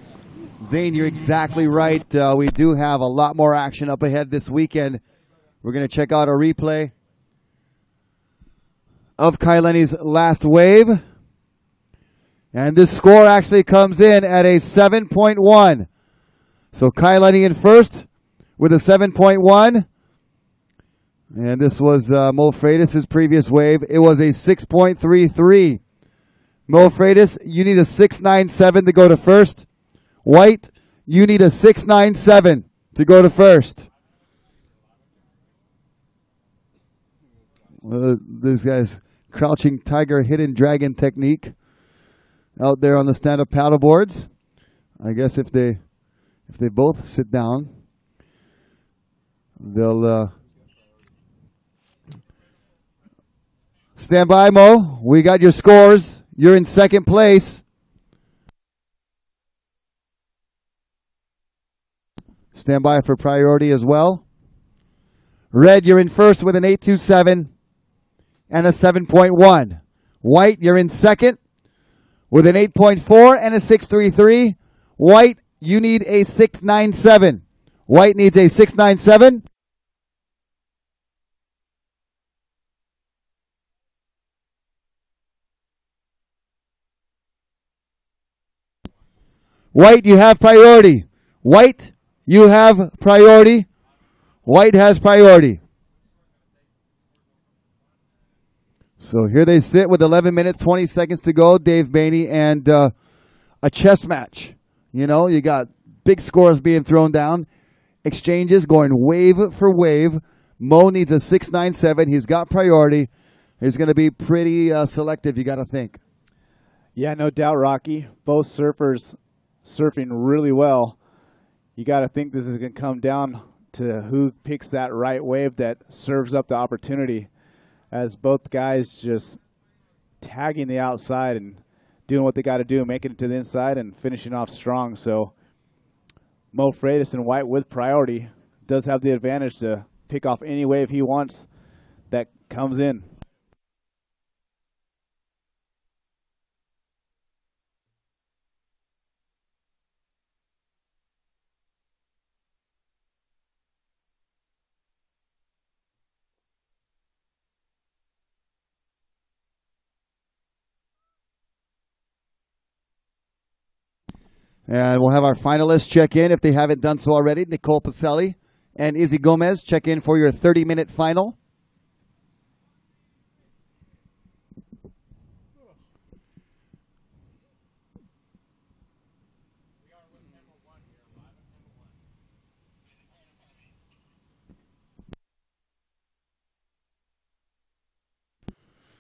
Speaker 2: Zane, you're exactly right. We do have a lot more action up ahead this weekend. We're going to check out a replay of Kai Lenny's last wave. And this score actually comes in at a 7.1. So Kai Lenny in first with a 7.1. And this was Mo Freitas' previous wave. It was a 6.33. Mo Freitas, you need a 6.97 to go to first. White, you need a 6.97 to go to first. This guy's crouching tiger hidden dragon technique out there on the stand-up paddle boards. I guess if they both sit down, they'll stand by, Mo. We got your scores. You're in second place. Stand by for priority as well. Red, you're in first with an 8.27 and a 7.1. White, you're in second with an 8.4 and a 6.33. White, you need a 6.97. White needs a 6.97. White, you have priority. White, you have priority. White has priority. So here they sit with 11 minutes, 20 seconds to go, Dave Bainey, and a chess match. You got big scores being thrown down. Exchanges going wave for wave. Mo needs a 6.97. He's got priority. He's going to be pretty selective, you got to think.
Speaker 3: Yeah, no doubt, Rocky. Both surfers surfing really well. You got to think this is going to come down to who picks that right wave that serves up the opportunity, as both guys just tagging the outside and doing what they got to do, making it to the inside and finishing off strong. So Mo Freitas and White with priority does have the advantage to pick off any wave he wants that comes in.
Speaker 2: And we'll have our finalists check in if they haven't done so already. Nicole Pacelli and Izzy Gomez check in for your 30-minute final.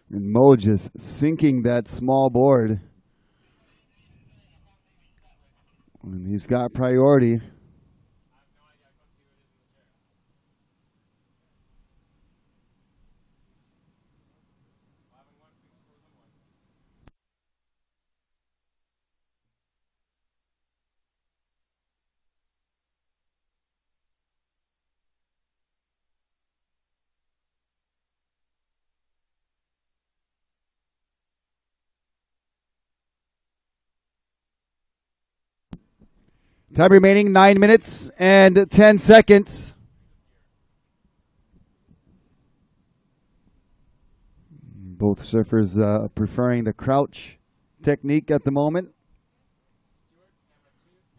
Speaker 2: And Mo just sinking that small board. And he's got priority. Time remaining 9 minutes and 10 seconds. Both surfers preferring the crouch technique at the moment.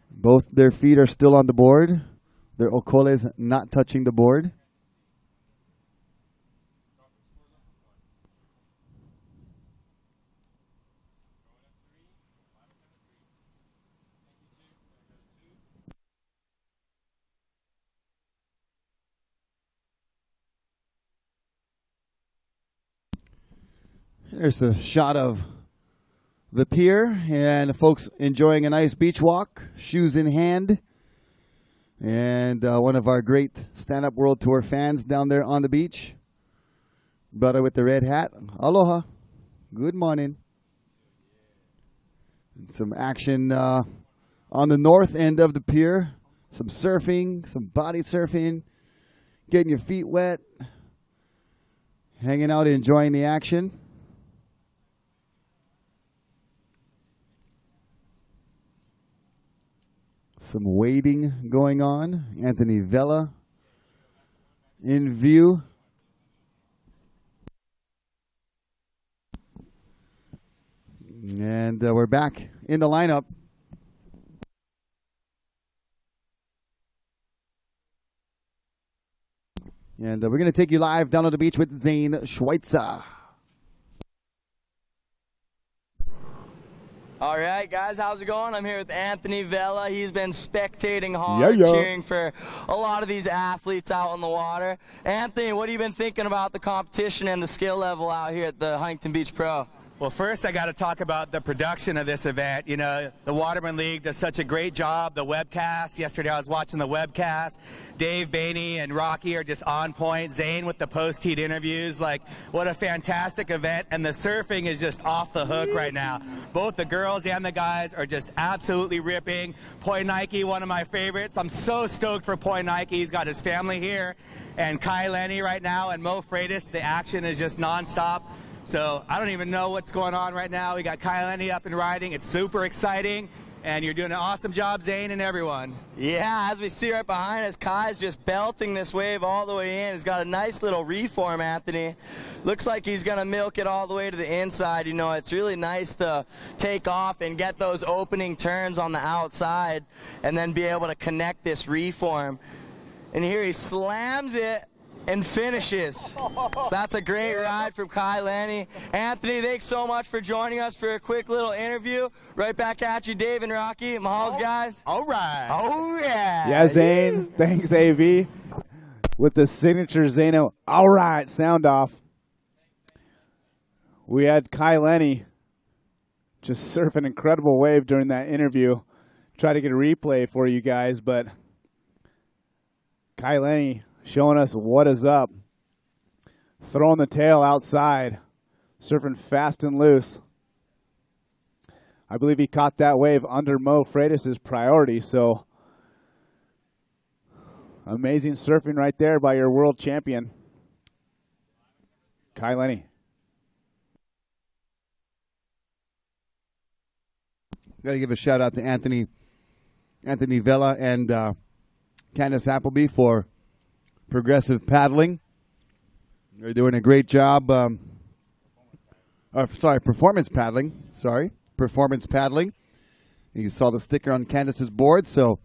Speaker 2: Both their feet are still on the board. Their okoles not touching the board. There's a shot of the pier and folks enjoying a nice beach walk, shoes in hand. And one of our great stand-up World Tour fans down there on the beach. Brother with the red hat. Aloha. Good morning. And some action on the north end of the pier. Some surfing, some body surfing, getting your feet wet, hanging out, enjoying the action. Some wading going on. Anthony Vella in view. And we're back in the lineup. And we're going to take you live down on the beach with Zane Schweitzer.
Speaker 14: All right, guys, how's it going? I'm here with Anthony Vella. He's been spectating hard, cheering for a lot of these athletes out on the water. Anthony, what have you been thinking about the competition and the skill level out here at the Huntington Beach Pro?
Speaker 18: Well, first I got to talk about the production of this event. You know, the Waterman League does such a great job. The webcast, yesterday I was watching the webcast. Dave Bainey and Rocky are just on point. Zane with the post-heat interviews. Like, what a fantastic event. And the surfing is just off the hook right now. Both the girls and the guys are just absolutely ripping. Poi Nike, one of my favorites. I'm so stoked for Poi Nike. He's got his family here. And Kai Lenny right now and Mo Freitas. The action is just nonstop. So I don't even know what's going on right now. We got Kai Lenny up and riding. It's super exciting. And you're doing an awesome job, Zane, and everyone.
Speaker 14: Yeah, as we see right behind us, Kai's just belting this wave all the way in. He's got a nice little reform, Anthony. Looks like he's going to milk it all the way to the inside. You know, it's really nice to take off and get those opening turns on the outside and then be able to connect this reform. And here he slams it and finishes. So that's a great ride from Kai Lenny. Anthony, thanks so much for joining us for a quick little interview. Right back at you, Dave and Rocky. Mahal's guys.
Speaker 18: All right.
Speaker 14: Oh, yeah.
Speaker 3: Yeah, Zane. Thanks, AV. With the signature Zano, all right, sound off. We had Kai Lenny just surf an incredible wave during that interview. Try to get a replay for you guys, but Kai Lenny showing us what is up. Throwing the tail outside. Surfing fast and loose. I believe he caught that wave under Mo Freitas' priority. So amazing surfing right there by your world champion, Kai Lenny.
Speaker 2: Got to give a shout out to Anthony Vella and Candace Appleby for progressive paddling. They're doing a great job. Performance paddling. Performance paddling. You saw the sticker on Candace's board, so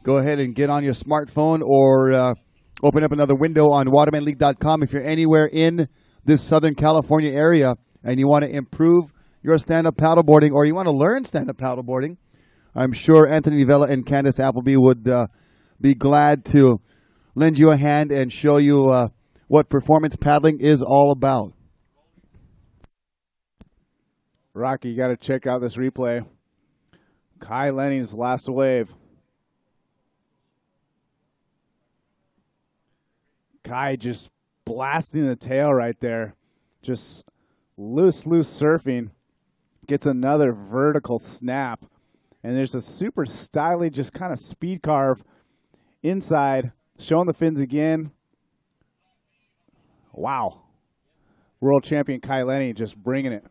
Speaker 2: go ahead and get on your smartphone or open up another window on watermanleague.com if you're anywhere in this Southern California area and you want to improve your stand-up paddleboarding or you want to learn stand-up paddleboarding. I'm sure Anthony Vella and Candace Appleby would be glad to lend you a hand and show you what performance paddling is all about.
Speaker 3: Rocky, you got to check out this replay. Kai Lenning's last wave. Kai just blasting the tail right there. Just loose surfing. Gets another vertical snap. And there's a super stylish, just kind of speed carve inside. Showing the fins again. Wow. World champion Kai Lenning just bringing it.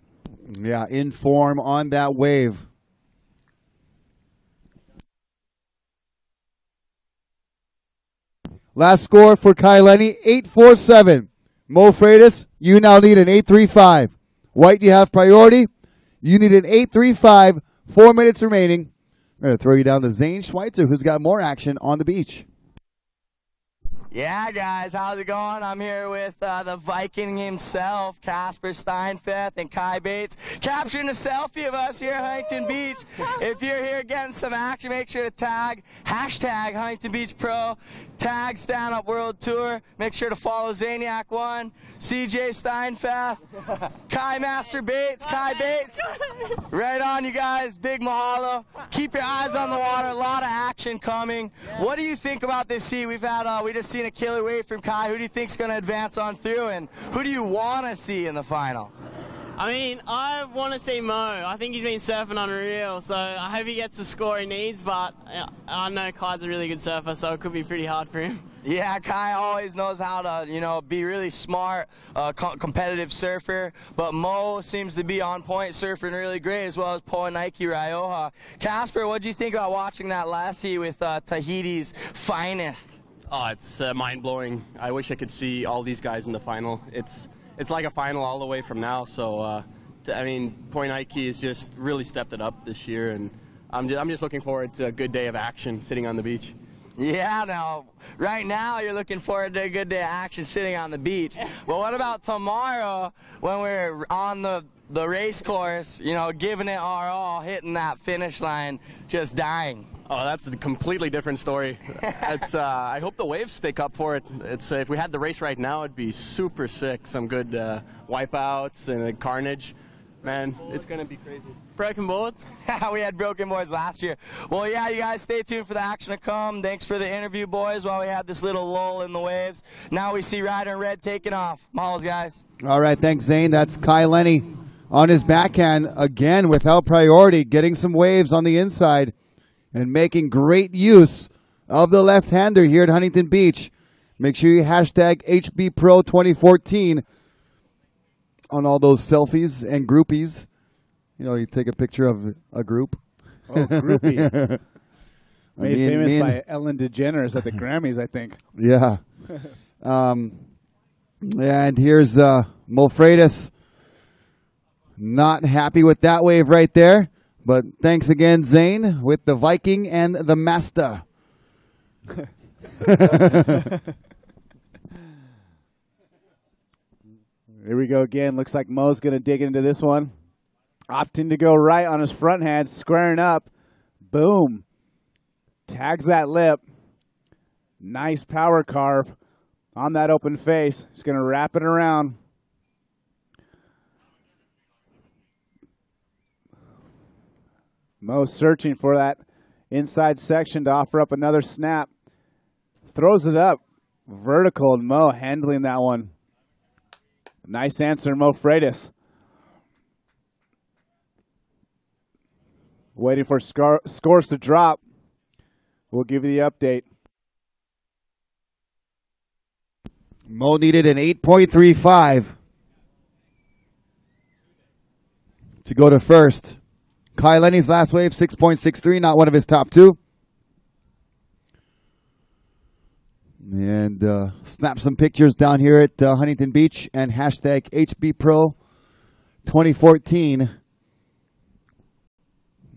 Speaker 2: Yeah, in form on that wave. Last score for Kai Lenny, 8.47. Mo Freitas, you now need an 8.35. White, you have priority. You need an 8.35. 4 minutes remaining. I'm going to throw you down to Zane Schweitzer, who's got more action on the beach.
Speaker 14: Yeah, guys, how's it going? I'm here with the Viking himself, Casper Steinfeth and Kai Bates, capturing a selfie of us here at Huntington Beach. If you're here getting some action, make sure to tag hashtag Huntington Beach Pro, tag Stand Up World Tour. Make sure to follow Zaniac1, CJ Steinfeth, Kai Master Bates, Kai Bates. Right on, you guys. Big mahalo. Keep your eyes on the water. A lot of action coming. What do you think about this heat? We've had we just seen a killer wave from Kai. Who do you think's going to advance on through, and who do you want to see in the final?
Speaker 20: I mean, I want to see Mo. I think he's been surfing unreal, so I hope he gets the score he needs, but I know Kai's a really good surfer, so it could be pretty hard for him.
Speaker 14: Yeah, Kai always knows how to, be really smart, competitive surfer, but Mo seems to be on point, surfing really great, as well as Poa Nike Rioja. Casper, what do you think about watching that last heat with Tahiti's finest?
Speaker 21: Oh, it's mind-blowing. I wish I could see all these guys in the final. It's like a final all the way from now. So, I mean, Poa Nike has just really stepped it up this year, and I'm just looking forward to a good day of action sitting on the beach.
Speaker 14: Yeah, now, right now you're looking forward to a good day of action sitting on the beach. But what about tomorrow when we're on the race course, giving it our all, hitting that finish line, just dying?
Speaker 21: Oh, that's a completely different story. I hope the waves stick up for it. If we had the race right now, it'd be super sick. Some good wipeouts and carnage. Man, it's going to be crazy.
Speaker 20: Broken boards?
Speaker 14: We had broken boards last year. Well, yeah, you guys stay tuned for the action to come. Thanks for the interview, boys, while we had this little lull in the waves. Now we see Ryder and Red taking off. Mahols, guys.
Speaker 2: All right, thanks, Zane. That's Kai Lenny on his backhand, again, without priority, getting some waves on the inside and making great use of the left-hander here at Huntington Beach. Make sure you hashtag HBPro2014 on all those selfies and groupies. You take a picture of a group.
Speaker 3: Oh, groupie. Made famous by Ellen DeGeneres at the Grammys, I think.
Speaker 2: Yeah. And here's Mo Freitas. Not happy with that wave right there. But thanks again, Zane, with the Viking and the Master.
Speaker 3: Here we go again. Looks like Mo's going to dig into this one. Opting to go right on his front hand, squaring up. Boom. Tags that lip. Nice power carve on that open face. He's going to wrap it around. Mo searching for that inside section to offer up another snap. Throws it up. Vertical, and Mo handling that one. Nice answer, Mo Freitas. Waiting for scores to drop. We'll give you the update.
Speaker 2: Mo needed an 8.35 to go to first. Kai Lenny's last wave, 6.63, not one of his top two. And snap some pictures down here at Huntington Beach and hashtag HBPro2014.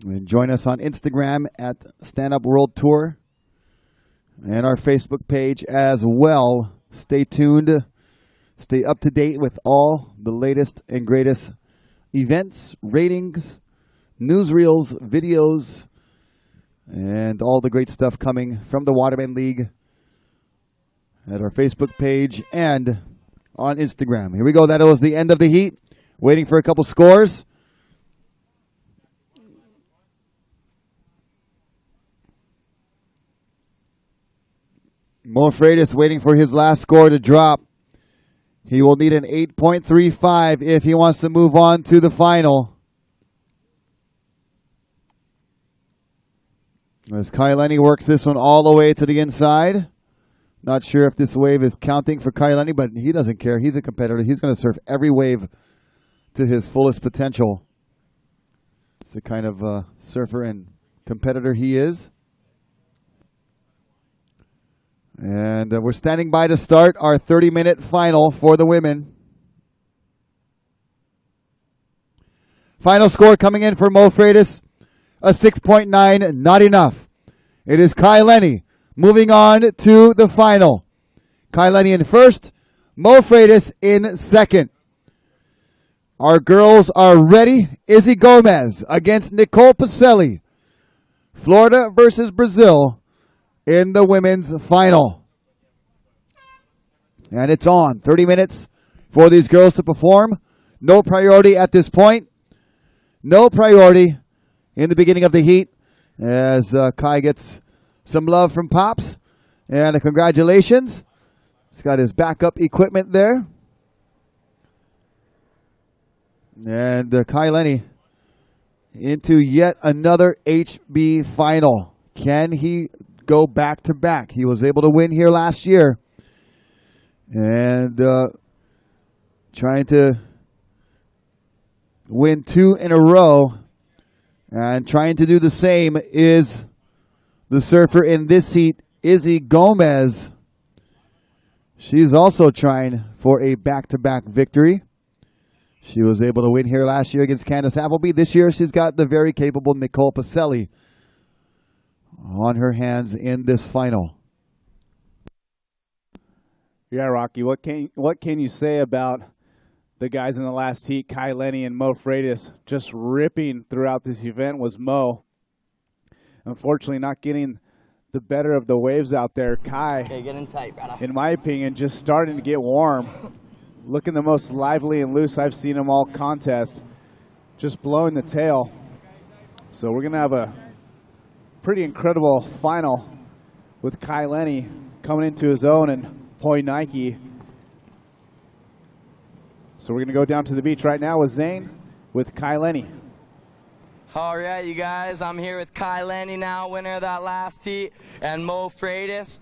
Speaker 2: And join us on Instagram at Stand Up World Tour and our Facebook page as well. Stay tuned. Stay up to date with all the latest and greatest events, ratings, newsreels, videos, and all the great stuff coming from the Waterman League at our Facebook page and on Instagram. Here we go. That was the end of the heat. Waiting for a couple scores. Mo Freitas waiting for his last score to drop. He will need an 8.35 if he wants to move on to the final. As Kai Lenny works this one all the way to the inside. Not sure if this wave is counting for Kai Lenny, but he doesn't care. He's a competitor. He's going to surf every wave to his fullest potential. It's the kind of surfer and competitor he is. And we're standing by to start our 30-minute final for the women. Final score coming in for Mo Freitas, a 6.9, not enough. It is Kai Lenny moving on to the final. Kai Lenny in first, Mo Freitas in second. Our girls are ready. Izzy Gomez against Nicole Pacelli. Florida versus Brazil in the women's final. And it's on. 30 minutes for these girls to perform. No priority at this point. No priority in the beginning of the heat as Kai gets some love from Pops. And congratulations. He's got his backup equipment there. And Kai Lenny into yet another HB final. Can he go back to back? He was able to win here last year. And trying to win 2 in a row. And trying to do the same is the surfer in this heat, Izzy Gomez. She's also trying for a back-to-back victory. She was able to win here last year against Candace Appleby. This year she's got the very capable Nicole Pacelli on her hands in this final.
Speaker 3: Yeah, Rocky, what can you say about the guys in the last heat, Kai Lenny and Mo Freitas? Just ripping throughout this event was Mo. Unfortunately, not getting the better of the waves out there. Kai,
Speaker 14: okay, getting tight, brother.
Speaker 3: In my opinion, just starting to get warm. Looking the most lively and loose I've seen him all contest. Just blowing the tail. So we're going to have a pretty incredible final with Kai Lenny coming into his own and Point Nike. So we're going to go down to the beach right now with Zane with Kai Lenny.
Speaker 14: All right, you guys, I'm here with Kai Lenny now, winner of that last heat, and Mo Freitas.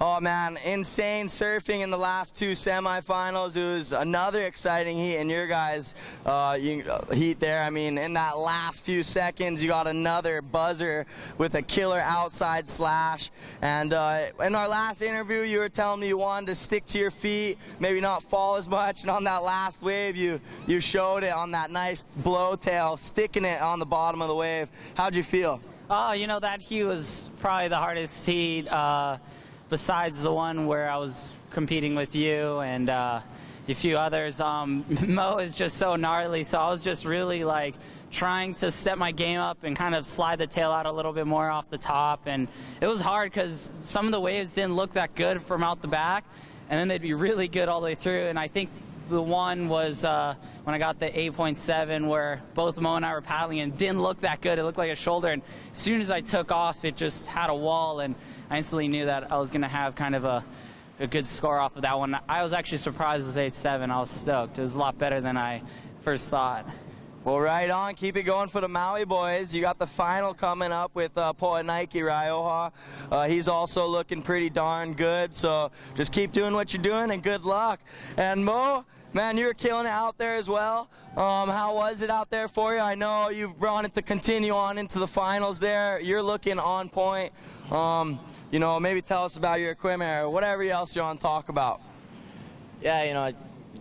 Speaker 14: Oh, man, insane surfing in the last 2 semifinals. It was another exciting heat in your guys' heat there. I mean, in that last few seconds, you got another buzzer with a killer outside slash. And in our last interview, you were telling me you wanted to stick to your feet, maybe not fall as much. And on that last wave, you showed it on that nice blow tail, sticking it on the bottom of the wave. How'd you feel?
Speaker 13: Oh, you know, that heat was probably the hardest heat. Besides the one where I was competing with you and a few others. Mo is just so gnarly, so I was just really like trying to step my game up and kind of slide the tail out a little bit more off the top. And it was hard because some of the waves didn't look that good from out the back, and then they'd be really good all the way through. And I think the one was when I got the 8.7 where both Mo and I were paddling and didn't look that good. It looked like a shoulder, and as soon as I took off, it just had a wall, and I instantly knew that I was going to have kind of a good score off of that one. I was actually surprised it was 8.7. I was stoked. It was a lot better than I first thought.
Speaker 14: Well, right on. Keep it going for the Maui boys. You got the final coming up with Poa Nike Raioha. He's also looking pretty darn good, so just keep doing what you're doing, and good luck. And Mo, man, you were killing it out there as well. How was it out there for you? I know you wanted to continue on into the finals there. You're looking on point. You know, maybe tell us about your equipment or whatever else you want to talk about.
Speaker 5: Yeah, you know,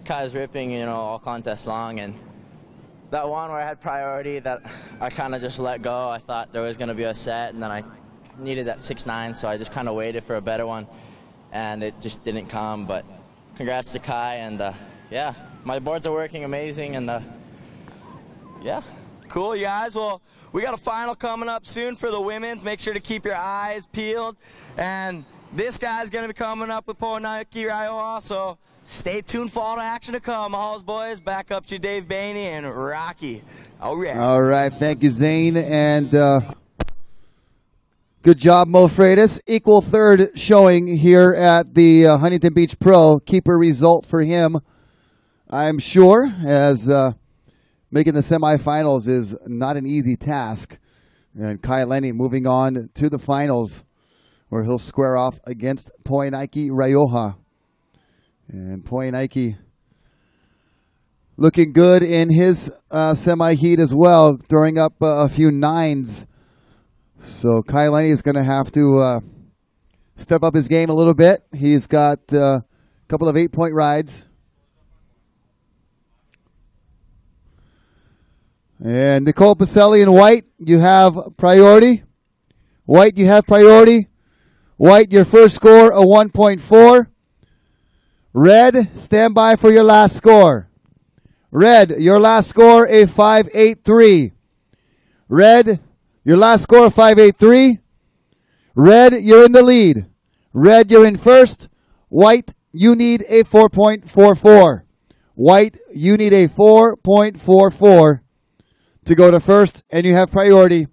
Speaker 5: Kai's ripping, you know, all contest long, and that one where I had priority that I kind of just let go. I thought there was going to be a set, and then I needed that 6.9, so I just kind of waited for a better one, and it just didn't come. But congrats to Kai, and yeah, my boards are working amazing, and yeah.
Speaker 14: Cool, you guys. Well, we got a final coming up soon for the women's. Make sure to keep your eyes peeled. And this guy's going to be coming up with Poa Nike Raioha, so stay tuned for all the action to come. Halls boys, back up to Dave Bainey and Rocky. All right.
Speaker 2: All right. Thank you, Zane. And Good job, Mo Freitas. Equal third showing here at the Huntington Beach Pro. Keeper result for him, I'm sure, as making the semifinals is not an easy task. And Kai Lenny moving on to the finals, where he'll square off against Poinaiki Rioja. And Poinaiki looking good in his semi-heat as well, throwing up a few nines. So Kai Lenny is going to have to step up his game a little bit. He's got a couple of 8-point rides. And Nicole Pacelli and White, you have priority. White, you have priority. White, your first score, a 1.4. Red, stand by for your last score. Red, your last score, a 5.83. Red, your last score, 5.83. Red, you're in the lead. Red, you're in first. White, you need a 4.44. White, you need a 4.44 to go to first, and you have priority.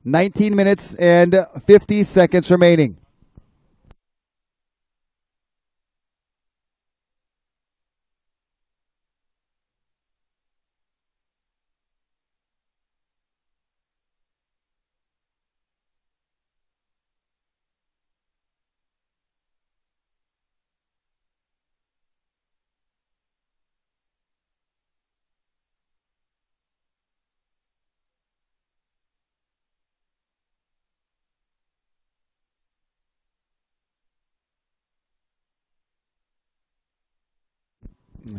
Speaker 2: 19 minutes and 50 seconds remaining.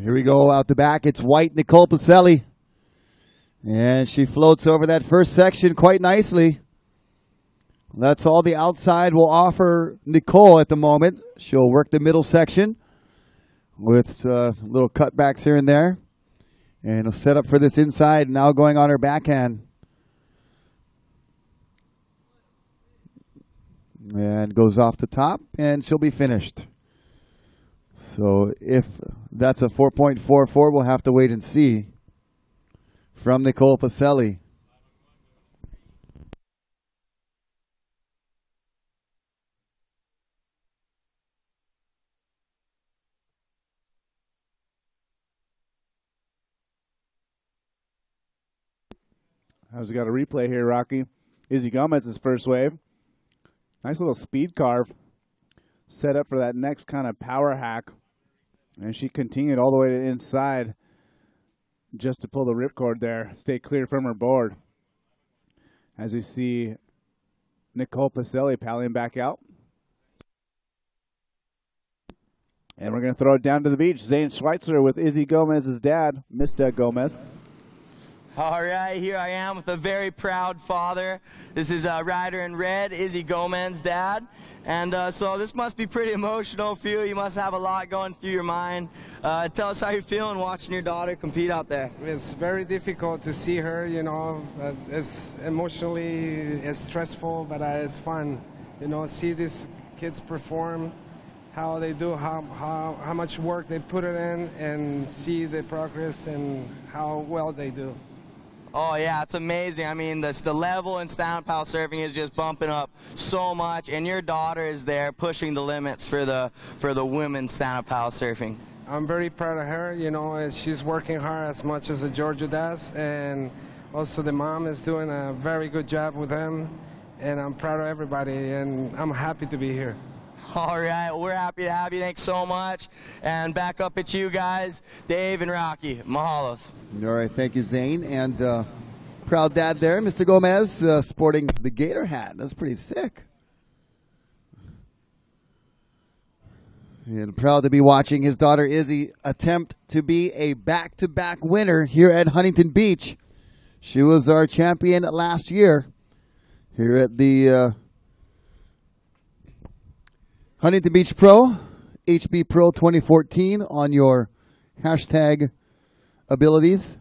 Speaker 2: Here we go out the back. It's White Nicole Pacelli. And she floats over that first section quite nicely. That's all the outside will offer Nicole at the moment. She'll work the middle section with little cutbacks here and there. And will set up for this inside, now going on her backhand. And goes off the top, and she'll be finished. So if that's a 4.44, we'll have to wait and see from Nicole Pacelli.
Speaker 3: How's got a replay here, Rocky? Izzy Gomez's first wave. Nice little speed carve. Set up for that next kind of power hack. And she continued all the way to the inside just to pull the ripcord there. Stay clear from her board. As we see Nicole Pacelli pallying back out. And we're going to throw it down to the beach. Zane Schweitzer with Izzy Gomez's dad, Mr. Gomez.
Speaker 14: All right, here I am with a very proud father. This is rider in red, Izzy Gomez's dad. And so this must be pretty emotional for you. You must have a lot going through your mind. Tell us how you're feeling watching your daughter compete out there.
Speaker 6: It's very difficult to see her, you know. It's emotionally, it's stressful, but it's fun. You know, see these kids perform, how they do, how much work they put it in, and see the progress and how well they do.
Speaker 14: Oh yeah, it's amazing. I mean, the level in stand-up paddle surfing is just bumping up so much, and your daughter is there pushing the limits for the women's stand-up paddle surfing.
Speaker 6: I'm very proud of her. You know, she's working hard as much as Georgia does, and also the mom is doing a very good job with them, and I'm proud of everybody, and I'm happy to be here.
Speaker 14: All right, we're happy to have you. Thanks so much. And back up at you guys, Dave and Rocky. Mahalos.
Speaker 2: All right, thank you, Zane. And proud dad there, Mr. Gomez, sporting the Gator hat. That's pretty sick. And proud to be watching his daughter Izzy attempt to be a back-to-back winner here at Huntington Beach. She was our champion last year here at the Huntington Beach Pro, HB Pro 2014 on your hashtag abilities.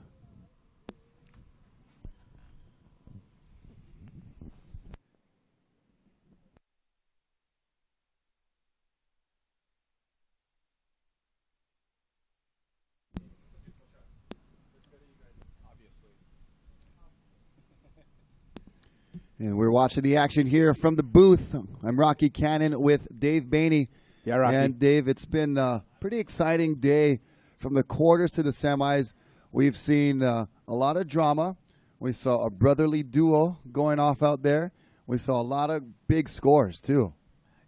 Speaker 2: And we're watching the action here from the booth. I'm Rocky Cannon with Dave Bainey.
Speaker 3: Yeah, Rocky.
Speaker 2: And Dave, it's been a pretty exciting day from the quarters to the semis. We've seen a lot of drama. We saw a brotherly duo going off out there. We saw a lot of big scores, too.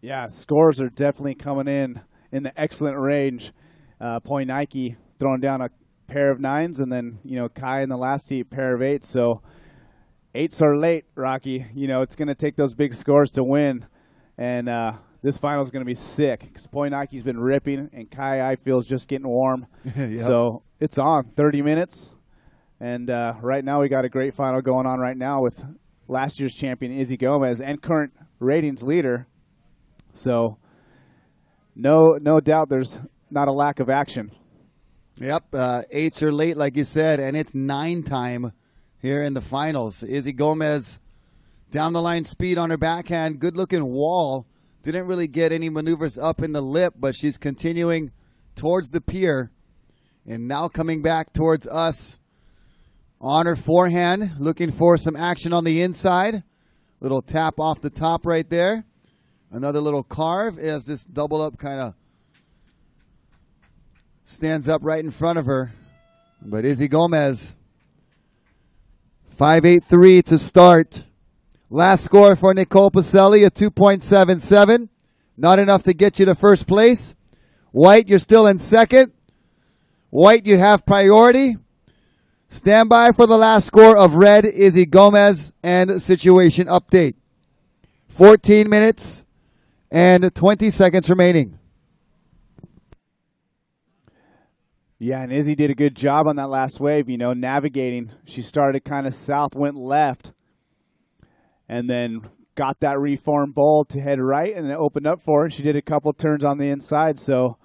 Speaker 3: Yeah, scores are definitely coming in the excellent range. Poinike throwing down a pair of 9s, and then, Kai in the last heat, pair of 8s. So 8s are late, Rocky. It's going to take those big scores to win. And this final is going to be sick because Poinike's been ripping, and Kai, I feel, is just getting warm.
Speaker 2: Yep.
Speaker 3: So it's on 30 minutes. And right now we got a great final going on right now with last year's champion Izzy Gomez and current ratings leader. So no doubt there's not a lack of action.
Speaker 2: Yep, 8s are late, like you said, and it's 9 time here in the finals. Izzy Gomez down the line speed on her backhand. Good looking wall. Didn't really get any maneuvers up in the lip, but she's continuing towards the pier. And now coming back towards us on her forehand, looking for some action on the inside. Little tap off the top right there. Another little carve as this double up kind of stands up right in front of her. But Izzy Gomez, 5-8-3 to start. Last score for Nicole Pacelli, a 2.77. Not enough to get you to first place. White, you're still in second. White, you have priority. Stand by for the last score of red, Izzy Gomez, and situation update. 14 minutes and 20 seconds remaining.
Speaker 3: Yeah, and Izzy did a good job on that last wave, navigating. She started kind of south, went left, and then got that reformed bowl to head right, and it opened up for her. She did a couple turns on the inside, so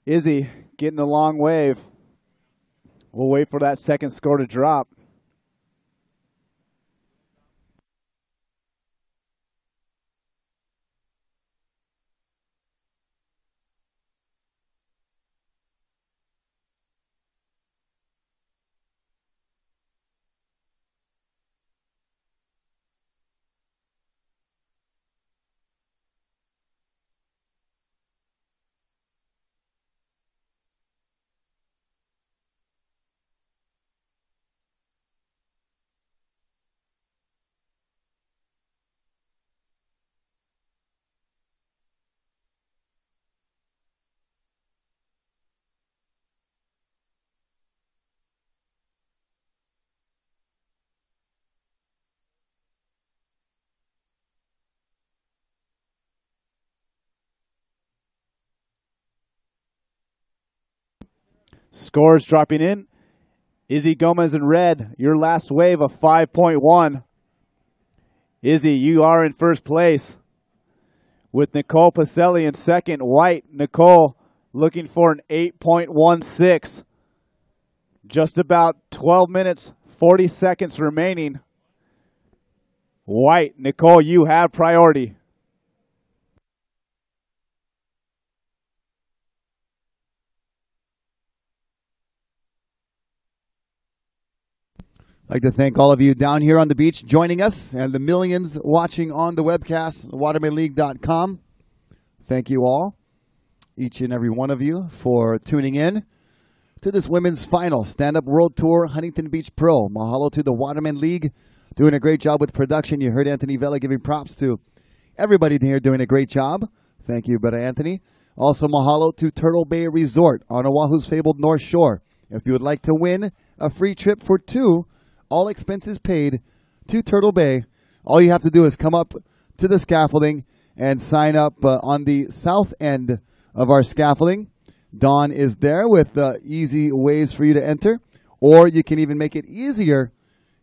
Speaker 3: Izzy getting a long wave. We'll wait for that second score to drop. Scores dropping in. Izzy Gomez in red, your last wave of 5.1. Izzy, you are in first place with Nicole Pacelli in second. White, Nicole looking for an 8.16. Just about 12 minutes, 40 seconds remaining. White, Nicole, you have priority.
Speaker 2: I'd like to thank all of you down here on the beach joining us and the millions watching on the webcast, watermanleague.com. Thank you all, each and every one of you, for tuning in to this women's final Stand-Up World Tour Huntington Beach Pro. Mahalo to the Waterman League, doing a great job with production. You heard Anthony Vela giving props to everybody here doing a great job. Thank you, brother Anthony. Also, mahalo to Turtle Bay Resort on Oahu's fabled North Shore. If you would like to win a free trip for 2, all expenses paid, to Turtle Bay, all you have to do is come up to the scaffolding and sign up on the south end of our scaffolding. Dawn is there with easy ways for you to enter, or you can even make it easier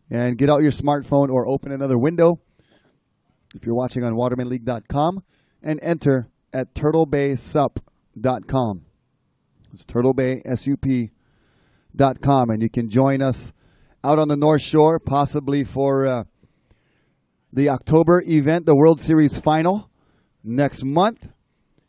Speaker 2: and get out your smartphone or open another window if you're watching on watermanleague.com and enter at turtlebaysup.com. It's turtlebaysup.com, and you can join us out on the North Shore, possibly for the October event, the World Series final next month,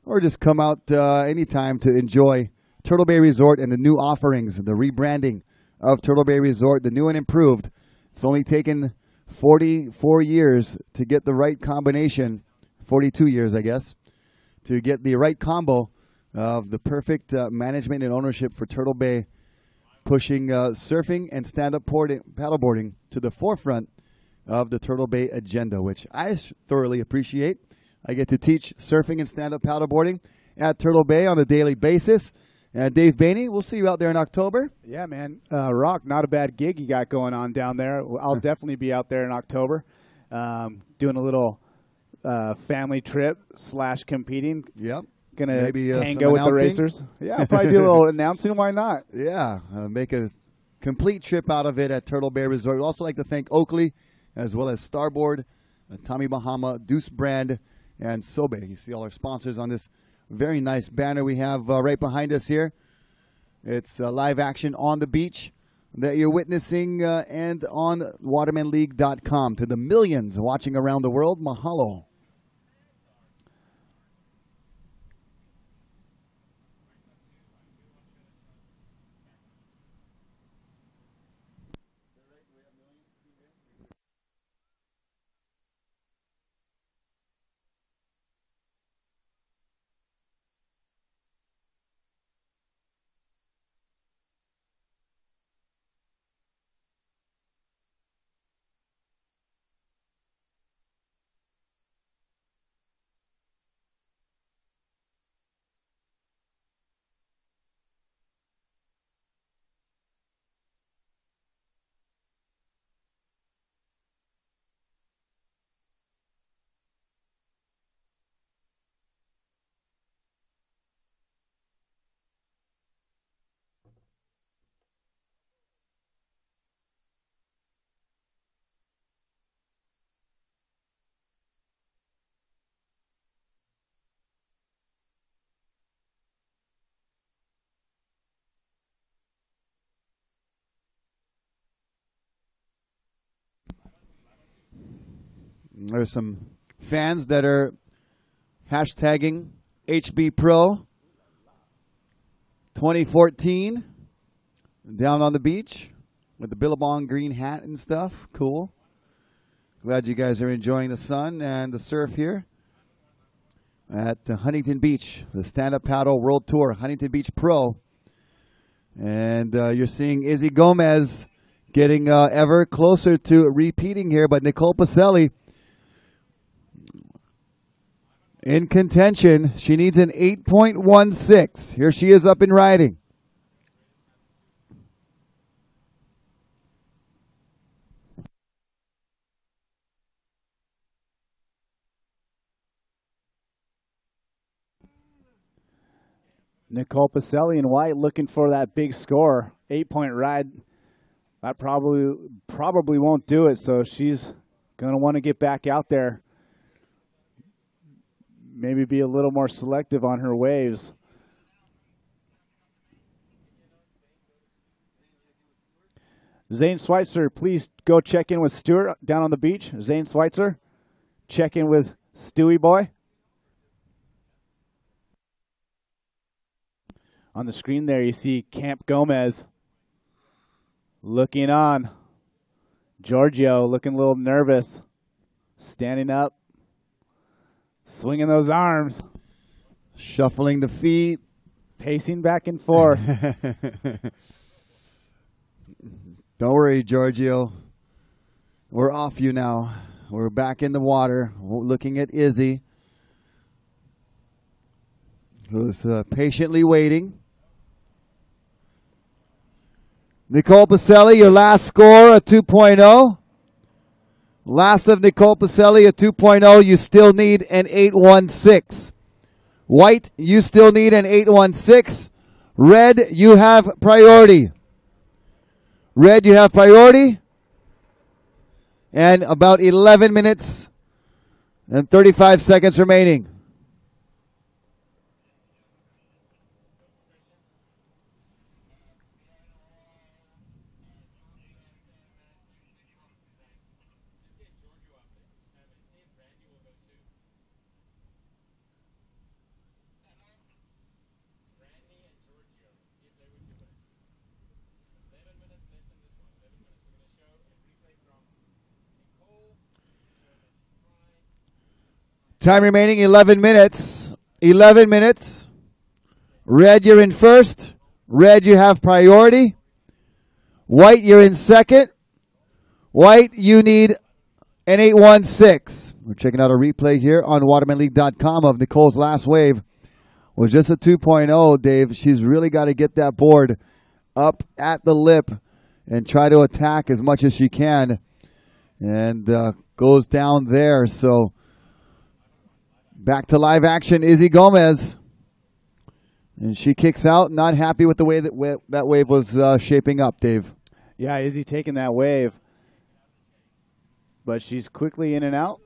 Speaker 2: or just come out anytime to enjoy Turtle Bay Resort and the new offerings, the rebranding of Turtle Bay Resort, the new and improved. It's only taken 44 years to get the right combination, 42 years, I guess, to get the right combo of the perfect management and ownership for Turtle Bay, pushing surfing and stand-up paddleboarding to the forefront of the Turtle Bay agenda, which I thoroughly appreciate. I get to teach surfing and stand-up paddleboarding at Turtle Bay on a daily basis. And Dave Bainey, we'll see you out there in October.
Speaker 3: Yeah, man. Rock, not a bad gig you got going on down there. I'll definitely be out there in October doing a little family trip / competing.
Speaker 2: Yep.
Speaker 3: Gonna
Speaker 2: maybe
Speaker 3: tango with the racers. Yeah, I'll probably do a little announcing. Why not?
Speaker 2: Yeah, make a complete trip out of it at Turtle Bay Resort. We'd also like to thank Oakley, as well as Starboard, Tommy Bahama, Deuce Brand, and Sobe. You see all our sponsors on this very nice banner we have right behind us here. It's live action on the beach that you're witnessing and on watermanleague.com. To the millions watching around the world, mahalo. There's some fans that are hashtagging HB Pro 2014 down on the beach with the Billabong green hat and stuff. Cool. Glad you guys are enjoying the sun and the surf here at Huntington Beach, the Stand-Up Paddle World Tour, Huntington Beach Pro. And you're seeing Izzy Gomez getting ever closer to repeating here, but Nicole Pacelli in contention. She needs an 8.16. Here she is up and riding.
Speaker 3: Nicole Pacelli in white looking for that big score. 8-point ride. That probably won't do it, so she's going to want to get back out there. Maybe be a little more selective on her waves. Zane Schweitzer, please go check in with Stuart down on the beach. Zane Schweitzer, check in with Stewie Boy. On the screen there, you see Camp Gomez looking on. Giorgio looking a little nervous, standing up, swinging those arms.
Speaker 2: Shuffling the feet.
Speaker 3: Pacing back and forth.
Speaker 2: Don't worry, Giorgio. We're off you now. We're back in the water. We're looking at Izzy, who's patiently waiting. Nicole Pacelli, your last score, a 2.0. Last of Nicole Pacelli, a 2.0. You still need an 8.16. White, you still need an 8.16. Red, you have priority. Red, you have priority. And about 11 minutes and 35 seconds remaining. Time remaining 11 minutes. 11 minutes. Red, you're in first. Red, you have priority. White, you're in second. White, you need an 816. We're checking out a replay here on watermanleague.com of Nicole's last wave. Was just a 2.0, Dave. She's really got to get that board up at the lip and try to attack as much as she can. And goes down there. So back to live action, Izzy Gomez. And she kicks out, not happy with the way that wave was shaping up, Dave.
Speaker 3: Yeah, Izzy taking that wave. But she's quickly in and out,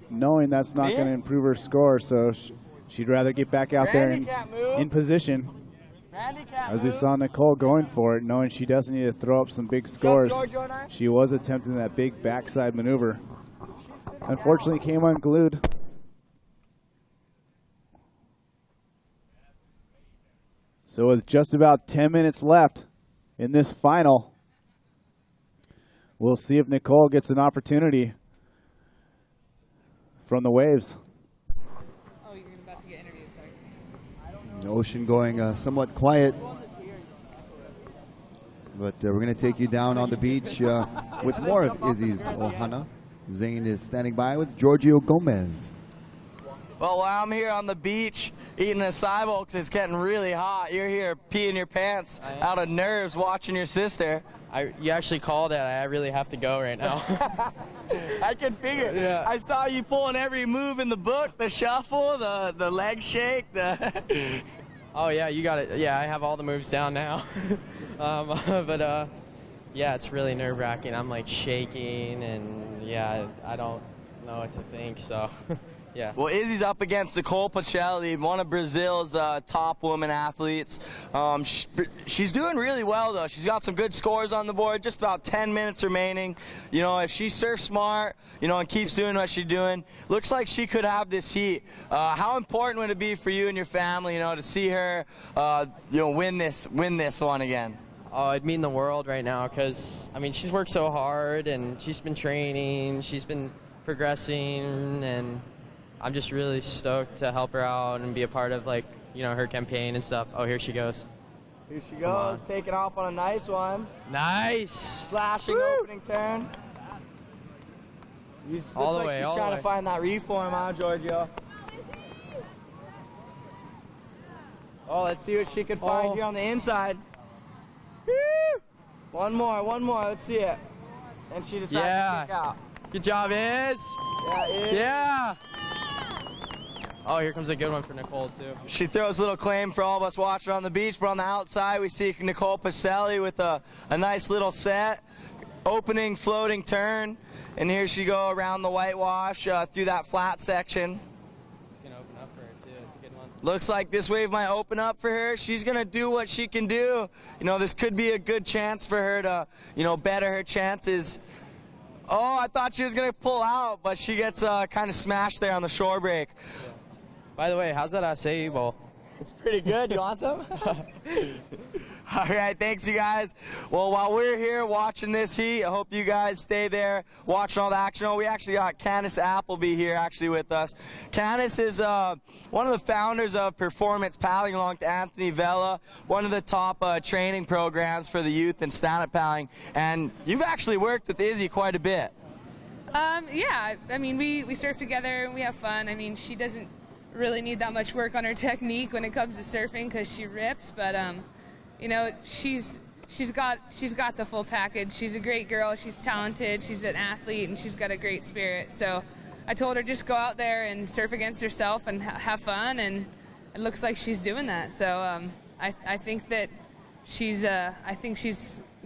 Speaker 3: knowing that's not going to improve her score. So she'd rather get back out there and in position. As we saw Nicole going for it, knowing she doesn't need to throw up some big scores. She was attempting that big backside maneuver. Unfortunately, came unglued. So with just about 10 minutes left in this final, we'll see if Nicole gets an opportunity from the waves.
Speaker 9: Oh, you're about to get interviewed, sorry.
Speaker 2: Ocean going somewhat quiet. But we're going to take you down on the beach with more of Izzy's Ohana. Zane is standing by with Giorgio Gomez.
Speaker 14: Well, while I'm here on the beach eating a acai bowl because it's getting really hot, you're here peeing your pants out of nerves watching your sister.
Speaker 15: You actually called it. I really have to go right now.
Speaker 14: I can figure.
Speaker 15: Yeah.
Speaker 14: I saw you pulling every move in the book, the shuffle, the leg shake.
Speaker 15: Oh, yeah, you got it. Yeah, I have all the moves down now. Yeah, it's really nerve-wracking. I'm, like, shaking, and, yeah, I don't know what to think, so... Yeah.
Speaker 14: Well, Izzy's up against Nicole Pacelli, one of Brazil's top women athletes. She's doing really well, though. She's got some good scores on the board, just about 10 minutes remaining. You know, if she surfs smart, you know, and keeps doing what she's doing, looks like she could have this heat. How important would it be for you and your family, you know, to see her, you know, win this one again?
Speaker 15: Oh, it'd mean the world right now because, I mean, she's worked so hard, and she's been training, she's been progressing, and I'm just really stoked to help her out and be a part of, like, you know, her campaign and stuff. Oh, here she goes.
Speaker 14: Here she goes, taking off on a nice one.
Speaker 15: Nice.
Speaker 14: Slashing opening turn.
Speaker 15: All the
Speaker 14: like
Speaker 15: way,
Speaker 14: she's
Speaker 15: all the
Speaker 14: trying
Speaker 15: way.
Speaker 14: to find that reform, huh, Giorgio? Oh, let's see what she can find here on the inside. Woo! One more, let's see it. And she decides to kick out.
Speaker 15: Good job, Iz.
Speaker 14: Yeah, Iz.
Speaker 15: Yeah. Oh, here comes a good one for Nicole, too.
Speaker 14: She throws a little claim for all of us watching on the beach, but on the outside we see Nicole Pacelli with a nice little set. Opening, floating turn. And here she go around the whitewash through that flat section.
Speaker 15: It's going to open up for her, too. It's a good one.
Speaker 14: Looks like this wave might open up for her. She's going to do what she can do. You know, this could be a good chance for her to, you know, better her chances. Oh, I thought she was going to pull out, but she gets kind of smashed there on the shore break.
Speaker 15: Yeah. By the way, how's that acai bowl?
Speaker 14: It's pretty good. You want some? All right, thanks, you guys. Well, while we're here watching this heat, I hope you guys stay there watching all the action. Oh, we actually got Candace Appleby here actually with us. Candace is one of the founders of Performance Paddling along to Anthony Vella, one of the top training programs for the youth in stand-up paddling. And you've actually worked with Izzy quite a bit.
Speaker 9: Yeah, I mean, we surf together and we have fun. I mean, she doesn't really need that much work on her technique when it comes to surfing because she rips, but you know, she's got the full package. She's a great girl, she's talented, she's an athlete, and she's got a great spirit. So I told her just go out there and surf against herself and have fun, and it looks like she's doing that. So I think that she's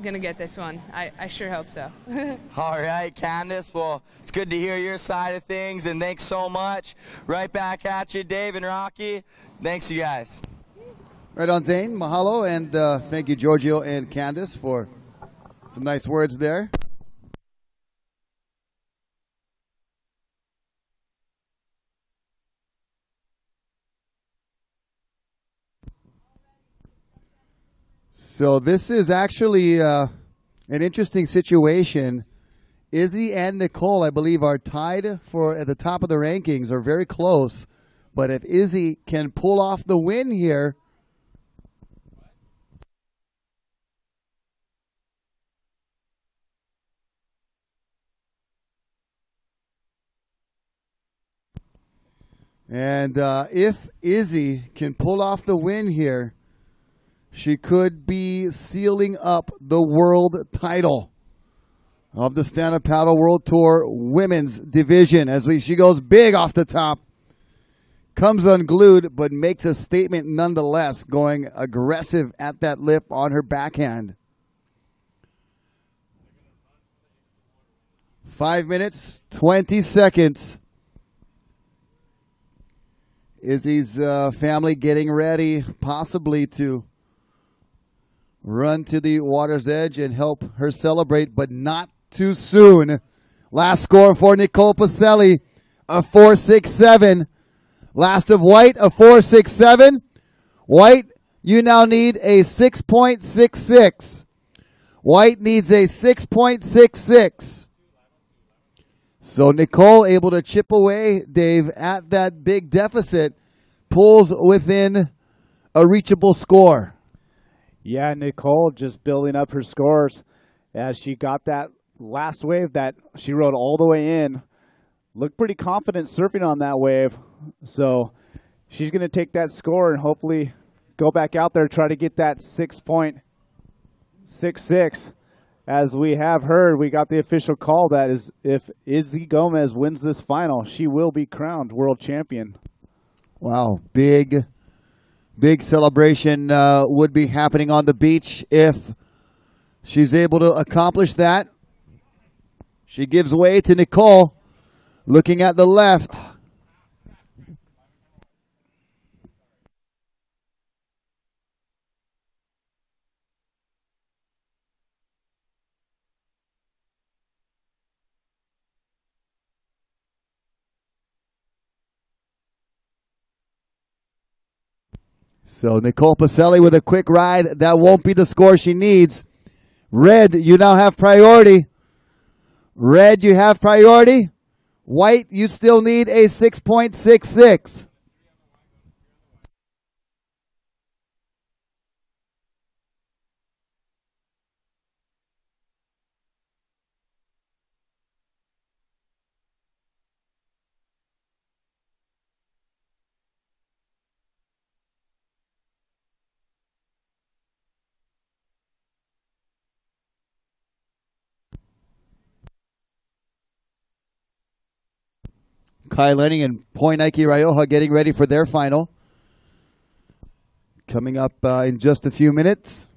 Speaker 9: gonna get this one. I sure hope so.
Speaker 14: All right, Candace. Well, it's good to hear your side of things, and thanks so much. Right back at you, Dave and Rocky. Thanks, you guys.
Speaker 2: Right on, Zane. Mahalo, and thank you, Giorgio and Candace, for some nice words there. So this is actually an interesting situation Izzy and Nicole, I believe, are tied for at the top of the rankings, are very close. But if Izzy can pull off the win here, and if Izzy can pull off the win here, she could be sealing up the world title of the Stand-Up Paddle World Tour Women's Division as she goes big off the top. Comes unglued, but makes a statement nonetheless, going aggressive at that lip on her backhand. 5 minutes, 20 seconds. Izzy's family getting ready, possibly to run to the water's edge and help her celebrate, but not too soon. Last score for Nicole Pacelli, a 4.67. Last of White, a 4.67. White, you now need a 6.66. White needs a 6.66. So Nicole able to chip away, Dave, at that big deficit, pulls within a reachable score.
Speaker 3: Yeah, Nicole just building up her scores as she got that last wave that she rode all the way in. Looked pretty confident surfing on that wave. So she's going to take that score and hopefully go back out there, try to get that 6.66. As we have heard, we got the official call that is if Izzy Gomez wins this final, she will be crowned world champion.
Speaker 2: Wow, big celebration would be happening on the beach if she's able to accomplish that. She gives way to Nicole, looking at the left. So Nicole Pacelli with a quick ride. That won't be the score she needs. Red, you now have priority. Red, you have priority. White, you still need a 6.66. Kai Lenny and Poinike Rioja getting ready for their final. Coming up in just a few minutes.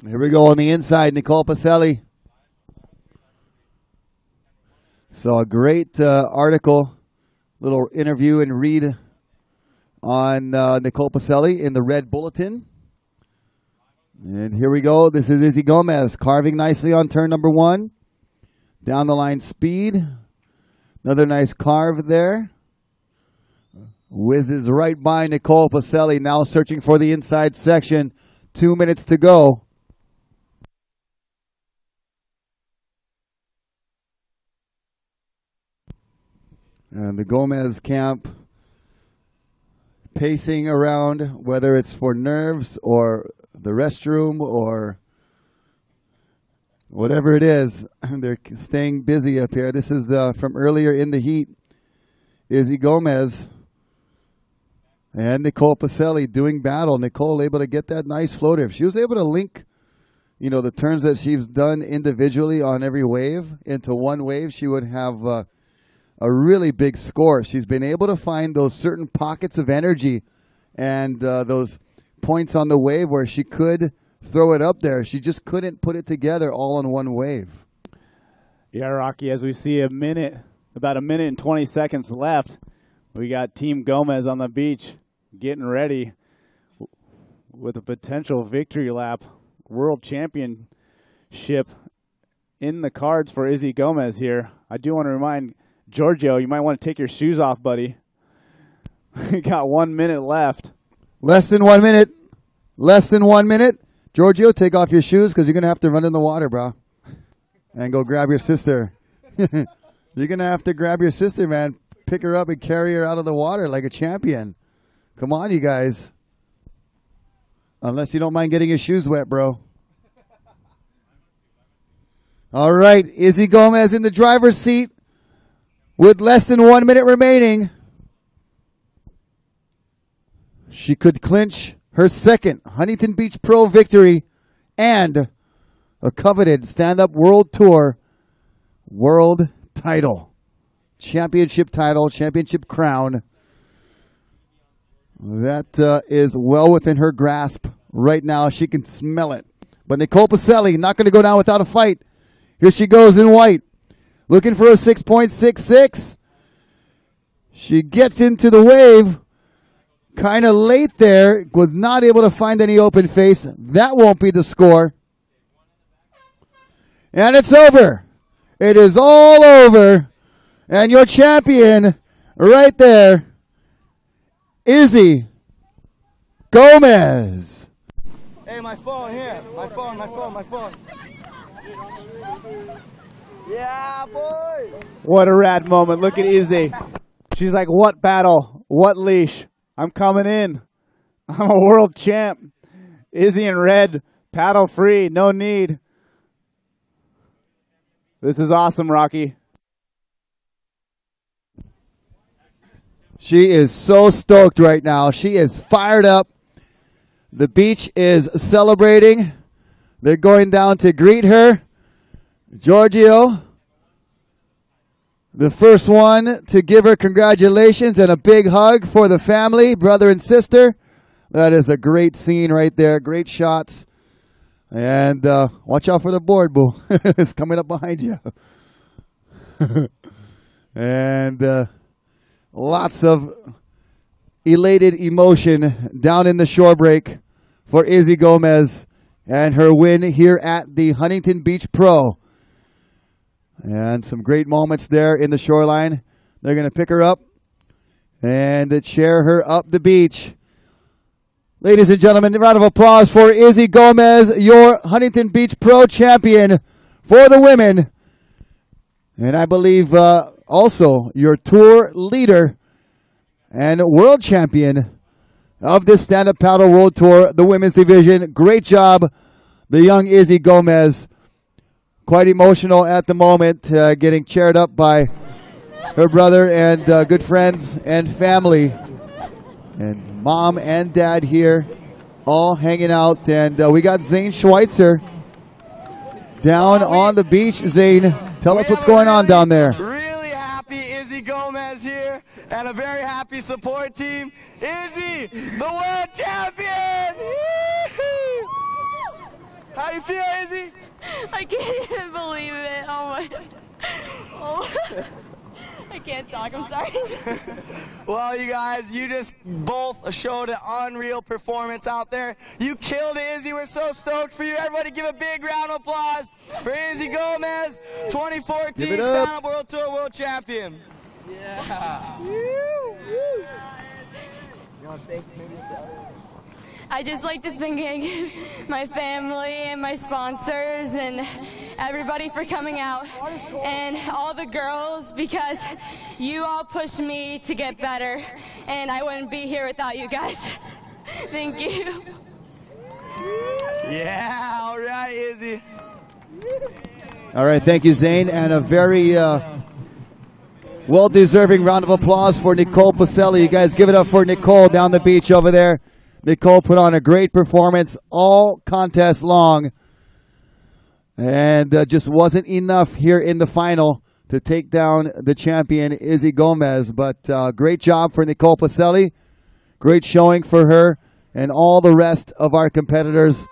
Speaker 2: Here we go on the inside, Nicole Pacelli. So a great article, little interview and read on Nicole Pacelli in the Red Bulletin. And here we go. This is Izzy Gomez carving nicely on turn number 1. Down the line speed. Another nice carve there. Whizzes right by Nicole Pacelli, now searching for the inside section. 2 minutes to go. And the Gomez camp pacing around, whether it's for nerves or the restroom or whatever it is. They're staying busy up here. This is from earlier in the heat. Izzy Gomez and Nicole Pacelli doing battle. Nicole able to get that nice floater. If she was able to link, the turns that she's done individually on every wave into one wave, she would have a really big score. She's been able to find those certain pockets of energy and those points on the wave where she could throw it up there. She just couldn't put it together all in one wave.
Speaker 3: Yeah, Rocky, as we see about a minute and 20 seconds left, we got Team Gomez on the beach getting ready with a potential victory lap, world championship in the cards for Izzy Gomez here. I do want to remind Giorgio, you might want to take your shoes off, buddy. We got 1 minute left.
Speaker 2: Less than 1 minute. Less than 1 minute. Giorgio, take off your shoes because you're going to have to run in the water, bro. And go grab your sister. You're going to have to grab your sister, man. Pick her up and carry her out of the water like a champion. Come on, you guys. Unless you don't mind getting your shoes wet, bro. All right, Izzy Gomez in the driver's seat with less than 1 minute remaining. She could clinch her second Huntington Beach Pro victory and a coveted stand-up world tour world title. Championship title, championship crown. That is well within her grasp right now. She can smell it. But Nicole Pacelli not going to go down without a fight. Here she goes in white. Looking for a 6.66. She gets into the wave. Kind of late there. Was not able to find any open face. That won't be the score. And it's over. It is all over. And your champion right there, Izzy Gomez.
Speaker 14: Hey, my phone here. My phone. Yeah, boy.
Speaker 3: What a rad moment. Look at Izzy. She's like, what battle? What leash? I'm coming in. I'm a world champ. Izzy in red, paddle free, no need. This is awesome, Rocky.
Speaker 2: She is so stoked right now. She is fired up. The beach is celebrating. They're going down to greet her. Giorgio, the first one to give her congratulations and a big hug for the family, brother and sister. That is a great scene right there. Great shots. And watch out for the board, boo. It's coming up behind you. And lots of elated emotion down in the shore break for Izzy Gomez and her win here at the Huntington Beach Pro. And some great moments there in the shoreline. They're going to pick her up and chair her up the beach. Ladies and gentlemen, a round of applause for Izzy Gomez, your Huntington Beach Pro champion for the women. And I believe also your tour leader and world champion of this stand-up paddle world tour, the women's division. Great job, the young Izzy Gomez. Quite emotional at the moment, getting cheered up by her brother and good friends and family. And mom and dad here, all hanging out. And we got Zane Schweitzer down on the beach. Zane, tell us what's going on down there.
Speaker 14: Really happy Izzy Gomez here and a very happy support team. Izzy, the world champion! How you feel, Izzy?
Speaker 4: I can't even believe it. Oh my. Oh. I can't talk. I'm sorry.
Speaker 14: Well, you guys, you just both showed an unreal performance out there. You killed it, Izzy. We're so stoked for you. Everybody give a big round of applause for Izzy Gomez, 2014 Stand-Up World Tour World Champion. Yeah. You want to thank maybe the other?
Speaker 4: I just like to thank my family and my sponsors and everybody for coming out, and all the girls, because you all pushed me to get better, and I wouldn't be here without you guys. Thank you.
Speaker 14: Yeah, all right, Izzy.
Speaker 2: All right, thank you, Zane, and a very well-deserving round of applause for Nicole Pacelli. You guys give it up for Nicole down the beach over there. Nicole put on a great performance all contest long, and just wasn't enough here in the final to take down the champion, Izzy Gomez. But great job for Nicole Pacelli. Great showing for her and all the rest of our competitors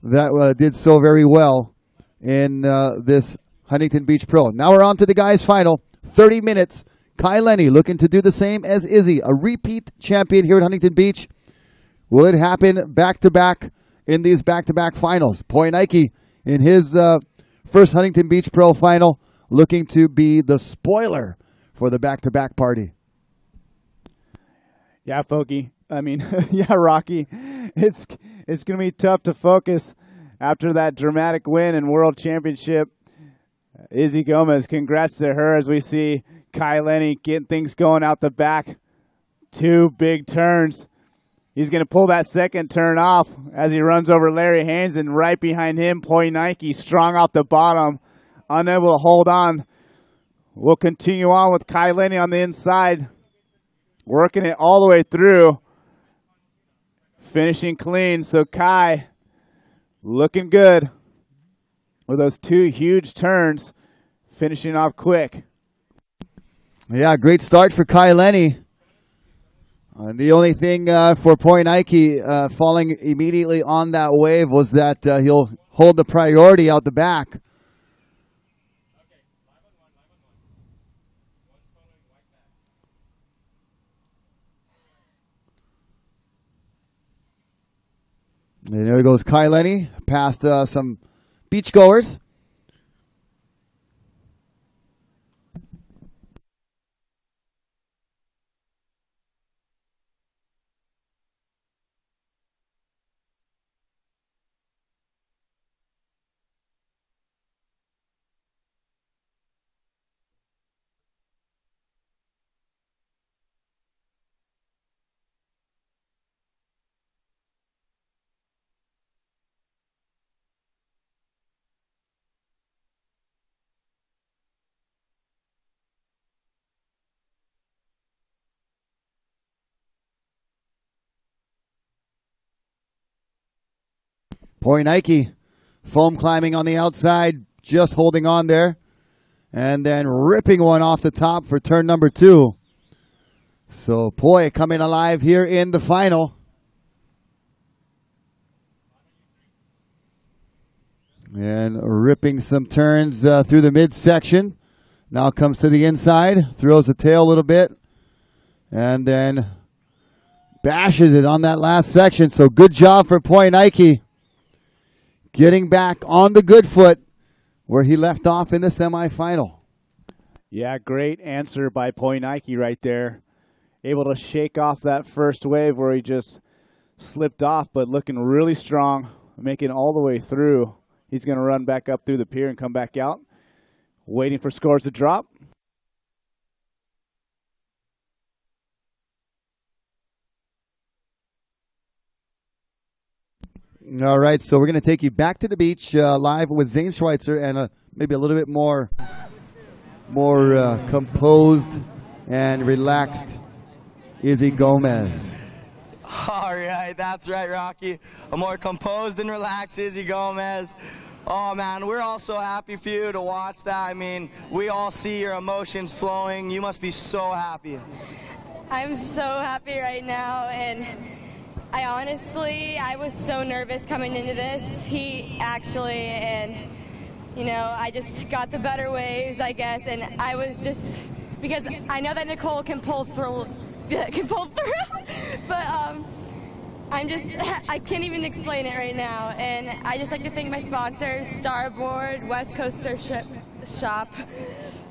Speaker 2: that did so very well in this Huntington Beach Pro. Now we're on to the guys' final. 30 minutes. Kai Lenny looking to do the same as Izzy, a repeat champion here at Huntington Beach. Will it happen back-to-back in these back-to-back finals? Poinike in his First Huntington Beach Pro Final, looking to be the spoiler for the back-to-back party.
Speaker 3: Yeah, Folky. I mean, yeah, Rocky. It's going to be tough to focus after that dramatic win in World Championship. Izzy Gomez, congrats to her as we see Kai Lenny getting things going out the back. 2 big turns. He's going to pull that second turn off as he runs over Larry Haynes, and right behind him, Poi Nike, strong off the bottom, unable to hold on. We'll continue on with Kai Lenny on the inside, working it all the way through, finishing clean. So Kai looking good with those 2 huge turns, finishing off quick.
Speaker 2: Yeah, great start for Kai Lenny. The only thing for Poi Nike falling immediately on that wave was that he'll hold the priority out the back. And there goes Kai Lenny past some beachgoers. Poi Nike, foam climbing on the outside, just holding on there, and then ripping one off the top for turn number 2. So Poi coming alive here in the final. And ripping some turns through the midsection. Now comes to the inside, throws the tail a little bit, and then bashes it on that last section. So good job for Poi Nike, getting back on the good foot where he left off in the semifinal.
Speaker 3: Yeah, great answer by Poi Nike right there. Able to shake off that first wave where he just slipped off, but looking really strong, making it all the way through. He's going to run back up through the pier and come back out, waiting for scores to drop.
Speaker 2: All right, so we're going to take you back to the beach live with Zane Schweitzer and maybe a little bit more composed and relaxed Izzy Gomez.
Speaker 14: All right, that's right, Rocky. A more composed and relaxed Izzy Gomez. Oh, man, we're all so happy for you to watch that. I mean, we all see your emotions flowing. You must be so happy.
Speaker 4: I'm so happy right now, and I was so nervous coming into this heat, actually, and, you know, I just got the better waves, I guess, and I was just, because I know that Nicole can pull through, but I can't even explain it right now, and I just like to thank my sponsors, Starboard, West Coast Surf Shop,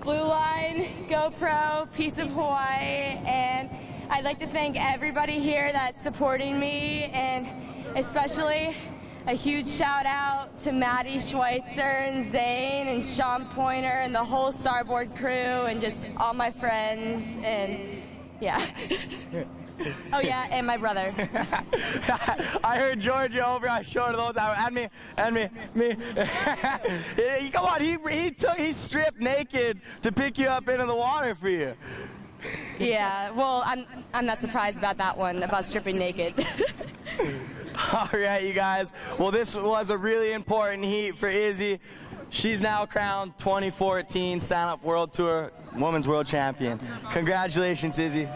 Speaker 4: Blue Line, GoPro, Piece of Hawaii, and I'd like to thank everybody here that's supporting me, and especially a huge shout out to Maddie Schweitzer and Zane and Sean Pointer and the whole Starboard crew and just all my friends, and yeah. Oh yeah, and my brother.
Speaker 14: I heard Georgia over our shoulder those and me. Come on, he stripped naked to pick you up into the water for you.
Speaker 4: Yeah, well, I'm not surprised about that one, about stripping naked.
Speaker 14: All right, you guys. Well, this was a really important heat for Izzy. She's now crowned 2014 Stand-Up World Tour Women's World Champion. Congratulations, Izzy.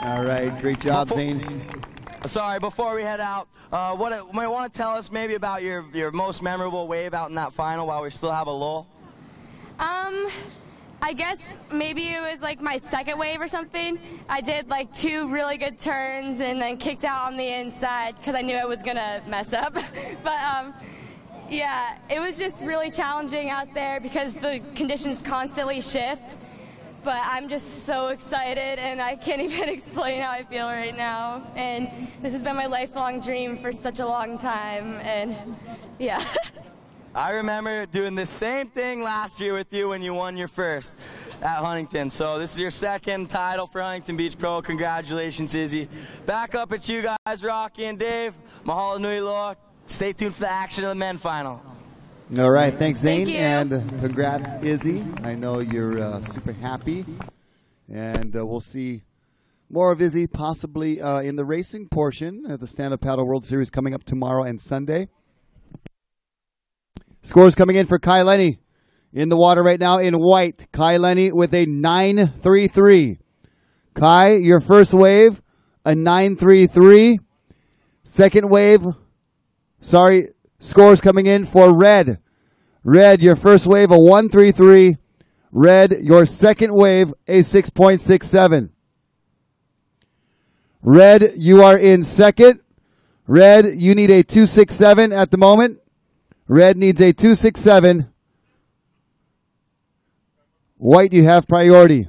Speaker 2: All right, great job, Zane.
Speaker 14: Sorry, before we head out, what you want to tell us maybe about your most memorable wave out in that final while we still have a lull?
Speaker 4: I guess maybe it was like my second wave or something. I did like 2 really good turns and then kicked out on the inside because I knew I was gonna mess up. But Yeah, it was just really challenging out there because the conditions constantly shift. But I'm just so excited, and I can't even explain how I feel right now. And this has been my lifelong dream for such a long time, and yeah.
Speaker 14: I remember doing the same thing last year with you when you won your first at Huntington. So this is your second title for Huntington Beach Pro. Congratulations, Izzy. Back up at you guys, Rocky and Dave. Mahalo nui loa. Stay tuned for the action of the men final.
Speaker 2: All right, thanks, Zane,
Speaker 4: Thank you.
Speaker 2: and congrats, Izzy. I know you're super happy, and we'll see more of Izzy possibly in the racing portion of the Stand-Up Paddle World Series coming up tomorrow and Sunday. Scores coming in for Kai Lenny in the water right now in white. Kai Lenny with a 9.33. Kai, your first wave, a 9.33. Second wave, scores coming in for Red. Red, your first wave, a 1.33. Red, your second wave, a 6.67. Red, you are in second. Red, you need a 2.67 at the moment. Red needs a 2.67. White, you have priority.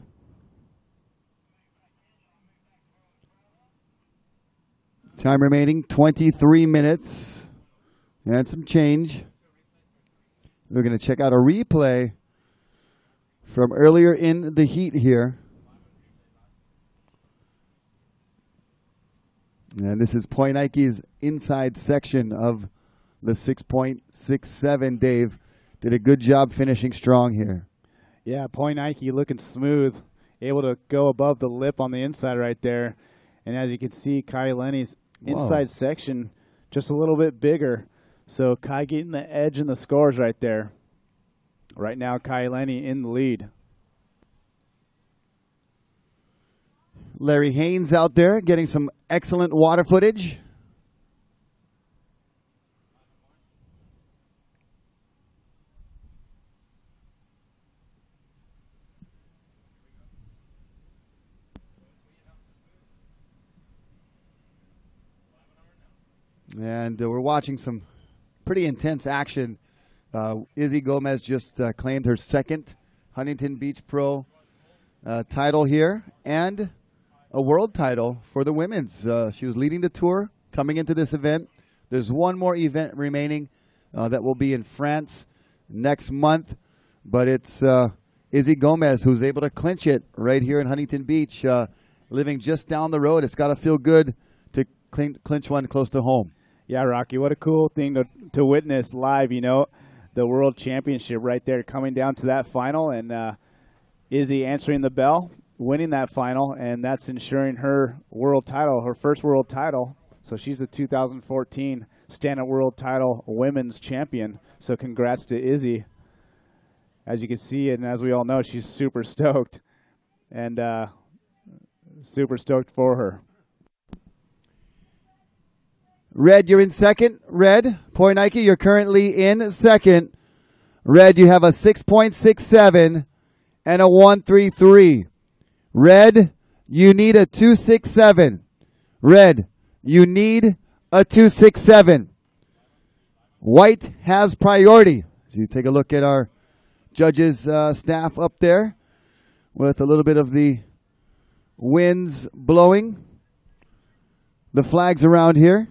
Speaker 2: Time remaining, 23 minutes. And some change. We're going to check out a replay from earlier in the heat here. And this is Poinaike's inside section of the 6.67. Dave did a good job finishing strong here.
Speaker 3: Yeah, Poinaike looking smooth, able to go above the lip on the inside right there. And as you can see, Kai Lenny's inside section just a little bit bigger. So Kai getting the edge in the scores right there. Right now, Kai Lenny in the lead.
Speaker 2: Larry Haynes out there getting some excellent water footage. And we're watching some pretty intense action. Izzy Gomez just claimed her second Huntington Beach Pro title here and a world title for the women's. She was leading the tour coming into this event. There's one more event remaining that will be in France next month, but it's Izzy Gomez who's able to clinch it right here in Huntington Beach, living just down the road. It's got to feel good to clinch one close to home.
Speaker 3: Yeah, Rocky, what a cool thing to witness live, you know, the World Championship right there coming down to that final, and Izzy answering the bell, winning that final, and that's ensuring her world title, her first world title. So she's the 2014 Stand-Up World Title Women's Champion. So congrats to Izzy. As you can see, and as we all know, she's super stoked, and super stoked for her.
Speaker 2: Red, you're in second. Red, Poinaike, you're currently in second. Red, you have a 6.67 and a 1.33. Red, you need a 2.67. Red, you need a 2.67. White has priority. So you take a look at our judges' staff up there with a little bit of the winds blowing the flags around here.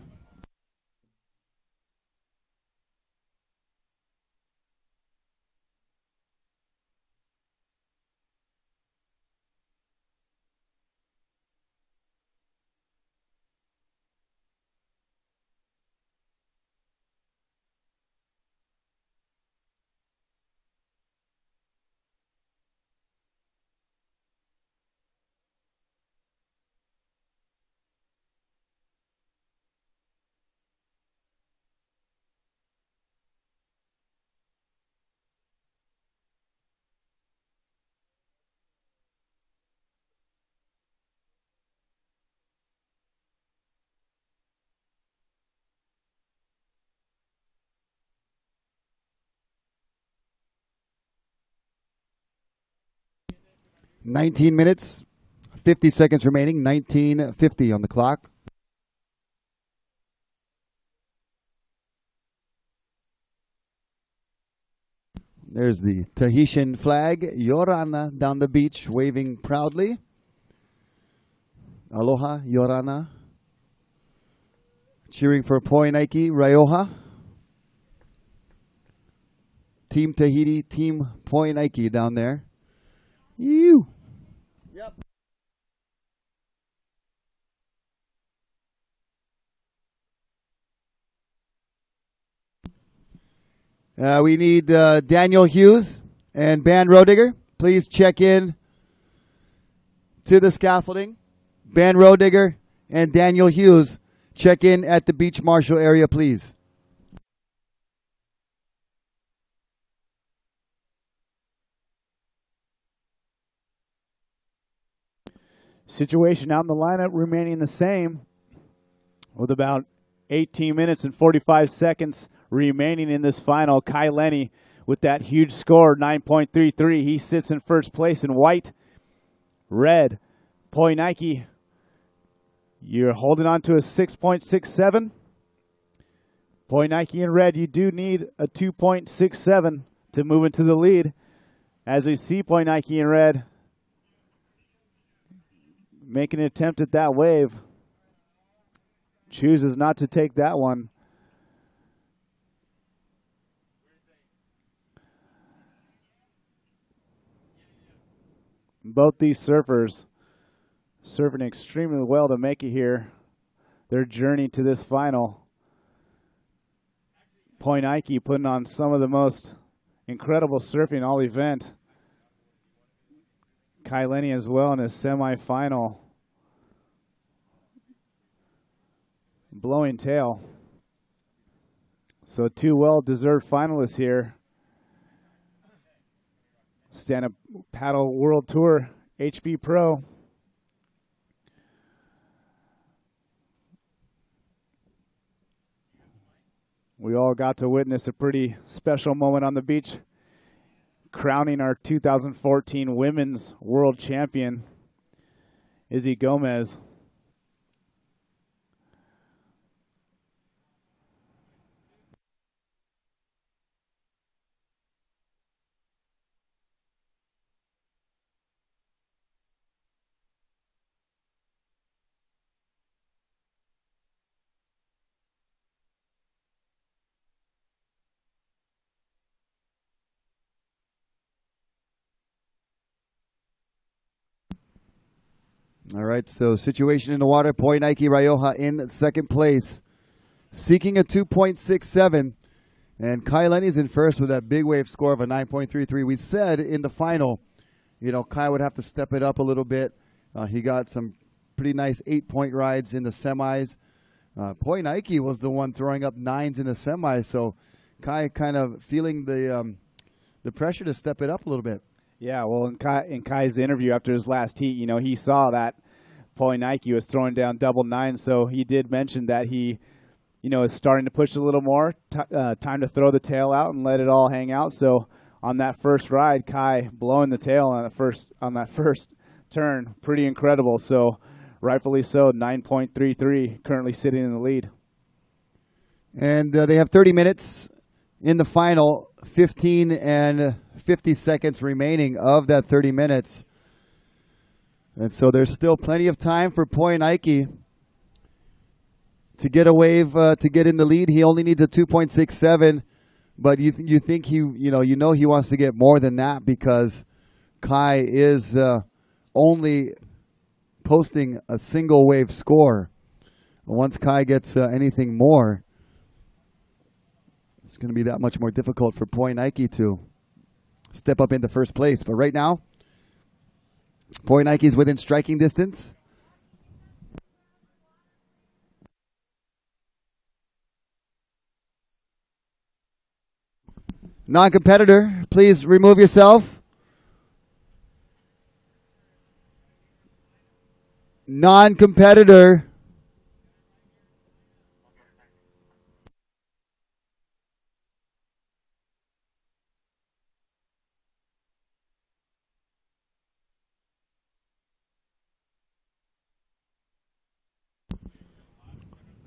Speaker 2: $19 minutes, 50 seconds remaining, 19:50 on the clock. There's the Tahitian flag, Yorana, down the beach, waving proudly. Aloha, Yorana. Cheering for Poinaiki, Raioha. Team Tahiti, Team Poinaiki down there. You. Yep. We need Daniel Hughes and Ben Roediger. Please check in to the scaffolding. Ben Roediger and Daniel Hughes, check in at the beach marshal area, please.
Speaker 3: Situation out in the lineup remaining the same with about 18 minutes and 45 seconds remaining in this final. Kai Lenny with that huge score, 9.33. He sits in first place in white. Red, Poinaiki, you're holding on to a 6.67. Poinaiki in red, you do need a 2.67 to move into the lead. As we see Poinaiki in red making an attempt at that wave. Chooses not to take that one. Both these surfers surfing extremely well to make it here. Their journey to this final. Poinaiki putting on some of the most incredible surfing all event. Kai Lenny as well in his semifinal. Blowing tail. So two well-deserved finalists here. Stand-Up Paddle World Tour, HB Pro. We all got to witness a pretty special moment on the beach, crowning our 2014 Women's World Champion, Izzy Gomez.
Speaker 2: All right, so situation in the water. Poinaiki Raioha in second place, seeking a 2.67. And Kai Lenny's in first with that big wave score of a 9.33. We said in the final, you know, Kai would have to step it up a little bit. He got some pretty nice 8-point rides in the semis. Poinaiki was the one throwing up 9s in the semis. So Kai kind of feeling the pressure to step it up a little bit.
Speaker 3: Yeah, well, in Kai's interview after his last heat, you know, he saw that Poinaiki was throwing down double 9s, so he did mention that he, you know, is starting to push a little more. Time to throw the tail out and let it all hang out. So on that first ride, Kai blowing the tail on that first turn, pretty incredible. So rightfully so, 9.33, currently sitting in the lead.
Speaker 2: And they have 30 minutes in the final, 15 and 50 seconds remaining of that 30 minutes. And so there's still plenty of time for Poinaiki to get a wave, to get in the lead. He only needs a 2.67, but you think he wants to get more than that because Kai is only posting a single wave score. Once Kai gets anything more, it's going to be that much more difficult for Poinaiki to step up into first place. But right now, Poinaiki is within striking distance. Non-competitor, please remove yourself. Non-competitor.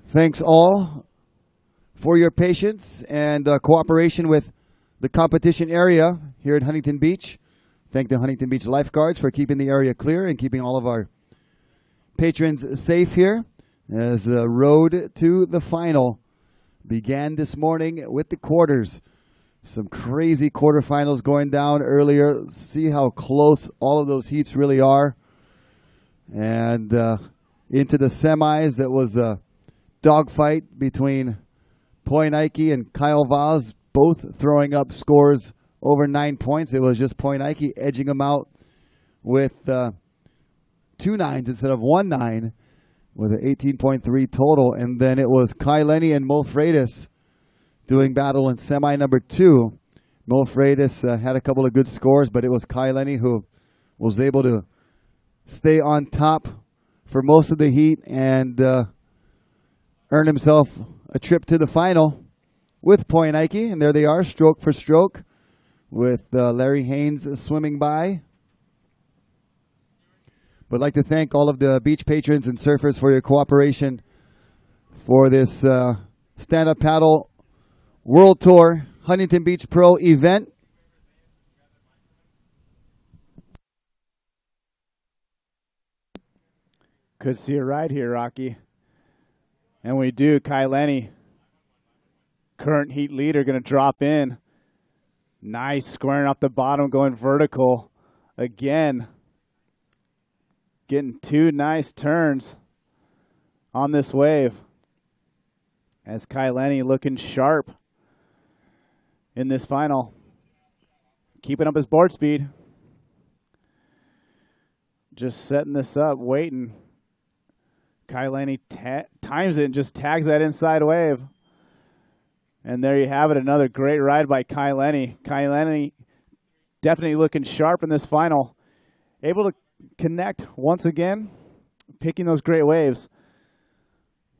Speaker 2: Thanks all for your patience and cooperation with the competition area here at Huntington Beach. Thank the Huntington Beach lifeguards for keeping the area clear and keeping all of our patrons safe here as the road to the final began this morning with the quarters. Some crazy quarterfinals going down earlier. See how close all of those heats really are. And into the semis, that was a dogfight between Poinaiki and Kyle Vaz, both throwing up scores over 9 points. It was just Poinaiki edging them out with 2 nines instead of 1 9 with an 18.3 total. And then it was Kai Lenny and Mo Freitas doing battle in semi number 2. Mo Freitas had a couple of good scores, but it was Kai Lenny who was able to stay on top for most of the heat and earn himself a trip to the final with Poinaiki. And there they are, stroke for stroke, with Larry Haynes swimming by. But I'd like to thank all of the beach patrons and surfers for your cooperation for this stand-up paddle World Tour Huntington Beach Pro event.
Speaker 3: Could see a ride here, Rocky. And we do. Kai Lenny, current heat leader, going to drop in. Nice, squaring off the bottom, going vertical again. Getting 2 nice turns on this wave. As Kai Lenny looking sharp in this final. Keeping up his board speed. Just setting this up, waiting. Kai Lenny times it and just tags that inside wave. And there you have it, another great ride by Kai Lenny. Kai Lenny definitely looking sharp in this final. Able to connect once again, picking those great waves.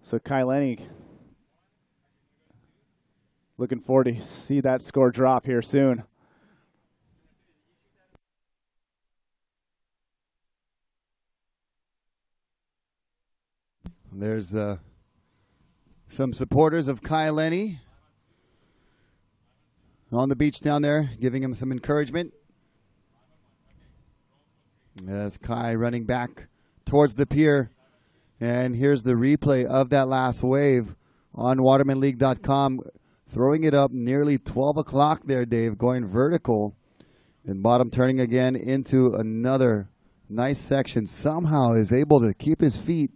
Speaker 3: So Kai Lenny, looking forward to see that score drop here soon.
Speaker 2: There's some supporters of Kai Lenny on the beach down there, giving him some encouragement. As Kai running back towards the pier. And here's the replay of that last wave on watermanleague.com. Throwing it up nearly 12 o'clock there, Dave, going vertical. And bottom turning again into another nice section. Somehow is able to keep his feet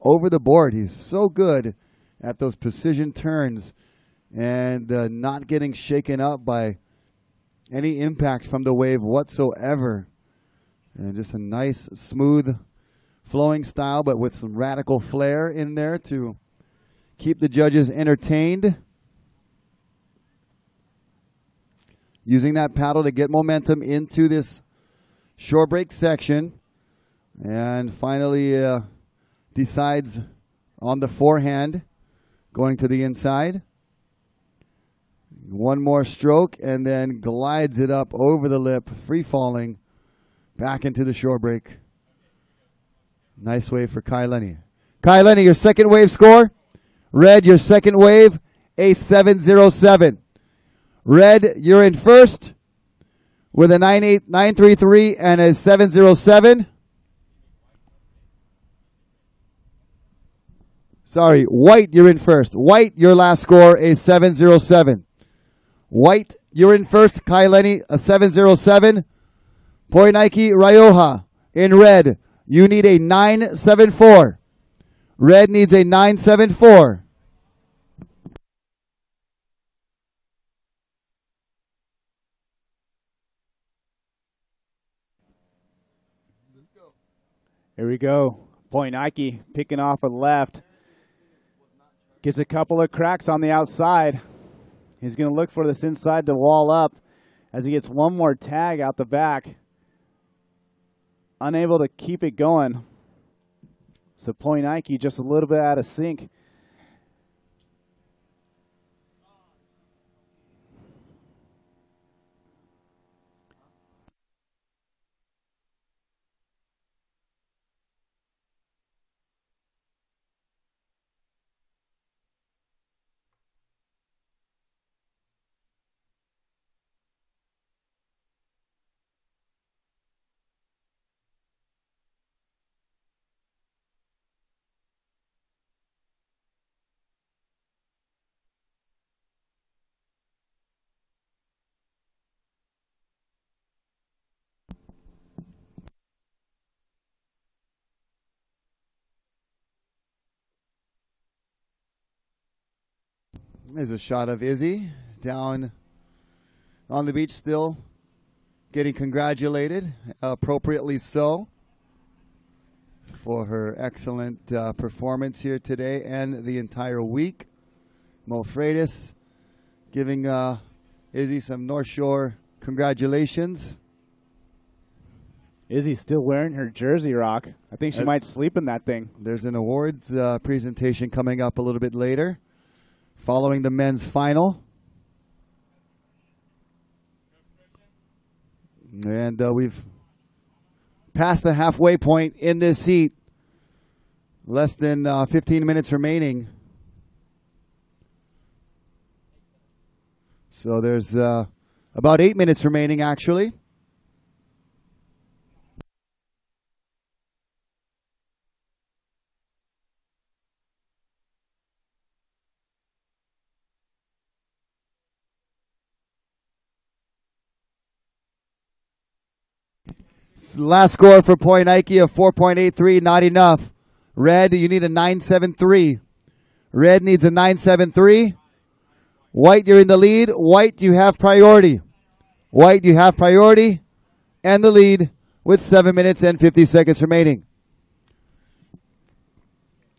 Speaker 2: over the board. He's so good at those precision turns and not getting shaken up by any impact from the wave whatsoever. And just a nice, smooth, flowing style, but with some radical flair in there to keep the judges entertained. Using that paddle to get momentum into this shore break section. And finally decides on the forehand, going to the inside. One more stroke, and then glides it up over the lip, free falling, back into the shore break. Nice wave for Kai Lenny. Kai Lenny, your second wave score. Red, your second wave, a 707. Red, you're in first with a 933 and a 707. Sorry, White, you're in first. White, your last score, a 707. White, you're in first. Kai Lenny, a 707. Poinaiki Rioja in red. You need a 974. Red needs a 974.
Speaker 3: Here we go. Poinaiki picking off a left. Gets a couple of cracks on the outside. He's going to look for this inside to wall up as he gets one more tag out the back. Unable to keep it going. So Poinaiki just a little bit out of sync.
Speaker 2: There's a shot of Izzy down on the beach still getting congratulated, appropriately so, for her excellent performance here today and the entire week. Mo Freitas giving Izzy some North Shore congratulations.
Speaker 3: Izzy's still wearing her jersey, Rock. I think she might sleep in that thing.
Speaker 2: There's an awards presentation coming up a little bit later, following the men's final. And we've passed the halfway point in this heat. Less than 15 minutes remaining. So there's about 8 minutes remaining, actually. Last score for Point Nike of 4.83, not enough. Red, you need a 9.73. Red needs a 9.73. White, you're in the lead. White, you have priority. White, you have priority and the lead with 7 minutes and 50 seconds remaining.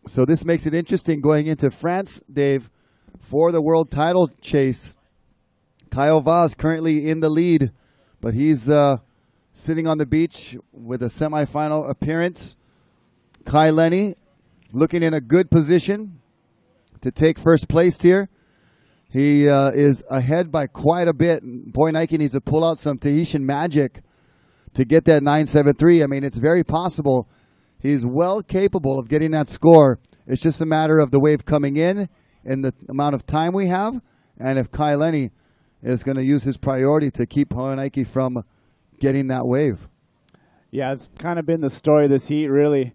Speaker 2: So this makes it interesting going into France, Dave, for the world title chase. Kyle Vaz currently in the lead, but he's sitting on the beach with a semifinal appearance. Kai Lenny looking in a good position to take first place here. He is ahead by quite a bit. Point Nike needs to pull out some Tahitian magic to get that 9.73. I mean, it's very possible. He's well capable of getting that score. It's just a matter of the wave coming in and the amount of time we have, and if Kai Lenny is going to use his priority to keep Point Nike from getting that wave.
Speaker 3: Yeah, it's kind of been the story of this heat, really.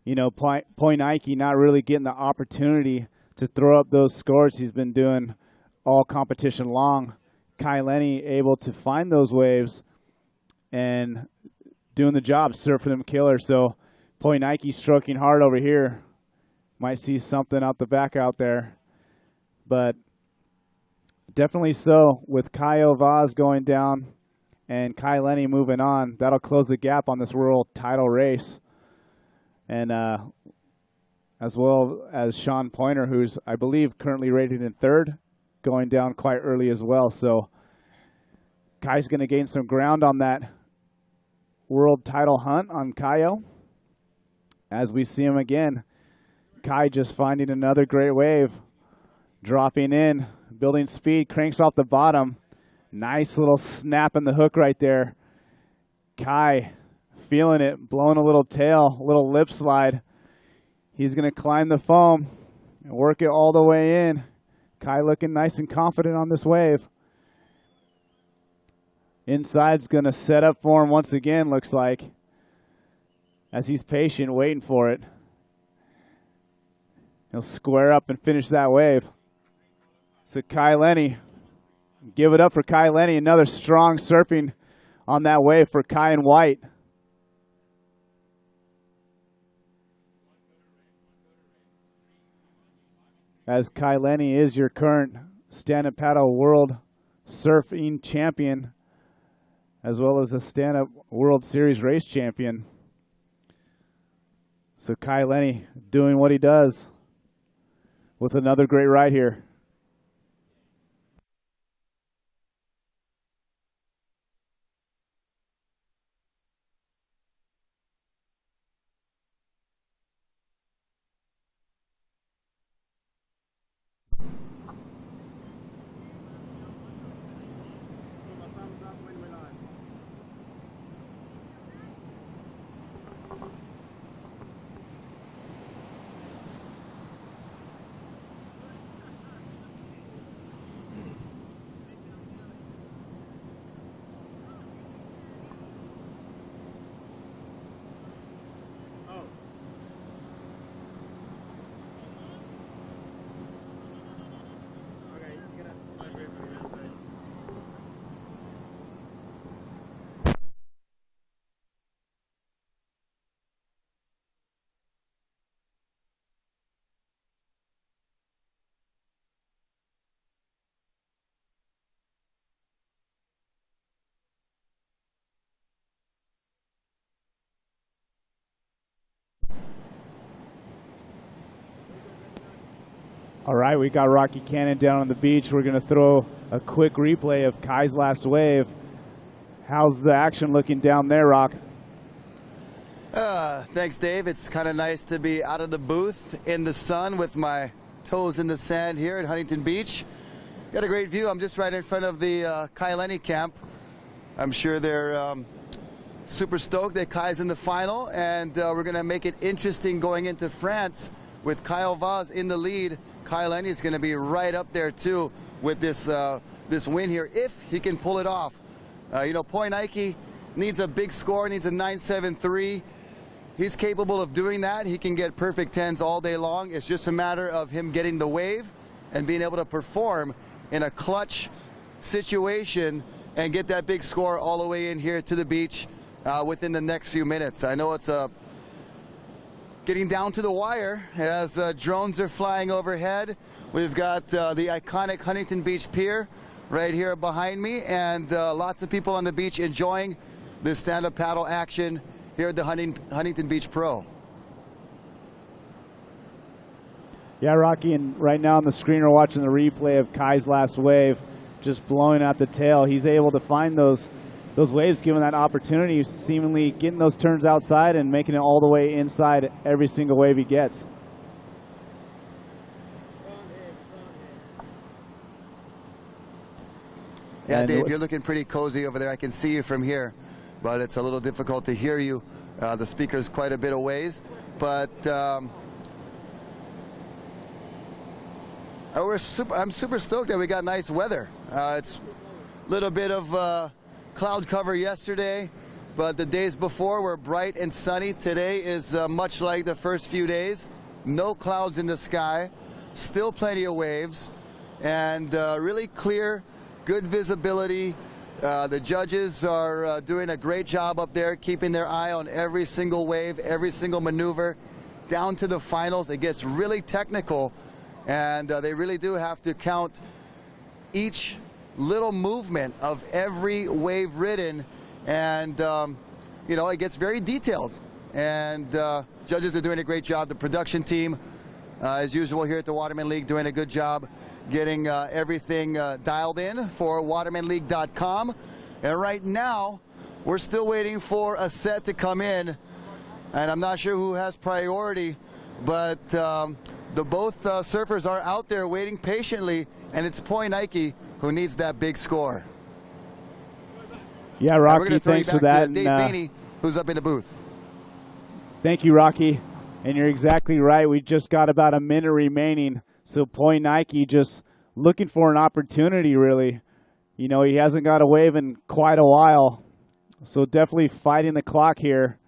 Speaker 3: You know, Point Nike not really getting the opportunity to throw up those scores he's been doing all competition long. Kai Lenny able to find those waves and doing the job, surfing them killer. So Point Nike stroking hard over here. Might see something out the back out there. But definitely so with Kyle Vaz going down and Kai Lenny moving on. That'll close the gap on this world title race. And as well as Sean Pointer, who's, I believe, currently rated in third, going down quite early as well. So Kai's going to gain some ground on that world title hunt on Kaio. As we see him again, Kai just finding another great wave, dropping in, building speed, cranks off the bottom. Nice little snap in the hook right there. Kai feeling it, blowing a little tail, a little lip slide. He's going to climb the foam and work it all the way in. Kai looking nice and confident on this wave. Inside's going to set up for him once again, looks like, as he's patient, waiting for it. He'll square up and finish that wave. So Kai Lenny, give it up for Kai Lenny. Another strong surfing on that wave for Kai and White. As Kai Lenny is your current stand-up paddle world surfing champion, as well as the stand-up World Series race champion. So Kai Lenny doing what he does with another great ride here. All right, we got Rocky Cannon down on the beach. We're going to throw a quick replay of Kai's last wave. How's the action looking down there, Rock?
Speaker 2: Thanks, Dave. It's kind of nice to be out of the booth in the sun with my toes in the sand here at Huntington Beach. Got a great view. I'm just right in front of the Kai Lenny camp. I'm sure they're super stoked that Kai's in the final, and we're going to make it interesting going into France with Kyle Vaz in the lead. Kai Lenny is going to be right up there too with this this win here if he can pull it off. You know, Poinike needs a big score, needs a 9.73. He's capable of doing that. He can get perfect 10s all day long. It's just a matter of him getting the wave and being able to perform in a clutch situation and get that big score all the way in here to the beach within the next few minutes. I know it's getting down to the wire as drones are flying overhead. We've got the iconic Huntington Beach Pier right here behind me, and lots of people on the beach enjoying this stand-up paddle action here at the Huntington Beach Pro.
Speaker 3: Yeah, Rocky, and right now on the screen we're watching the replay of Kai's last wave, just blowing out the tail. He's able to find those waves, given that opportunity, seemingly getting those turns outside and making it all the way inside every single wave he gets.
Speaker 2: Yeah,
Speaker 3: And
Speaker 2: Dave, you're looking pretty cozy over there. I can see you from here, but it's a little difficult to hear you. The speaker's quite a bit a ways, but I'm super stoked that we got nice weather. It's a little bit of cloud cover yesterday, but the days before were bright and sunny. Today is much like the first few days. No clouds in the sky, still plenty of waves, and really clear, good visibility. The judges are doing a great job up there, keeping their eye on every single wave, every single maneuver. Down to the finals, it gets really technical, and they really do have to count each little movement of every wave ridden, and you know, it gets very detailed, and judges are doing a great job. The production team, as usual here at the Waterman League, doing a good job getting everything dialed in for watermanleague.com. And right now we're still waiting for a set to come in, and I'm not sure who has priority, but both surfers are out there waiting patiently, and it's Poinike who needs that big score.
Speaker 3: Yeah, Rocky, thanks for that.
Speaker 2: Dave Beanie, who's up in the booth.
Speaker 3: Thank you, Rocky. And you're exactly right. We just got about a minute remaining. So Poinike just looking for an opportunity, really. You know, he hasn't got a wave in quite a while. So definitely fighting the clock here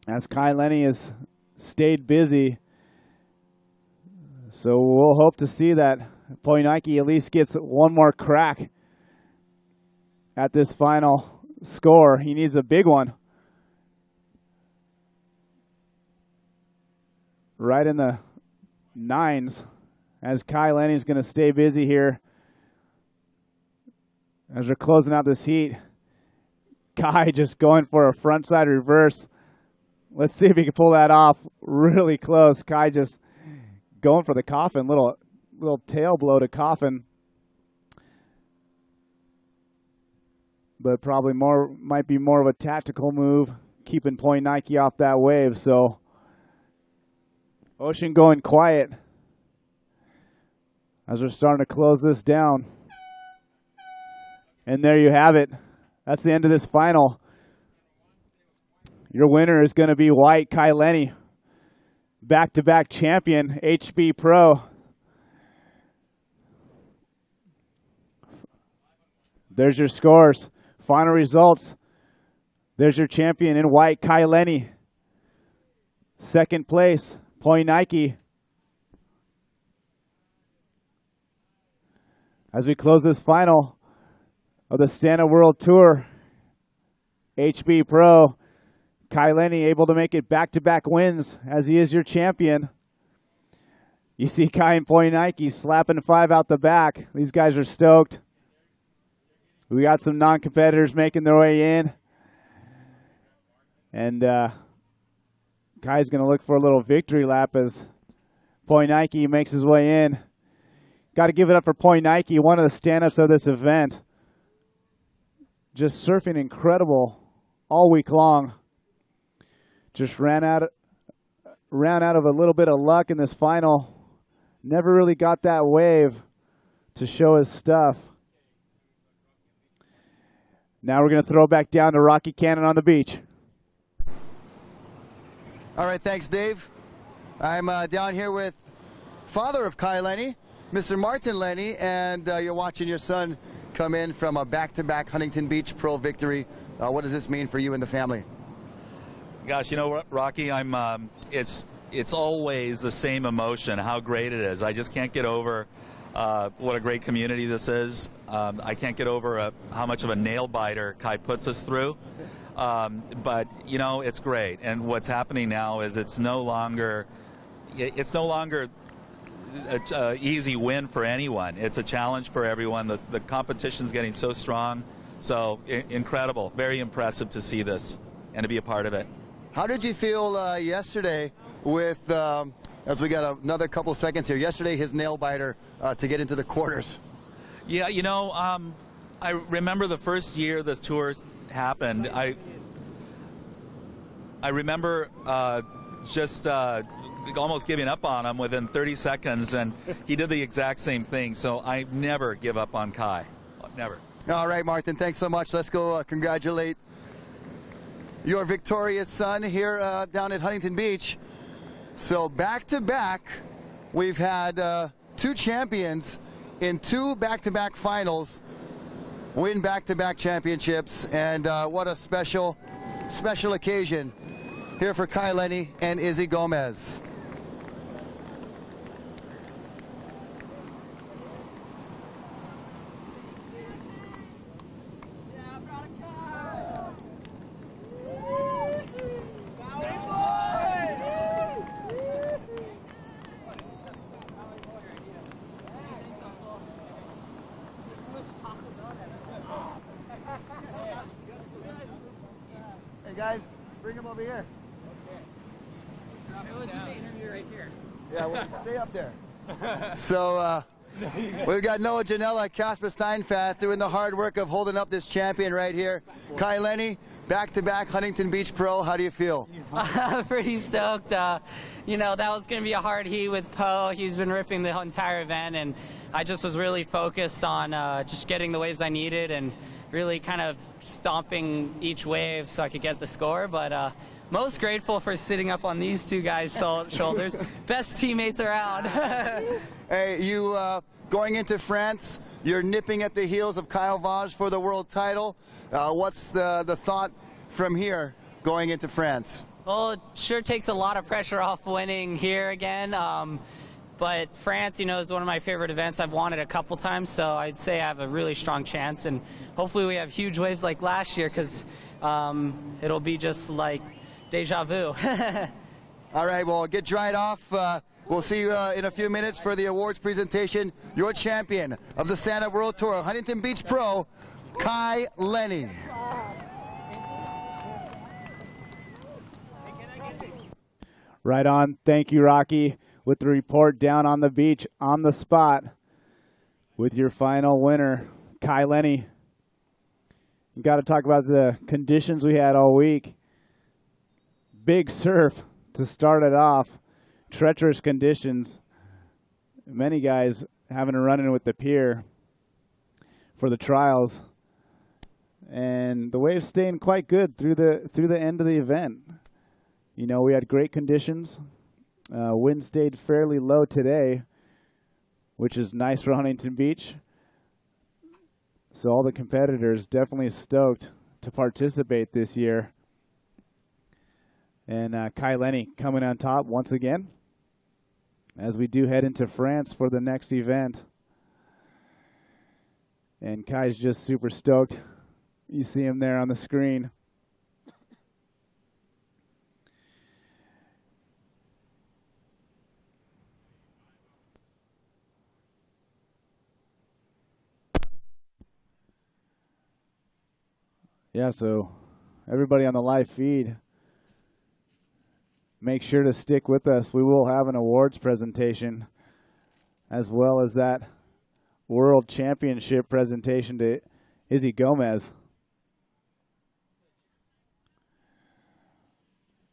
Speaker 3: as Kai Lenny has stayed busy. So we'll hope to see that Poinike at least gets one more crack at this final score. He needs a big one. Right in the 9s, as Kai Lenny's going to stay busy here as we're closing out this heat. Kai just going for a frontside reverse. Let's see if he can pull that off really close. Kai just going for the coffin, little tail blow to coffin. But probably might be more of a tactical move, keeping Poinike off that wave. So Ocean going quiet as we're starting to close this down. And there you have it. That's the end of this final. Your winner is going to be white Kai Lenny, back-to-back champion, HB Pro. There's your scores. Final results. There's your champion in white, Kai Lenny. Second place, Poinike. As we close this final of the Stand-Up World Tour, HB Pro, Kai Lenny able to make it back-to-back wins as he is your champion. You see Kai and Poinike slapping 5 out the back. These guys are stoked. We got some non-competitors making their way in. And Kai's going to look for a little victory lap as Nike makes his way in. Got to give it up for Nike, one of the stand-ups of this event. Just surfing incredible all week long. Just ran out of a little bit of luck in this final. Never really got that wave to show his stuff. Now we're going to throw back down to Rocky Cannon on the beach.
Speaker 2: All right, thanks, Dave. I'm down here with father of Kai Lenny, Mr. Martin Lenny, and you're watching your son come in from a back-to-back Huntington Beach Pro victory. What does this mean for you and the family?
Speaker 1: Gosh, you know what, Rocky, it's always the same emotion, how great it is. I just can't get over what a great community this is. I can't get over how much of a nail biter Kai puts us through. But, you know, it's great. And what's happening now is it's no longer an easy win for anyone. It's a challenge for everyone. The competition's getting so strong. So incredible. Very impressive to see this and to be a part of it.
Speaker 2: How did you feel yesterday with, as we got another couple seconds here, yesterday his nail biter to get into the quarters?
Speaker 1: Yeah, you know, I remember the first year this tour happened. I remember just almost giving up on him within 30 seconds, and he did the exact same thing. So I never give up on Kai. Never.
Speaker 2: All right, Martin, thanks so much. Let's go congratulate your victorious son here down at Huntington Beach. So back-to-back, we've had two champions in two back-to-back finals win back-to-back championships, and what a special occasion here for Kai Lenny and Izzy Gomez. Hey guys, bring him over here.
Speaker 13: Let's do the interview right here.
Speaker 2: Yeah, well, stay up there. So we've got Noah Janela, Casper Steinfath doing the hard work of holding up this champion right here. Kai Lenny, back-to-back Huntington Beach Pro. How do you feel?
Speaker 13: Pretty stoked. You know, that was going to be a hard heat with Poe. He's been ripping the entire event, and I just was really focused on just getting the waves I needed and really kind of stomping each wave so I could get the score. But most grateful for sitting up on these two guys' shoulders. Best teammates around.
Speaker 2: Hey, you going into France, you're nipping at the heels of Kyle Vaj for the world title. What's the thought from here going into France?
Speaker 13: Well, it sure takes a lot of pressure off winning here again. But France, you know, is one of my favorite events. I've won it a couple times, so I'd say I have a really strong chance. And hopefully we have huge waves like last year, because it'll be just like deja vu.
Speaker 2: All right, well, get dried off. We'll see you in a few minutes for the awards presentation. Your champion of the Stand Up World Tour, Huntington Beach Pro, Kai Lenny.
Speaker 3: Right on. Thank you, Rocky, with the report down on the beach, on the spot, with your final winner, Kai Lenny. You got to talk about the conditions we had all week. Big surf to start it off. Treacherous conditions. Many guys having to run in with the pier for the trials. And the waves staying quite good through the end of the event. You know, we had great conditions. Wind stayed fairly low today, which is nice for Huntington Beach. So all the competitors definitely stoked to participate this year. And Kai Lenny coming on top once again as we do head into France for the next event. And Kai's just super stoked. You see him there on the screen. Yeah, so everybody on the live feed, make sure to stick with us. We will have an awards presentation as well as that World Championship presentation to Izzy Gomez.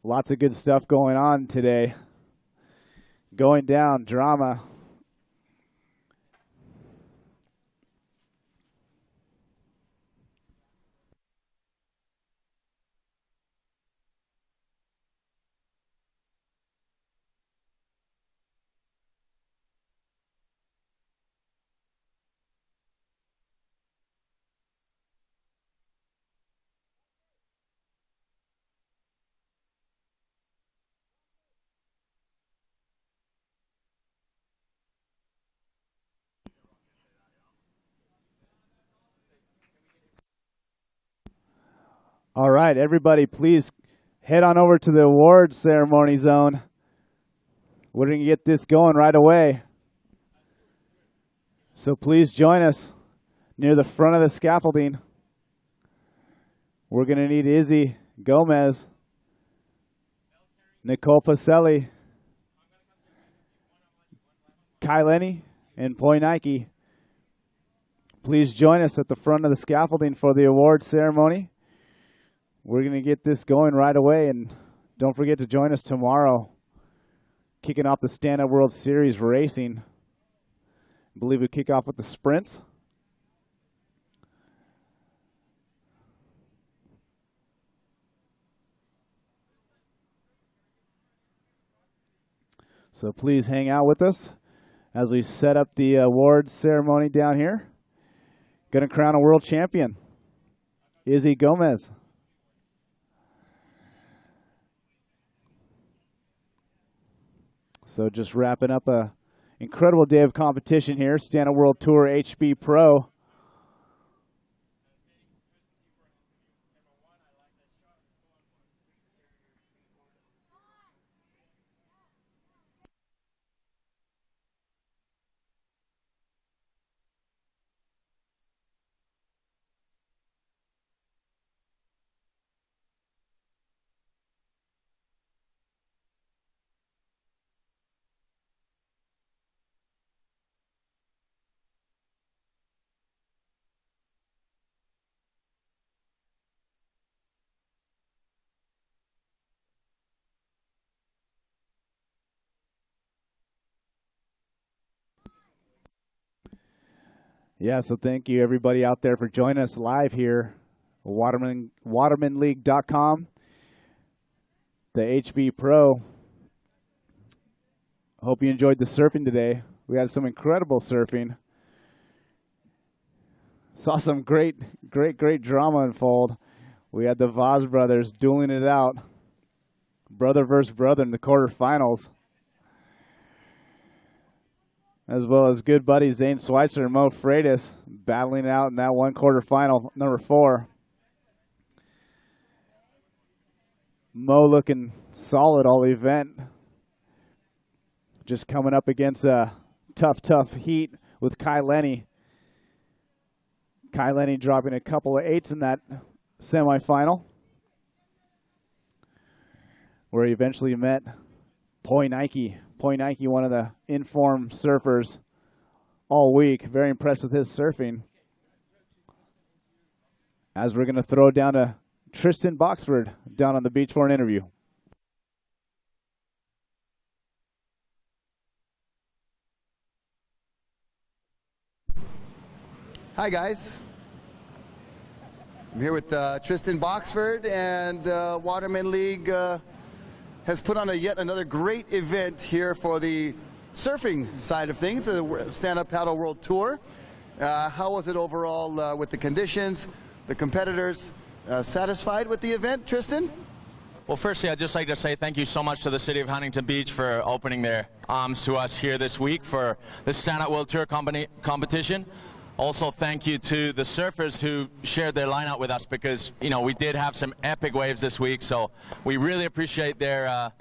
Speaker 3: Lots of good stuff going on today. Going down, drama. All right, everybody, please head on over to the awards ceremony zone. We're going to get this going right away. So please join us near the front of the scaffolding. We're going to need Izzy Gomez, Nicole Pacelli, Kai Lenny, and Poi Nike. Please join us at the front of the scaffolding for the awards ceremony. We're going to get this going right away, and don't forget to join us tomorrow, kicking off the Stand-Up World Series racing. I believe we kick off with the sprints. So please hang out with us as we set up the awards ceremony down here. Going to crown a world champion, Izzy Gomez. So just wrapping up a incredible day of competition here. Stand-Up World Tour HB Pro. Yeah, so thank you everybody out there for joining us live here, watermanleague.com, the HB Pro. Hope you enjoyed the surfing today. We had some incredible surfing. Saw some great drama unfold. We had the Vaz brothers dueling it out, brother versus brother in the quarterfinals, as well as good buddies Zane Schweitzer and Mo Freitas battling out in that one quarterfinal, number 4. Mo looking solid all event. Just coming up against a tough heat with Kai Lenny. Kai Lenny dropping a couple of 8s in that semifinal, where he eventually met Poi Nike. Poi Nike, one of the informed surfers all week. Very impressed with his surfing. As we're going to throw down to Tristan Boxford down on the beach for an interview.
Speaker 16: Hi, guys. I'm here with Tristan Boxford, and Waterman League has put on yet another great event here for the surfing side of things, the Stand-Up Paddle World Tour. How was it overall with the conditions, the competitors? Satisfied with the event, Tristan?
Speaker 19: Well, firstly, I'd just like to say thank you so much to the City of Huntington Beach for opening their arms to us here this week for the Stand-Up World Tour competition. Also, thank you to the surfers who shared their lineup with us, because, you know, we did have some epic waves this week, so we really appreciate their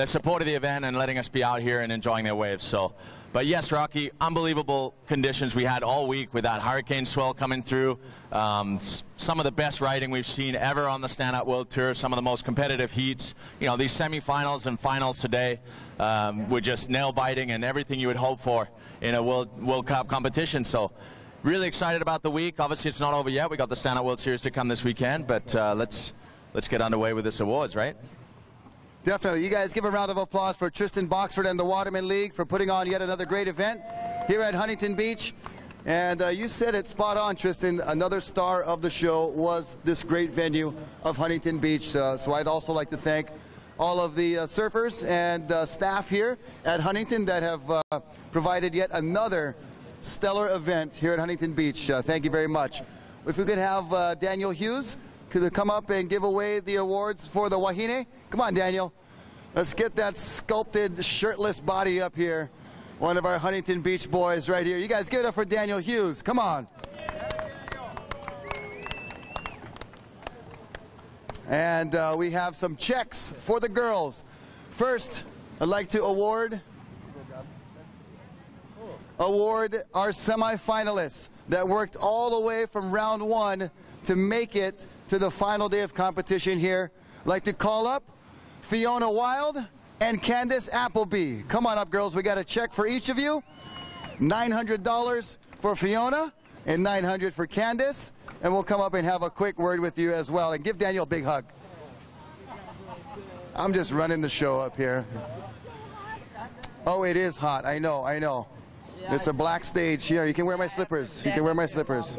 Speaker 19: support of the event and letting us be out here and enjoying their waves. So But yes, Rocky, unbelievable conditions we had all week with that hurricane swell coming through. Some of the best riding we've seen ever on the Stand-Up World Tour, some of the most competitive heats. You know, these semifinals and finals today were just nail-biting and everything you would hope for in a World Cup competition. So really excited about the week. Obviously, it's not over yet. We got the Stand-Up World Series to come this weekend, but let's get underway with this awards, right?
Speaker 16: Definitely. You guys give a round of applause for Tristan Boxford and the Waterman League for putting on yet another great event here at Huntington Beach. And you said it spot on, Tristan. Another star of the show was this great venue of Huntington Beach. So I'd also like to thank all of the surfers and staff here at Huntington that have provided yet another stellar event here at Huntington Beach. Thank you very much. If we could have Daniel Hughes to come up and give away the awards for the Wahine. Come on, Daniel. Let's get that sculpted, shirtless body up here. One of our Huntington Beach boys right here. You guys give it up for Daniel Hughes. Come on. And we have some checks for the girls. First, I'd like to award our semifinalists that worked all the way from round 1 to make it to the final day of competition here. I'd like to call up Fiona Wild and Candace Appleby. Come on up, girls. We got a check for each of you. $900 for Fiona and $900 for Candace. And we'll come up and have a quick word with you as well. And give Daniel a big hug. I'm just running the show up here. Oh, it is hot. I know, I know. It's a black stage here. You can wear my slippers. You can wear my slippers.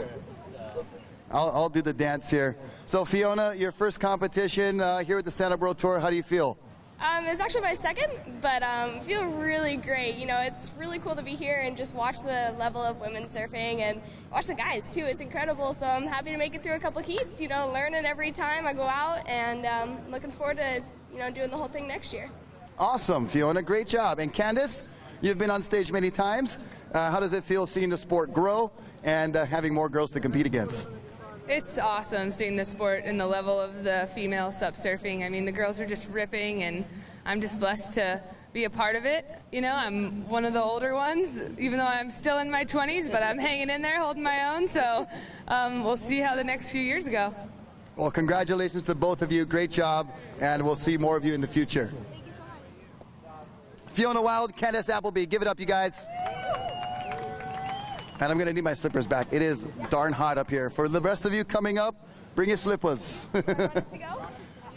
Speaker 16: I'll do the dance here. So Fiona, your first competition here at the Stand-Up World Tour, how do you feel?
Speaker 17: It's actually my second, but I feel really great. You know, it's really cool to be here and just watch the level of women surfing and watch the guys too. It's incredible. So I'm happy to make it through a couple heats. You know, learning every time I go out, and looking forward to doing the whole thing next year.
Speaker 16: Awesome, Fiona. Great job. And Candace, you've been on stage many times. How does it feel seeing the sport grow and having more girls to compete against?
Speaker 9: It's awesome seeing the sport and the level of the female sup surfing. I mean, the girls are just ripping, and I'm just blessed to be a part of it. You know, I'm one of the older ones, even though I'm still in my 20s, but I'm hanging in there, holding my own. So we'll see how the next few years go.
Speaker 16: Well, congratulations to both of you. Great job, and we'll see more of you in the future.
Speaker 17: Thank you so much.
Speaker 16: Fiona Wild, Candace Appleby. Give it up, you guys. And I'm going to need my slippers back. It is darn hot up here. For the rest of you coming up, bring your slippers.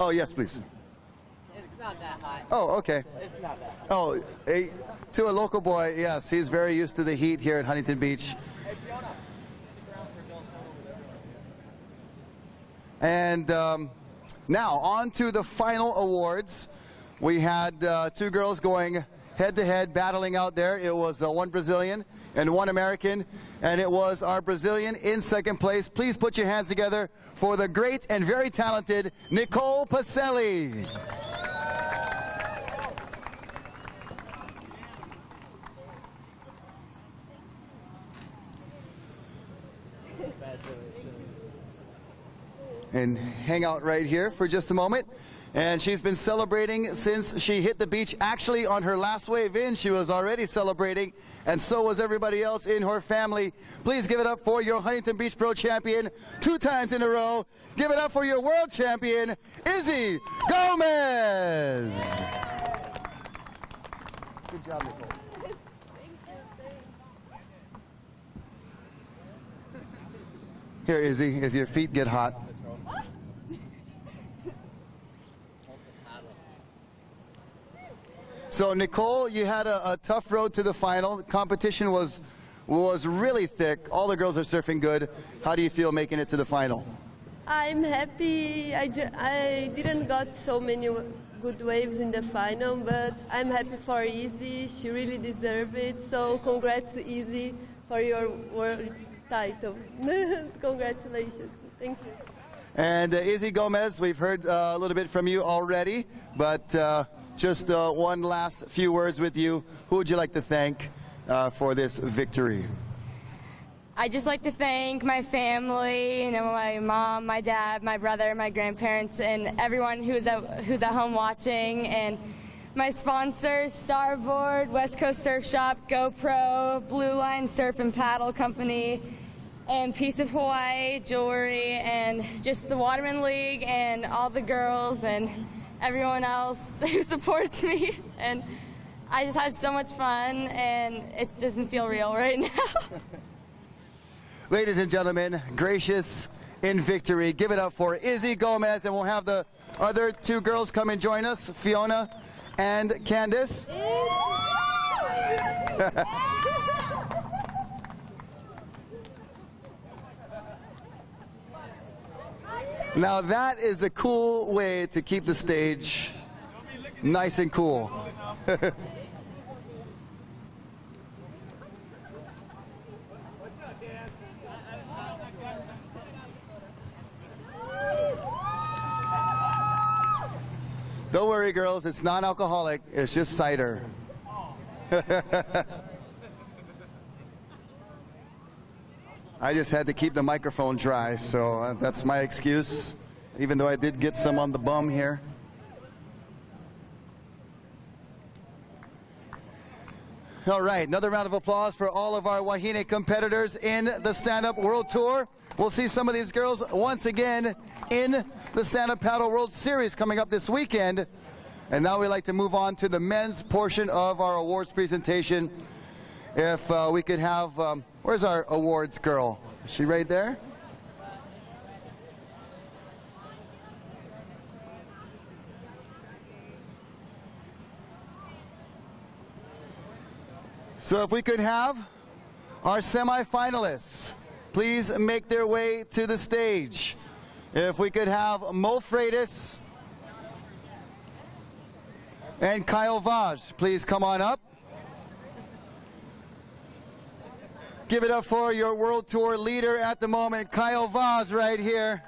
Speaker 16: Oh, yes, please.
Speaker 22: It's not that hot.
Speaker 16: Oh, okay.
Speaker 22: It's not that hot.
Speaker 16: Oh, to a local boy, yes, he's very used to the heat here at Huntington Beach. And now, on to the final awards. We had 2 girls going head-to-head, battling out there. It was one Brazilian and one American, and it was our Brazilian in second place. Please put your hands together for the great and very talented Nicole Pacelli. And hang out right here for just a moment. And she's been celebrating since she hit the beach. Actually, on her last wave in, she was already celebrating, and so was everybody else in her family. Please give it up for your Huntington Beach Pro Champion 2 times in a row. Give it up for your World Champion, Izzy Gomez. Good job, Nicole. Here, Izzy, if your feet get hot. So, Nicole, you had a tough road to the final. The competition was really thick. All the girls are surfing good. How do you feel making it to the final?
Speaker 8: I'm happy. I didn't got so many good waves in the final, but I'm happy for Izzy. She really deserved it. So, congrats, Izzy, for your world title. Congratulations. Thank you.
Speaker 16: And Izzy Gomez, we've heard a little bit from you already, but just one last few words with you. Who would you like to thank for this victory?
Speaker 4: I'd just like to thank my family, my mom, my dad, my brother, my grandparents, and everyone who's at home watching, and my sponsors, Starboard, West Coast Surf Shop, GoPro, Blue Line Surf and Paddle Company, and Piece of Hawaii Jewelry, and just the Waterman League and all the girls and everyone else who supports me. And I just had so much fun, and it doesn't feel real right now.
Speaker 16: Ladies and gentlemen, gracious in victory. Give it up for Izzy Gomez, and we'll have the other two girls come and join us, Fiona and Candace. Now that is a cool way to keep the stage nice and cool. Don't worry, girls, it's non-alcoholic, it's just cider. I just had to keep the microphone dry, so that's my excuse, even though I did get some on the bum here. All right, another round of applause for all of our Wahine competitors in the Stand-Up World Tour. We'll see some of these girls once again in the Stand-Up Paddle World Series coming up this weekend. And now we'd like to move on to the men's portion of our awards presentation. If we could have, where's our awards girl? Is she right there? So if we could have our semifinalists please make their way to the stage. If we could have Mo Freitas and Kyle Vaz, please come on up. Give it up for your World Tour leader at the moment, Kyle Vaz, right here.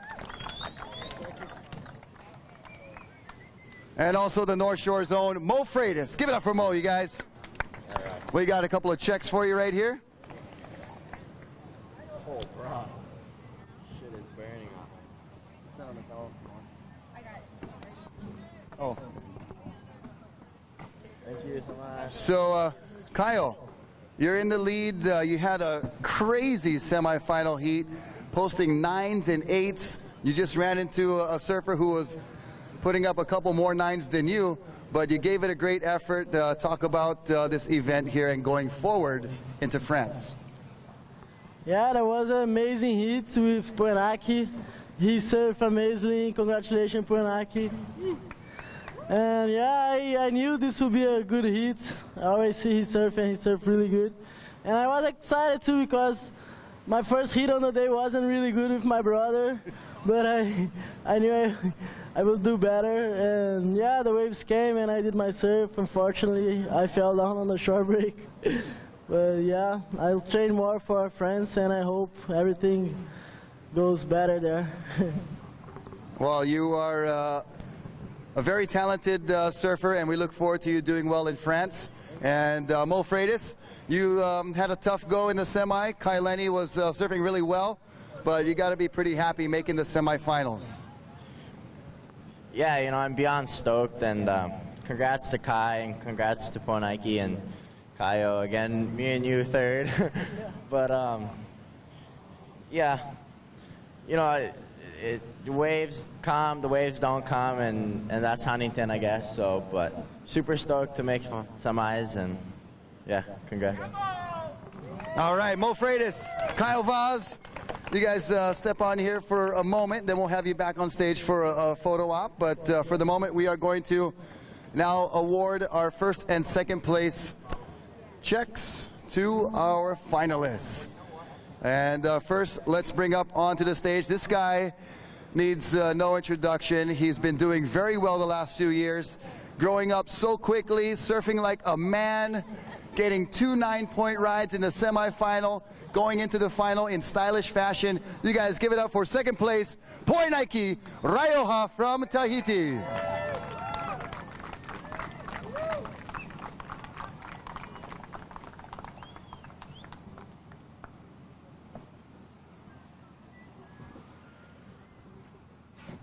Speaker 16: And also the North Shore Zone, Mo Freitas. Give it up for Mo, you guys. We got a couple of checks for you right here.
Speaker 5: Oh, bro. Shit is burning off. It's on the telephone. I got it.
Speaker 16: Oh.
Speaker 5: Thank you so much.
Speaker 16: So, Kyle, you're in the lead. You had a crazy semifinal heat, posting 9s and 8s. You just ran into a surfer who was putting up a couple more 9s than you, but you gave it a great effort. Talk about this event here and going forward into France.
Speaker 11: Yeah, that was an amazing hit with Puenaki. He surfed amazingly. Congratulations, Puenaki. And yeah, I knew this would be a good hit. I always see he surf, and he surfed really good. And I was excited too because my first hit on the day wasn't really good with my brother, but I knew I will do better. And yeah, the waves came and I did my surf. Unfortunately, I fell down on the shore break. But yeah, I'll train more for our friends, and I hope everything goes better there.
Speaker 16: Well, you are a very talented surfer, and we look forward to you doing well in France. And Mo Freitas, you had a tough go in the semi. Kai Lenny was surfing really well, but you got to be pretty happy making the semifinals.
Speaker 5: Yeah, you know, I'm beyond stoked, and congrats to Kai, and congrats to Puenaki and Kaio. Again, me and you third. But yeah, you know, the waves come, the waves don't come, and that's Huntington, I guess. So, but super stoked to make semis, and yeah, congrats.
Speaker 16: All right, Mo Freitas, Kyle Vaz, you guys step on here for a moment, then we'll have you back on stage for a photo op. But for the moment, we are going to now award our first and second place checks to our finalists. And first, let's bring up onto the stage. This guy needs no introduction. He's been doing very well the last few years, growing up so quickly, surfing like a man, getting 2 9-point rides in the semifinal, going into the final in stylish fashion. You guys give it up for second place, Poinaiki Raioha from Tahiti.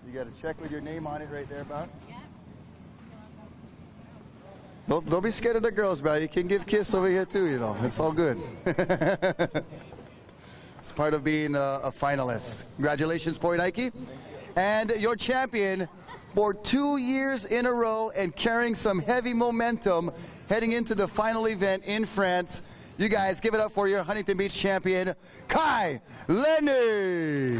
Speaker 16: You got a check with your name on it right there, Bob? Don't be scared of the girls, bro. You can give kiss over here too, you know. It's all good. It's part of being a finalist. Congratulations, Poy Nike. And your champion for 2 years in a row and carrying some heavy momentum heading into the final event in France. You guys give it up for your Huntington Beach champion, Kai Lenny.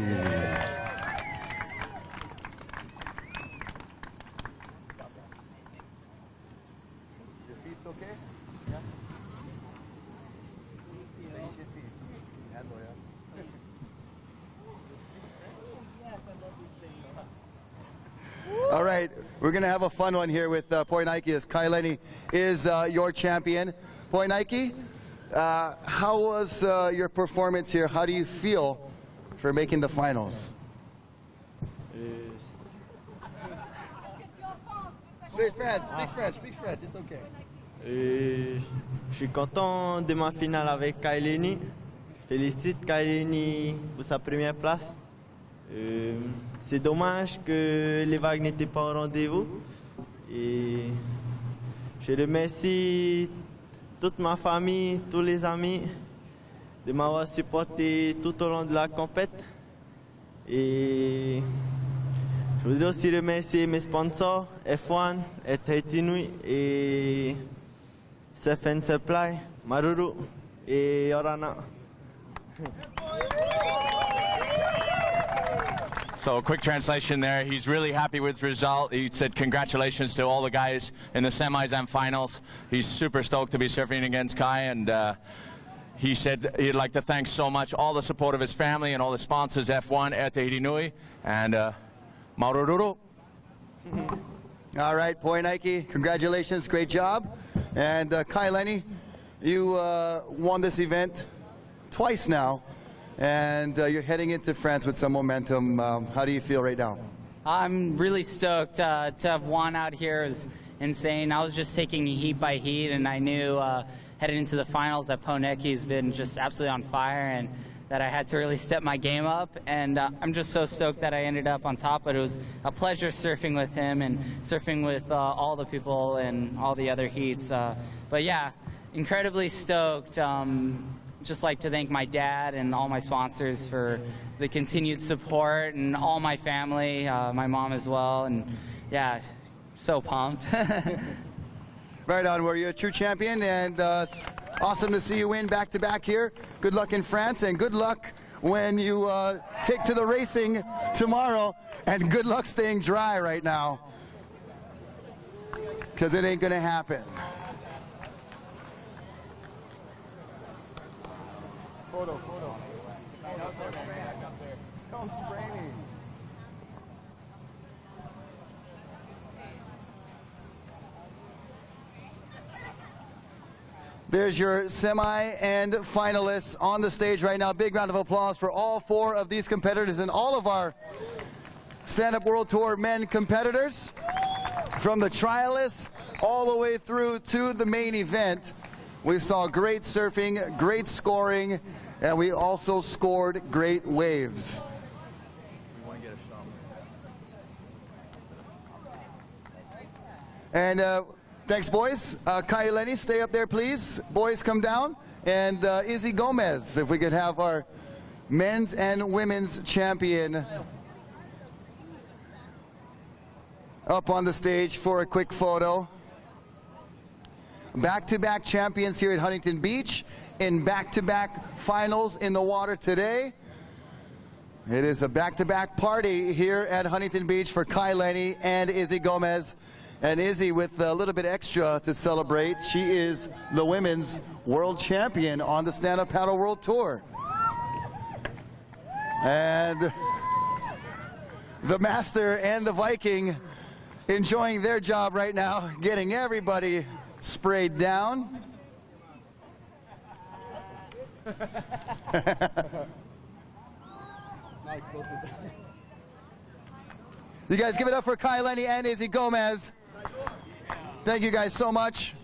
Speaker 16: All right, we're going to have a fun one here with Poy Nike as Kai Lenny is your champion. Poy Nike, how was your performance here? How do you feel for making the finals? Speak French, speak French, it's okay.
Speaker 10: Je suis content de ma finale avec Kai Lenny. Félicite Kai Lenny pour sa première place. C'est dommage que les vagues n'étaient pas au rendez-vous. Et je remercie toute ma famille, tous les amis de m'avoir supporté tout au long de la compète. Et je voudrais aussi remercier mes sponsors, F1, Etinui et Sept Supply, Maruru et Orana.
Speaker 19: So a quick translation there. He's really happy with the result. He said congratulations to all the guys in the semis and finals. He's super stoked to be surfing against Kai, and he said he'd like to thank so much all the support of his family and all the sponsors, F1, Tahiti Nui, and Maurururu.
Speaker 16: All right, Poy Nike, congratulations, great job. And Kai Lenny, you won this event twice now. And you're heading into France with some momentum. How do you feel right now?
Speaker 13: I'm really stoked. To have won out here is insane. I was just taking heat by heat, and I knew heading into the finals that Poy Niki's been just absolutely on fire, and that I had to really step my game up. And I'm just so stoked that I ended up on top. But it was a pleasure surfing with him and surfing with all the people and all the other heats. But yeah, incredibly stoked. Just like to thank my dad and all my sponsors for the continued support, and all my family, my mom as well, and yeah, so pumped.
Speaker 16: Right on, well, you're a true champion, and awesome to see you win back-to-back here. Good luck in France, and good luck when you take to the racing tomorrow, and good luck staying dry right now, because it ain't gonna happen. Photo. Don't spray me. There's your semi and finalists on the stage right now. Big round of applause for all 4 of these competitors and all of our Stand-Up World Tour men competitors, from the trialists all the way through to the main event. We saw great surfing, great scoring, and we also scored great waves. And thanks, boys. Kai Lenny, stay up there, please. Boys, come down. And Izzy Gomez, if we could have our men's and women's champion up on the stage for a quick photo. Back-to-back champions here at Huntington Beach in back-to-back finals in the water today. It is a back-to-back party here at Huntington Beach for Kai Lenny and Izzy Gomez. And Izzy with a little bit extra to celebrate. She is the women's world champion on the Stand-Up Paddle World Tour. And the Master and the Viking enjoying their job right now, getting everybody sprayed down. You guys give it up for Kai Lenny and Izzy Gomez. Thank you guys so much.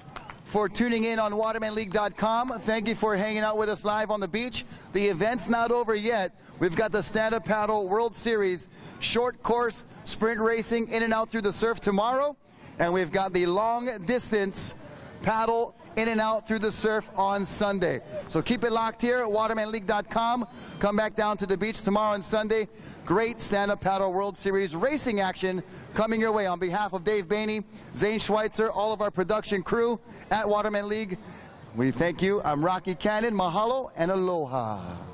Speaker 16: for tuning in on watermanleague.com. Thank you for hanging out with us live on the beach. The event's not over yet. We've got the Stand-Up Paddle World Series short course sprint racing in and out through the surf tomorrow. And we've got the long distance paddle in and out through the surf on Sunday. So keep it locked here at watermanleague.com. Come back down to the beach tomorrow and Sunday. Great Stand-Up Paddle World Series racing action coming your way. On behalf of Dave Bainey, Zane Schweitzer, all of our production crew at Waterman League, we thank you. I'm Rocky Cannon. Mahalo and aloha.